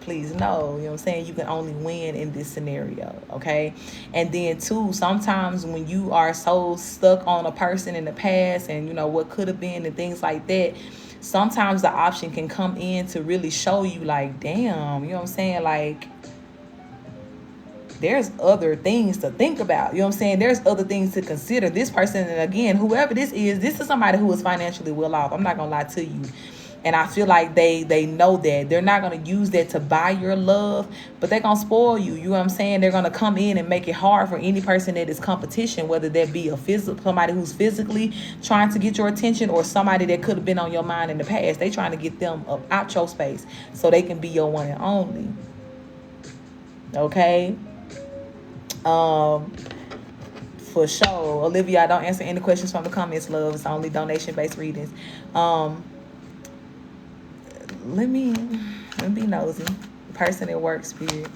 please know, you know what I'm saying, you can only win in this scenario, okay? And then too, sometimes when you are so stuck on a person in the past and you know what could have been and things like that, sometimes the option can come in to really show you like, damn, you know what I'm saying, like there's other things to think about. You know what I'm saying? There's other things to consider. This person, and again, whoever this is somebody who is financially well off. I'm not gonna lie to you. And I feel like they know that. They're not going to use that to buy your love, but they're going to spoil you. You know what I'm saying? They're going to come in and make it hard for any person that is competition, whether that be somebody who's physically trying to get your attention or somebody that could have been on your mind in the past. They trying to get them up out your space so they can be your one and only. Okay? For sure. Olivia, I don't answer any questions from the comments, love. It's only donation-based readings. Let me be nosy. Person at work, spirit.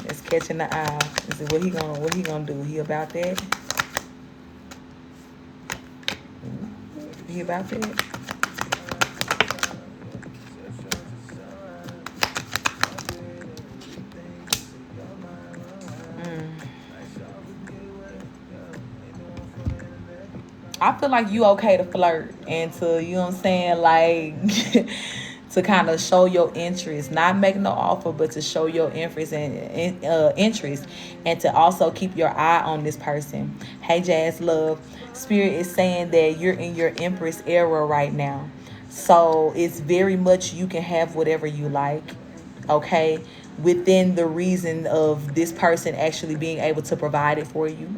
It's catching the eye. Is it what he gonna do? He about that? He about that? I feel like you okay to flirt and to, you know what I'm saying, like to kind of show your interest, not make no offer, but to show your interest and to also keep your eye on this person. Hey, Jazz Love, Spirit is saying that you're in your Empress era right now. So it's very much you can have whatever you like, okay, within the reason of this person actually being able to provide it for you.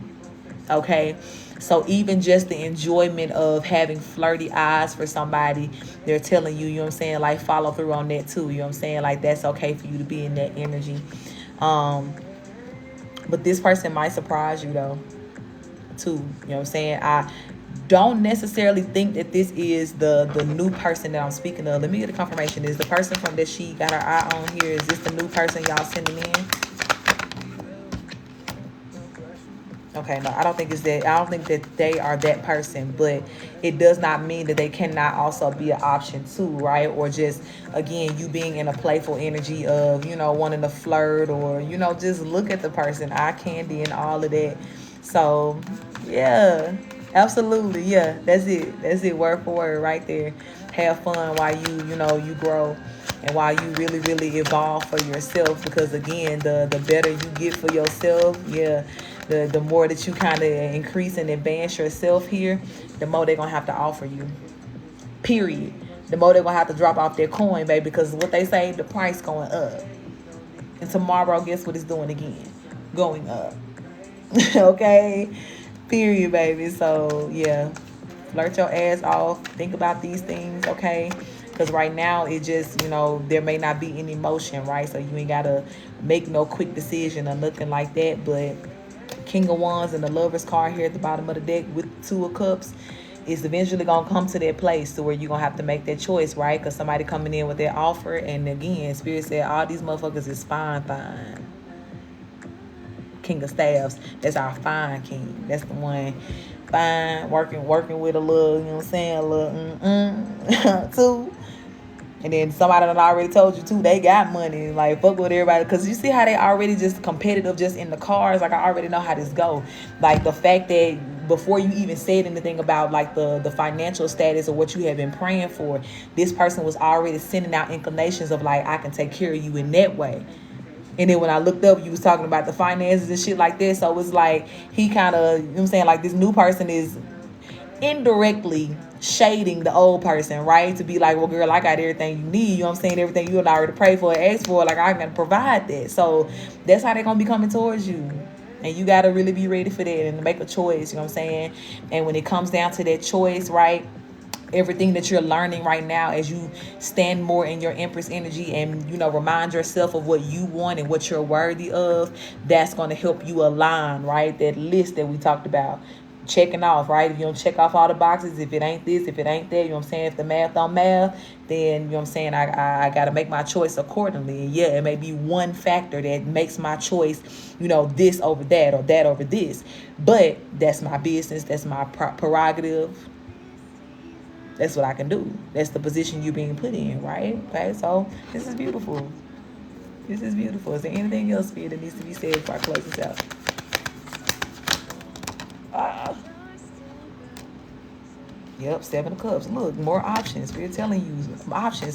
Okay, so even just the enjoyment of having flirty eyes for somebody, they're telling you, you know what I'm saying, like follow through on that too. You know what I'm saying, like that's okay for you to be in that energy. But this person might surprise you though too. You know what I'm saying? I don't necessarily think that this is the new person that I'm speaking of. Let me get a confirmation. Is the person from that she got her eye on here, is this the new person y'all sending in? Okay, no, I don't think it's that. I don't think that they are that person, but it does not mean that they cannot also be an option too, right? Or just, again, you being in a playful energy of, you know, wanting to flirt or, you know, just look at the person, eye candy and all of that. So, yeah, absolutely. Yeah, that's it. That's it, word for word right there. Have fun while you grow, and while you really, really evolve for yourself. Because again, the better you get for yourself, yeah, the more that you kind of increase and advance yourself here, the more they're going to have to offer you. Period. The more they're going to have to drop off their coin, baby, because what they say, the price going up. And tomorrow, guess what it's doing again? Going up. Okay? Period, baby. So, yeah. Flirt your ass off. Think about these things, okay? Because right now, it just, there may not be any motion, right? So you ain't got to make no quick decision or nothing like that. But King of Wands and the Lover's card here at the bottom of the deck with Two of Cups is eventually going to come to that place to where you're going to have to make that choice, right? Because somebody coming in with their offer. And again, Spirit said all these motherfuckers is fine. King of Staffs, that's our fine king. That's the one fine, working with a little, you know what I'm saying, a little too. And then somebody done already told you too, they got money. Like, fuck with everybody. Because you see how they already just competitive just in the cars. Like, I already know how this go. Like, the fact that before you even said anything about, like, the financial status or what you have been praying for, this person was already sending out inclinations of, like, I can take care of you in that way. And then when I looked up, you was talking about the finances and shit like that. So it's like he kind of, you know what I'm saying, like this new person is indirectly shading the old person, right? To be like, well, girl, I got everything you need. You know what I'm saying? Everything you and I already prayed for and asked for, like, I can provide that. So that's how they're going to be coming towards you. And you got to really be ready for that and make a choice, you know what I'm saying? And when it comes down to that choice, right? Everything that you're learning right now as you stand more in your Empress energy and remind yourself of what you want and what you're worthy of, that's going to help you align, right? That list that we talked about, checking off, right? If you don't check off all the boxes, if it ain't this, if it ain't that, you know what I'm saying, if the math don't math, then you know what I'm saying, I got to make my choice accordingly. And yeah, it may be one factor that makes my choice, this over that or that over this, but that's my business, that's my prerogative. That's what I can do. That's the position you're being put in, right? Okay, so this is beautiful. This is beautiful. Is there anything else, Spirit, that needs to be said before I close this out? Yep, Seven of Cups. Look, more options. We're telling you, options.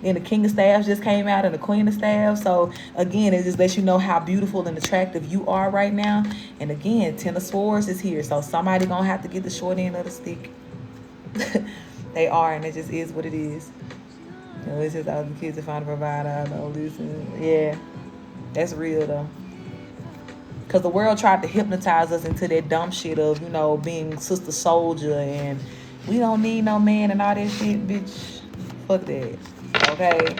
Then the King of Staffs just came out and the Queen of Staffs. So, again, it just lets you know how beautiful and attractive you are right now. And, again, Ten of Swords is here. So, somebody going to have to get the short end of the stick. They are, and it just is what it is. It's just all the kids to find a provider. I know, listen. Yeah, that's real, though. Because the world tried to hypnotize us into that dumb shit of, being sister soldier and we don't need no man and all that shit, bitch. Fuck that. Okay?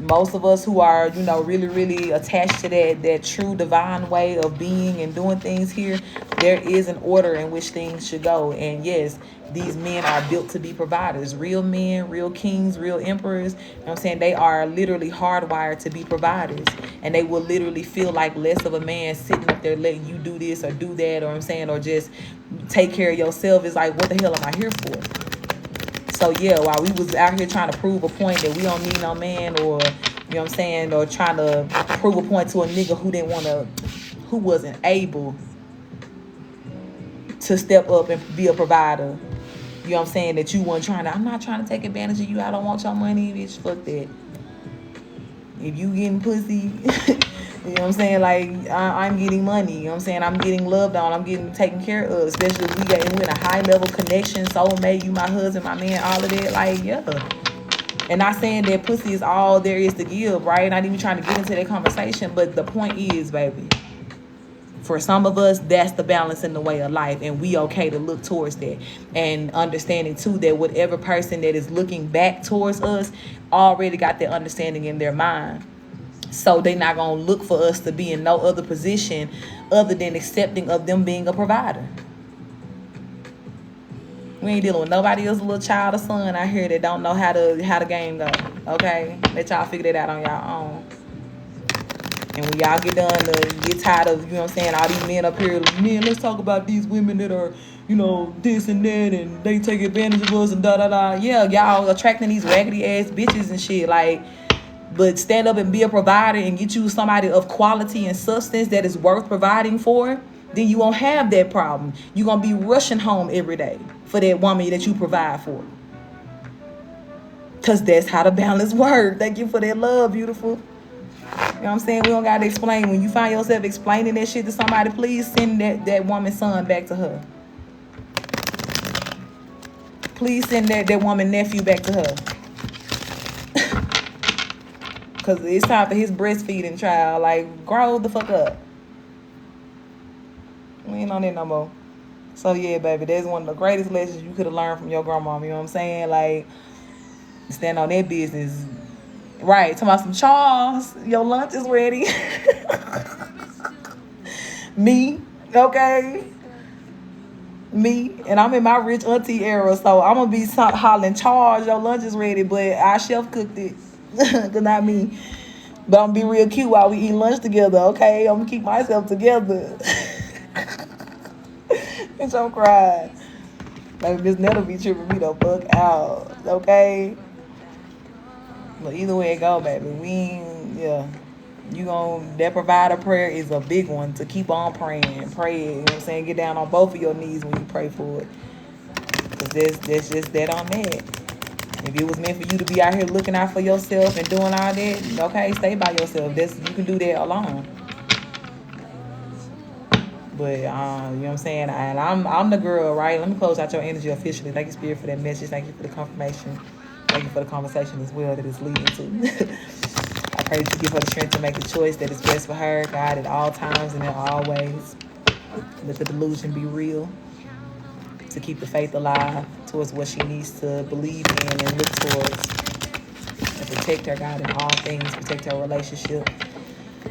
Most of us who are, really, really attached to that true divine way of being and doing things here, there is an order in which things should go. And yes, these men are built to be providers. Real men, real kings, real emperors. You know what I'm saying? They are literally hardwired to be providers. And they will literally feel like less of a man sitting up there letting you do this or do that, or I'm saying, or just take care of yourself. It's like, what the hell am I here for? So yeah, while we was out here trying to prove a point that we don't need no man, or you know what I'm saying, or trying to prove a point to a nigga who wasn't able to step up and be a provider. You know what I'm saying? That you weren't I'm not trying to take advantage of you. I don't want your money, bitch. Fuck that. If you getting pussy, you know what I'm saying? Like, I'm getting money. You know what I'm saying? I'm getting loved on. I'm getting taken care of. Especially if we're in a high level connection, soulmate, you my husband, my man, all of that. Like, yeah. And not saying that pussy is all there is to give, right? Not even trying to get into that conversation. But the point is, baby, for some of us, that's the balance in the way of life. And we okay to look towards that. And understanding, too, that whatever person that is looking back towards us already got that understanding in their mind. So they're not going to look for us to be in no other position other than accepting of them being a provider. We ain't dealing with nobody else's little child or son out here that don't know how the game go. Okay? Let y'all figure that out on y'all own. And when y'all get done to get tired of, you know what I'm saying, all these men up here, man, let's talk about these women that are, this and that, and they take advantage of us and da-da-da. Yeah, y'all attracting these raggedy ass bitches and shit. Like, but stand up and be a provider and get you somebody of quality and substance that is worth providing for, then you won't have that problem. You're going to be rushing home every day for that woman that you provide for. Because that's how the balance works. Thank you for that love, beautiful. You know what I'm saying? We don't got to explain. When you find yourself explaining that shit to somebody, please send that woman's son back to her. Please send that woman nephew back to her. Because it's time for his breastfeeding trial. Like, grow the fuck up. We ain't on that no more. So, yeah, baby, that's one of the greatest lessons you could have learned from your grandma. You know what I'm saying? Like, stand on that business. Right. Talking about some Charles, your lunch is ready. Me. Okay. Me. And I'm in my rich auntie era. So, I'm going to be hollering, Charles, your lunch is ready. But our chef cooked it. Because not me. But I'm going to be real cute while we eat lunch together. Okay. I'm going to keep myself together. Bitch, I'm crying. Baby, Miss Nettle be tripping me the fuck out. Okay? But either way it go, baby, that provider prayer is a big one to keep on praying. Pray, you know what I'm saying? Get down on both of your knees when you pray for it. Because that's just that on that. If it was meant for you to be out here looking out for yourself and doing all that, okay, stay by yourself. You can do that alone. But, you know what I'm saying? And I'm the girl, right? Let me close out your energy officially. Thank you, Spirit, for that message. Thank you for the confirmation. Thank you for the conversation as well that it's leading to. I pray that you give her the strength to make the choice that is best for her, God, at all times and in all ways. Let the delusion be real. To keep the faith alive towards what she needs to believe in and look towards. And protect her, God, in all things. Protect her relationship.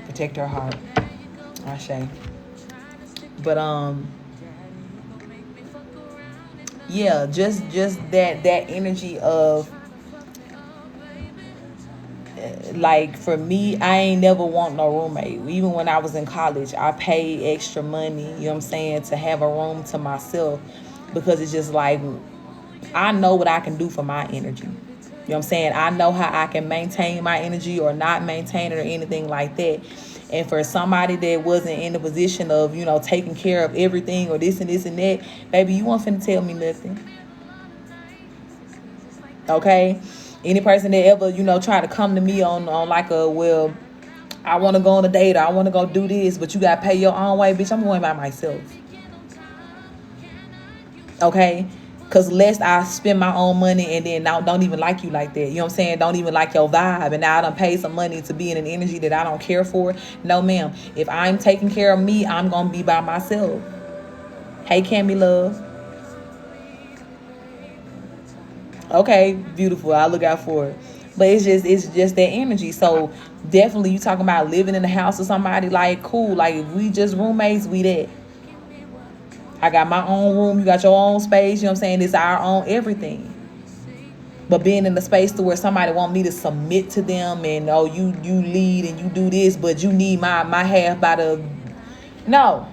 Protect her heart. Ashe. But yeah, just that energy of, like, for me, I ain't never want no roommate. Even when I was in college, I paid extra money, you know what I'm saying, to have a room to myself, because it's just like, I know what I can do for my energy. You know what I'm saying? I know how I can maintain my energy or not maintain it or anything like that. And for somebody that wasn't in the position of, you know, taking care of everything or this and this and that, baby, you weren't finna tell me nothing. Okay? Any person that ever, you know, try to come to me on like a, well, I want to go on a date or I want to go do this, but you got to pay your own way, bitch, I'm going by myself. Okay? Because lest I spend my own money and then now don't even like you like that. You know what I'm saying? Don't even like your vibe. And now I done paid some money to be in an energy that I don't care for. No, ma'am. If I'm taking care of me, I'm going to be by myself. Hey, Cammy love. Okay, beautiful. I'll look out for it. But it's just that energy. So definitely you talking about living in the house with somebody, like, cool. Like, if we just roommates, we that. I got my own room. You got your own space. You know what I'm saying? It's our own everything. But being in the space to where somebody want me to submit to them and, oh, you lead and you do this, but you need my half by the... No.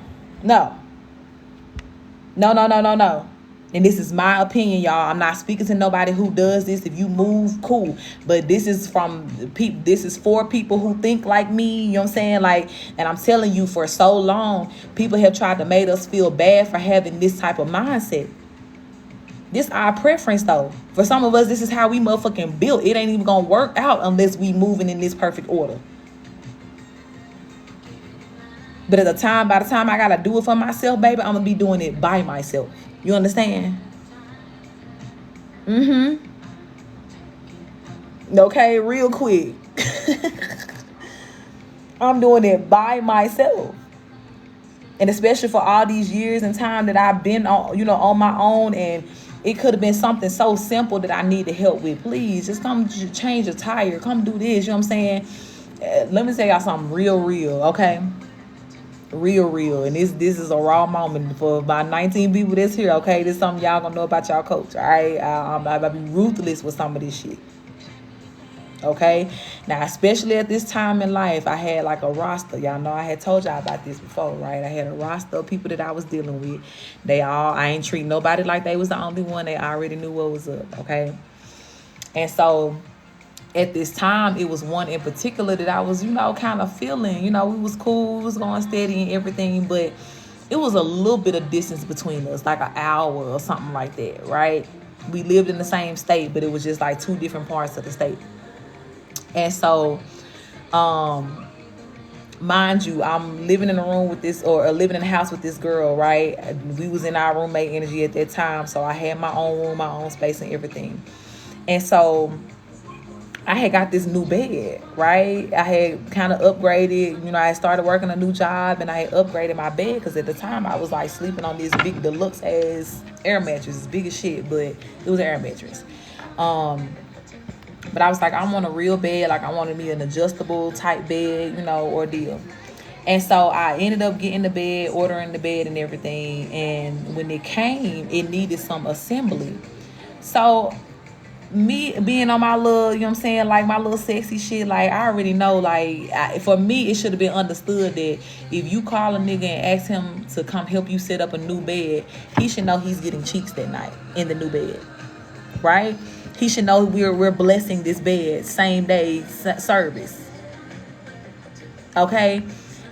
And this is my opinion, y'all. I'm not speaking to nobody who does this. If you move, cool. But this is for people who think like me, you know what I'm saying? Like, and I'm telling you, for so long, people have tried to make us feel bad for having this type of mindset. This our preference, though. For some of us, this is how we motherfucking built. It ain't even gonna work out unless we moving in this perfect order. But by the time I gotta do it for myself, baby, I'm gonna be doing it by myself. You understand? Okay, real quick. I'm doing it by myself. And especially for all these years and time that I've been on, you know, on my own, and it could have been something so simple that I need to help with. Please, just come change a tire. Come do this. You know what I'm saying? Let me tell y'all something real, okay? Real. And this is a raw moment for about 19 people that's here, okay? This is something y'all gonna know about y'all coach, all right? I'll be ruthless with some of this shit. Okay, now especially at this time in life, I had like a roster. Y'all know I had told y'all about this before, right? I had a roster of people that I was dealing with. I ain't treat nobody like they was the only one. They already knew what was up, okay? And so at this time, it was one in particular that I was, kind of feeling. We was cool, we was going steady and everything, but it was a little bit of distance between us, like an hour or something like that, right? We lived in the same state, but it was just like two different parts of the state. And so, mind you, I'm living in a room with this, or living in a house with this girl, right? We was in our roommate energy at that time, so I had my own room, my own space and everything. And so I had got this new bed, right? I had kind of upgraded, I had started working a new job, and I had upgraded my bed because at the time I was like sleeping on this big deluxe ass air mattress, big as shit, but it was an air mattress. But I was like, I want a real bed, like I wanted me an adjustable type bed, ordeal. And so I ended up getting the bed, ordering the bed and everything. And when it came, it needed some assembly. So me being on my little, like my little sexy shit, like I already know, like for me, it should have been understood that if you call a nigga and ask him to come help you set up a new bed, he should know he's getting cheeks that night in the new bed, right? He should know we're blessing this bed, same day service. Okay?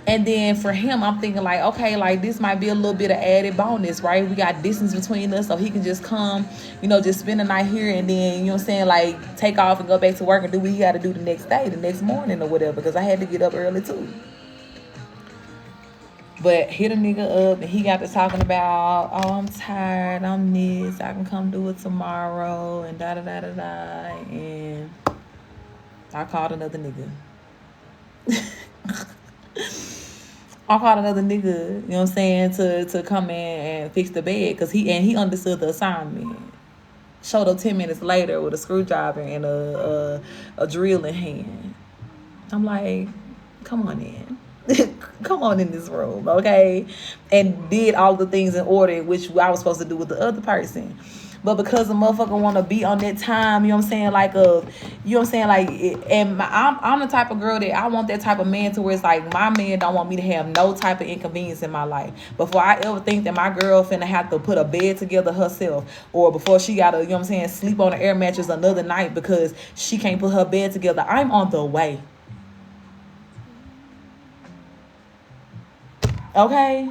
And then for him, I'm thinking like, okay, like this might be a little bit of added bonus, right? We got distance between us, so he can just come, just spend the night here and then, like take off and go back to work and do what he got to do the next day, the next morning or whatever, because I had to get up early too. But hit a nigga up and he got to talking about, oh, I'm tired, I'm this, I can come do it tomorrow and da da da da da. And I called another nigga. I called another nigga, to come in and fix the bed because he understood the assignment. Showed up 10 minutes later with a screwdriver and a drill in hand. I'm like, come on in. Come on in this room, okay? And did all the things in order, which I was supposed to do with the other person. But because the motherfucker want to be on that time, like, like, and I'm the type of girl that I want that type of man to where it's like, my man don't want me to have no type of inconvenience in my life. Before I ever think that my girl finna have to put a bed together herself, or before she gotta, sleep on an air mattress another night because she can't put her bed together, I'm on the way. Okay?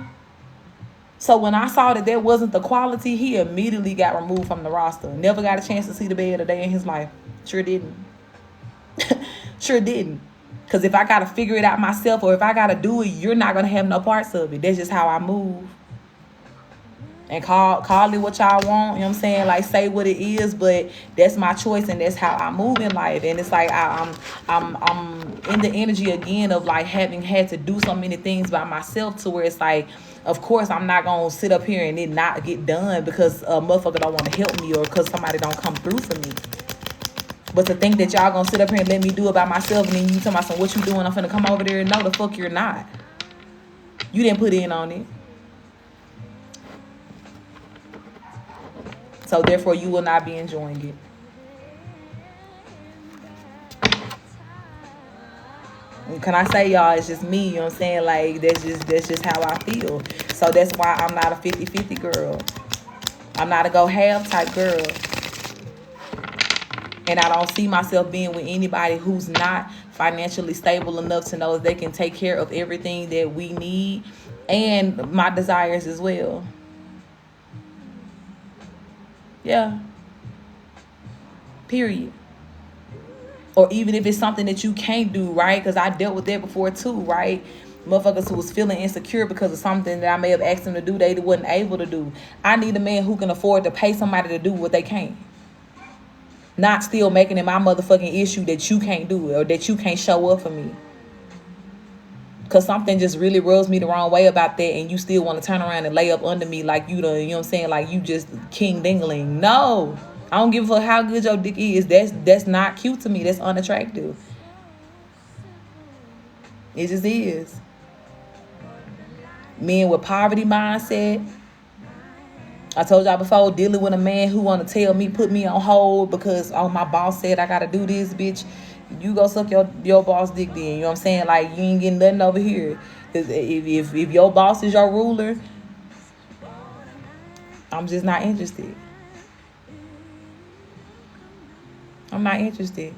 So when I saw that wasn't the quality, he immediately got removed from the roster. Never got a chance to see the bed a day in his life. Sure didn't. Sure didn't. Because if I got to figure it out myself, or if I got to do it, you're not going to have no parts of it. That's just how I move. And call it what y'all want, like say what it is, but that's my choice and that's how I move in life. And it's like I'm in the energy again of like having had to do so many things by myself to where it's like, of course I'm not gonna sit up here and it not get done because a motherfucker don't want to help me or because somebody don't come through for me. But to think that y'all gonna sit up here and let me do it by myself and then you tell me some what you doing, I'm finna come over there and no, the fuck you're not. You didn't put in on it. So therefore you will not be enjoying it. And can I say, y'all, it's just me, like that's just how I feel. So that's why I'm not a 50-50 girl. I'm not a go half type girl. And I don't see myself being with anybody who's not financially stable enough to know that they can take care of everything that we need and my desires as well. Yeah. Period. Or even if it's something that you can't do, right? Because I dealt with that before too, right? Motherfuckers who was feeling insecure because of something that I may have asked them to do, they wasn't able to do. I need a man who can afford to pay somebody to do what they can't. Not still making it my motherfucking issue that you can't do it or that you can't show up for me. Because something just really rubs me the wrong way about that, and you still want to turn around and lay up under me like you like you just king dingling. No, I don't give a fuck how good your dick is. That's not cute to me. That's unattractive. It just is. Men with poverty mindset. I told y'all before, dealing with a man who want to tell me, put me on hold because, oh, my boss said I got to do this, bitch. You go suck your boss dick then. You know what I'm saying? Like, you ain't getting nothing over here. If your boss is your ruler, I'm just not interested. I'm not interested.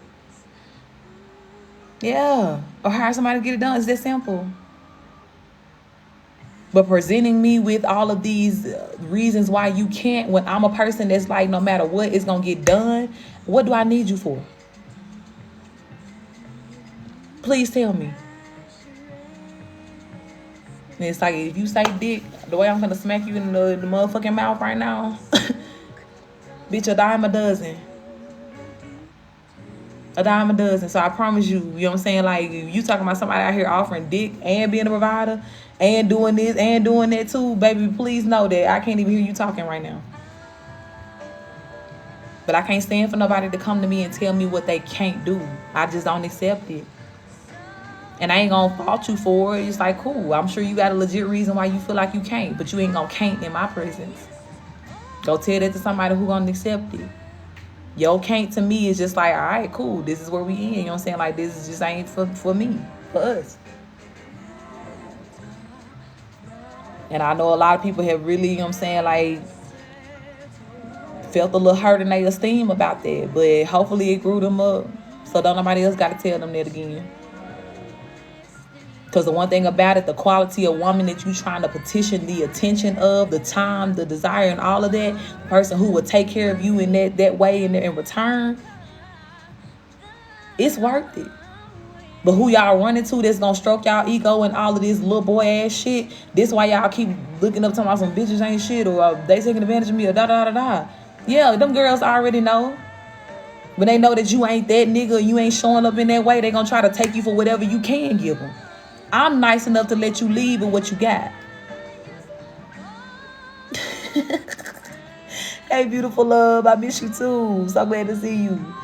Yeah. Or hire somebody to get it done. It's that simple. But presenting me with all of these reasons why you can't, when I'm a person that's like, no matter what, it's going to get done. What do I need you for? Please tell me. And it's like, if you say dick, the way I'm going to smack you in the motherfucking mouth right now, bitch, a dime a dozen. A dime a dozen. So I promise you, you know what I'm saying? Like, you talking about somebody out here offering dick and being a provider and doing this and doing that too, baby, please know that I can't even hear you talking right now. But I can't stand for nobody to come to me and tell me what they can't do. I just don't accept it. And I ain't gonna fault you for it. It's like, cool, I'm sure you got a legit reason why you feel like you can't, but you ain't gonna can't in my presence. Go tell that to somebody who gonna accept it. Yo can't to me is just like, all right, cool, this is where we in. You know what I'm saying? Like, this is just ain't for me, for us. And I know a lot of people have really, you know what I'm saying, like, felt a little hurt in their esteem about that. But hopefully it grew them up. So don't nobody else got to tell them that again. Because the one thing about it, the quality of woman that you trying to petition the attention of, the time, the desire, and all of that, the person who will take care of you in that way in return, it's worth it. But who y'all running to that's gonna stroke y'all ego and all of this little boy ass shit, this why y'all keep looking up talking about some bitches ain't shit or they taking advantage of me or da da da da. Yeah, them girls already know. When they know that you ain't that nigga, you ain't showing up in that way, they gonna try to take you for whatever you can give them. I'm nice enough to let you leave with what you got. Hey, beautiful love, I miss you too. So glad to see you.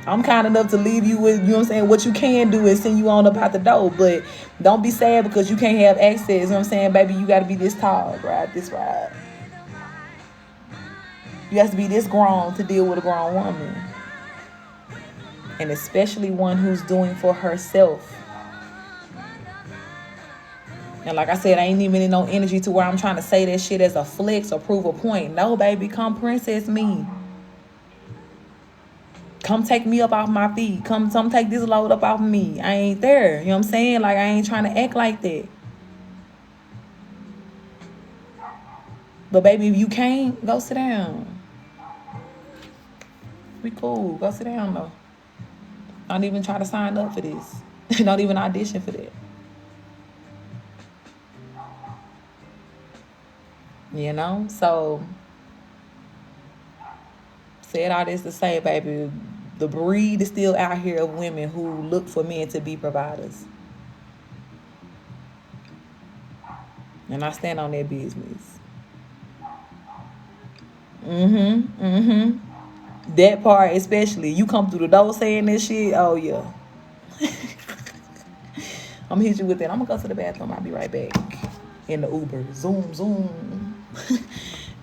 I'm kind enough to leave you with, you know what I'm saying, what you can do and send you on up out the door. But don't be sad because you can't have access. You know what I'm saying, baby, you got to be this tall, ride this ride. You have to be this grown to deal with a grown woman. And especially one who's doing for herself. And like I said, I ain't even in no energy to where I'm trying to say that shit as a flex or prove a point. No, baby, come princess me. Come take me up off my feet. Come take this load up off me. I ain't there. You know what I'm saying? Like, I ain't trying to act like that. But baby, if you can't, go sit down. We cool. Go sit down though. Don't even try to sign up for this. Don't even audition for that. You know? So, said all this to say, baby, the breed is still out here of women who look for men to be providers. And I stand on that business. That part especially. You come through the door saying this shit, oh yeah. I'm gonna hit you with that. I'm gonna go to the bathroom. I'll be right back. In the Uber. Zoom, zoom.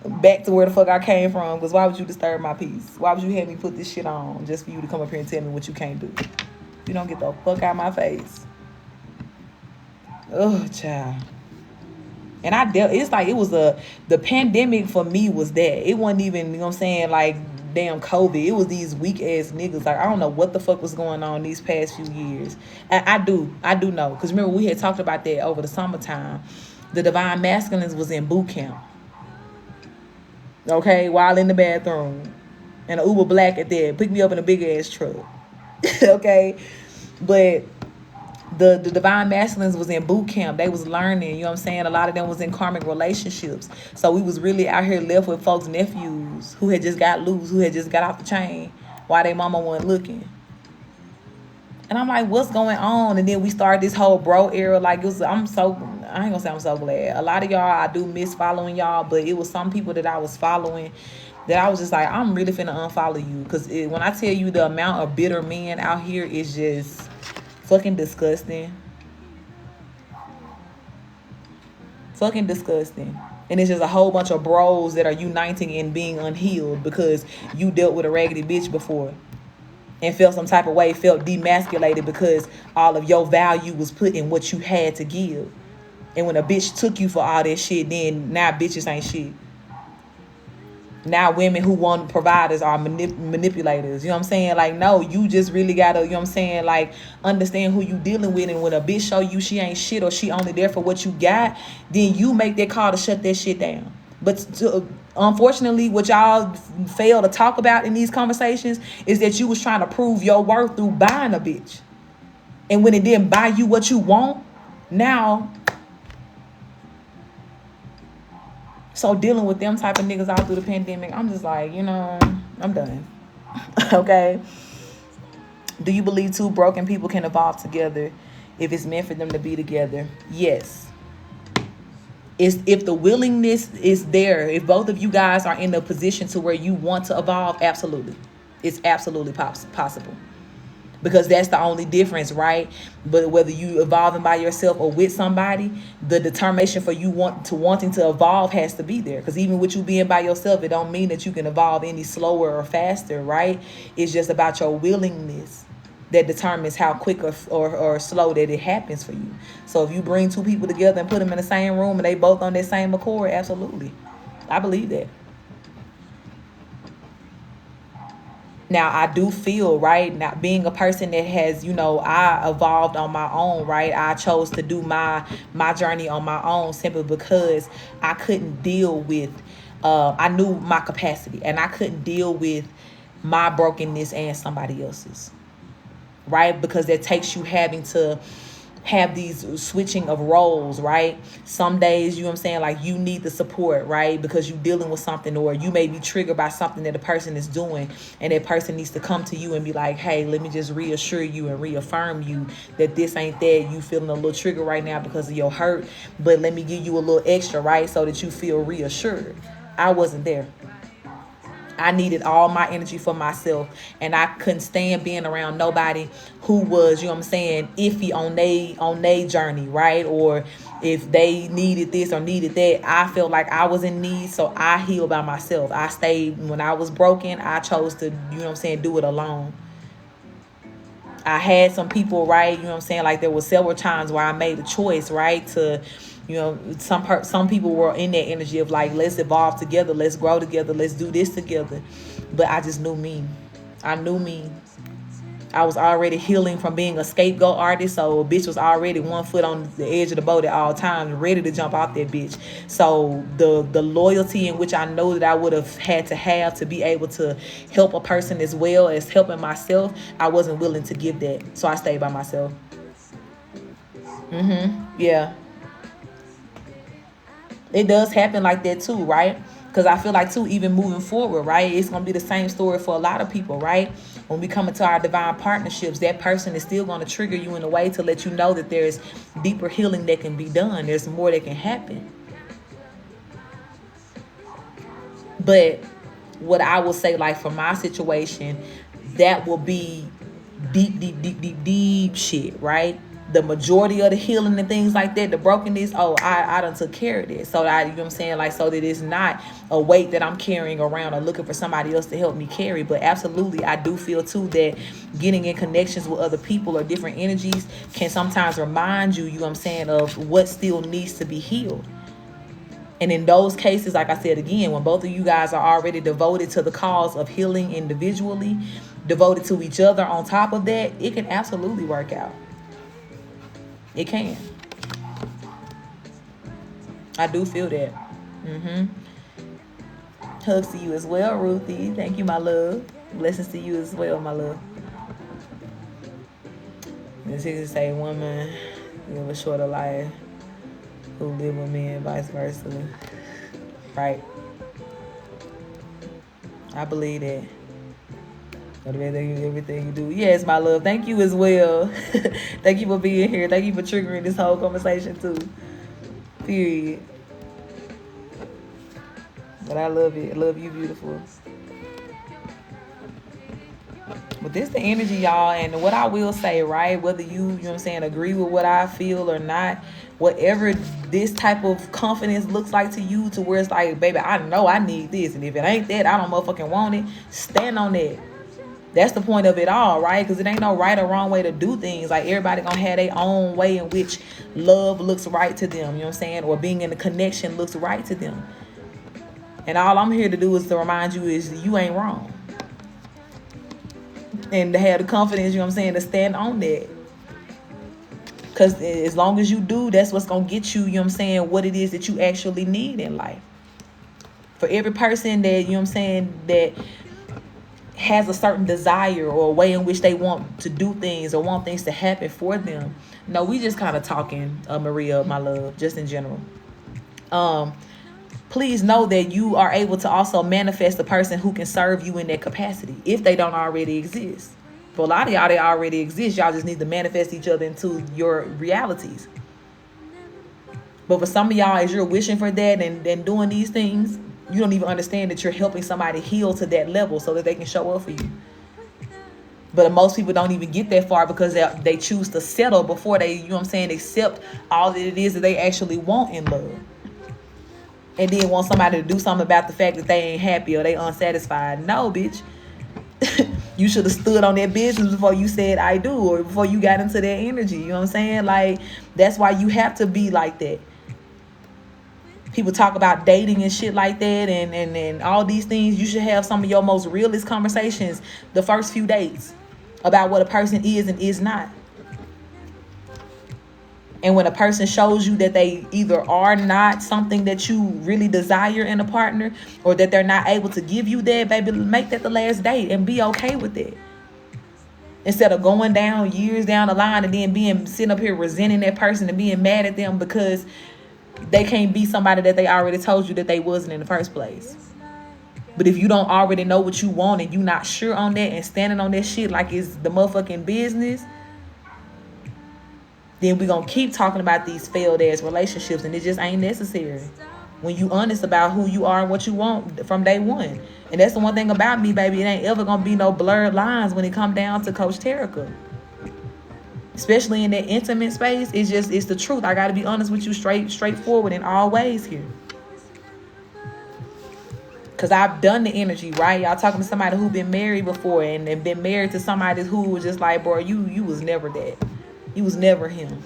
Back to where the fuck I came from. Because why would you disturb my peace? Why would you have me put this shit on just for you to come up here and tell me what you can't do? You don't get the fuck out of my face. Oh, child. And it's like it was the pandemic for me was that. It wasn't even, you know what I'm saying, like damn COVID. It was these weak ass niggas. Like, I don't know what the fuck was going on these past few years. I do know. Because remember, we had talked about that over the summertime. The Divine Masculines was in boot camp. Okay, while in the bathroom. And an Uber Black at that. Picked me up in a big ass truck. Okay? But the Divine Masculines was in boot camp. They was learning, you know what I'm saying? A lot of them was in karmic relationships. So we was really out here left with folks' nephews who had just got loose, who had just got off the chain while their mama wasn't looking. And I'm like, what's going on? And then we started this whole bro era. Like, I ain't gonna say I'm so glad. A lot of y'all, I do miss following y'all, but it was some people that I was following that I was just like, I'm really finna unfollow you. Because when I tell you the amount of bitter men out here is just fucking disgusting. Fucking disgusting. And it's just a whole bunch of bros that are uniting and being unhealed because you dealt with a raggedy bitch before and felt some type of way, felt demasculated because all of your value was put in what you had to give. And when a bitch took you for all that shit, then now bitches ain't shit. Now women who want providers are manipulators. You know what I'm saying? Like, no, you just really gotta, you know what I'm saying, like, understand who you dealing with. And when a bitch show you she ain't shit or she only there for what you got, then you make that call to shut that shit down. But unfortunately, what y'all fail to talk about in these conversations is that you was trying to prove your worth through buying a bitch. And when it didn't buy you what you want, now... So dealing with them type of niggas all through the pandemic, I'm just like, you know, I'm done. Okay? Do you believe two broken people can evolve together if it's meant for them to be together? Yes. If the willingness is there, if both of you guys are in a position to where you want to evolve, absolutely. It's absolutely possible. Because that's the only difference, right? But whether you evolving by yourself or with somebody, the determination for you wanting to evolve has to be there. Because even with you being by yourself, it don't mean that you can evolve any slower or faster, right? It's just about your willingness that determines how quick or slow that it happens for you. So if you bring two people together and put them in the same room and they both on that same accord, absolutely. I believe that. Now, I do feel, right, now being a person that has, you know, I evolved on my own, right? I chose to do my journey on my own simply because I couldn't deal with, I knew my capacity and I couldn't deal with my brokenness and somebody else's, right? Because that takes you having to have these switching of roles, right? Some days, you know what I'm saying, like you need the support, right? Because you're dealing with something, or you may be triggered by something that a person is doing, and that person needs to come to you and be like, hey, let me just reassure you and reaffirm you that this ain't that. You feeling a little triggered right now because of your hurt, but let me give you a little extra, right? So that you feel reassured. I wasn't there. I needed all my energy for myself, and I couldn't stand being around nobody who was, you know what I'm saying, iffy on they journey, right? Or if they needed this or needed that. I felt like I was in need, so I healed by myself. I stayed when I was broken. I chose to, you know what I'm saying, do it alone. I had some people, right, you know what I'm saying, like there were several times where I made a choice, right, to, you know, some people were in that energy of like, let's evolve together, let's grow together, let's do this together. But I just knew me. I knew me. I was already healing from being a scapegoat artist, so a bitch was already 1 foot on the edge of the boat at all times, ready to jump off that bitch. So the loyalty in which I know that I would have had to be able to help a person as well as helping myself, I wasn't willing to give that. So I stayed by myself. Yeah. It does happen like that too, right? Because I feel like too, even moving forward, right, it's going to be the same story for a lot of people, right? When we come into our divine partnerships, that person is still going to trigger you in a way to let you know that there's deeper healing that can be done. There's more that can happen. But what I will say, like for my situation, that will be deep shit, right? The majority of the healing and things like that, the brokenness, I done took care of this. So you know what I'm saying? Like, so that it's not a weight that I'm carrying around or looking for somebody else to help me carry. But absolutely, I do feel too that getting in connections with other people or different energies can sometimes remind you, you know what I'm saying, of what still needs to be healed. And in those cases, like I said again, when both of you guys are already devoted to the cause of healing individually, devoted to each other on top of that, it can absolutely work out. It can. I do feel that. Hugs to you as well, Ruthie. Thank you, my love. Blessings to you as well, my love. This is to say, women live a shorter life who live with men, vice versa. Right. I believe that. Everything you do. Yes, my love. Thank you as well. Thank you for being here. Thank you for triggering this whole conversation too. Period. But I love it. I love you, beautiful. But this the energy, y'all. And what I will say, right, whether you know what I'm saying, agree with what I feel or not, whatever this type of confidence looks like to you, to where it's like, baby, I know I need this, and if it ain't that, I don't motherfucking want it. Stand on that. That's the point of it all, right? Because it ain't no right or wrong way to do things. Like, everybody gonna have their own way in which love looks right to them, you know what I'm saying? Or being in a connection looks right to them. And all I'm here to do is to remind you is you ain't wrong. And to have the confidence, you know what I'm saying, to stand on that. Because as long as you do, that's what's going to get you, you know what I'm saying, what it is that you actually need in life. For every person that, you know what I'm saying, that has a certain desire or a way in which they want to do things or want things to happen for them. No, we just kind of talking, Maria, my love, just in general. Please know that you are able to also manifest a person who can serve you in that capacity if they don't already exist. For a lot of y'all, they already exist. Y'all just need to manifest each other into your realities. But for some of y'all, as you're wishing for that and doing these things, you don't even understand that you're helping somebody heal to that level so that they can show up for you. But most people don't even get that far because they choose to settle before they, you know what I'm saying, accept all that it is that they actually want in love. And then want somebody to do something about the fact that they ain't happy or they unsatisfied. No, bitch. You should have stood on that business before you said I do, or before you got into that energy. You know what I'm saying? Like, that's why you have to be like that. People talk about dating and shit like that and all these things. You should have some of your most realest conversations the first few dates about what a person is and is not. And when a person shows you that they either are not something that you really desire in a partner, or that they're not able to give you that, baby, make that the last date and be okay with it. Instead of going down years down the line and then sitting up here resenting that person and being mad at them because they can't be somebody that they already told you that they wasn't in the first place. But if you don't already know what you want and you not sure on that and standing on that shit like it's the motherfucking business, then we're going to keep talking about these failed ass relationships, and it just ain't necessary when you honest about who you are and what you want from day one. And that's the one thing about me, baby. It ain't ever going to be no blurred lines when it come down to Coach Terrica. Especially in that intimate space, it's the truth. I got to be honest with you, straightforward in all ways here. Because I've done the energy, right? Y'all talking to somebody who been married before and been married to somebody who was just like, bro, you was never that. You was never him.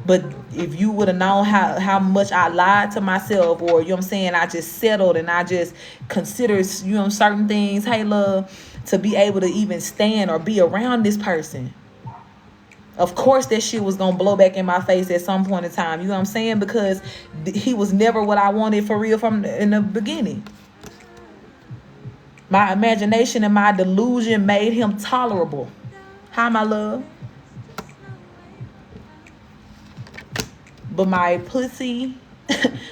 But if you would have known how much I lied to myself, or, you know what I'm saying, I just settled and I just considered, you know, certain things, hey, love, to be able to even stand or be around this person. Of course, that shit was going to blow back in my face at some point in time. You know what I'm saying? Because he was never what I wanted for real in the beginning. My imagination and my delusion made him tolerable. Hi, my love. But my pussy,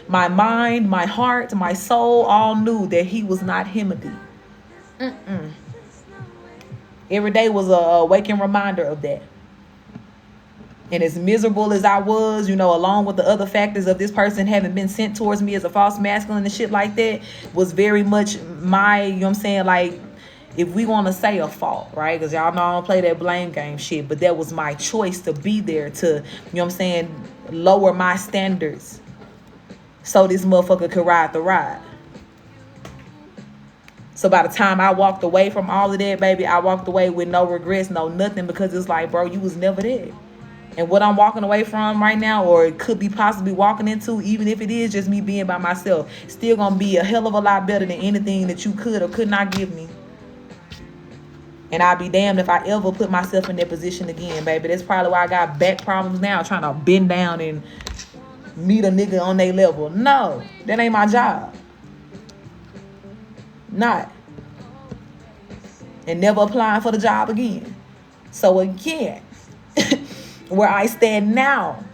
my mind, my heart, my soul all knew that he was not Himothy. Every day was a waking reminder of that. And as miserable as I was, you know, along with the other factors of this person having been sent towards me as a false masculine and shit like that, was very much my, you know what I'm saying, like, if we want to say a fault, right? Because y'all know I don't play that blame game shit, but that was my choice to be there to, you know what I'm saying, lower my standards so this motherfucker could ride the ride. So by the time I walked away from all of that, baby, I walked away with no regrets, no nothing, because it's like, bro, you was never there. And what I'm walking away from right now, or it could be possibly walking into, even if it is just me being by myself, still gonna be a hell of a lot better than anything that you could or could not give me. And I'll be damned if I ever put myself in that position again, baby. That's probably why I got back problems now, trying to bend down and meet a nigga on their level. No, that ain't my job. Not. And never applying for the job again. So again, where I stand now,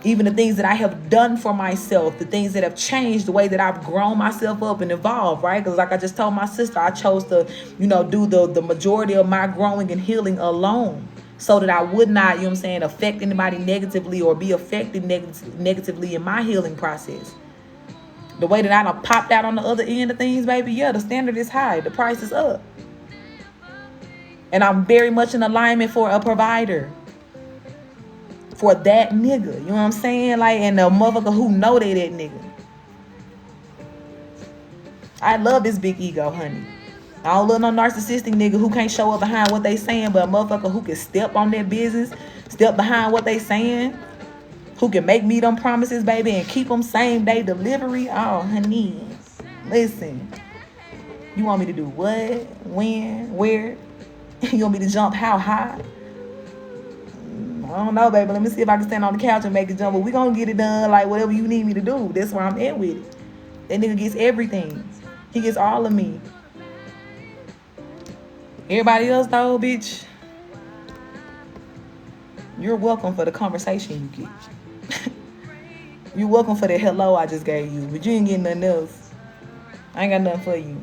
even the things that I have done for myself, the things that have changed, the way that I've grown myself up and evolved, right? Because like I just told my sister, I chose to, you know, do the majority of my growing and healing alone, so that I would not, you know what I'm saying, affect anybody negatively or be affected negatively in my healing process. The way that I done popped out on the other end of things, baby, yeah, the standard is high. The price is up. And I'm very much in alignment for a provider. For that nigga. You know what I'm saying? Like, and the motherfucker who know they that nigga. I love this big ego, honey. I don't love no narcissistic nigga who can't show up behind what they saying, but a motherfucker who can step on their business, step behind what they saying, who can make me them promises, baby, and keep them same day delivery. Oh, honey, listen. You want me to do what? When? Where? You want me to jump how high? I don't know, baby. Let me see if I can stand on the couch and make it jump. But we gonna get it done like whatever you need me to do. That's where I'm at with it. That nigga gets everything. He gets all of me. Everybody else though, bitch, you're welcome for the conversation you get. You're welcome for the hello I just gave you. But you ain't getting nothing else. I ain't got nothing for you.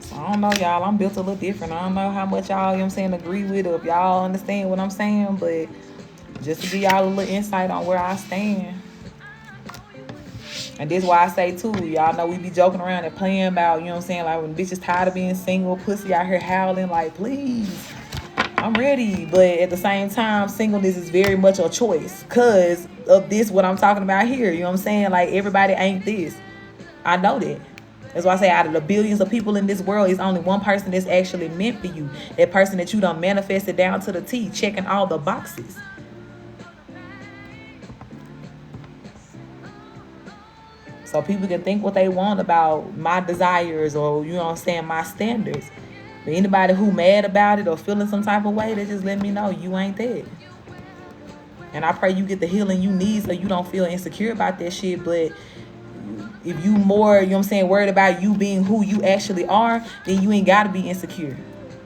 So I don't know, y'all. I'm built a little different. I don't know how much y'all, you know what I'm saying, agree with or if y'all understand what I'm saying. But just to give y'all a little insight on where I stand. And this is why I say, too, y'all know we be joking around and playing about, you know what I'm saying, like when bitches tired of being single, pussy out here howling, like, please, I'm ready. But at the same time, singleness is very much a choice because of this, what I'm talking about here. You know what I'm saying? Like, everybody ain't this. I know that. That's why I say out of the billions of people in this world, it's only one person that's actually meant for you. That person that you done manifested down to the T, checking all the boxes. So people can think what they want about my desires or, you know what I'm saying, my standards. But anybody who mad about it or feeling some type of way, they just let me know you ain't that. And I pray you get the healing you need so you don't feel insecure about that shit. But if you more, you know what I'm saying, worried about you being who you actually are, then you ain't got to be insecure.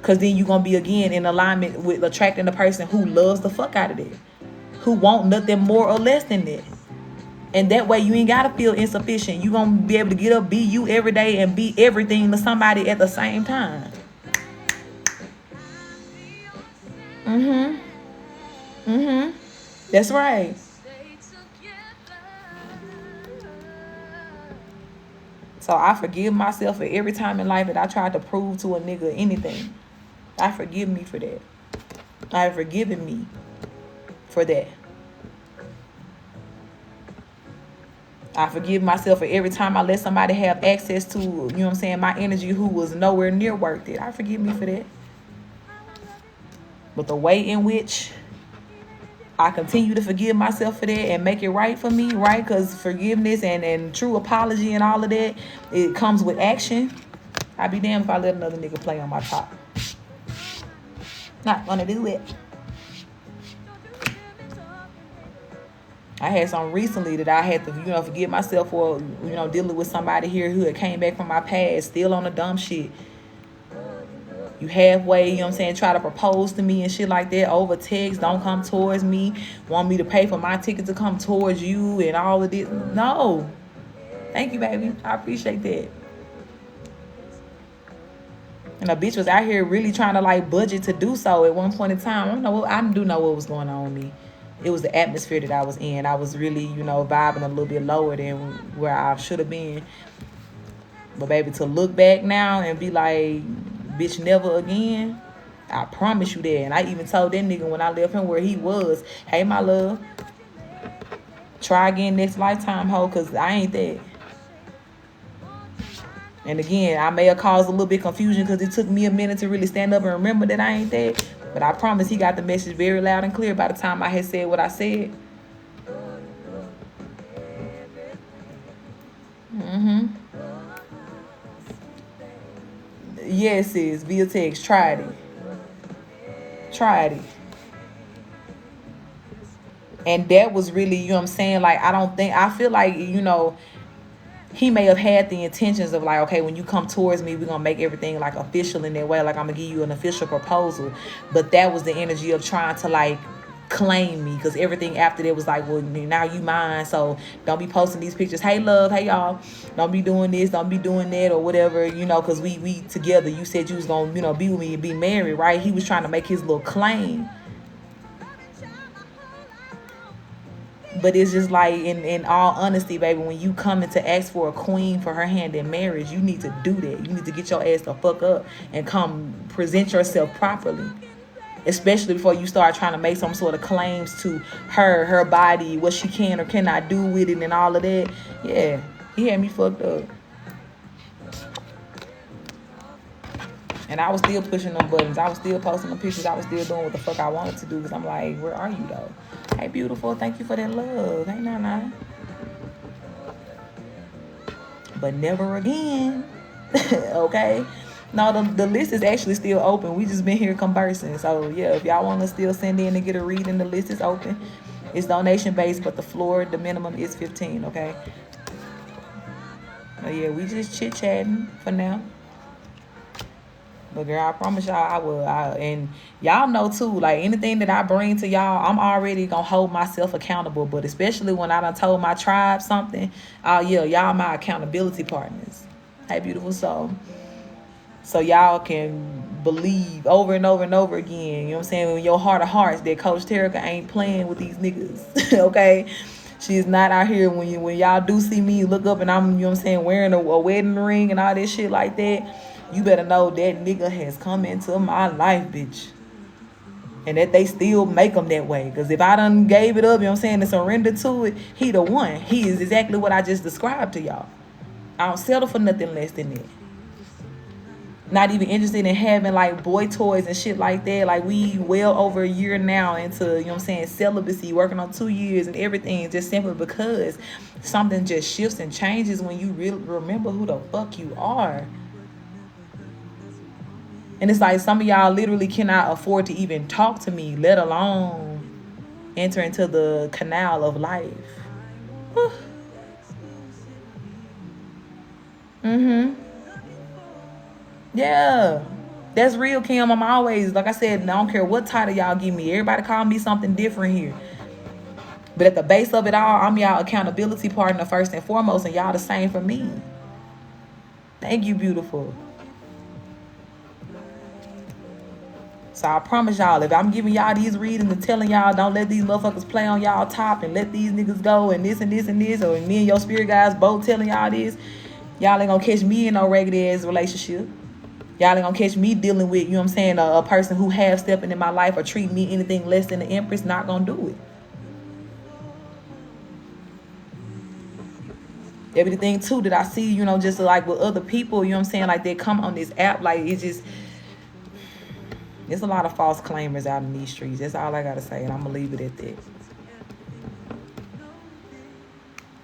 Because then you're going to be, again, in alignment with attracting the person who loves the fuck out of that. Who want nothing more or less than that. And that way you ain't got to feel insufficient. You're going to be able to get up, be you every day, and be everything to somebody at the same time. That's right. So I forgive myself for every time in life that I tried to prove to a nigga anything. I forgive me for that. I have forgiven me for that. I forgive myself for every time I let somebody have access to, you know what I'm saying, my energy who was nowhere near worth it. I forgive me for that. But the way in which I continue to forgive myself for that and make it right for me, right? Because forgiveness and true apology and all of that, it comes with action. I'd be damned if I let another nigga play on my top. Not gonna do it. I had some recently that I had to, forgive myself for, dealing with somebody here who had came back from my past, still on the dumb shit. You halfway, you know what I'm saying, try to propose to me and shit like that over text, don't come towards me, want me to pay for my ticket to come towards you and all of this. No. Thank you, baby. I appreciate that. And a bitch was out here really trying to like budget to do so at one point in time. I do know what was going on with me. It was the atmosphere that I was in. I was really, vibing a little bit lower than where I should have been. But baby, to look back now and be like, bitch, never again, I promise you that. And I even told that nigga when I left him where he was, hey, my love, try again next lifetime, ho, because I ain't that. And again, I may have caused a little bit confusion because it took me a minute to really stand up and remember that I ain't that. But I promise he got the message very loud and clear by the time I had said what I said. Yes, sis, via text. Tried it. And that was really, you know what I'm saying? Like, I feel like, he may have had the intentions of like, okay, when you come towards me, we're going to make everything like official in that way. Like, I'm going to give you an official proposal. But that was the energy of trying to like claim me. Because everything after that was like, well, now you mine. So don't be posting these pictures. Hey, love. Hey, y'all. Don't be doing this. Don't be doing that or whatever, because we together. You said you was going to, be with me and be married, right? He was trying to make his little claim. But it's just like, in all honesty, baby, when you coming to ask for a queen for her hand in marriage, you need to do that. You need to get your ass the fuck up and come present yourself properly. Especially before you start trying to make some sort of claims to her body, what she can or cannot do with it and all of that. Yeah, he had me fucked up. And I was still pushing them buttons. I was still posting them pictures. I was still doing what the fuck I wanted to do. Because I'm like, where are you, though? Hey, beautiful. Thank you for that love. Hey, nah. But never again. Okay? No, the list is actually still open. We just been here conversing. So, yeah, if y'all want to still send in and get a reading, the list is open. It's donation-based, but the minimum is $15, okay? But, yeah, we just chit-chatting for now. But, girl, I promise y'all I will. And y'all know, too, like, anything that I bring to y'all, I'm already going to hold myself accountable. But especially when I done told my tribe something, yeah, y'all my accountability partners. Hey, beautiful soul. So y'all can believe over and over and over again, you know what I'm saying, in your heart of hearts that Coach Terrica ain't playing with these niggas, okay? She's not out here when y'all do see me look up and I'm, you know what I'm saying, wearing a wedding ring and all this shit like that. You better know that nigga has come into my life, bitch. And that they still make them that way. Because if I done gave it up, you know what I'm saying, and surrendered to it, he the one. He is exactly what I just described to y'all. I don't settle for nothing less than that. Not even interested in having like boy toys and shit like that. Like we well over a year now into, you know what I'm saying, celibacy, working on 2 years and everything, just simply because something just shifts and changes when you really remember who the fuck you are. And it's like some of y'all literally cannot afford to even talk to me, let alone enter into the canal of life. Yeah, that's real, Kim. I'm always, like I said, I don't care what title y'all give me. Everybody call me something different here. But at the base of it all, I'm y'all accountability partner first and foremost, and y'all the same for me. Thank you, beautiful. So I promise y'all, if I'm giving y'all these readings and telling y'all don't let these motherfuckers play on y'all top and let these niggas go and this and this and this, or me and your spirit guys both telling y'all this, y'all ain't gonna catch me in no raggedy ass relationship. Y'all ain't gonna catch me dealing with, you know what I'm saying, a person who half stepping in my life or treat me anything less than the Empress. Not gonna do it. Everything too that I see, you know, just like with other people, you know what I'm saying, like they come on this app, like it's just, there's a lot of false claimers out in these streets. That's all I gotta say, and I'm gonna leave it at that.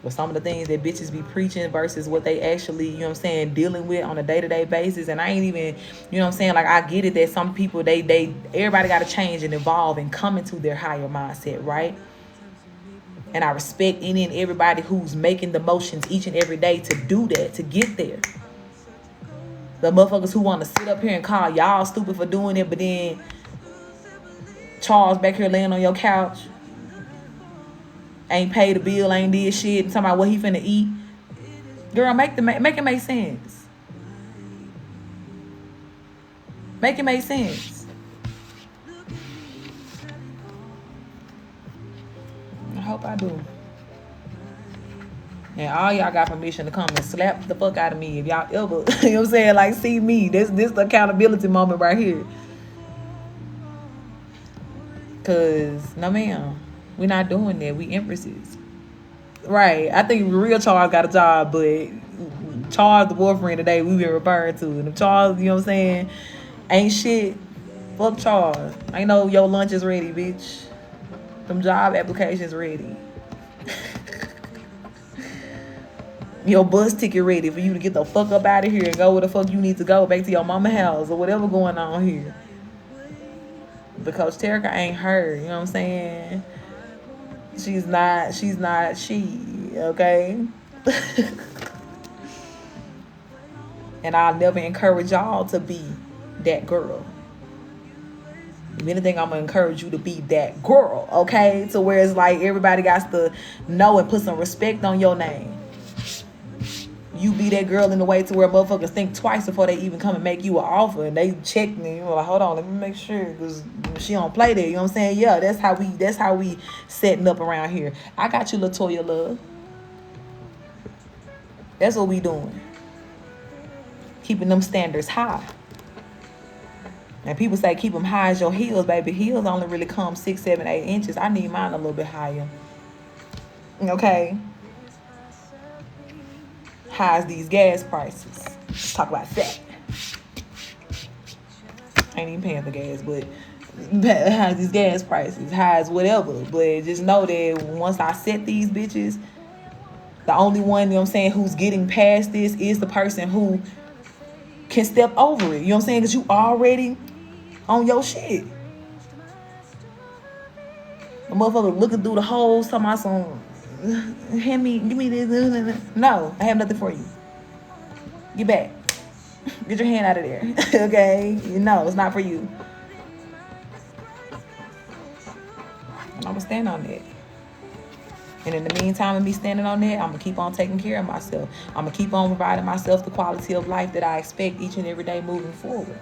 But some of the things that bitches be preaching versus what they actually, you know what I'm saying, dealing with on a day-to-day basis. And I ain't even, you know what I'm saying, like I get it that some people, everybody got to change and evolve and come into their higher mindset, right? And I respect any and everybody who's making the motions each and every day to do that, to get there. The motherfuckers who want to sit up here and call y'all stupid for doing it, but then Charles back here laying on your couch, ain't paid a bill, ain't did shit, and talking about what he finna eat. Girl, make it make sense. Make it make sense. I hope I do. And all y'all got permission to come and slap the fuck out of me if y'all ever, you know what I'm saying, like see me. This the accountability moment right here. Cause no ma'am, we not doing that. We empresses. Right. I think real Charles got a job, but Charles the boyfriend today we been referring to. And if Charles, you know what I'm saying, ain't shit, fuck Charles. I know your lunch is ready, bitch. Them job applications ready. Your bus ticket ready for you to get the fuck up out of here and go where the fuck you need to go, back to your mama house or whatever going on here. Because Terrica ain't her, you know what I'm saying? She's not she, okay? And I'll never encourage y'all to be that girl. If anything, I'm gonna encourage you to be that girl, okay? To where it's like everybody got to know and put some respect on your name. You be that girl in the way to where motherfuckers think twice before they even come and make you an offer, and they check me. You're like, hold on, let me make sure, because she don't play there. You know what I'm saying? Yeah, that's how we setting up around here. I got you, LaToya love. That's what we doing. Keeping them standards high. And people say keep them high as your heels, baby. Heels only really come 6, 7, 8 inches. I need mine a little bit higher. Okay. High as these gas prices. Let's talk about that. ain't even paying for gas, but high as these gas prices, high as whatever. But just know that once I set these bitches, the only one, you know what I'm saying, who's getting past this is the person who can step over it. You know what I'm saying? Because you already on your shit. The motherfucker looking through the holes, talking about some, give me this. No, I have nothing for you. Get back. Get your hand out of there. Okay? No, it's not for you. And I'm going to stand on that. And in the meantime of me standing on that, I'm going to keep on taking care of myself. I'm going to keep on providing myself the quality of life that I expect each and every day moving forward.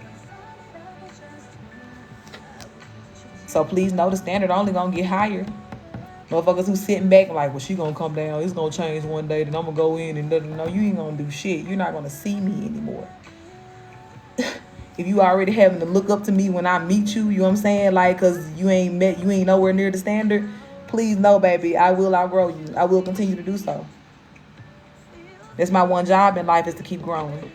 So please know the standard only going to get higher. Motherfuckers who sitting back like, well, she going to come down. It's going to change one day. Then I'm going to go in and no, you ain't going to do shit. You're not going to see me anymore. If you already having to look up to me when I meet you, you know what I'm saying? Like, because you ain't nowhere near the standard. Please know, baby, I will outgrow you. I will continue to do so. That's my one job in life, is to keep growing.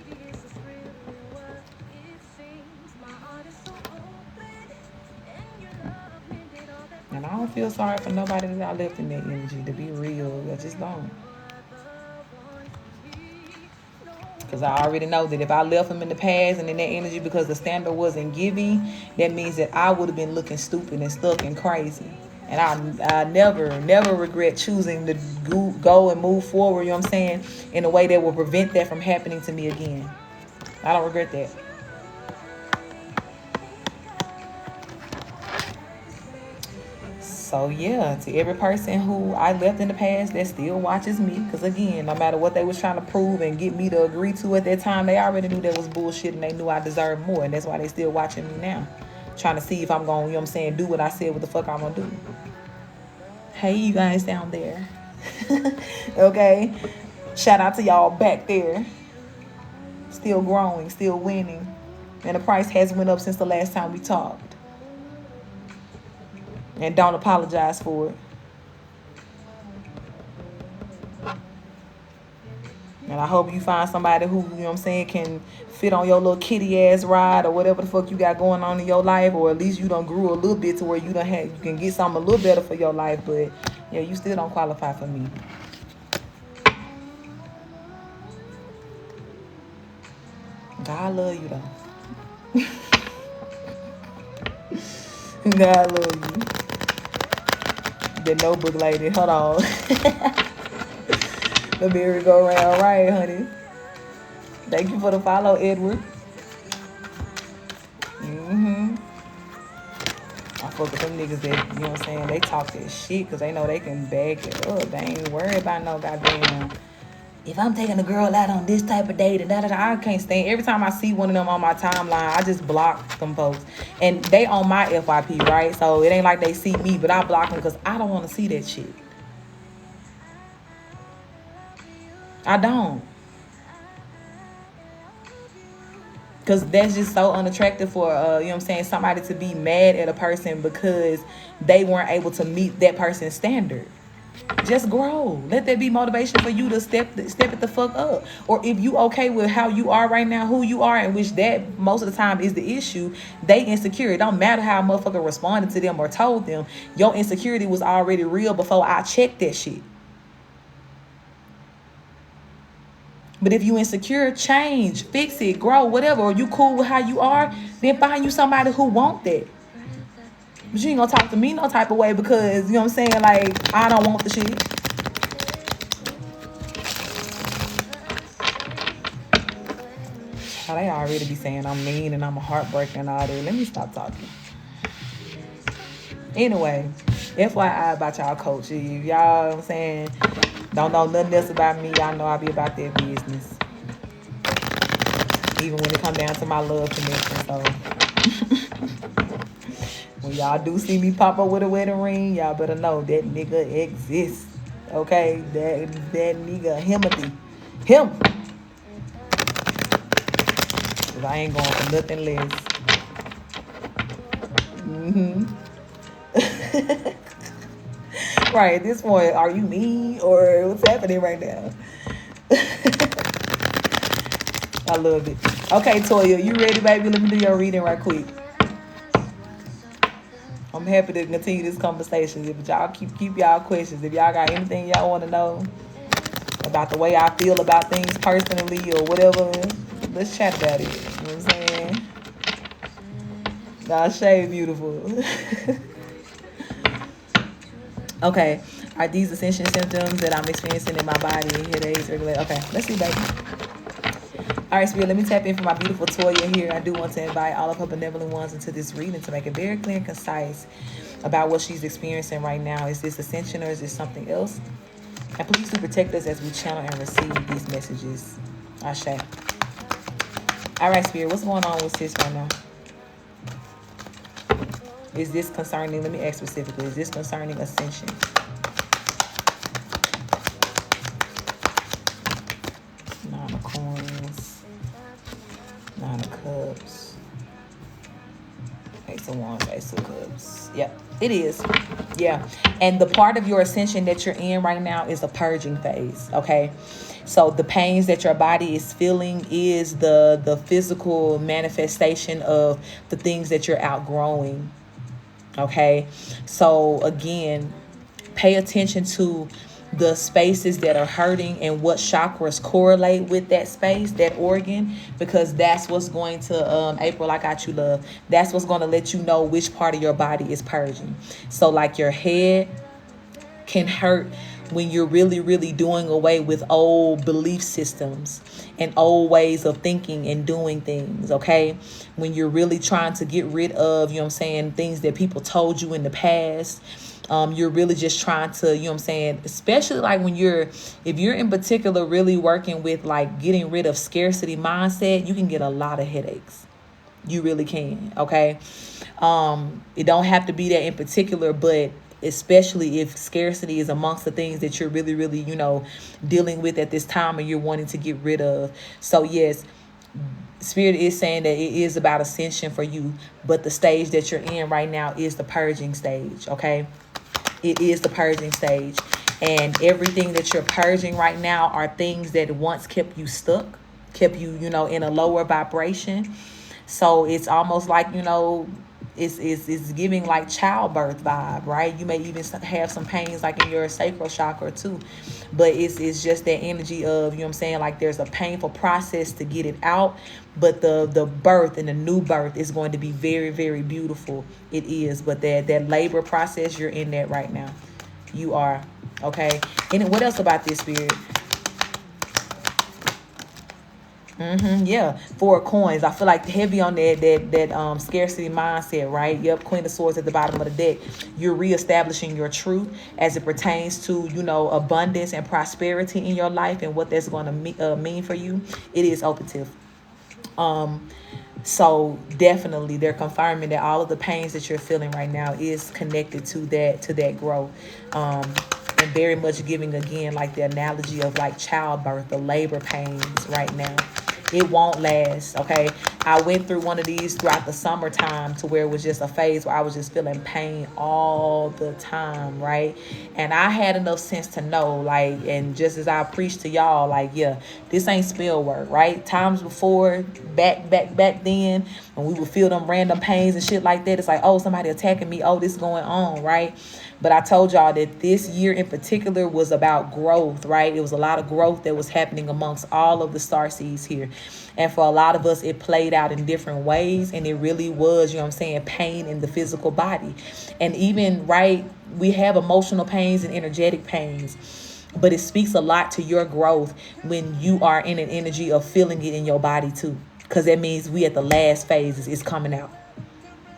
And I don't feel sorry for nobody that I left in that energy, to be real. I just don't. Because I already know that if I left him in the past and in that energy because the standard wasn't giving, that means that I would have been looking stupid and stuck and crazy. And I never regret choosing to go and move forward, you know what I'm saying, in a way that will prevent that from happening to me again. I don't regret that. So yeah, to every person who I left in the past that still watches me, because again, no matter what they was trying to prove and get me to agree to at that time, they already knew that was bullshit and they knew I deserved more, and that's why they still watching me now, trying to see if I'm going, you know what I'm saying, do what I said, what the fuck I'm gonna do. Hey, you guys down there. Okay, shout out to y'all back there, still growing, still winning, and the price has went up since the last time we talked. And don't apologize for it. And I hope you find somebody who, you know what I'm saying, can fit on your little kitty ass ride or whatever the fuck you got going on in your life, or at least you done grew a little bit to where you can get something a little better for your life, but yeah, you still don't qualify for me. God love you though. God love you. The notebook lady, hold on. The merry-go-round, right, honey? Thank you for the follow, Edward. I fuck with them niggas that, you know what I'm saying, they talk that shit because they know they can bag it up. They ain't worried about no goddamn, if I'm taking a girl out on this type of date and I can't stand. Every time I see one of them on my timeline, I just block them folks. And they on my FYP, right? So it ain't like they see me, but I block them because I don't want to see that shit. I don't. Because that's just so unattractive for, you know what I'm saying, somebody to be mad at a person because they weren't able to meet that person's standard. Just grow. Let that be motivation for you to step it the fuck up. Or if you okay with how you are right now, who you are, and which that most of the time is the issue, they insecure. It don't matter how a motherfucker responded to them or told them. Your insecurity was already real before I checked that shit. But if you insecure, change, fix it, grow, whatever. Or you cool with how you are, then find you somebody who want that. But you ain't gonna talk to me no type of way because, you know what I'm saying, like, I don't want the shit. Oh, they already be saying I'm mean and I'm a heartbreaker and all that. Let me stop talking. Anyway, FYI about y'all coach. If y'all, you know what I'm saying, don't know nothing else about me, y'all know I be about that business. Even when it come down to my love connection, so... When y'all do see me pop up with a wedding ring, y'all better know that nigga exists. Okay? That nigga, him. Cause I ain't going for nothing less. Right, at this point, are you me or what's happening right now? I love it. Okay, Toya, you ready, baby? Let me do your reading right quick. I'm happy to continue this conversation. If y'all keep y'all questions, if y'all got anything y'all want to know about the way I feel about things personally or whatever, let's chat about it. You know what I'm saying? Nah, Shay, beautiful. Okay, are these ascension symptoms that I'm experiencing in my body? Headaches, regular. Okay, let's see, baby. All right, Spirit, let me tap in for my beautiful Toya here. I do want to invite all of her benevolent ones into this reading to make it very clear and concise about what she's experiencing right now. Is this ascension or is this something else? And please do protect us as we channel and receive these messages. Ashe. All right, Spirit, what's going on with sis right now? Is this concerning, let me ask specifically, is this concerning ascension? Nine of coins. Nine of cups. Ace of wands, ace of cups. Yep, it is. Yeah. And the part of your ascension that you're in right now is a purging phase, okay? So the pains that your body is feeling is the physical manifestation of the things that you're outgrowing. Okay, so again, pay attention to the spaces that are hurting and what chakras correlate with that space, that organ, because that's what's going to, April, I got you, love. That's what's going to let you know which part of your body is purging. So like your head can hurt when you're really doing away with old belief systems and old ways of thinking and doing things, okay? When you're really trying to get rid of, you know what I'm saying, things that people told you in the past. You're really just trying to, you know what I'm saying, especially like when if you're in particular really working with like getting rid of scarcity mindset, you can get a lot of headaches. You really can, okay? It don't have to be that in particular, but especially if scarcity is amongst the things that you're really, you know, dealing with at this time and you're wanting to get rid of. So yes, Spirit is saying that it is about ascension for you, but the stage that you're in right now is the purging stage, okay? It is the purging stage. And everything that you're purging right now are things that once kept you stuck, kept you, you know, in a lower vibration. So it's almost like, you know, it's giving like childbirth vibe, right? You may even have some pains like in your sacral chakra too, but it's just that energy of, you know what I'm saying, like there's a painful process to get it out, but the birth and the new birth is going to be very beautiful. It is, but that labor process, you're in that right now. You are, okay? And what else about this, Spirit? Yeah, 4 coins. I feel like heavy on that scarcity mindset, right? Yep, Queen of Swords at the bottom of the deck. You're reestablishing your truth as it pertains to, you know, abundance and prosperity in your life and what that's going to mean for you. It is operative. So definitely they're confirming that all of the pains that you're feeling right now is connected to that growth. And very much giving again like the analogy of like childbirth, the labor pains right now. It won't last, okay? I went through one of these throughout the summertime to where it was just a phase where I was just feeling pain all the time, right? And I had enough sense to know, like, and just as I preached to y'all, like, yeah, this ain't spell work, right? Times before, back then, when we would feel them random pains and shit like that, it's like, oh, somebody attacking me, oh, this is going on, right? But I told y'all that this year in particular was about growth, right? It was a lot of growth that was happening amongst all of the starseeds here. And for a lot of us, it played out in different ways. And it really was, you know what I'm saying, pain in the physical body. And even, right, we have emotional pains and energetic pains. But it speaks a lot to your growth when you are in an energy of feeling it in your body too. Because that means we at the last phases, it's coming out.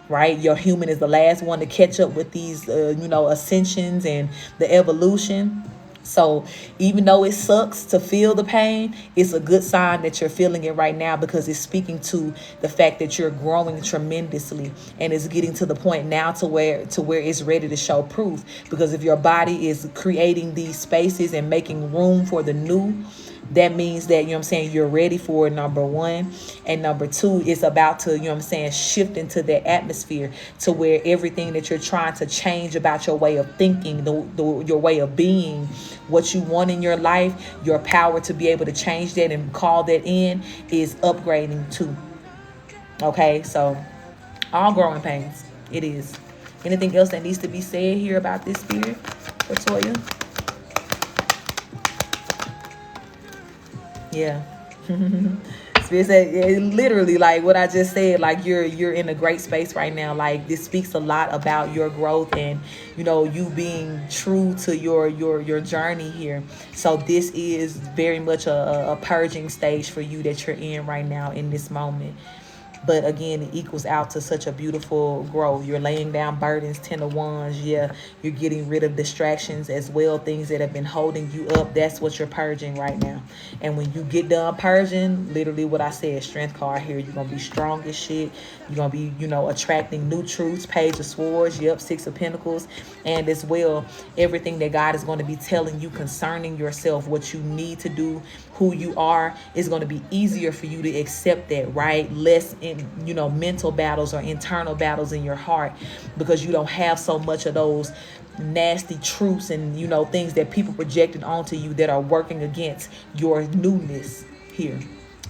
Right? Your human is the last one to catch up with these, you know, ascensions and the evolution. So even though it sucks to feel the pain, it's a good sign that you're feeling it right now because it's speaking to the fact that you're growing tremendously and it's getting to the point now to where it's ready to show proof. Because if your body is creating these spaces and making room for the new, that means that, you know what I'm saying, you're ready for it, number one. And number two, it's about to, you know what I'm saying, shift into that atmosphere to where everything that you're trying to change about your way of thinking, your way of being, what you want in your life, your power to be able to change that and call that in is upgrading too. Okay, so all growing pains. It is. Anything else that needs to be said here about this spirit for Toya? Yeah. Spirit said, literally, like what I just said, like you're in a great space right now. Like this speaks a lot about your growth and you being true to your journey here. So this is very much a purging stage for you that you're in right now in this moment. But again, it equals out to such a beautiful growth. You're laying down burdens, 10 of wands. Yeah, you're getting rid of distractions as well, things that have been holding you up. That's what you're purging right now. And when you get done purging, literally what I said, strength card here, you're going to be strong as shit. You're going to be, attracting new truths. Page of swords, yep, 6 of pentacles. And as well, everything that God is going to be telling you concerning yourself, what you need to do, who you are, is going to be easier for you to accept that, right? Less in mental battles or internal battles in your heart, because you don't have so much of those nasty truths and things that people projected onto you that are working against your newness here.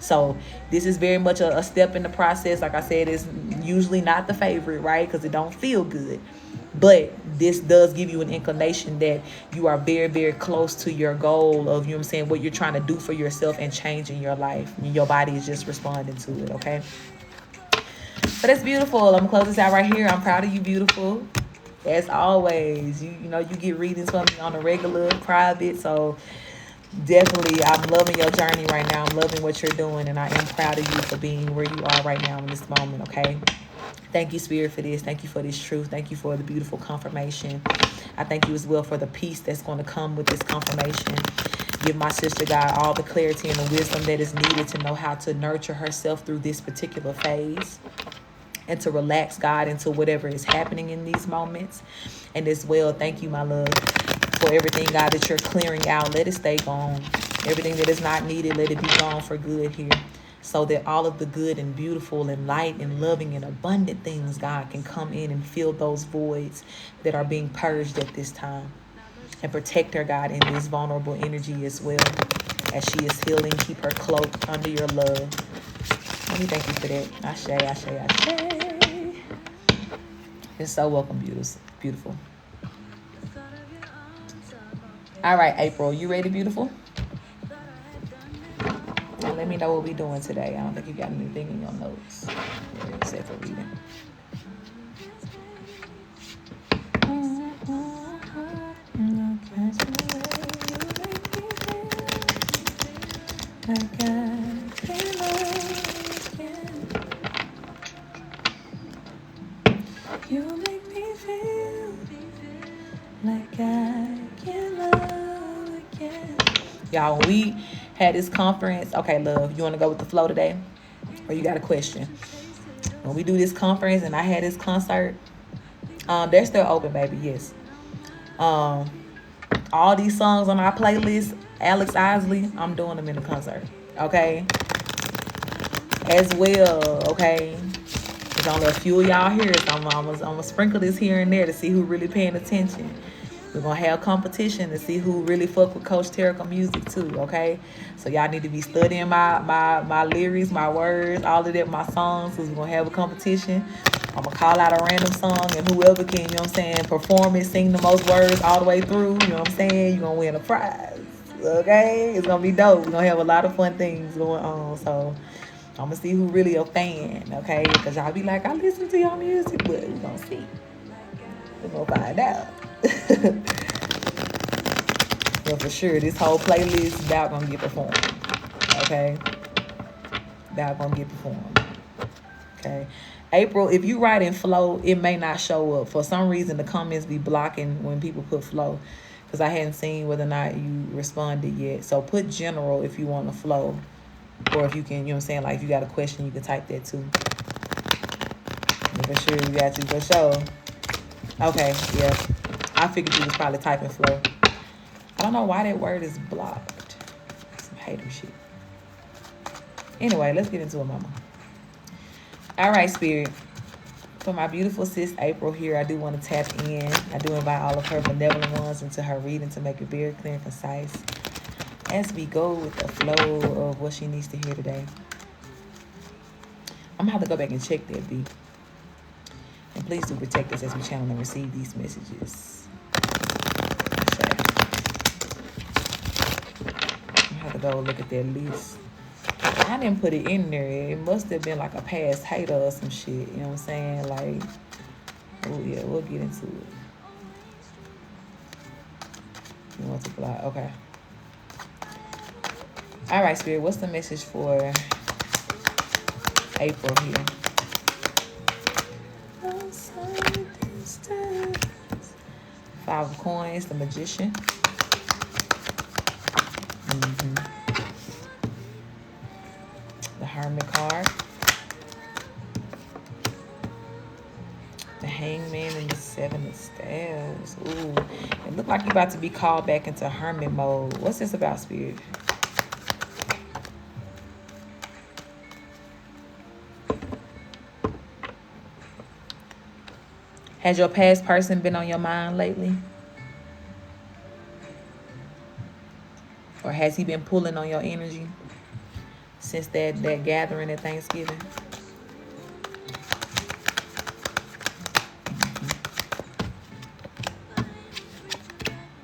So this is very much a step in the process. Like I said, it's usually not the favorite, right? Because it don't feel good. But this does give you an inclination that you are very, very close to your goal of, what you're trying to do for yourself and changing your life. And your body is just responding to it, okay? So that's beautiful. I'm gonna close this out right here. I'm proud of you, beautiful. As always, you get readings from me on a regular, private. So definitely, I'm loving your journey right now. I'm loving what you're doing, and I am proud of you for being where you are right now in this moment, okay? Thank you, Spirit, for this. Thank you for this truth. Thank you for the beautiful confirmation. I thank you as well for the peace that's going to come with this confirmation. Give my sister, God, all the clarity and the wisdom that is needed to know how to nurture herself through this particular phase, and to relax, God, into whatever is happening in these moments. And as well, thank you, my love, for everything, God, that you're clearing out. Let it stay gone. Everything that is not needed, let it be gone for good here, so that all of the good and beautiful and light and loving and abundant things, God, can come in and fill those voids that are being purged at this time. And protect her, God, in this vulnerable energy as well. As she is healing, keep her cloaked under your love. Let me thank you for that. Ashe, ashe, ashe. You're so welcome, beautiful. All right, April, you ready, beautiful? And let me know what we're doing today. I don't think you got anything in your notes except for reading. You make me feel like I can love again. Y'all, when we had this conference, okay, love, you want to go with the flow today? Or you got a question? When we do this conference and I had this concert, they're still open, baby, yes. All these songs on our playlist, Alex Isley, I'm doing them in the concert, okay? As well, okay? There's only a few of y'all here, so I'm gonna sprinkle this here and there to see who really paying attention. We're gonna have competition to see who really fuck with Coach Terrica music too, okay? So y'all need to be studying my lyrics, my words, all of that, my songs, because we're gonna have a competition. I'm gonna call out a random song, and whoever can, perform it, sing the most words all the way through, you're gonna win a prize, okay? It's gonna be dope. We're gonna have a lot of fun things going on, so I'm gonna see who really a fan, okay? Because y'all be like, I listen to your music, but we're gonna see. We're gonna find out. But for sure, this whole playlist is about gonna get performed, okay? About gonna get performed, okay? April, if you write in flow, it may not show up. For some reason, the comments be blocking when people put flow, because I hadn't seen whether or not you responded yet. So put general if you want to flow. Or if you can, like if you got a question, you can type that too. And for sure, we got you for sure. Okay, yeah. I figured you was probably typing flow. I don't know why that word is blocked. Some hater shit. Anyway, let's get into it, mama. All right, Spirit. For my beautiful sis April here, I do want to tap in. I do invite all of her benevolent ones into her reading to make it very clear and concise, as we go with the flow of what she needs to hear today. I'm going to have to go back and check that, B, and Please do protect us as we channel and receive these messages. I have to go look at that list. I didn't put it in there. It must have been like a past hater or some shit. You know what I'm saying? Like, oh yeah, we'll get into it. Multiply. Okay. All right, Spirit. What's the message for April here? Five of Coins, the Magician. The Hermit card. The Hangman and the Seven of Staves. Ooh, it looked like you're about to be called back into hermit mode. What's this about, Spirit? Has your past person been on your mind lately? Or has he been pulling on your energy since that gathering at Thanksgiving?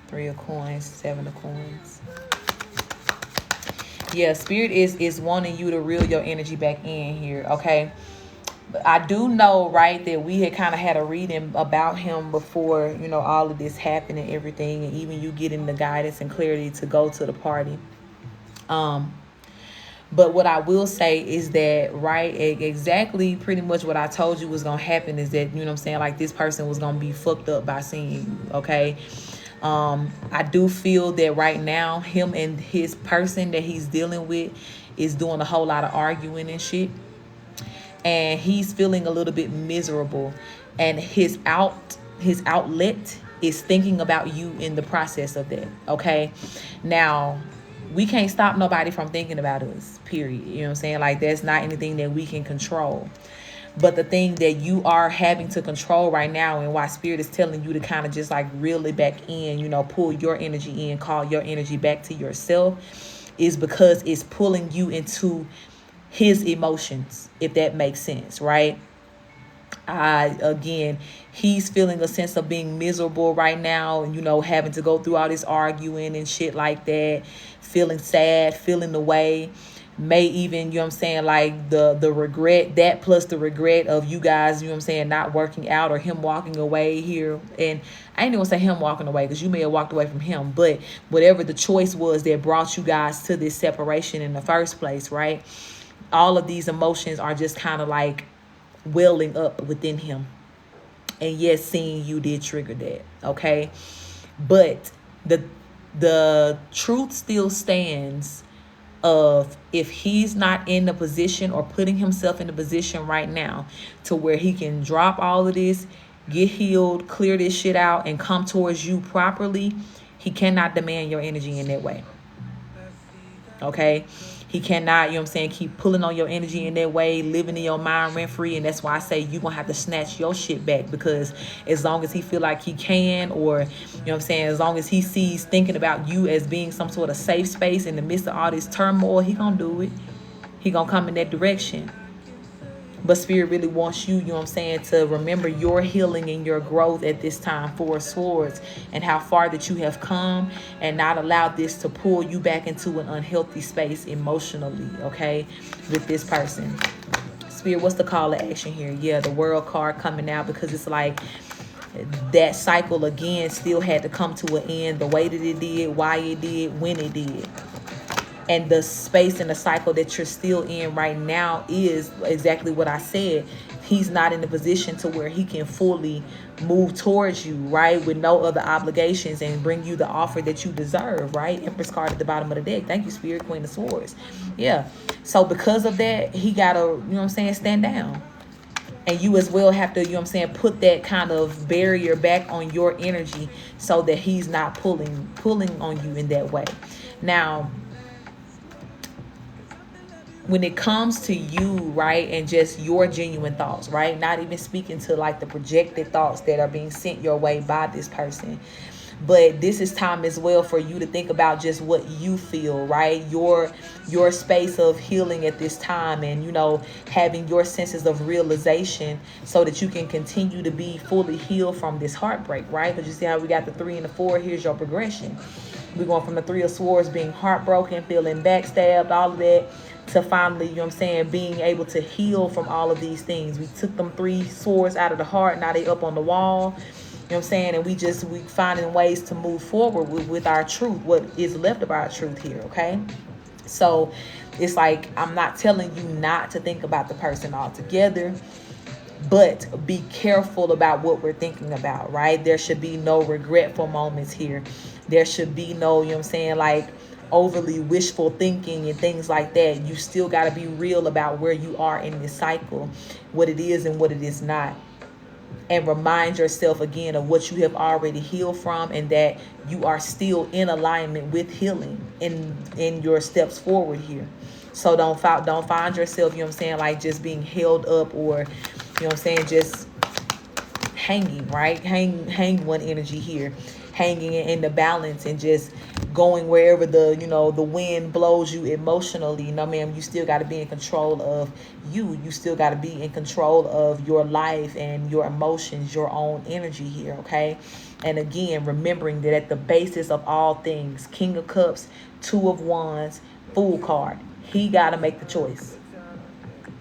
Three of Coins, Seven of Coins. Yeah, Spirit is wanting you to reel your energy back in here, okay? But I do know, right, that we had kind of had a reading about him before, you know, all of this happened and everything, and even you getting the guidance and clarity to go to the party. But what I will say is that, right, exactly pretty much what I told you was going to happen is that, you know what I'm saying, like this person was going to be fucked up by seeing you, okay? I do feel that right now, him and his person that he's dealing with is doing a whole lot of arguing and shit. And he's feeling a little bit miserable. And his outlet is thinking about you in the process of that, okay? Now, we can't stop nobody from thinking about us, period. You know what I'm saying? Like, that's not anything that we can control. But the thing that you are having to control right now, and why Spirit is telling you to kind of just like reel it back in, you know, pull your energy in, call your energy back to yourself, is because it's pulling you into his emotions, if that makes sense, right? Again, he's feeling a sense of being miserable right now, and, you know, having to go through all this arguing and shit like that, feeling sad, feeling the way. May even, you know what I'm saying, like the regret, that plus the regret of you guys, you know what I'm saying, not working out, or him walking away here. And I ain't even gonna say him walking away, because you may have walked away from him, but whatever the choice was that brought you guys to this separation in the first place, right? All of these emotions are just kind of like welling up within him. And yes, seeing you did trigger that, okay? But the truth still stands of, if he's not in the position or putting himself in the position right now to where he can drop all of this, get healed, clear this shit out, and come towards you properly, he cannot demand your energy in that way. Okay? He cannot, you know what I'm saying, keep pulling on your energy in that way, living in your mind rent free. And that's why I say you're going to have to snatch your shit back, because as long as he feel like he can, or, you know what I'm saying, as long as he sees thinking about you as being some sort of safe space in the midst of all this turmoil, he going to do it. He going to come in that direction. But Spirit really wants you, you know what I'm saying, to remember your healing and your growth at this time, Four of Swords, and how far that you have come, and not allow this to pull you back into an unhealthy space emotionally, okay, with this person. Spirit, what's the call to action here? Yeah, the World card coming out, because it's like that cycle again still had to come to an end, the way that it did, why it did, when it did. And the space and the cycle that you're still in right now is exactly what I said. He's not in the position to where he can fully move towards you, right, with no other obligations, and bring you the offer that you deserve, right? Empress card at the bottom of the deck. Thank you, Spirit, Queen of Swords. Yeah. So because of that, he got to, you know what I'm saying, stand down. And you as well have to, you know what I'm saying, put that kind of barrier back on your energy so that he's not pulling on you in that way. Now, when it comes to you, right, and just your genuine thoughts, right, not even speaking to like the projected thoughts that are being sent your way by this person, But this is time as well for you to think about just what you feel, right? Your space of healing at this time, and having your senses of realization so that you can continue to be fully healed from this heartbreak, right? Because you see how we got the 3 and the 4. Here's your progression. We're going from the 3 of Swords, being heartbroken, feeling backstabbed, all of that, to finally, being able to heal from all of these things. We took them 3 swords out of the heart. Now they up on the wall. And we finding ways to move forward with our truth, what is left of our truth here, okay? So it's like, I'm not telling you not to think about the person altogether, but be careful about what we're thinking about, right? There should be no regretful moments here. There should be no, like overly wishful thinking and things like that. You still got to be real about where you are in this cycle, what it is and what it is not. And remind yourself again of what you have already healed from, and that you are still in alignment with healing in your steps forward here. So don't find yourself, like just being held up, or just hanging, right? Hang one energy here, hanging in the balance, and just going wherever the wind blows you emotionally. Ma'am, you still got to be in control of you. You still got to be in control of your life and your emotions, your own energy here, okay? And again, remembering that at the basis of all things, King of Cups, 2 of Wands, Fool card, he got to make the choice,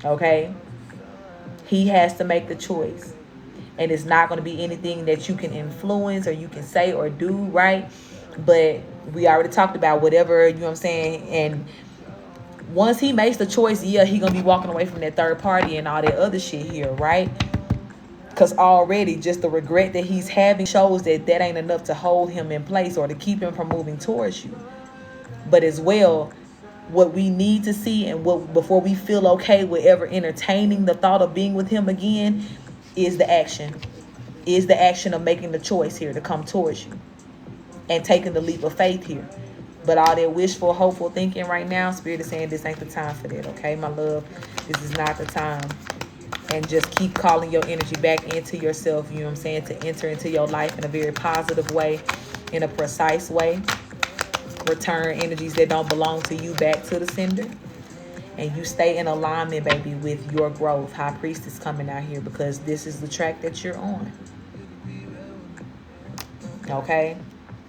okay? He has to make the choice. And it's not going to be anything that you can influence or you can say or do, right? But we already talked about whatever, and once he makes the choice, he gonna be walking away from that third party and all that other shit here, right? Because already just the regret that he's having shows that ain't enough to hold him in place or to keep him from moving towards you. But as well, what we need to see, and what before we feel okay with ever entertaining the thought of being with him again, is the action. Is the action of making the choice here to come towards you and taking the leap of faith here. But all that wishful, hopeful thinking right now, Spirit is saying this ain't the time for that, okay, my love? This is not the time. And just keep calling your energy back into yourself, to enter into your life in a very positive way, in a precise way. Return energies that don't belong to you back to the sender. And you stay in alignment, baby, with your growth. High Priestess coming out here, because this is the track that you're on. Okay?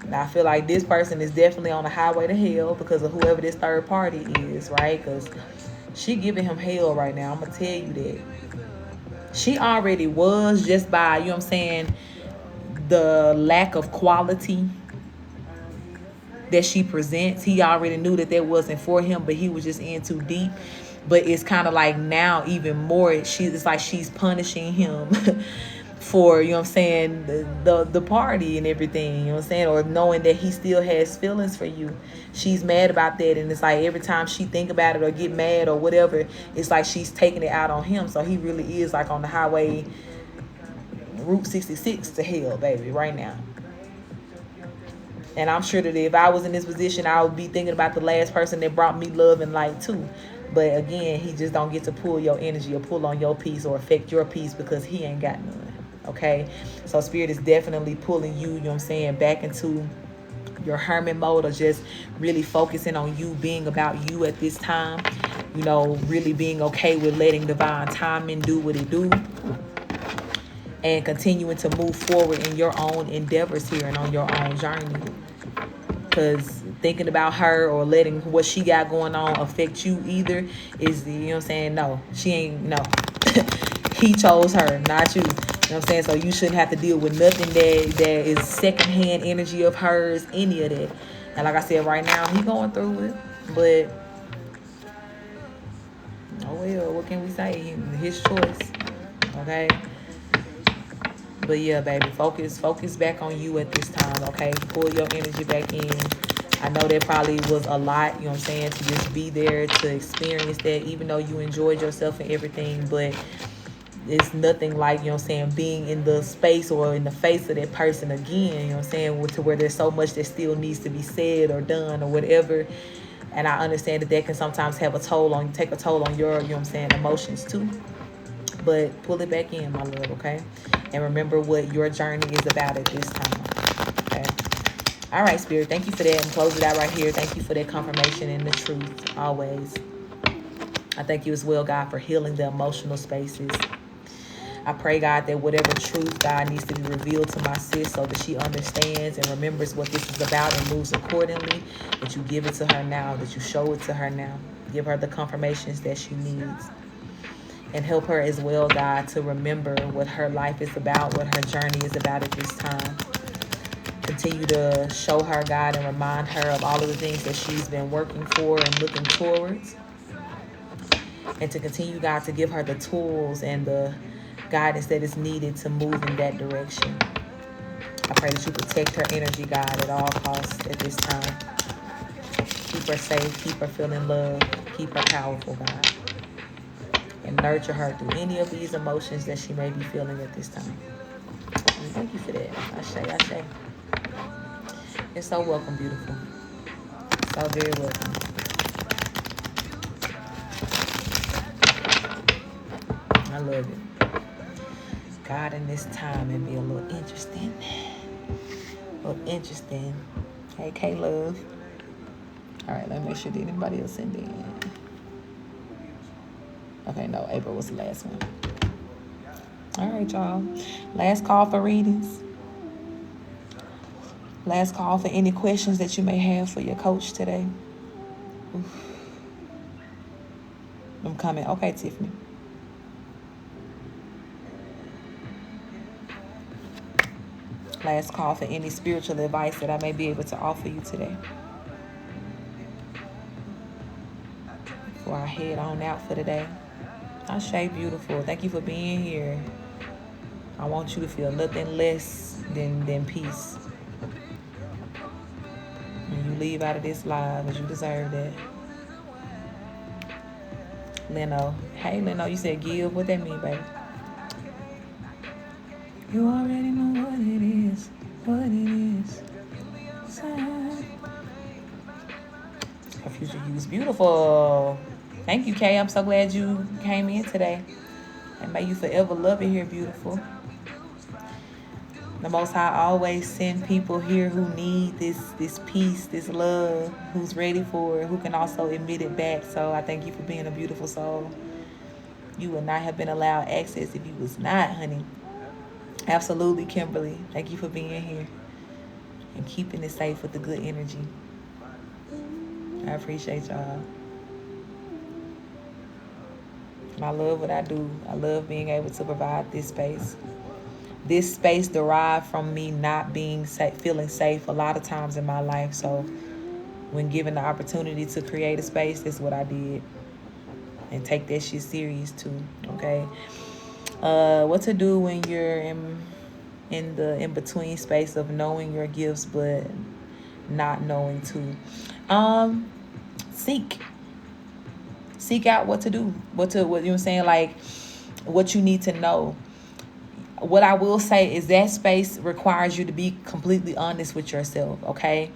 Now, I feel like this person is definitely on the highway to hell because of whoever this third party is, right? Because she giving him hell right now. I'm going to tell you that. She already was, just by, the lack of quality that she presents. He already knew that wasn't for him, but he was just in too deep. But it's kind of like now even more, it's like she's punishing him for, the party and everything, or knowing that he still has feelings for you. She's mad about that, and it's like every time she think about it or get mad or whatever, it's like she's taking it out on him. So he really is like on the highway, Route 66 to hell, baby, right now. And I'm sure that if I was in this position, I would be thinking about the last person that brought me love and light too. But again, he just don't get to pull your energy or pull on your peace or affect your peace because he ain't got none. Okay, so Spirit is definitely pulling you, back into your hermit mode, or just really focusing on you, being about you at this time, really being okay with letting divine timing do what it do, and continuing to move forward in your own endeavors here and on your own journey. Because thinking about her or letting what she got going on affect you either is, no, she ain't, no. He chose her, not you. So you shouldn't have to deal with nothing that is secondhand energy of hers, any of that. And like I said, right now, he going through it. But, oh well, what can we say? His choice. Okay? But yeah, baby, focus back on you at this time, okay? Pull your energy back in. I know that probably was a lot, to just be there to experience that, even though you enjoyed yourself and everything, but it's nothing like, being in the space or in the face of that person again, to where there's so much that still needs to be said or done or whatever. And I understand that can sometimes take a toll on your, emotions too. But pull it back in, my love, okay? And remember what your journey is about at this time, okay? All right, Spirit, thank you for that. And close it out right here. Thank you for that confirmation and the truth always. I thank you as well, God, for healing the emotional spaces. I pray, God, that whatever truth, God, needs to be revealed to my sis so that she understands and remembers what this is about and moves accordingly, that you give it to her now, that you show it to her now. Give her the confirmations that she needs. And help her as well, God, to remember what her life is about, what her journey is about at this time. Continue to show her, God, and remind her of all of the things that she's been working for and looking towards. And to continue, God, to give her the tools and the guidance that is needed to move in that direction. I pray that you protect her energy, God, at all costs at this time. Keep her safe, keep her feeling love, keep her powerful, God. And nurture her through any of these emotions that she may be feeling at this time. And thank you for that. Ashe. You're so welcome, beautiful. So very welcome. I love it. God in this time and be a little interesting. Hey, K-Love. All right, let me make sure. Did anybody else send in? Okay, no, April was the last one. All right, y'all. Last call for readings. Last call for any questions that you may have for your coach today. Oof. I'm coming. Okay, Tiffany. Last call for any spiritual advice that I may be able to offer you today. Before I head on out for today. Ashe, beautiful. Thank you for being here. I want you to feel nothing less than peace. When you leave out of this live, as you deserve that. Leno. Hey, Leno, you said give. What that mean, baby? You already know what it is. What it is. Her future you is beautiful. Thank you, Kay. I'm so glad you came in today. And may you forever love it here, beautiful. The Most High always send people here who need this peace, this love, who's ready for it, who can also admit it back. So I thank you for being a beautiful soul. You would not have been allowed access if you was not, honey. Absolutely, Kimberly. Thank you for being here and keeping it safe with the good energy. I appreciate y'all. And I love what I do. I love being able to provide this space. This space derived from me not being safe, feeling safe a lot of times in my life. So when given the opportunity to create a space, that's what I did. And take that shit serious too, okay? What to do when you're in the in-between space of knowing your gifts but not knowing too. Seek out what to do. What you know what I'm saying? Like what you need to know. What I will say is that space requires you to be completely honest with yourself, okay?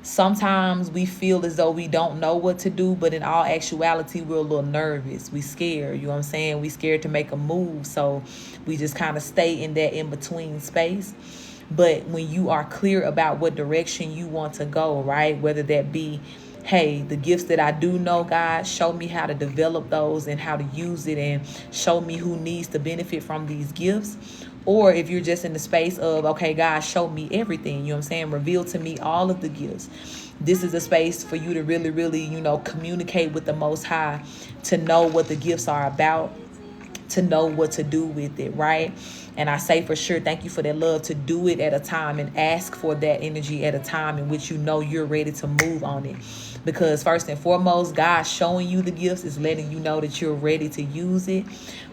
Sometimes we feel as though we don't know what to do, but in all actuality, we're a little nervous. We scared, you know what I'm saying? We scared to make a move, so we just kind of stay in that in-between space. But when you are clear about what direction you want to go, right? Whether that be, hey, the gifts that I do know, God, show me how to develop those and how to use it and show me who needs to benefit from these gifts. Or if you're just in the space of, okay, God, show me everything, you know what I'm saying? Reveal to me all of the gifts. This is a space for you to really, really, communicate with the Most High, to know what the gifts are about, to know what to do with it, right? And I say for sure, thank you for that love, to do it at a time and ask for that energy at a time in which you know you're ready to move on it. Because first and foremost, God showing you the gifts is letting you know that you're ready to use it.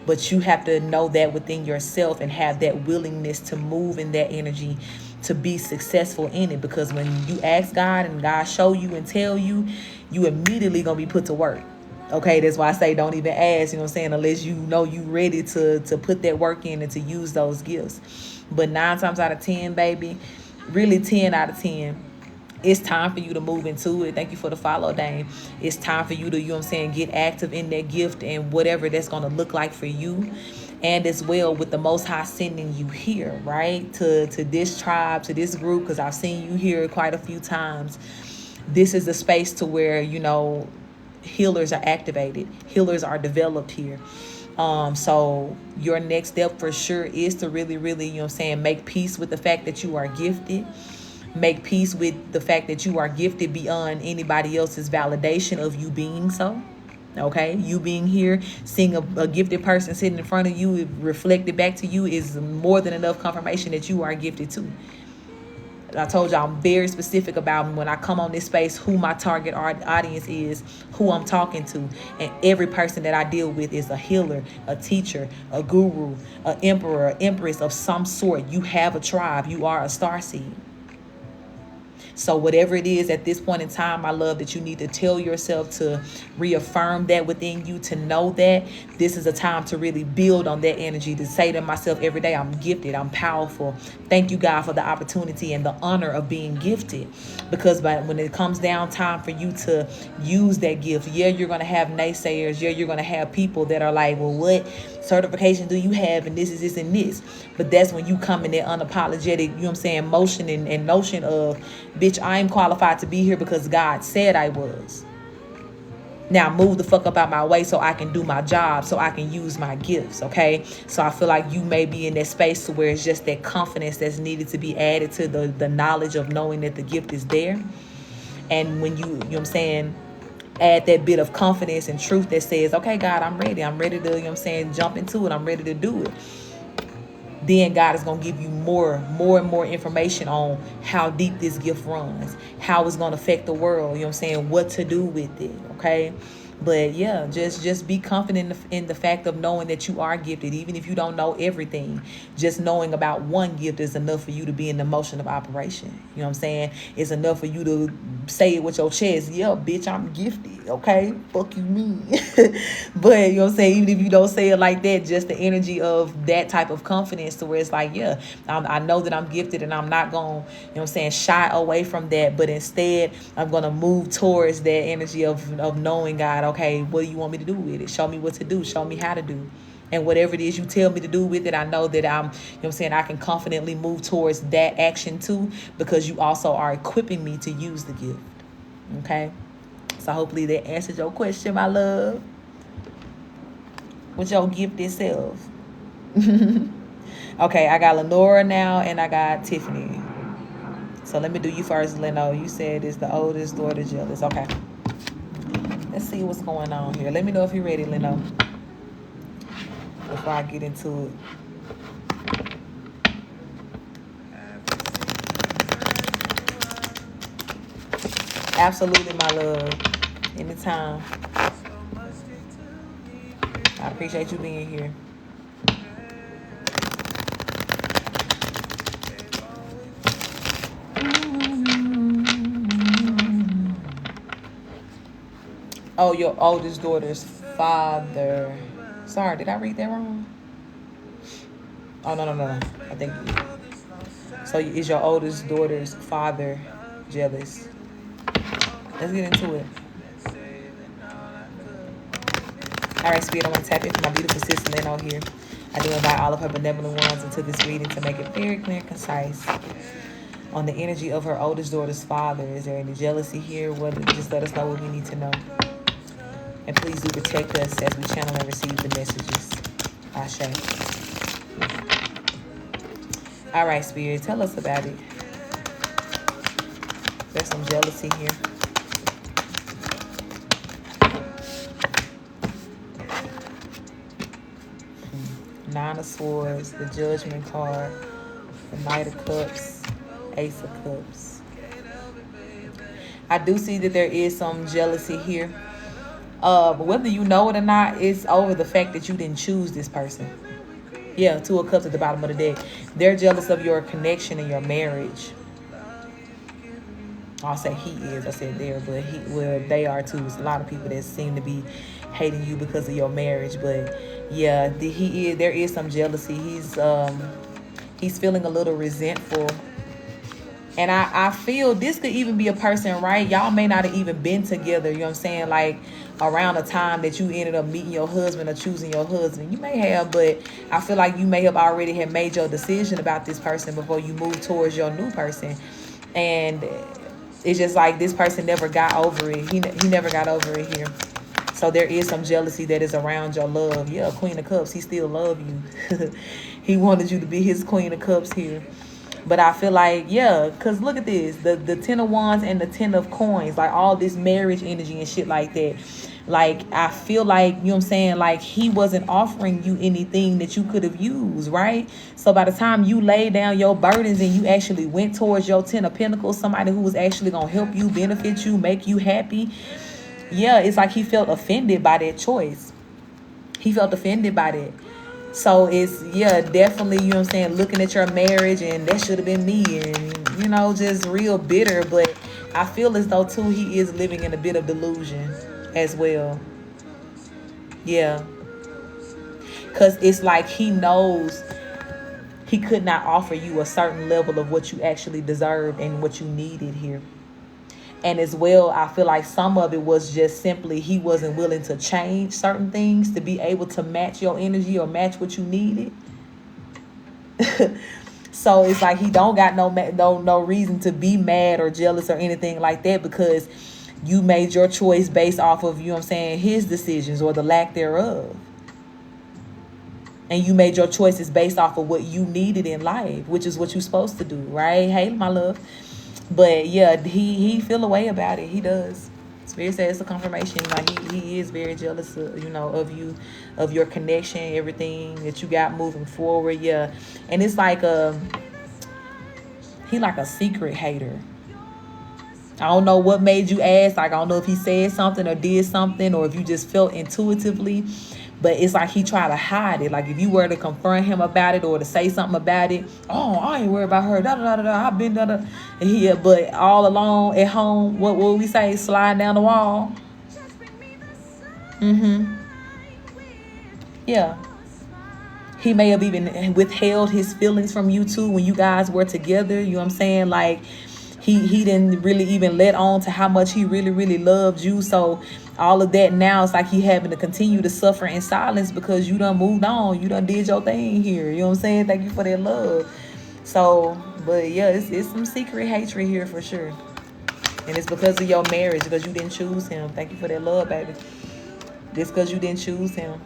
But you have to know that within yourself and have that willingness to move in that energy to be successful in it. Because when you ask God and God show you and tell you, you immediately gonna be put to work. Okay, that's why I say don't even ask, you know what I'm saying, unless you know you ready to put that work in and to use those gifts. But 9 times out of 10, baby, really 10 out of 10, it's time for you to move into it. Thank you for the follow, Dame. It's time for you to, you know what I'm saying, get active in that gift and whatever that's going to look like for you. and as well with the Most High sending you here, right, to this tribe, to this group, because I've seen you here quite a few times. This is a space to where, you know, healers are activated, healers are developed here. So your next step for sure is to really, really, you know what I'm saying, make peace with the fact that you are gifted. Make peace with the fact that you are gifted beyond anybody else's validation of you being so. Okay, you being here, seeing a gifted person sitting in front of you, reflected back to you, is more than enough confirmation that you are gifted too. I told y'all I'm very specific about when I come on this space who my target audience is, who I'm talking to. And every person that I deal with is a healer, a teacher, a guru, an emperor, an empress of some sort. You have a tribe. You are a starseed. So whatever it is at this point in time, I love that you need to tell yourself to reaffirm that within you, to know that this is a time to really build on that energy, to say to myself every day, I'm gifted, I'm powerful. Thank you, God, for the opportunity and the honor of being gifted. Because when it comes down time for you to use that gift, yeah, you're going to have naysayers. Yeah, you're going to have people that are like, well, what certification do you have? And this is this and this. But that's when you come in that unapologetic, you know what I'm saying, motion and notion of, bitch, I am qualified to be here because God said I was. Now move the fuck up out my way so I can do my job, so I can use my gifts, okay? So I feel like you may be in that space where it's just that confidence that's needed to be added to the knowledge of knowing that the gift is there. And when you know what I'm saying, add that bit of confidence and truth that says, okay, God, I'm ready to, you know what I'm saying, jump into it. I'm ready to do it. Then God is going to give you more and more information on how deep this gift runs, how it's going to affect the world, you know what I'm saying, what to do with it, okay? But yeah, just be confident in the fact of knowing that you are gifted, even if you don't know everything. Just knowing about one gift is enough for you to be in the motion of operation. You know what I'm saying? It's enough for you to say it with your chest. Yeah, bitch, I'm gifted. Okay, fuck you mean. But you know what I'm saying? Even if you don't say it like that, just the energy of that type of confidence to where it's like, yeah, I know that I'm gifted, and I'm not going, you know what I'm saying, shy away from that. But instead, I'm going to move towards that energy of knowing, God, okay, what do you want me to do with it? Show me what to do. Show me how to do. And whatever it is you tell me to do with it, I know that I'm, you know what I'm saying, I can confidently move towards that action too, because you also are equipping me to use the gift. Okay? So hopefully that answered your question, my love. With your gifted self. Okay, I got Lenora now, and I got Tiffany. So let me do you first, Leno. You said it's the oldest daughter jealous. Okay. Let's see what's going on here. Let me know if you're ready, Leno, before I get into it. Absolutely, my love. Anytime. I appreciate you being here. Oh, your oldest daughter's father. Sorry, did I read that wrong? Oh, no. I think. So is your oldest daughter's father jealous? Let's get into it. All right, Spirit, I want to tap into my beautiful sister Leno here. I do invite all of her benevolent ones into this reading to make it very clear and concise on the energy of her oldest daughter's father. Is there any jealousy here? Just let us know what we need to know. And please do protect us as we channel and receive the messages. Ashe. All right, Spirit, tell us about it. There's some jealousy here. Nine of Swords, the Judgment card, the Knight of Cups, Ace of Cups. I do see that there is some jealousy here. But whether you know it or not, it's over the fact that you didn't choose this person. Yeah, Two of Cups at the bottom of the deck. They're jealous of your connection and your marriage. I'll say he is. I said there, but they are too. There's a lot of people that seem to be hating you because of your marriage. But yeah, there is some jealousy. He's feeling a little resentful. And I feel this could even be a person, right? Y'all may not have even been together, you know what I'm saying? Like, around the time that you ended up meeting your husband or choosing your husband. You may have, but I feel like you may have already have made your decision about this person before you move towards your new person. And it's just like this person never got over it. He never got over it here. So there is some jealousy that is around your love. Yeah, Queen of Cups, he still love you. He wanted you to be his Queen of Cups here. But I feel like, yeah, because look at this. The Ten of Wands and the Ten of Coins. Like all this marriage energy and shit like that. Like, I feel like, you know what I'm saying? Like, he wasn't offering you anything that you could have used, right? So by the time you laid down your burdens and you actually went towards your Ten of Pentacles, somebody who was actually going to help you, benefit you, make you happy. Yeah, it's like he felt offended by that choice. He felt offended by that. So it's, yeah, definitely, you know what I'm saying, looking at your marriage and that should have been me and, you know, just real bitter. But I feel as though, too, he is living in a bit of delusion as well. Yeah. Because it's like he knows he could not offer you a certain level of what you actually deserved and what you needed here. And as well, I feel like some of it was just simply he wasn't willing to change certain things to be able to match your energy or match what you needed. So it's like he don't got no reason to be mad or jealous or anything like that, because you made your choice based off of, you know what I'm saying, his decisions or the lack thereof. And you made your choices based off of what you needed in life, which is what you're supposed to do, right? Hey, my love. But yeah, he feel a way about it. He does. Spirit says it's a confirmation. Like he is very jealous of, you know, of you, of your connection, everything that you got moving forward. Yeah. And it's like he like a secret hater. I don't know what made you ask. Like, I don't know if he said something or did something, or if you just felt intuitively. But it's like he tried to hide it. Like, if you were to confront him about it or to say something about it, oh, I ain't worried about her. Da da da da. I've been da da. Yeah, but all alone at home, what will we say? Sliding down the wall. Yeah. He may have even withheld his feelings from you too when you guys were together. You know what I'm saying? Like, he didn't really even let on to how much he really loved you. So all of that now, it's like he having to continue to suffer in silence because you done moved on. You done did your thing here. You know what I'm saying? Thank you for that love. So, but yeah, it's some secret hatred here for sure. And it's because of your marriage, because you didn't choose him. Thank you for that love, baby. It's because you didn't choose him.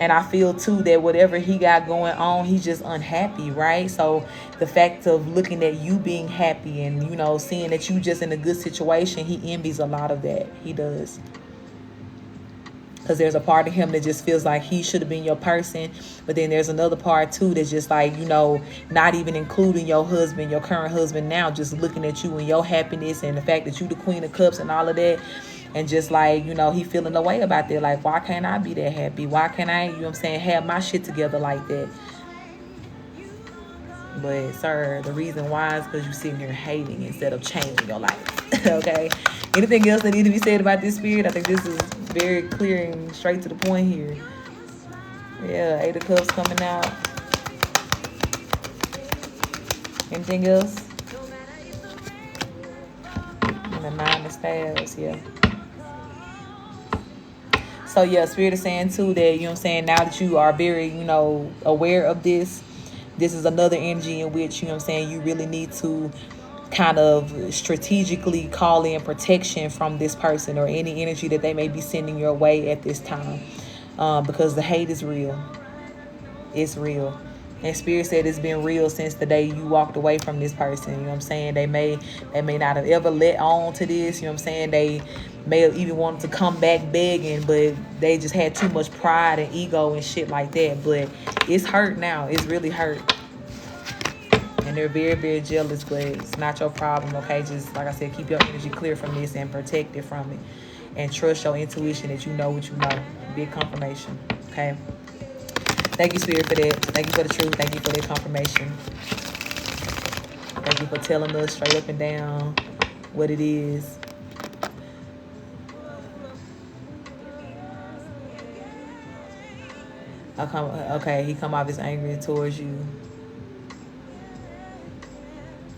And I feel too that whatever he got going on, he's just unhappy, right? So the fact of looking at you being happy and, you know, seeing that you just in a good situation, he envies a lot of that. He does. Because there's a part of him that just feels like he should have been your person. But then there's another part too that's just like, you know, not even including your husband, your current husband now, just looking at you and your happiness and the fact that you the Queen of Cups and all of that. And just like, you know, he feeling the way about that. Like, why can't I be that happy? Why can't I, you know what I'm saying, have my shit together like that? But, sir, the reason why is because you're sitting here hating instead of changing your life. Okay? Anything else that needs to be said about this spirit? I think this is very clear and straight to the point here. Yeah, 8 of Cups coming out. Anything else? And the 9 of Staves, yeah. So, yeah, Spirit is saying, too, that, you know what I'm saying, now that you are very, you know, aware of this, this is another energy in which, you know what I'm saying, you really need to kind of strategically call in protection from this person or any energy that they may be sending your way at this time. Because the hate is real. It's real. And Spirit said it's been real since the day you walked away from this person. You know what I'm saying? They may not have ever let on to this. You know what I'm saying? They may have even wanted to come back begging, but they just had too much pride and ego and shit like that. But it's hurt now. It's really hurt. And they're very jealous, but it's not your problem, okay? Just, like I said, keep your energy clear from this and protect it from it. And trust your intuition that you know what you know. Big confirmation, okay? Thank you, Spirit, for that. Thank you for the truth. Thank you for that confirmation. Thank you for telling us straight up and down what it is. Okay, he come off as angry towards you.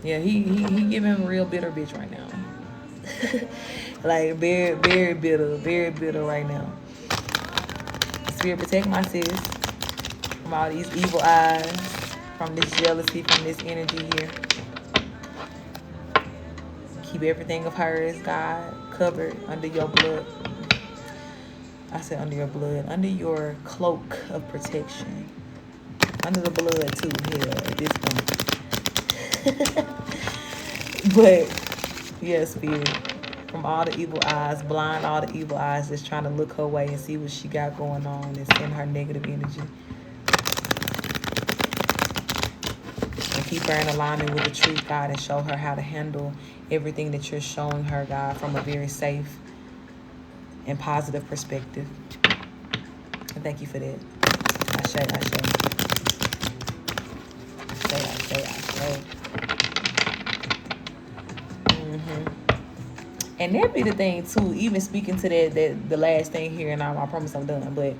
Yeah, he giving a real bitter bitch right now. Like very, very bitter right now. Spirit, protect my sis from all these evil eyes, from this jealousy, from this energy here. Keep everything of hers, God, covered under your blood. I said under your blood, under your cloak of protection. Under the blood too, hell, at this point. But yeah, Spirit, from all the evil eyes, blind all the evil eyes, just trying to look her way and see what she got going on and send her negative energy. And keep her in alignment with the truth, God, and show her how to handle everything that you're showing her, God, from a very safe and positive perspective. And thank you for that. Ashe. And that be the thing too, even speaking to that the last thing here, and I promise I'm done, but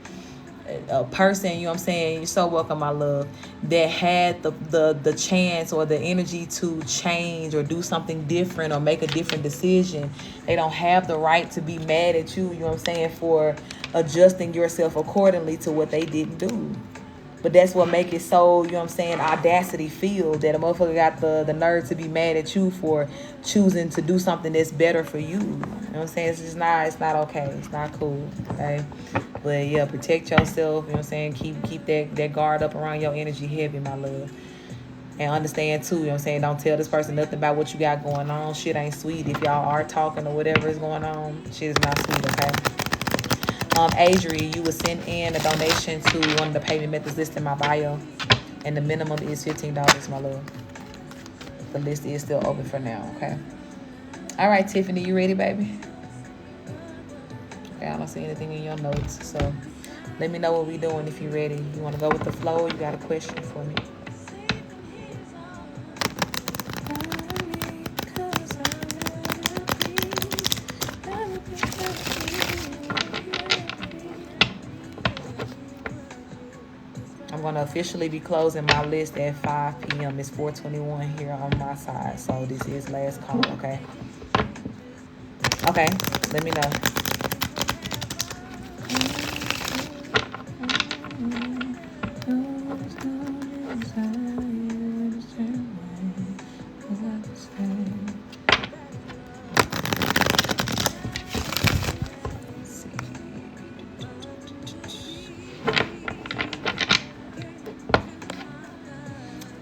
a person, you know what I'm saying, you're so welcome, my love, that had the chance or the energy to change or do something different or make a different decision, they don't have the right to be mad at you, you know what I'm saying, for adjusting yourself accordingly to what they didn't do. But that's what make it so, you know what I'm saying, audacity feel that a motherfucker got the nerve to be mad at you for choosing to do something that's better for you. You know what I'm saying? It's not okay. It's not cool, okay? But yeah, protect yourself, you know what I'm saying? Keep that guard up around your energy heavy, my love. And understand too, you know what I'm saying? Don't tell this person nothing about what you got going on. Shit ain't sweet. If y'all are talking or whatever is going on, shit is not sweet, okay? Adri, you will send in a donation to one of the payment methods listed in my bio. And the minimum is $15, my love. The list is still open for now, okay? All right, Tiffany, you ready, baby? Okay, I don't see anything in your notes, so let me know what we're doing if you're ready. You want to go with the flow or you got a question for me? I'm going to officially be closing my list at 5 p.m. It's 4:21 here on my side, so this is last call, okay? Okay, let me know.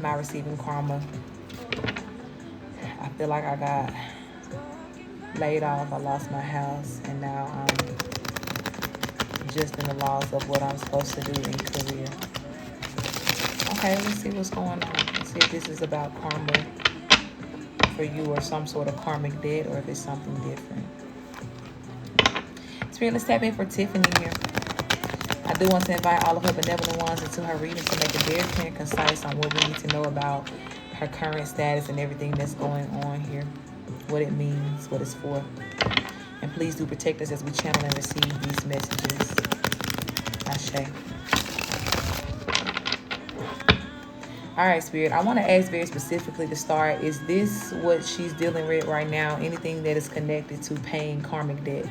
Not receiving karma. I feel like I got laid off. I lost my house, and now I'm just in the loss of what I'm supposed to do in career. Okay, let's see what's going on. Let's see if this is about karma for you or some sort of karmic debt, or if it's something different. Spirit, let's tap in for Tiffany here. I do want to invite all of her benevolent ones into her reading to make it very clear and concise on what we need to know about her current status and everything that's going on here, what it means, what it's for. And please do protect us as we channel and receive these messages. Ashe. All right, Spirit, I want to ask very specifically to start, is this what she's dealing with right now? Anything that is connected to paying karmic debt?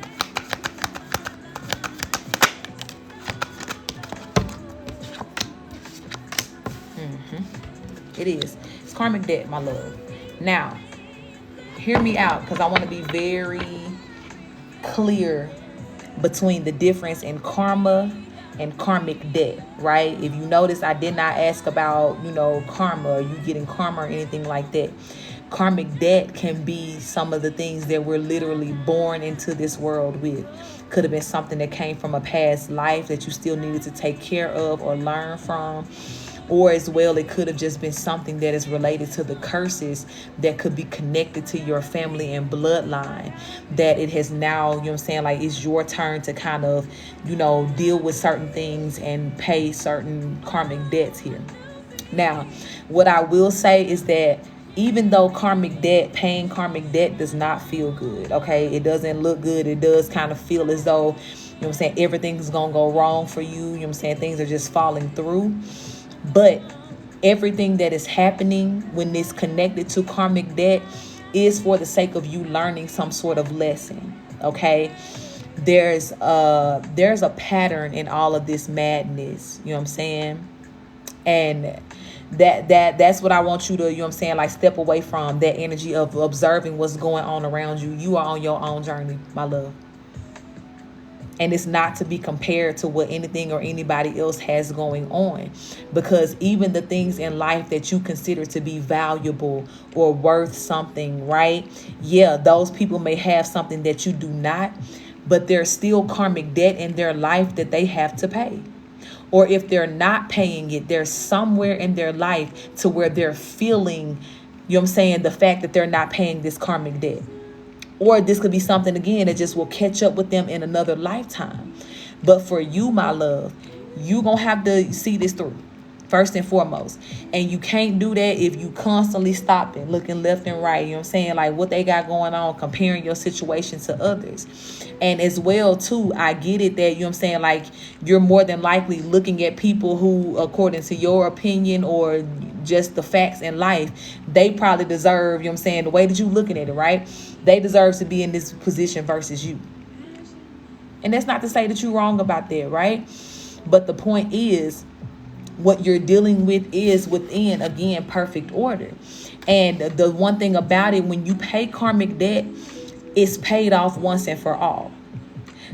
It is. It's karmic debt, my love. Now, hear me out, because I want to be very clear between the difference in karma and karmic debt, right? If you notice, I did not ask about, karma, or you getting karma or anything like that. Karmic debt can be some of the things that we're literally born into this world with. Could have been something that came from a past life that you still needed to take care of or learn from. Or as well, it could have just been something that is related to the curses that could be connected to your family and bloodline, that it has now, like it's your turn to kind of, deal with certain things and pay certain karmic debts here. Now, what I will say is that even though paying karmic debt does not feel good, okay? It doesn't look good. It does kind of feel as though, everything's going to go wrong for you. Things are just falling through. But everything that is happening when it's connected to karmic debt is for the sake of you learning some sort of lesson. Okay. There's a pattern in all of this madness. You know what I'm saying? And that's what I want you to, you know what I'm saying, like, step away from that energy of observing what's going on around you. You are on your own journey, my love. And it's not to be compared to what anything or anybody else has going on. Because even the things in life that you consider to be valuable or worth something, right? Yeah, those people may have something that you do not, but there's still karmic debt in their life that they have to pay. Or if they're not paying it, there's somewhere in their life to where they're feeling, you know what I'm saying, the fact that they're not paying this karmic debt. Or this could be something, again, that just will catch up with them in another lifetime. But for you, my love, you going to have to see this through, first and foremost. And you can't do that if you constantly stopping, looking left and right, you know what I'm saying, like what they got going on, comparing your situation to others. And as well, too, I get it that, you know what I'm saying, like, you're more than likely looking at people who, according to your opinion or just the facts in life, they probably deserve, you know what I'm saying, the way that you looking at it, right? They deserve to be in this position versus you. And that's not to say that you're wrong about that, right? But the point is, what you're dealing with is within, again, perfect order. And the one thing about it, when you pay karmic debt, it's paid off once and for all.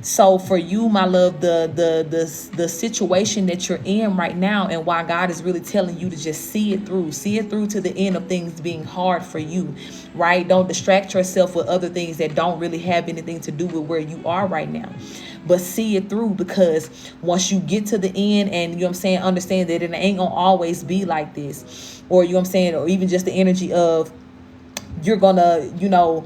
So for you, my love, the situation that you're in right now, and why God is really telling you to just see it through to the end of things being hard for you, right? Don't distract yourself with other things that don't really have anything to do with where you are right now. But see it through, because once you get to the end and, you know what I'm saying, understand that it ain't gonna always be like this, or, you know what I'm saying, or even just the energy of you're gonna, you know,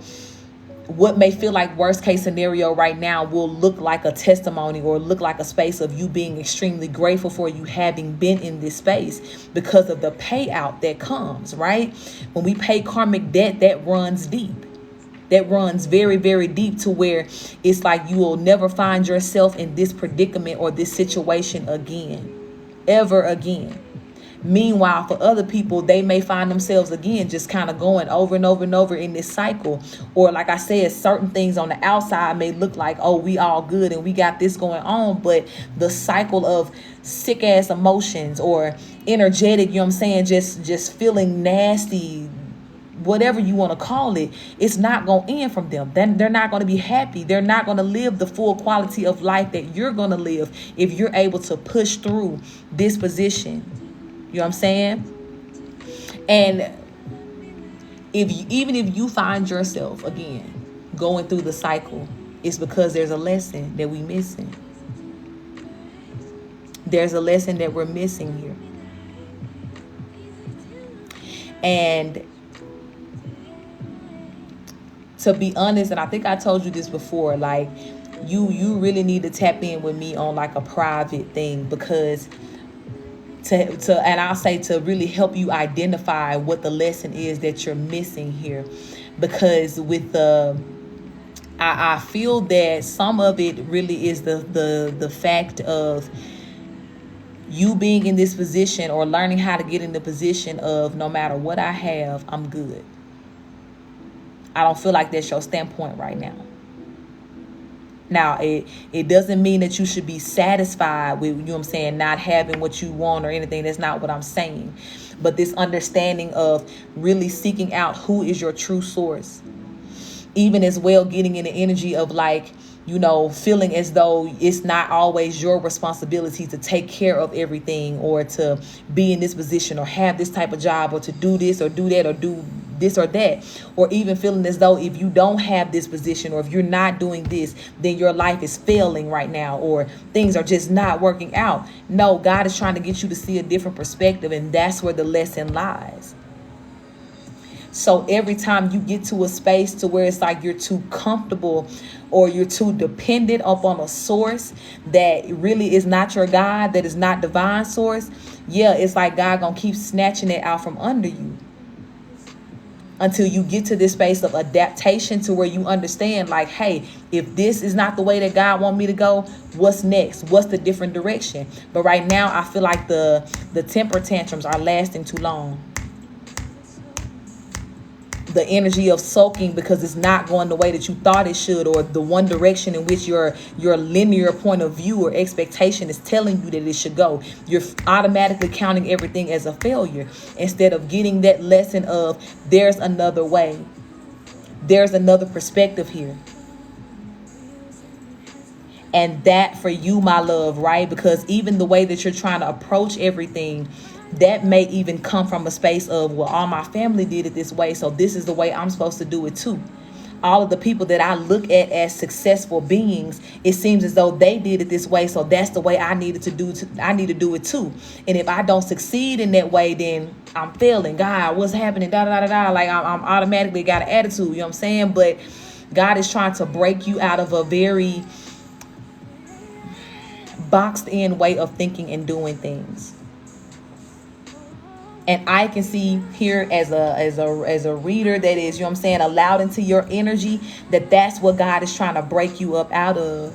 what may feel like worst case scenario right now will look like a testimony, or look like a space of you being extremely grateful for you having been in this space, because of the payout that comes, right? When we pay karmic debt, that runs deep. That runs very, very deep, to where it's like you will never find yourself in this predicament or this situation again, ever again. Meanwhile, for other people, they may find themselves again just kind of going over and over and over in this cycle. Or, like I said, certain things on the outside may look like, oh, we all good and we got this going on. But the cycle of sick ass emotions, or energetic, you know what I'm saying, just feeling nasty, whatever you want to call it, it's not going to end from them. Then they're not going to be happy. They're not going to live the full quality of life that you're going to live if you're able to push through this position. You know what I'm saying? And even if you find yourself again going through the cycle, it's because there's a lesson that we're missing. There's a lesson that we're missing here. And to be honest, and I think I told you this before, like, you really need to tap in with me on like a private thing, because and I'll say to really help you identify what the lesson is that you're missing here. Because with I feel that some of it really is the fact of you being in this position, or learning how to get in the position of, no matter what I have, I'm good. I don't feel like that's your standpoint right now. Now, it doesn't mean that you should be satisfied with, you know what I'm saying, not having what you want or anything. That's not what I'm saying. But this understanding of really seeking out who is your true source. Even as well, getting in the energy of, like, you know, feeling as though it's not always your responsibility to take care of everything, or to be in this position, or have this type of job, or to do this or do that, or do this or that. Or even feeling as though if you don't have this position, or if you're not doing this, then your life is failing right now, or things are just not working out. No, God is trying to get you to see a different perspective, and that's where the lesson lies. So every time you get to a space to where it's like you're too comfortable, or you're too dependent upon a source that really is not your God, that is not divine source, yeah, it's like God gonna keep snatching it out from under you, until you get to this space of adaptation, to where you understand, like, hey, if this is not the way that God want me to go, what's next? What's the different direction? But right now, I feel like the temper tantrums are lasting too long. the energy of sulking because it's not going the way that you thought it should, or the one direction in which your linear point of view or expectation is telling you that it should go. You're automatically counting everything as a failure instead of getting that lesson of there's another way. There's another perspective here. And that for you, my love, right? Because even the way that you're trying to approach everything, that may even come from a space of, well, all my family did it this way, so this is the way I'm supposed to do it too. All of the people that I look at as successful beings, it seems as though they did it this way, so that's the way I need to do it too. And if I don't succeed in that way, then I'm failing. God, what's happening? Da da da da. Like I'm automatically got an attitude. You know what I'm saying? But God is trying to break you out of a very boxed in way of thinking and doing things. And I can see here as a reader that is, you know what I'm saying, allowed into your energy, that's what God is trying to break you up out of.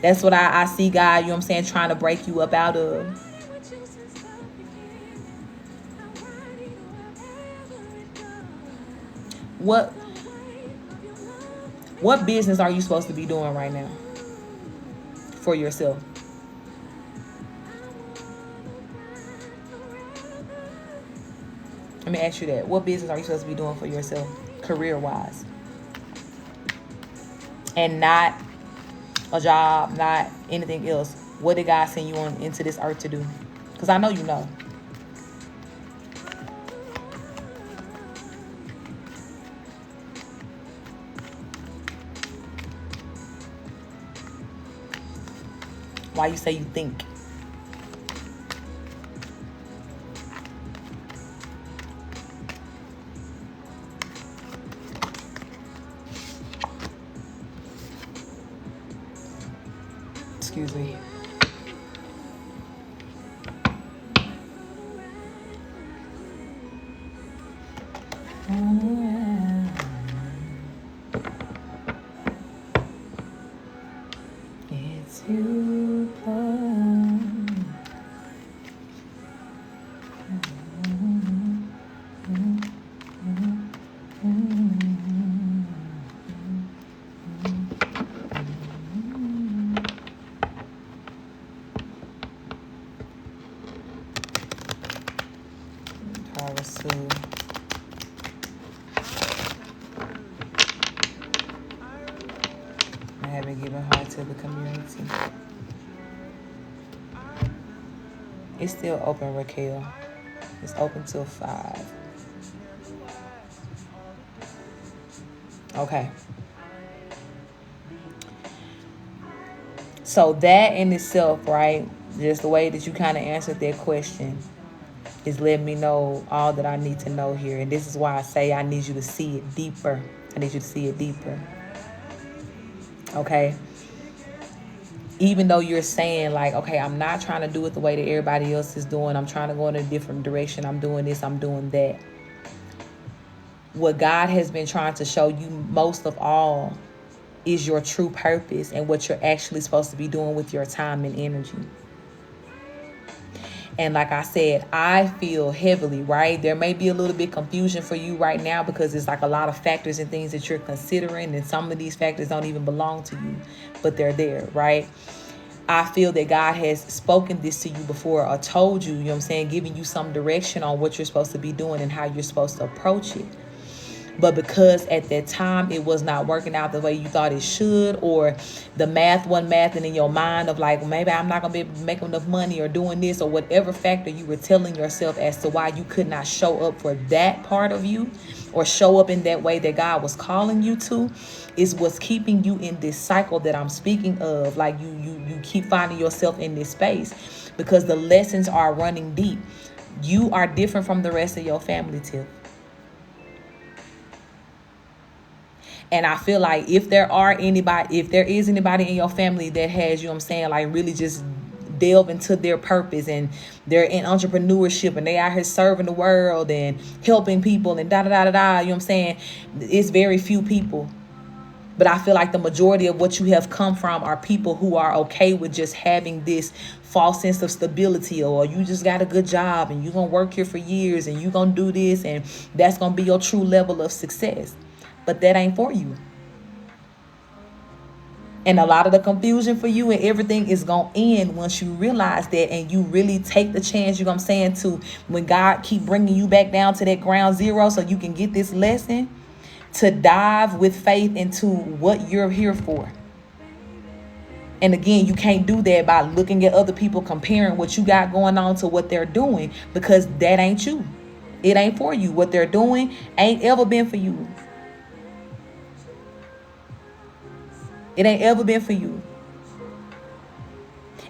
That's what I see God, you know what I'm saying, trying to break you up out of. What business are you supposed to be doing right now for yourself? Let me ask you that. What business are you supposed to be doing for yourself, career-wise? And not a job, not anything else. What did God send you on into this earth to do? Because I know you know. Why you say you think? Excuse me. It's you, I haven't given heart to the community. It's still open, Raquel. It's open till 5. Okay. So that in itself, right, just the way that you kind of answered that question is letting me know all that I need to know here. And this is why I say I need you to see it deeper. I need you to see it deeper. Okay? Even though you're saying like, okay, I'm not trying to do it the way that everybody else is doing. I'm trying to go in a different direction. I'm doing this. I'm doing that. What God has been trying to show you most of all is your true purpose and what you're actually supposed to be doing with your time and energy. And like I said, I feel heavily, right? There may be a little bit confusion for you right now because it's like a lot of factors and things that you're considering. And some of these factors don't even belong to you, but they're there, right? I feel that God has spoken this to you before or told you, you know what I'm saying, giving you some direction on what you're supposed to be doing and how you're supposed to approach it. But because at that time it was not working out the way you thought it should, or the math wasn't mathing in your mind of like, maybe I'm not going to be able to make enough money or doing this, or whatever factor you were telling yourself as to why you could not show up for that part of you or show up in that way that God was calling you to, is what's keeping you in this cycle that I'm speaking of. Like you keep finding yourself in this space because the lessons are running deep. You are different from the rest of your family, Tiff. And I feel like if there is anybody in your family that has, you know what I'm saying, like really just delve into their purpose and they're in entrepreneurship and they out here serving the world and helping people and da da da da da, you know what I'm saying? It's very few people. But I feel like the majority of what you have come from are people who are okay with just having this false sense of stability, or you just got a good job and you're going to work here for years and you're going to do this and that's going to be your true level of success. But that ain't for you. And a lot of the confusion for you and everything is going to end once you realize that, and you really take the chance, you know what I'm saying, to when God keep bringing you back down to that ground zero so you can get this lesson, to dive with faith into what you're here for. And again, you can't do that by looking at other people, comparing what you got going on to what they're doing, because that ain't you. It ain't for you. What they're doing ain't ever been for you. It ain't ever been for you.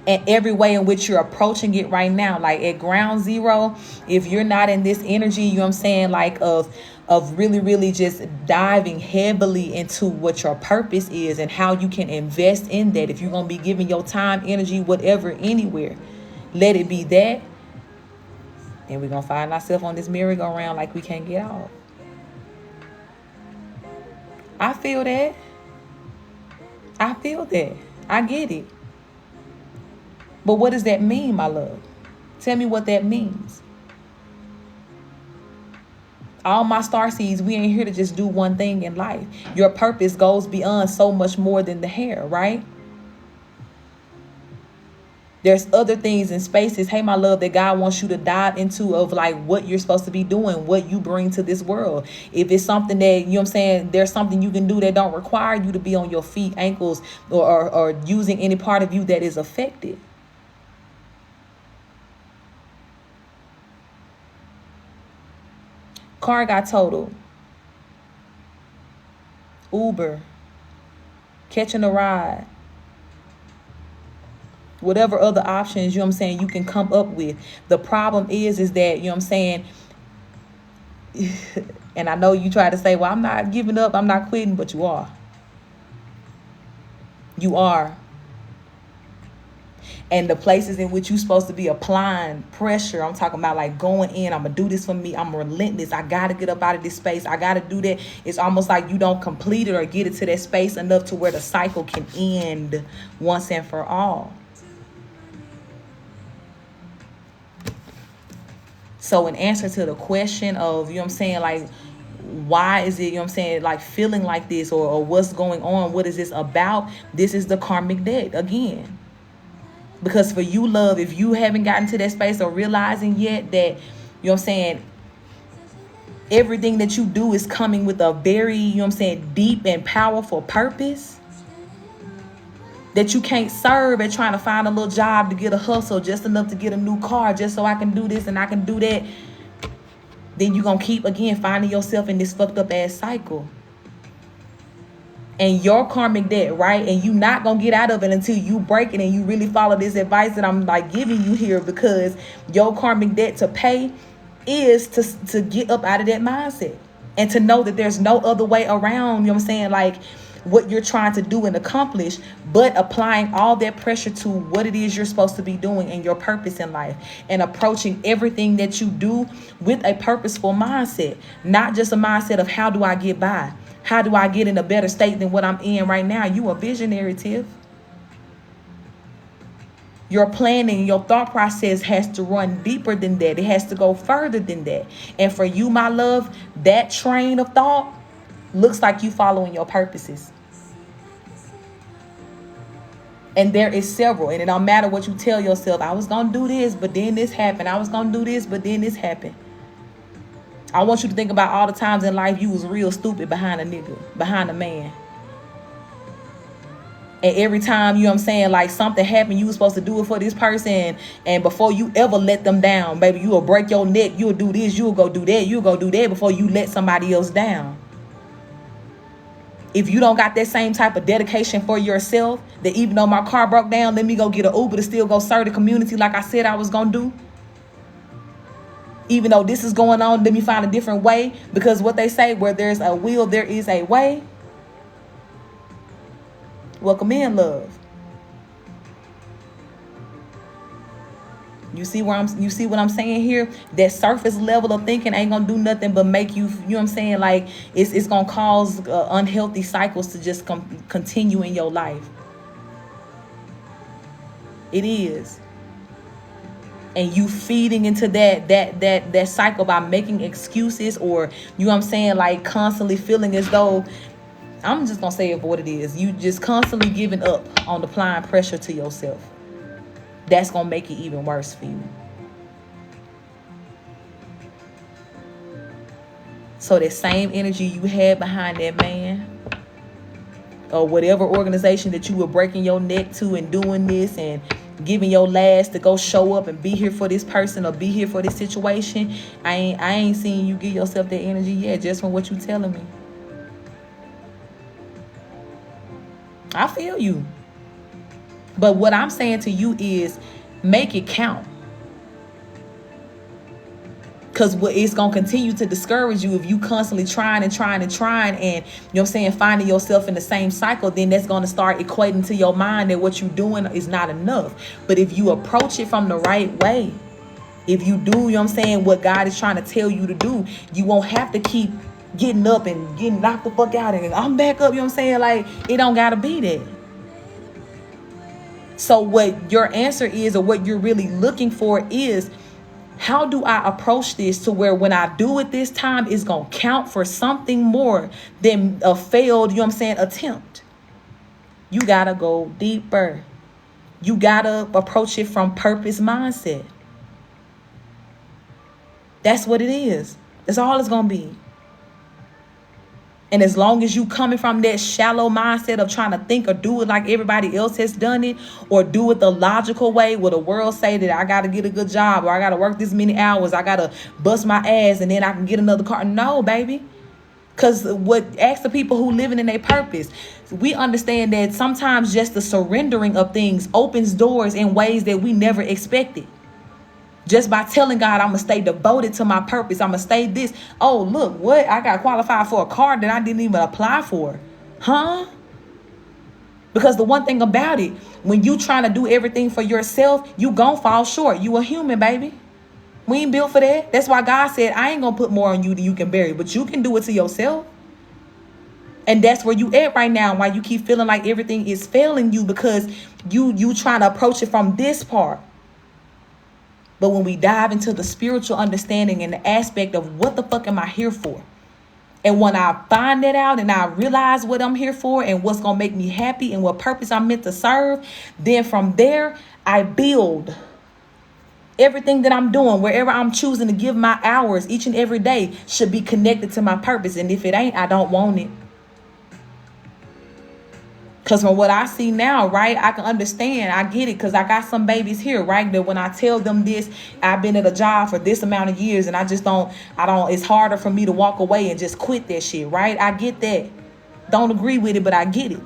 And every way in which you're approaching it right now, like at ground zero, if you're not in this energy, you know what I'm saying, like of really, really just diving heavily into what your purpose is and how you can invest in that. If you're going to be giving your time, energy, whatever, anywhere, let it be that. And we're going to find ourselves on this merry-go-round like we can't get off. I feel that. I feel that. I get it. But what does that mean, my love? Tell me what that means. All my starseeds, we ain't here to just do one thing in life. Your purpose goes beyond so much more than the hair, right? There's other things and spaces, hey, my love, that God wants you to dive into, of like what you're supposed to be doing, what you bring to this world. If it's something that, you know what I'm saying, there's something you can do that don't require you to be on your feet, ankles, or using any part of you that is affected. Car got totaled. Uber. Catching a ride. Whatever other options, you know what I'm saying, you can come up with. The problem is that, you know what I'm saying, and I know you try to say, well, I'm not giving up, I'm not quitting, but you are. You are. And the places in which you're supposed to be applying pressure, I'm talking about like going in, I'm going to do this for me, I'm relentless, I got to get up out of this space, I got to do that. It's almost like you don't complete it or get it to that space enough to where the cycle can end once and for all. So in answer to the question of, you know what I'm saying, like, why is it, you know what I'm saying, like feeling like this, or what's going on, what is this about? This is the karmic debt again. Because for you, love, if you haven't gotten to that space or realizing yet that, you know what I'm saying, everything that you do is coming with a very, you know what I'm saying, deep and powerful purpose, that you can't serve at trying to find a little job to get a hustle just enough to get a new car just so I can do this and I can do that, then you're going to keep, again, finding yourself in this fucked up ass cycle. And your karmic debt, right? And you not going to get out of it until you break it and you really follow this advice that I'm like giving you here, because your karmic debt to pay is to get up out of that mindset and to know that there's no other way around, you know what I'm saying, like what you're trying to do and accomplish, but applying all that pressure to what it is you're supposed to be doing and your purpose in life, and approaching everything that you do with a purposeful mindset, not just a mindset of how do I get by? How do I get in a better state than what I'm in right now? You a visionary, Tiff. Your planning, your thought process has to run deeper than that. It has to go further than that. And for you, my love, that train of thought looks like you following your purposes. And there is several. And it don't matter what you tell yourself. I was going to do this, but then this happened. I was going to do this, but then this happened. I want you to think about all the times in life you was real stupid behind a nigga, behind a man. And every time, you know what I'm saying, like something happened, you were supposed to do it for this person. And before you ever let them down, baby, you will break your neck. You'll do this. You'll go do that. You'll go do that before you let somebody else down. If you don't got that same type of dedication for yourself, that even though my car broke down, let me go get an Uber to still go serve the community like I said I was going to do. Even though this is going on, let me find a different way. Because what they say, where there's a will, there is a way. Welcome in, love. You see what I'm saying here? That surface level of thinking ain't gonna do nothing but make you, you know what I'm saying? Like it's gonna cause unhealthy cycles to just continue in your life. It is. And you feeding into that cycle by making excuses, or you know what I'm saying, like constantly feeling as though, I'm just gonna say it for what it is, you just constantly giving up on applying pressure to yourself. That's gonna make it even worse for you. So that same energy you had behind that man, or whatever organization that you were breaking your neck to and doing this and giving your last to go show up and be here for this person or be here for this situation, I ain't seen you give yourself that energy yet, just from what you telling me. I feel you. But what I'm saying to you is make it count. Because it's going to continue to discourage you if you constantly trying and you know what I'm saying, finding yourself in the same cycle. Then that's going to start equating to your mind that what you're doing is not enough. But if you approach it from the right way, if you do, you know what I'm saying, what God is trying to tell you to do, you won't have to keep getting up and getting knocked the fuck out and I'm back up, you know what I'm saying? Like, it don't got to be that. So what your answer is, or what you're really looking for is, how do I approach this to where when I do it this time, it's going to count for something more than a failed, you know what I'm saying, attempt? You got to go deeper. You got to approach it from purpose mindset. That's what it is. That's all it's going to be. And as long as you coming from that shallow mindset of trying to think or do it like everybody else has done it, or do it the logical way where the world say that I got to get a good job, or I got to work this many hours, I got to bust my ass and then I can get another car. No, baby. Because ask the people who living in their purpose. We understand that sometimes just the surrendering of things opens doors in ways that we never expected. Just by telling God, I'm going to stay devoted to my purpose. I'm going to stay this. Oh, look, what? I got qualified for a car that I didn't even apply for. Huh? Because the one thing about it, when you trying to do everything for yourself, you gon' fall short. You a human, baby. We ain't built for that. That's why God said, I ain't going to put more on you than you can bear. But you can do it to yourself. And that's where you at right now. Why you keep feeling like everything is failing you, because you trying to approach it from this part. But when we dive into the spiritual understanding and the aspect of what the fuck am I here for? And when I find that out and I realize what I'm here for and what's going to make me happy and what purpose I'm meant to serve, then from there, I build everything that I'm doing. Wherever I'm choosing to give my hours each and every day should be connected to my purpose. And if it ain't, I don't want it. Because from what I see now, right, I can understand. I get it, because I got some babies here, right, that when I tell them this, I've been at a job for this amount of years and I don't, it's harder for me to walk away and just quit that shit, right? I get that. Don't agree with it, but I get it.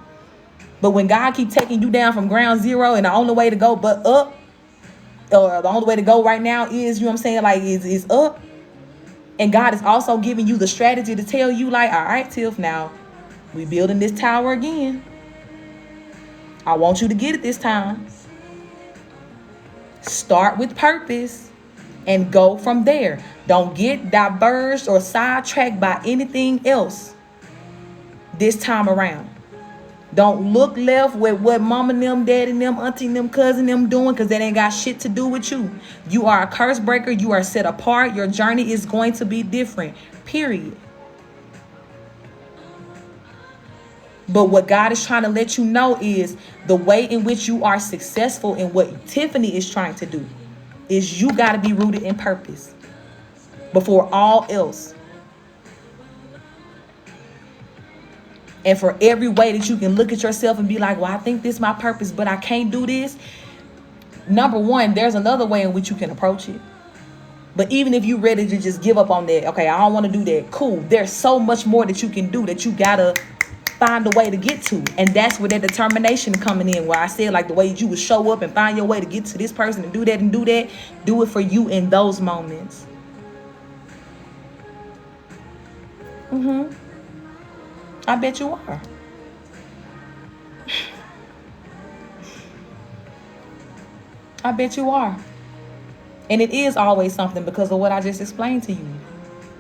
But when God keep taking you down from ground zero and the only way to go but up, or the only way to go right now is, you know what I'm saying, like is up. And God is also giving you the strategy to tell you, like, all right, Tiff, now we building this tower again. I want you to get it this time. Start with purpose and go from there. Don't get diverged or sidetracked by anything else this time around. Don't look left with what mama and them, daddy and them, auntie and them, cousin them doing, because that ain't got shit to do with you. You are a curse breaker. You are set apart. Your journey is going to be different. Period. But what God is trying to let you know is the way in which you are successful in what Tiffany is trying to do is you got to be rooted in purpose before all else. And for every way that you can look at yourself and be like, well, I think this is my purpose, but I can't do this. Number one, there's another way in which you can approach it. But even if you're ready to just give up on that, okay, I don't want to do that. Cool. There's so much more that you can do that you got to find a way to get to. And that's where that determination coming in, where I said, like, the way you would show up and find your way to get to this person and do that and do that. Do it for you in those moments. I bet you are. I bet you are. And it is always something because of what I just explained to you.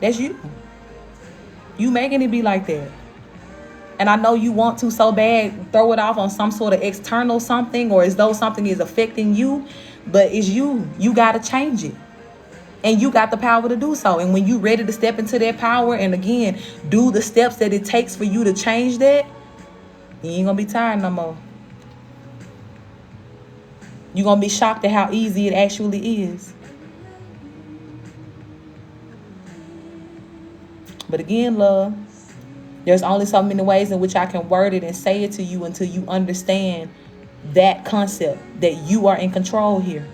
That's you. You making it be like that. And I know you want to so bad throw it off on some sort of external something or as though something is affecting you. But it's you. You got to change it. And you got the power to do so. And when you ready to step into that power and again, do the steps that it takes for you to change that, you ain't going to be tired no more. You're going to be shocked at how easy it actually is. But again, love, there's only so many ways in which I can word it and say it to you until you understand that concept, that you are in control here.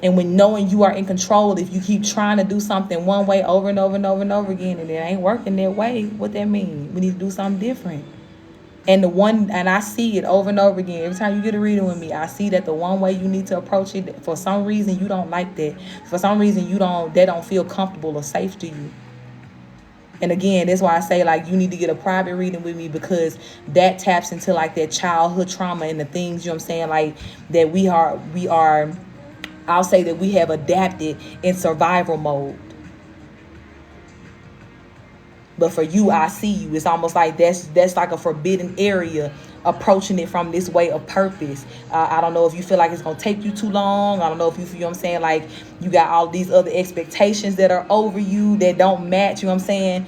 And when knowing you are in control, if you keep trying to do something one way over and over and over and over again, and it ain't working that way, what that mean? We need to do something different. And I see it over and over again. Every time you get a reading with me, I see that the one way you need to approach it, for some reason you don't like that. For some reason that don't feel comfortable or safe to you. And again, that's why I say like you need to get a private reading with me, because that taps into like that childhood trauma and the things, you know what I'm saying, like that we are I'll say that we have adapted in survival mode. But for you, I see you. It's almost like that's like a forbidden area, approaching it from this way of purpose. I don't know if you feel like it's going to take you too long. I don't know if you feel, you know what I'm saying, like you got all these other expectations that are over you that don't match, you know what I'm saying,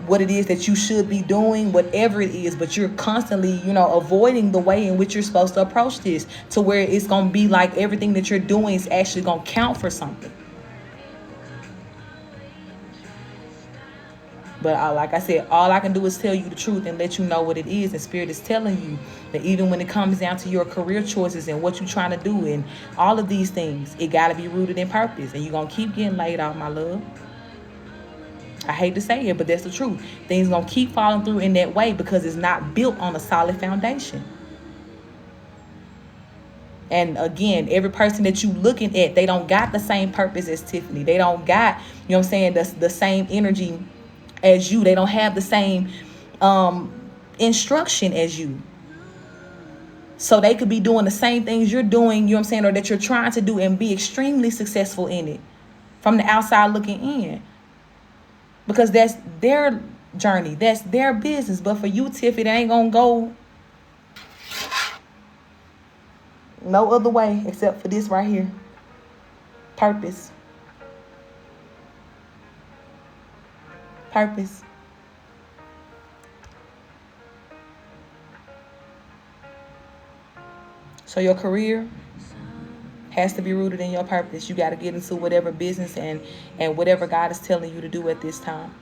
what it is that you should be doing, whatever it is, but you're constantly, avoiding the way in which you're supposed to approach this, to where it's going to be like everything that you're doing is actually going to count for something. But like I said, all I can do is tell you the truth and let you know what it is. And Spirit is telling you that even when it comes down to your career choices and what you're trying to do and all of these things, it got to be rooted in purpose. And you're going to keep getting laid off, my love. I hate to say it, but that's the truth. Things going to keep falling through in that way because it's not built on a solid foundation. And again, every person that you looking at, they don't got the same purpose as Tiffany. They don't got, you know what I'm saying, the same energy as you. They don't have the same instruction as you. So they could be doing the same things you're doing, you know what I'm saying, or that you're trying to do and be extremely successful in it from the outside looking in. Because that's their journey. That's their business. But for you, Tiff, it ain't going to go no other way except for this right here. Purpose. Purpose. So your career has to be rooted in your purpose. You got to get into whatever business and whatever God is telling you to do at this time.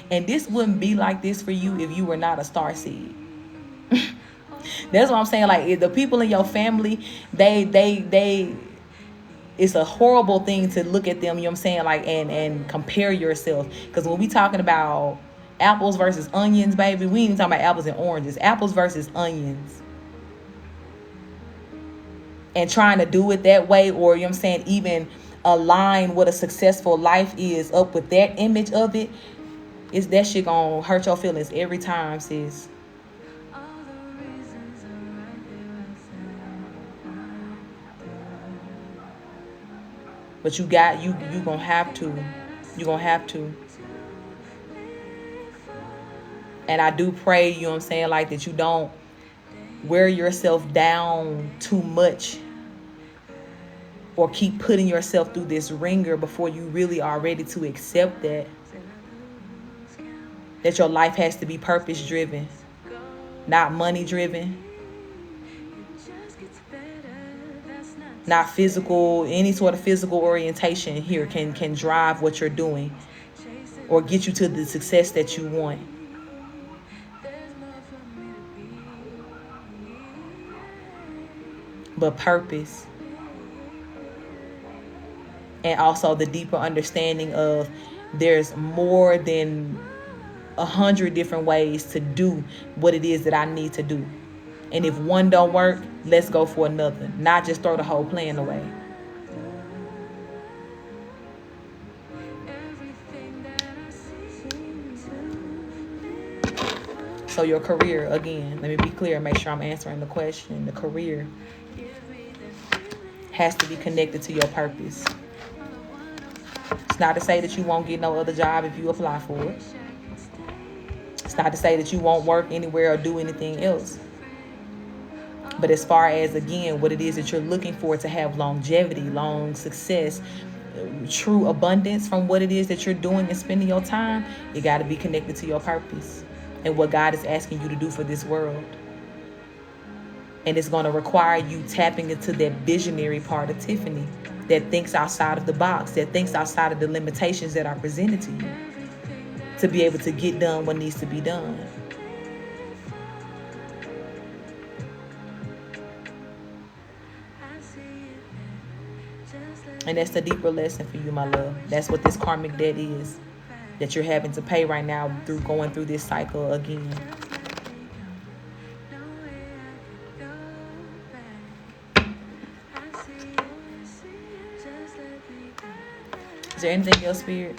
And this wouldn't be like this for you if you were not a star seed. That's what I'm saying. Like, if the people in your family, they it's a horrible thing to look at them, you know what I'm saying, like, and compare yourself. Because when we talking about apples versus onions, baby, we ain't talking about apples and oranges. Apples versus onions. And trying to do it that way, or, you know what I'm saying, even align what a successful life is up with that image of it, is that shit gonna hurt your feelings every time, sis. But you gonna have to. You gonna have to. And I do pray, you know what I'm saying, like, that you don't wear yourself down too much or keep putting yourself through this ringer before you really are ready to accept that your life has to be purpose driven, not money driven, not physical. Any sort of physical orientation here can drive what you're doing or get you to the success that you want. But purpose, and also the deeper understanding of there's more than 100 different ways to do what it is that I need to do. And if one don't work, let's go for another. Not just throw the whole plan away. So your career, again, let me be clear, make sure I'm answering the question. The career has to be connected to your purpose. It's not to say that you won't get no other job if you apply for it. It's not to say that you won't work anywhere or do anything else. But as far as, again, what it is that you're looking for to have longevity, long success, true abundance from what it is that you're doing and spending your time, you got to be connected to your purpose and what God is asking you to do for this world. And it's going to require you tapping into that visionary part of Tiffany that thinks outside of the box, that thinks outside of the limitations that are presented to you, to be able to get done what needs to be done. And that's the deeper lesson for you, my love. That's what this karmic debt is that you're having to pay right now through going through this cycle again. Is there anything else, Spirit?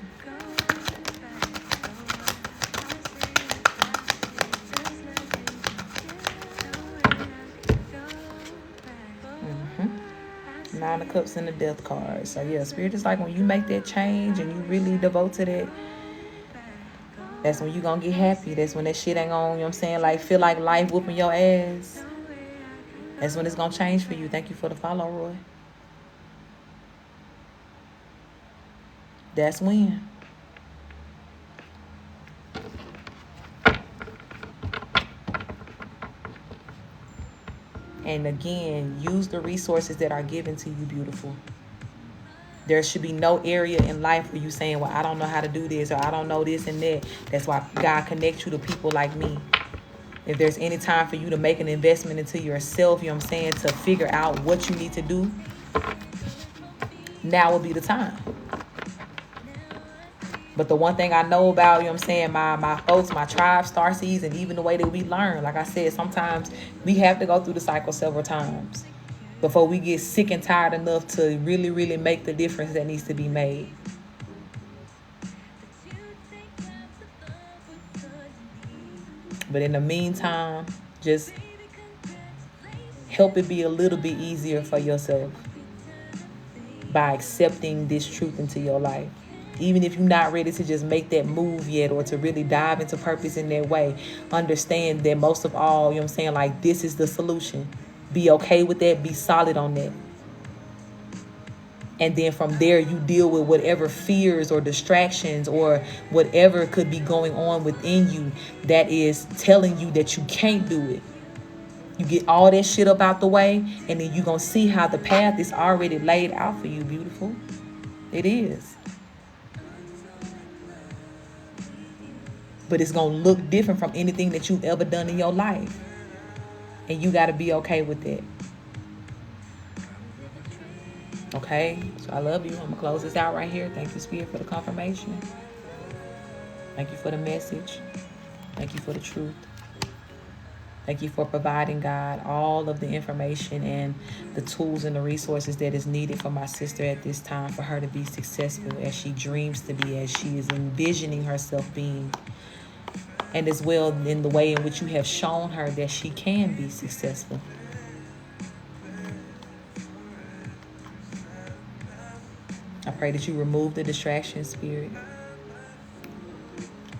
Nine of Cups and the Death card. So yeah, Spirit is like when you make that change and you really devote to that, that's when you gonna get happy. That's when that shit ain't on, you know what I'm saying? Like, feel like life whooping your ass. That's when it's gonna change for you. Thank you for the follow, Roy. That's when. And again, use the resources that are given to you, beautiful. There should be no area in life where you saying, well, I don't know how to do this, or I don't know this and that. That's why God connects you to people like me. If there's any time for you to make an investment into yourself, you know what I'm saying, to figure out what you need to do, now will be the time. But the one thing I know about, you know what I'm saying, my folks, my tribe, starseeds, and even the way that we learn, like I said, sometimes we have to go through the cycle several times before we get sick and tired enough to really, really make the difference that needs to be made. But in the meantime, just help it be a little bit easier for yourself by accepting this truth into your life. Even if you're not ready to just make that move yet or to really dive into purpose in that way, understand that most of all, you know what I'm saying, like, this is the solution. Be okay with that. Be solid on that. And then from there, you deal with whatever fears or distractions or whatever could be going on within you that is telling you that you can't do it. You get all that shit up out the way, and then you're going to see how the path is already laid out for you, beautiful. It is. But it's going to look different from anything that you've ever done in your life. And you got to be okay with that. Okay? So I love you. I'm going to close this out right here. Thank you, Spirit, for the confirmation. Thank you for the message. Thank you for the truth. Thank you for providing, God, all of the information and the tools and the resources that is needed for my sister at this time for her to be successful as she dreams to be, as she is envisioning herself being. And as well in the way in which you have shown her that she can be successful. I pray that you remove the distraction, Spirit.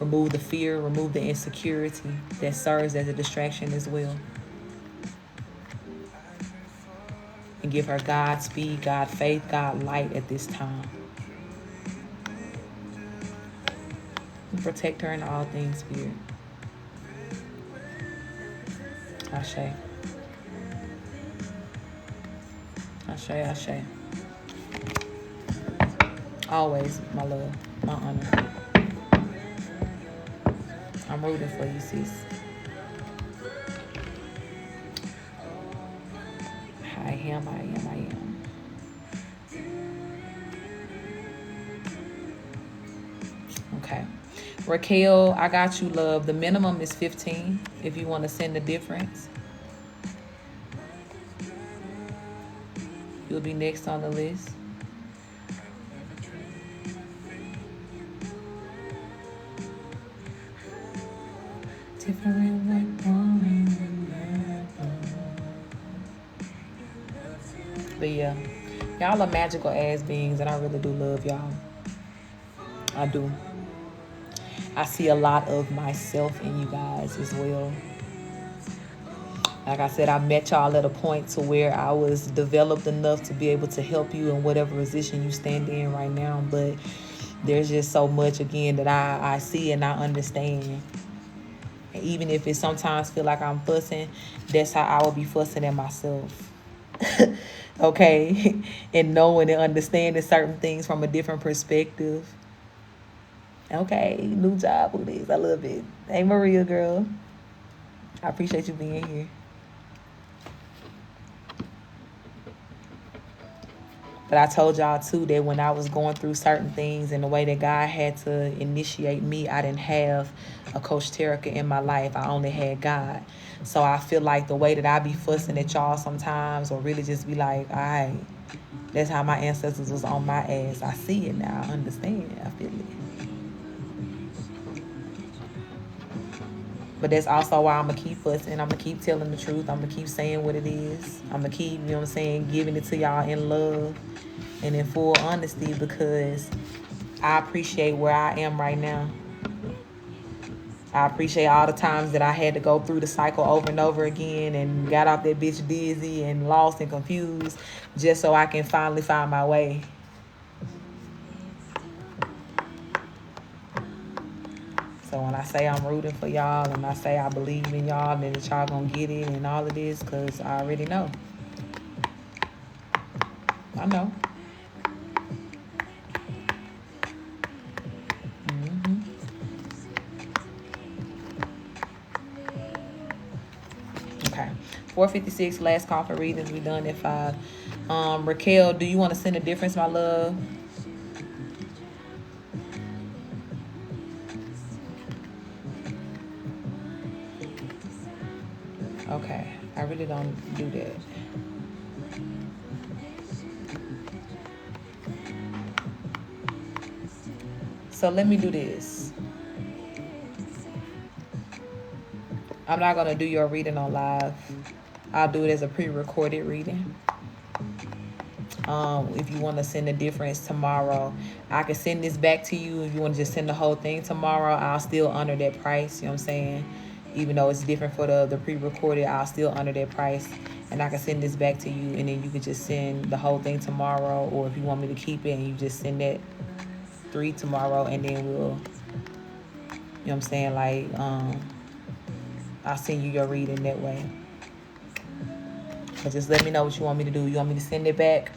Remove the fear, remove the insecurity that serves as a distraction as well. And give her God speed, God faith, God light at this time. And protect her in all things, Spirit. Ashe. Ashe, Ashe. Always, my love, my honor. I'm rooting for you, sis. I am. Okay. Raquel, I got you, love. The minimum is 15 if you want to send the difference. You'll be next on the list. But yeah, y'all are magical ass beings, and I really do love y'all. I do. I see a lot of myself in you guys as well. Like I said, I met y'all at a point to where I was developed enough to be able to help you in whatever position you stand in right now. But there's just so much, again, that I see and I understand. And even if it sometimes feel like I'm fussing, that's how I will be fussing at myself. Okay? And knowing and understanding certain things from a different perspective. Okay, new job, who this? I love it. Hey, Maria, girl. I appreciate you being here. But I told y'all too that when I was going through certain things and the way that God had to initiate me, I didn't have a Coach Terrica in my life. I only had God. So I feel like the way that I be fussing at y'all sometimes, or really just be like, all right, that's how my ancestors was on my ass. I see it now. I understand. I feel it. But that's also why I'm going to keep fussing. I'm going to keep telling the truth. I'm going to keep saying what it is. I'm going to keep, you know what I'm saying, giving it to y'all in love and in full honesty, because I appreciate where I am right now. I appreciate all the times that I had to go through the cycle over and over again and got off that bitch dizzy and lost and confused just so I can finally find my way. So when I say I'm rooting for y'all and I say I believe in y'all and that y'all gonna get it and all of this, because I already know. I know. Mm-hmm. Okay. 4:56, last call for readings. We done at 5. Raquel, do you want to send a difference, my love? Okay. I really don't do that. So let me do this. I'm not going to do your reading on live. I'll do it as a pre-recorded reading. If you want to send a difference tomorrow, I can send this back to you. If you want to just send the whole thing tomorrow, I'll still honor that price. You know what I'm saying? Even though it's different for the pre-recorded, I'll still honor that price. And I can send this back to you, and then you could just send the whole thing tomorrow. Or if you want me to keep it, and you just send that 3 tomorrow, and then we'll, you know what I'm saying, like, I'll send you your reading that way. But just let me know what you want me to do. You want me to send it back?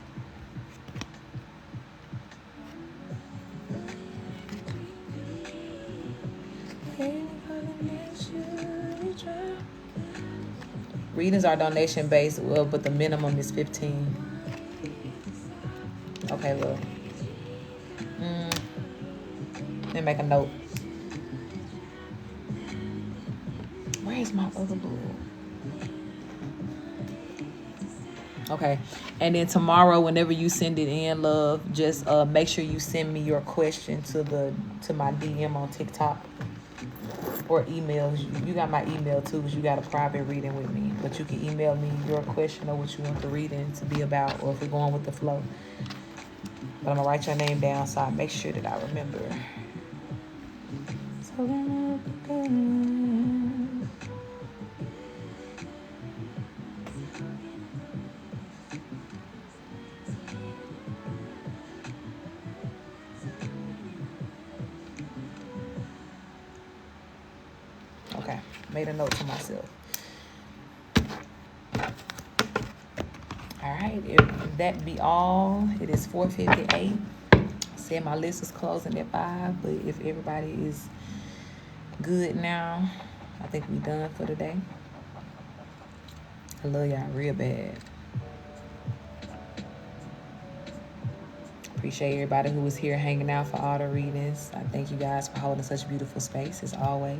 Readings are donation based, well, but the minimum is $15. Okay, well, let me make a note. Where is my other book? Okay, and then tomorrow, whenever you send it in, love, just make sure you send me your question to my DM on TikTok or emails. You got my email too, because you got a private reading with me. But you can email me your question or what you want the reading to be about, or if we're going with the flow. But I'm gonna write your name down so I make sure that I remember. Okay, made a note to myself. All right, if that be all, it is 4:58. Said my list is closing at 5, but if everybody is good now, I think we done for today. I love y'all real bad. Appreciate everybody who was here hanging out for all the readings. I thank you guys for holding such beautiful space as always.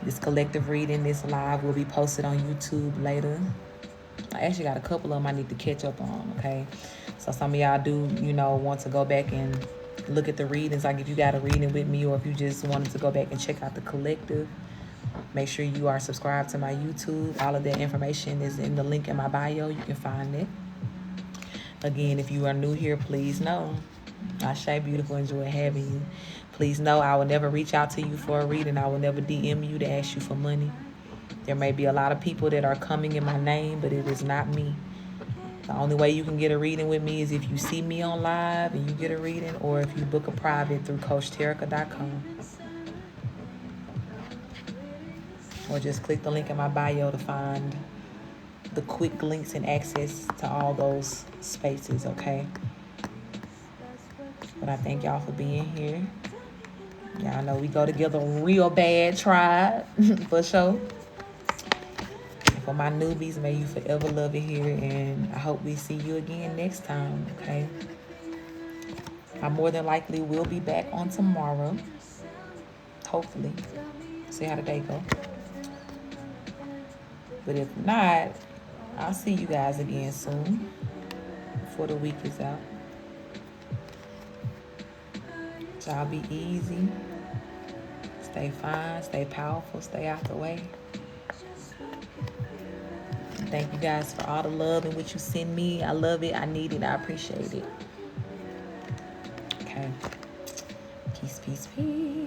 This collective reading, this live, will be posted on YouTube later. I actually got a couple of them I need to catch up on, okay? So some of y'all do, want to go back and look at the readings, like if you got a reading with me, or if you just wanted to go back and check out the collective, make sure you are subscribed to my YouTube. All of that information is in the link in my bio. You can find it. Again, if you are new here, please know, Ashe, beautiful, enjoy having you. Please know I will never reach out to you for a reading. I will never DM you to ask you for money. There may be a lot of people that are coming in my name, but it is not me. The only way you can get a reading with me is if you see me on live and you get a reading, or if you book a private through CoachTerrica.com. Or just click the link in my bio to find the quick links and access to all those spaces, okay? But I thank y'all for being here. Y'all know we go together real bad, tribe, for sure. And for my newbies, may you forever love it here, and I hope we see you again next time, okay? I more than likely will be back on tomorrow, hopefully. See how the day go. But if not, I'll see you guys again soon, before the week is out. Y'all be easy. Stay fine, stay powerful, stay out the way. Thank you guys for all the love in which you send me. I love it, I need it, I appreciate it. Okay. Peace, peace, peace.